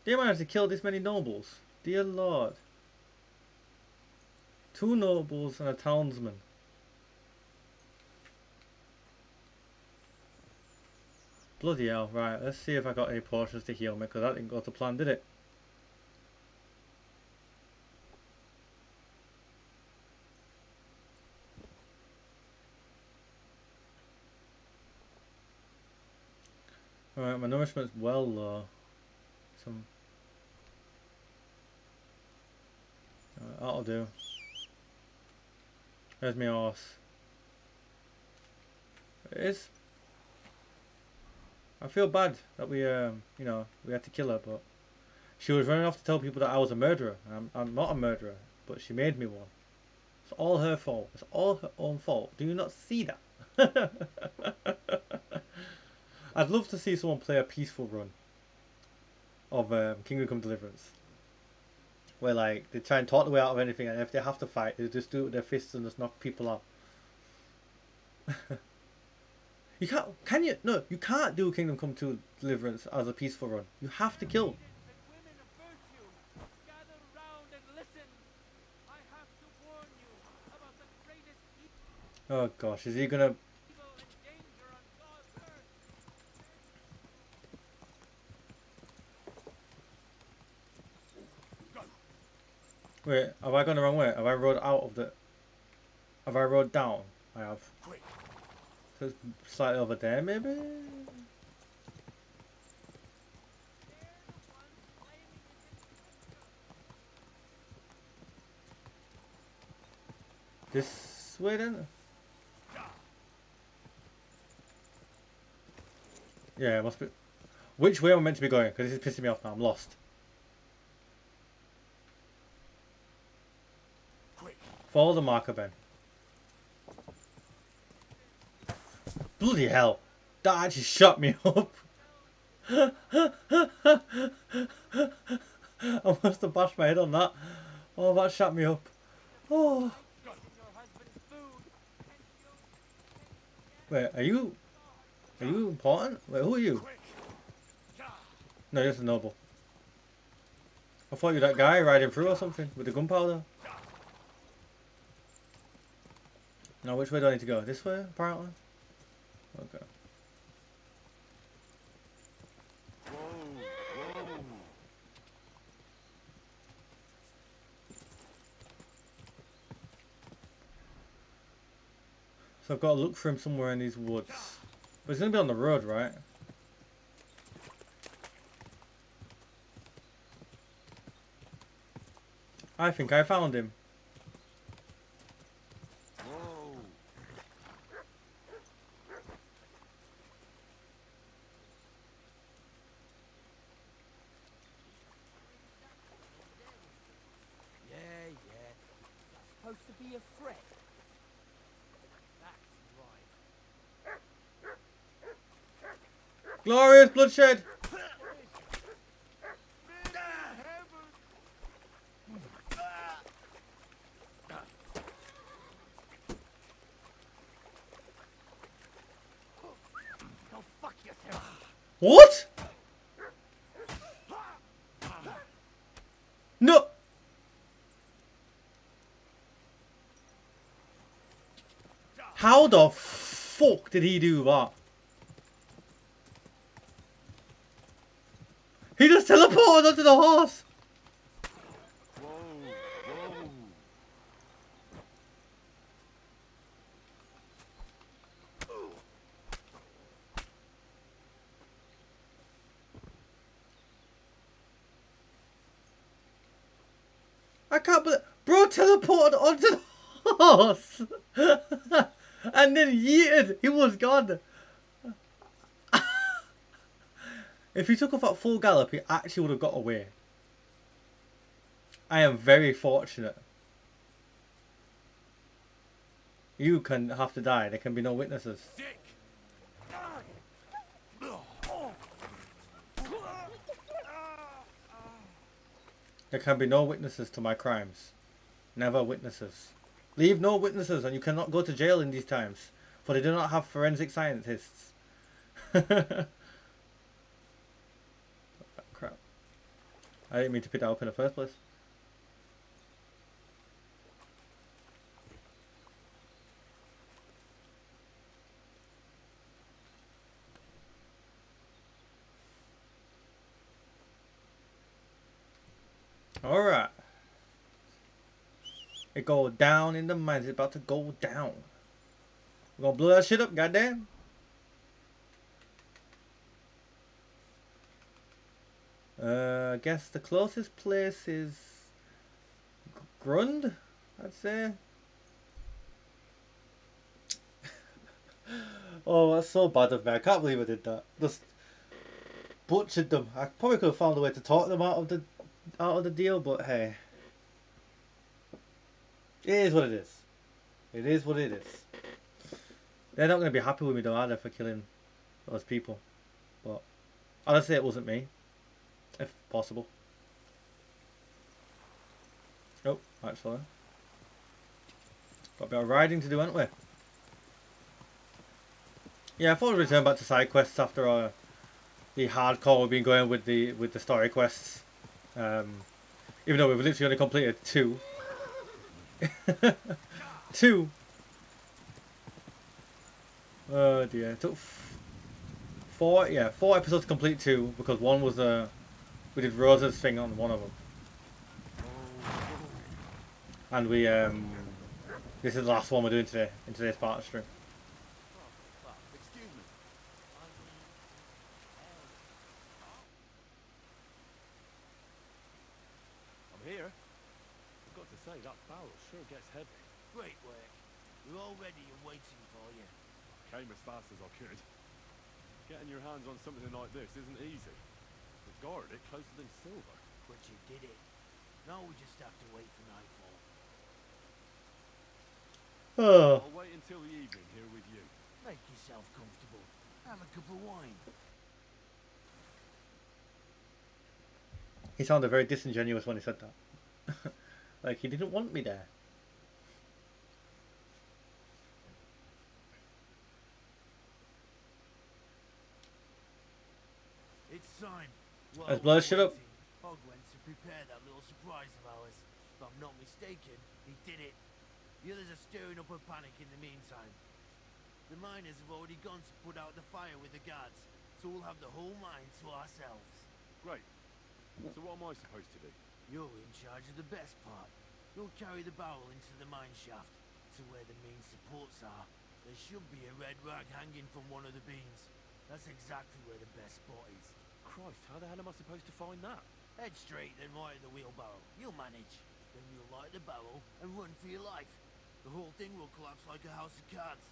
They managed to kill this many nobles. Dear Lord. 2 nobles and a townsman. Bloody hell. Right, let's see if I got any potions to heal me, because that didn't go to plan, did it? Alright, my nourishment's well low. That'll do. There's my horse. It is. I feel bad that we, you know, we had to kill her, but she was running off to tell people that I was a murderer. I'm not a murderer, but she made me one. It's all her fault. It's all her own fault. Do you not see that? I'd love to see someone play a peaceful run of Kingdom Come Deliverance, where like they try and talk the way out of anything, and if they have to fight, they just do it with their fists and just knock people out. You can't, can you? No, you can't do Kingdom Come 2 Deliverance as a peaceful run. You have to kill. Oh gosh, is he gonna? Wait, have I gone the wrong way? Have I rode out of the... Have I rode down? I have. So it's slightly over there, maybe? This way then? Yeah, it must be... Which way am I meant to be going? Because this is pissing me off now, I'm lost. Follow the marker, Ben. Bloody hell. That actually shut me up. I must have bashed my head on that. Oh, that shut me up. Oh. Wait, are you important? Wait, who are you? No, you're just a noble. I thought you were that guy riding through or something with the gunpowder. Now, which way do I need to go? This way, apparently? Okay. So I've got to look for him somewhere in these woods. But he's going to be on the road, right? I think I found him. Supposed to be a threat. That Glorious bloodshed! Go fuck yourself. What? No! How the fuck did he do that? He just teleported onto the horse! Whoa, whoa. I can't believe... Bro teleported onto the horse! And then yeeted! He was gone! If he took off at full gallop, he actually would have got away. I am very fortunate. You can have to die. There can be no witnesses. There can be no witnesses to my crimes. Never witnesses. Leave no witnesses, and you cannot go to jail in these times, for they do not have forensic scientists. Crap. I didn't mean to pick that up in the first place. Alright. It go down in the mines. It's about to go down. We're gonna blow that shit up, goddamn. I guess the closest place is Grund, I'd say. Oh, that's so bad of me. I can't believe I did that. Just butchered them. I probably could have found a way to talk them out of the deal, but hey. It is what it is. It is what it is. They're not going to be happy with me though, are they, for killing those people. But I'll just say it wasn't me. If possible. Oh, actually. Got a bit of riding to do, haven't we? Yeah, I thought we'd return back to side quests after the hardcore we've been going with the story quests. Even though we've literally only completed 2. 2. Oh dear. It took 4 episodes to complete 2 because one was we did Rosa's thing on one of them. And we this is the last one we're doing today in today's part of the stream. Excuse me. I'm here. I've got to say, that barrel sure gets heavy. Great work. We're all ready and waiting for you. I came as fast as I could. Getting your hands on something like this isn't easy. We've guarded it closer than silver. But you did it. Now we just have to wait for nightfall. Oh. I'll wait until the evening here with you. Make yourself comfortable. Have a cup of wine. He sounded very disingenuous when he said that. Like he didn't want me there. It's time. As blood shut up. Hog went to prepare that little surprise of ours. If I'm not mistaken, he did it. The others are stirring up a panic in the meantime. The miners have already gone to put out the fire with the guards, so we'll have the whole mine to ourselves. Great. So what am I supposed to do? You're in charge of the best part. You'll carry the barrel into the mine shaft, to where the main supports are. There should be a red rag hanging from one of the beams. That's exactly where the best spot is. Christ, how the hell am I supposed to find that? Head straight, then right at the wheelbarrow. You'll manage. Then you'll light the barrel and run for your life. The whole thing will collapse like a house of cards.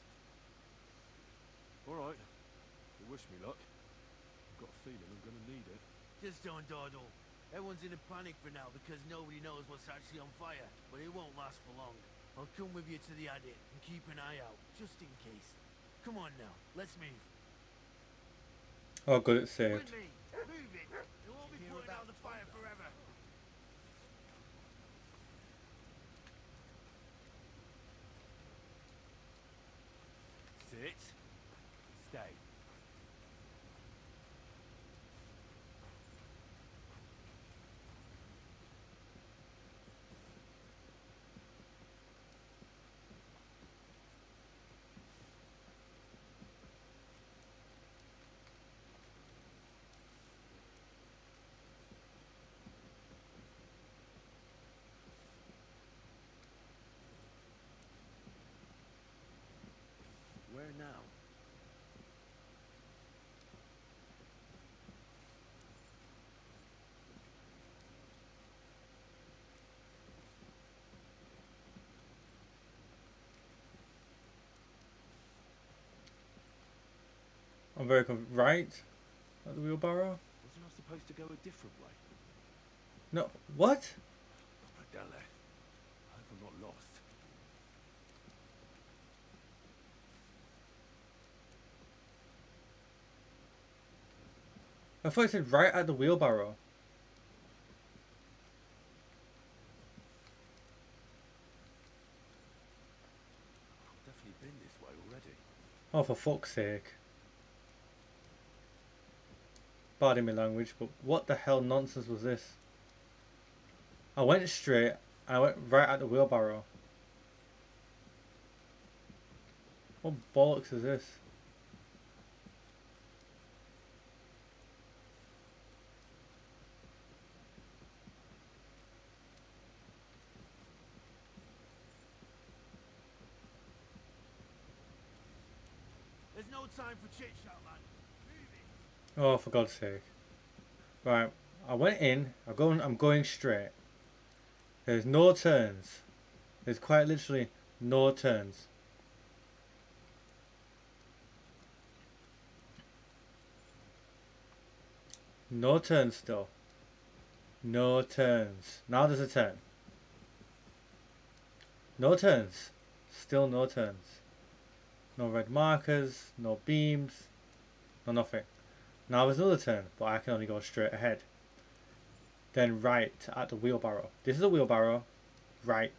Alright. Well, wish me luck. I've got a feeling I'm gonna need it. Just don't dawdle. Everyone's in a panic for now because nobody knows what's actually on fire, but it won't last for long. I'll come with you to the attic and keep an eye out, just in case. Come on now, let's move. Oh, good, it's saved. Move it. They won't be putting out the fire forever. Sit. Stay. Where now? I'm very right? At the wheelbarrow? Wasn't I supposed to go a different way? No, what? Right down there. I hope I'm not lost. I thought it said right at the wheelbarrow. I've definitely been this way already. Oh, for fuck's sake. Pardon me language, but what the hell nonsense was this? I went straight, and I went right at the wheelbarrow. What bollocks is this? There's no time for chit chat, man. Oh, for God's sake. Right, I went in, I'm going straight. There's no turns. There's quite literally no turns. No turns still. No turns. Now there's a turn. No turns. Still no turns. No red markers, no beams, no nothing. Now there's another turn, but I can only go straight ahead. Then right at the wheelbarrow. This is a wheelbarrow. Right.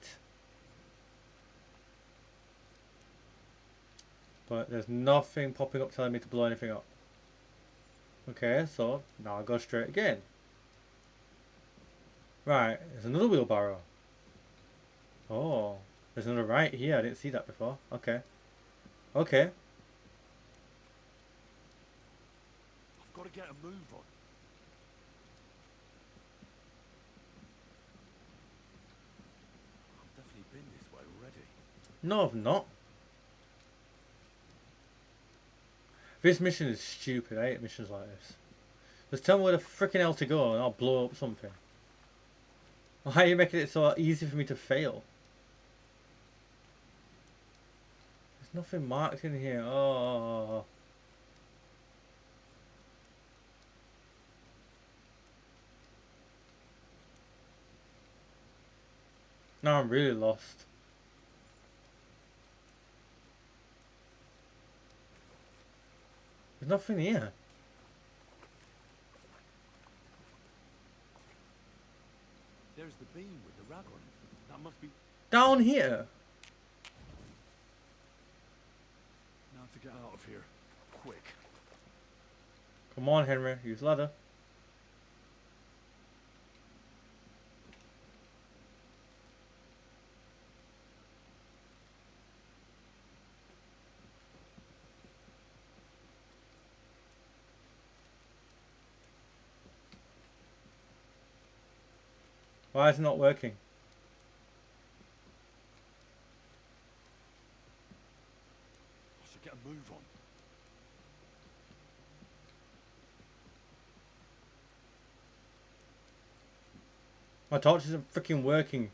But there's nothing popping up telling me to blow anything up. Okay, so now I'll go straight again. Right, there's another wheelbarrow. Oh, there's another right here. I didn't see that before. Okay. Okay. I've got to get a move on. I've definitely been this way already. No, I've not. This mission is stupid. I hate missions like this. Just tell me where the freaking hell to go and I'll blow up something. Why are you making it so easy for me to fail? There's nothing marked in here. Oh. Now I'm really lost. There's nothing here. There's the beam with the rag on it. That must be... Down here? Now to get out of here. Quick. Come on, Henry. Use ladder. Why is it not working? I should get a move on. My torch isn't freaking working.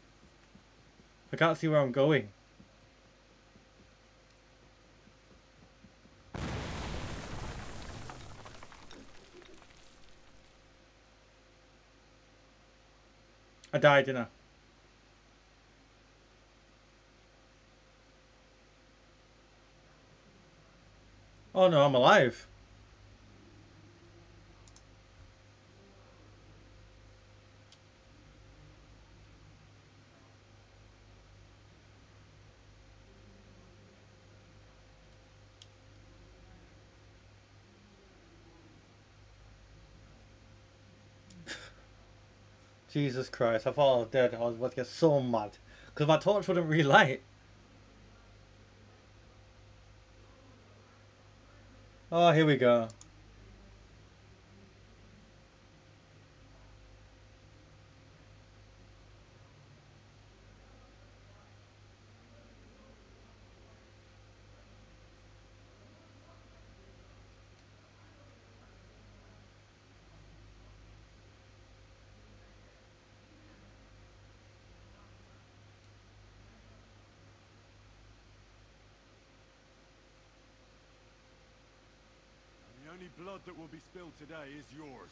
I can't see where I'm going. I died, didn't I? Oh no, I'm alive. Jesus Christ, I thought I was dead. I was about to get so mad. Because my torch wouldn't relight. Oh, here we go. The only blood that will be spilled today is yours.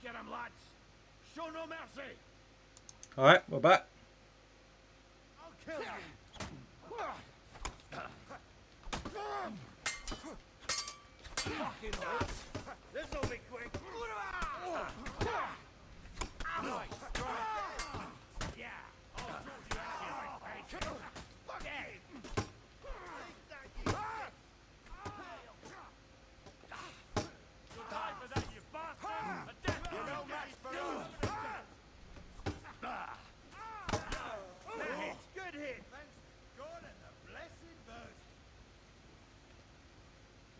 Get him, lads! Show no mercy! Alright, we're back. I'll kill you! Fucking hell! This'll be quick! Nice! Yeah! I'll sort you out, you big bitch! Dead! You'll die for that, you bastard! A death you're no match for us! Good hit! Thanks God and the blessed Virgin!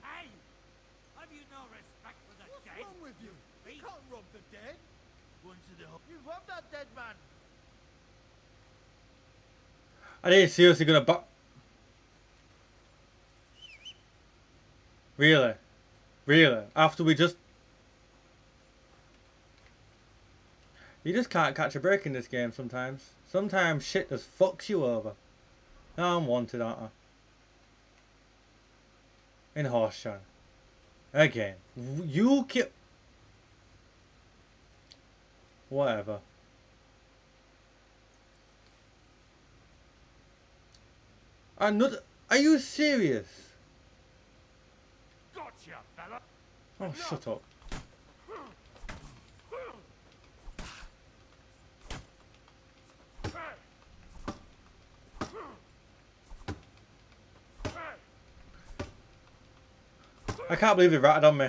Hey! Have you no respect for the dead? What's wrong with you? You can't rob the dead! Once in the you robbed that dead man! Are they seriously gonna buck? Really? Really? After we just... You just can't catch a break in this game sometimes. Sometimes shit just fucks you over. Now I'm wanted, aren't I? In Horsham. Again. You kill... Whatever. Another... Are you serious? Gotcha, fella! Oh, shut up. I can't believe they ratted on me.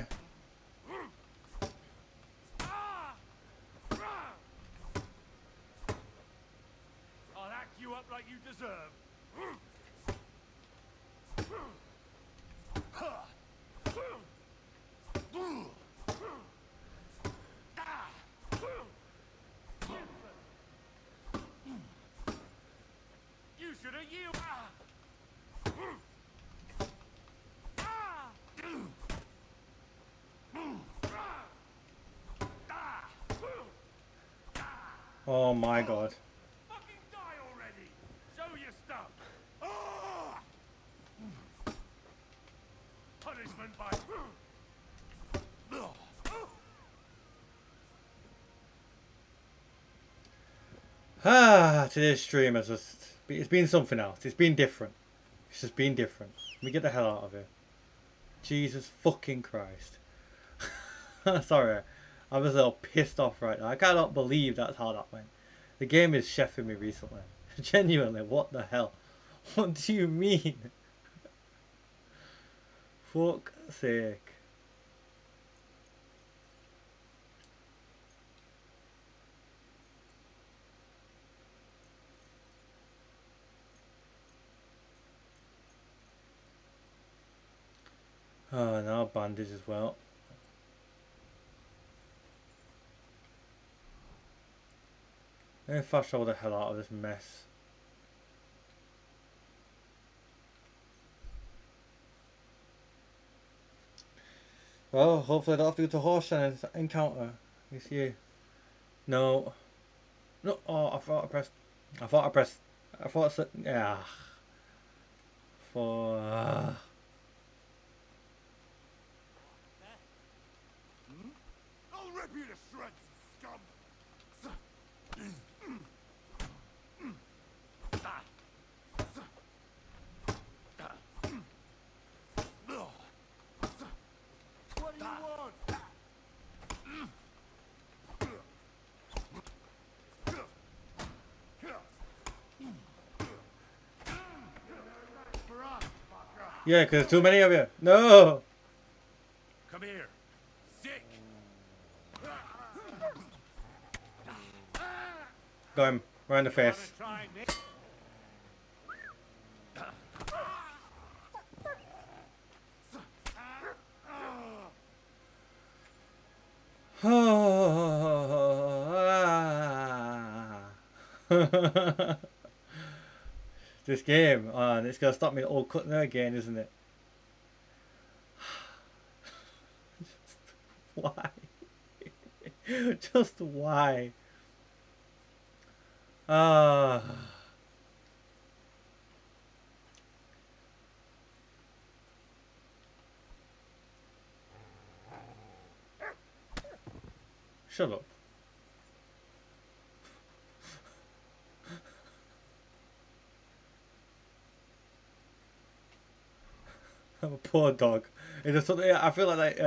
I'll hack you up like you deserve. You should have you. Oh my god. Fucking die already! Show your stuff! Punishment by... Today's stream has just... It's been something else. It's been different. It's just been different. Let me get the hell out of here. Jesus fucking Christ. Sorry. I was a little pissed off right now. I cannot believe that's how that went. The game is chefing me recently. Genuinely, what the hell? What do you mean? Fuck's sake. Oh, now bandage as well. Let me fast travel the hell out of this mess. Well, hopefully I don't have to go to Horsham and encounter. You see. No. No. Oh, I thought I pressed. I thought I said. Yeah. For. I'll rip you to shreds, scum! What do you want? Yeah, because there's too many of you. No! Come here. Sick! Got him. Right in the face. This game, it's gonna stop me all cutting there again, isn't it? Why? Just why? Shut up. Poor dog. It just, I feel like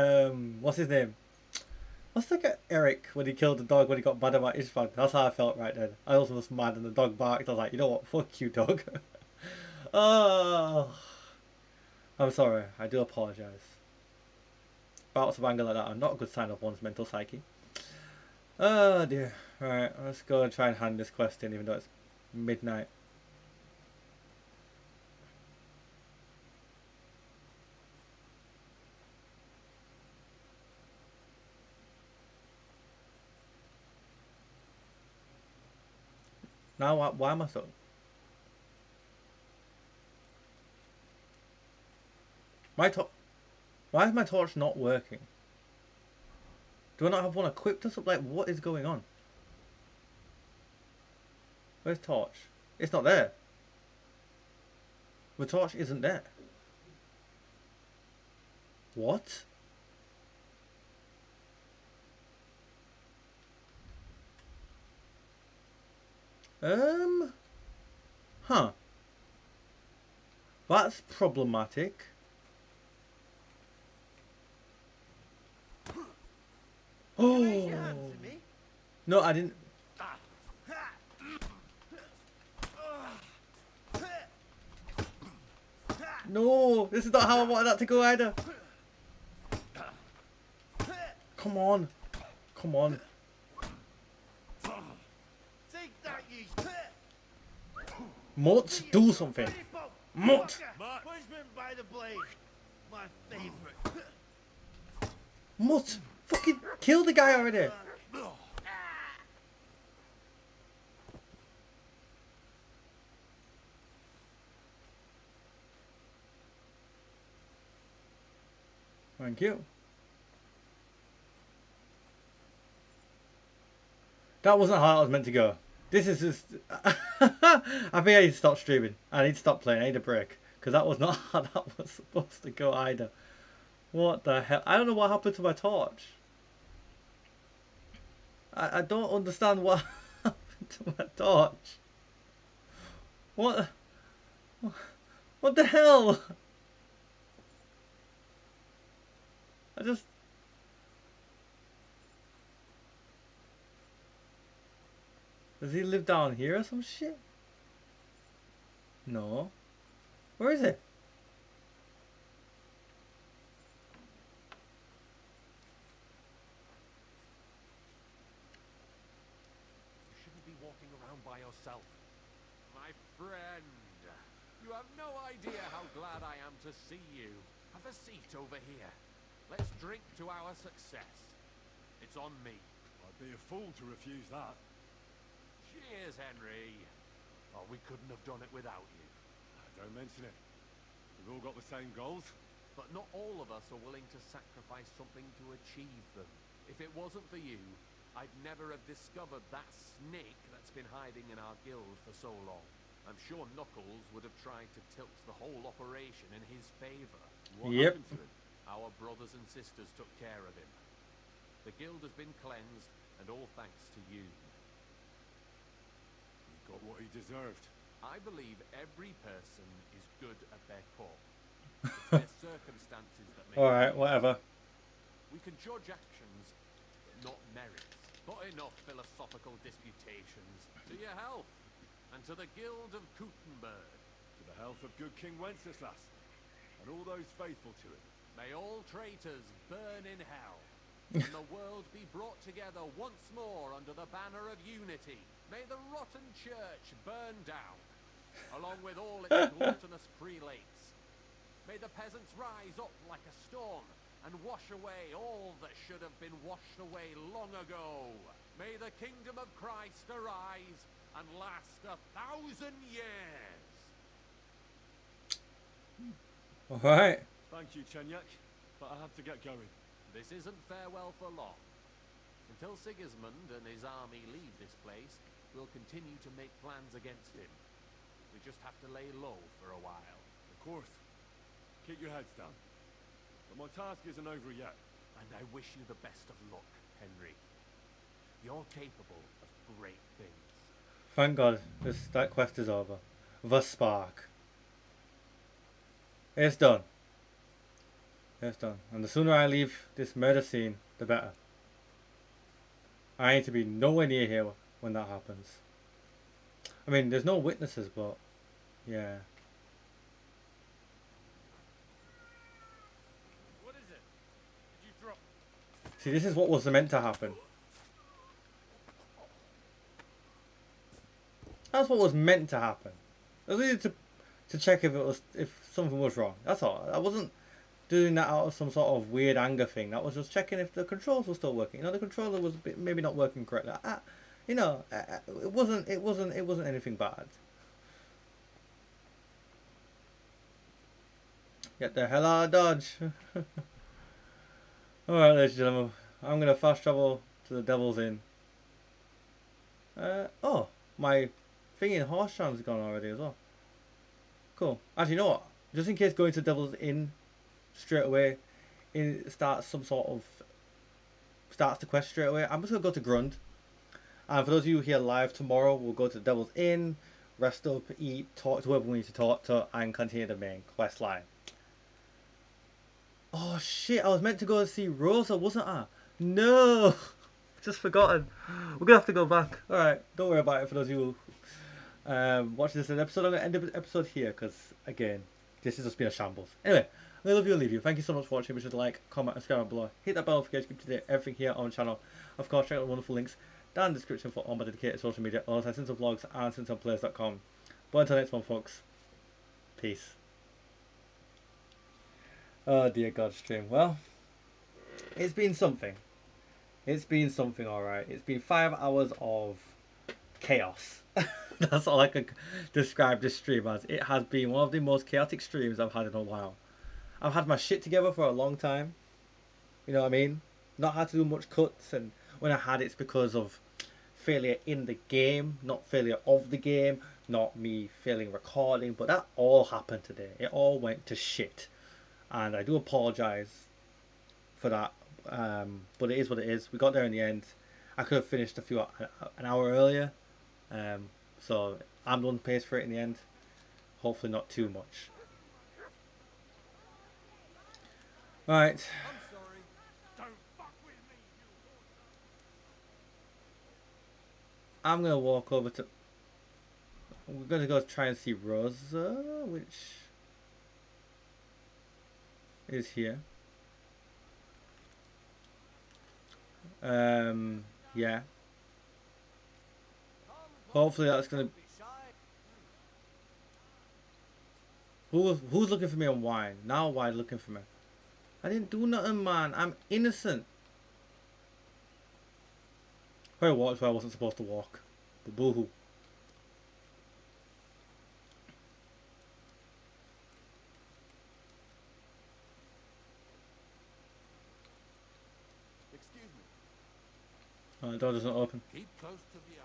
what's his name? What's like Eric when he killed the dog when he got mad about his fan? That's how I felt right then. I also was mad and the dog barked. I was like, you know what? Fuck you, dog. Oh, I'm sorry. I do apologise. Bouts of anger like that are not a good sign of one's mental psyche. Oh dear. Right, let's go and try and hand this quest in even though it's midnight. Now why am I so... Why is my torch not working? Do I not have one equipped or something? Like, what is going on? Where's torch? It's not there. The torch isn't there. What? Huh. That's problematic. Oh. No, I didn't. No, this is not how I wanted that to go either. Come on. Come on. Mutt, do something. Mutt. Punishment by the blade. My favorite. Mutt, fucking kill the guy already. Thank you. That wasn't how I was meant to go. This is just... I think I need to stop streaming. I need to stop playing. I need a break. Because that was not how that was supposed to go either. What the hell? I don't know what happened to my torch. I don't understand what happened to my torch. What the hell? I just... Does he live down here or some shit? No. Where is it? You shouldn't be walking around by yourself. My friend, you have no idea how glad I am to see you. Have a seat over here. Let's drink to our success. It's on me. I'd be a fool to refuse that. Cheers, Henry. Oh, we couldn't have done it without you. Don't mention it. We've all got the same goals. But not all of us are willing to sacrifice something to achieve them. If it wasn't for you, I'd never have discovered that snake that's been hiding in our guild for so long. I'm sure Knuckles would have tried to tilt the whole operation in his favor. What happened to him? Our brothers and sisters took care of him. The guild has been cleansed, and all thanks to you. Got what he deserved. I believe every person is good at their core. It's their circumstances that make Alright, whatever. We can judge actions, but not merits. But enough philosophical disputations. To your health, and to the Guild of Kuttenberg. To the health of good King Wenceslas, and all those faithful to him. May all traitors burn in hell. and the world be brought together once more under the banner of unity. May the rotten church burn down, along with all its gluttonous prelates. May the peasants rise up like a storm and wash away all that should have been washed away long ago. May the kingdom of Christ arise and last 1,000 years. Alright. Thank you, Chenyak, but I have to get going. This isn't farewell for long. Until Sigismund and his army leave this place, we'll continue to make plans against him. We just have to lay low for a while. Of course. Keep your heads down. But my task isn't over yet. And I wish you the best of luck, Henry. You're capable of great things. Thank God, that quest is over. The Spark. It's done. It's done. And the sooner I leave this murder scene, the better. I need to be nowhere near here when that happens. I mean, there's no witnesses, but yeah. What is it? Did you drop? See, this is what was meant to happen. That's what was meant to happen. I was needed to check if something was wrong. That's all. I wasn't doing that out of some sort of weird anger thing. That was just checking if the controls were still working. You know, the controller was maybe not working correctly. You know, it wasn't anything bad. Get the hell out of Dodge. Alright, ladies and gentlemen, I'm gonna fast travel to the Devil's Inn. Oh, my thing in Horsham gone already as well. Cool. Actually, you know what? Just in case going to Devil's Inn straight away, starts the quest straight away, I'm just gonna go to Grund. And for those of you here live tomorrow, we'll go to the Devil's Inn, rest up, eat, talk to whoever we need to talk to, and continue the main quest line. Oh shit, I was meant to go and see Rosa, wasn't I? No! Just forgotten. We're gonna have to go back. Alright, don't worry about it for those of you who watch this episode. I'm gonna end the episode here because, again, this has just been a shambles. Anyway, I love you and leave you. Thank you so much for watching. Be sure to like, comment, and subscribe below. Hit that bell notification to keep up to date everything here on the channel. Of course, check out the wonderful links down in the description for all my dedicated social media, alongside Simpson Vlogs and SimpsonPlays.com. But until next one, folks, peace. Oh dear God, stream. Well, it's been something. It's been something, alright. It's been 5 hours of chaos. That's all I can describe this stream as. It has been one of the most chaotic streams I've had in a while. I've had my shit together for a long time. You know what I mean? Not had to do much cuts, and when I had, it's because of failure in the game, not failure of the game, not me failing recording, but that all happened today. It all went to shit. And I do apologise for that, but it is what it is. We got there in the end. I could have finished an hour earlier, so I'm the one who pays for it in the end. Hopefully not too much. Right. I'm gonna walk over to. We're gonna go try and see Rosa, which is here. Yeah. Hopefully that's gonna. Who's looking for me on wine? Now why looking for me? I didn't do nothing, man. I'm innocent. I walked where I wasn't supposed to walk. But boo-hoo. Excuse me. Oh, the door doesn't open. Keep close to the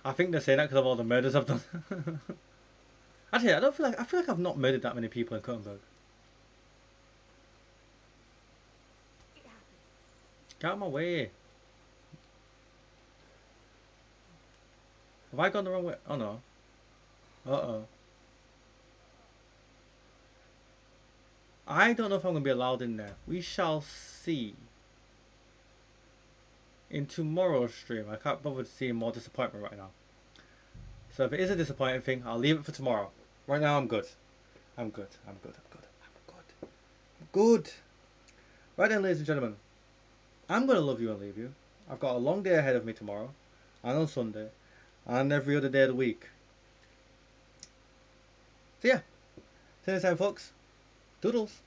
other. I think they're saying that because of all the murders I've done. Actually, I feel like I've not murdered that many people in Kuttenberg. Get out of my way. Have I gone the wrong way? Oh no. Uh-oh. I don't know if I'm going to be allowed in there. We shall see. In tomorrow's stream. I can't bother to see more disappointment right now. So if it is a disappointing thing, I'll leave it for tomorrow. Right now I'm good. I'm good. I'm good. I'm good. I'm good. Good. Right then, ladies and gentlemen, I'm going to love you and leave you. I've got a long day ahead of me tomorrow, and on Sunday, and every other day of the week. So yeah, see you next time, folks. Doodles.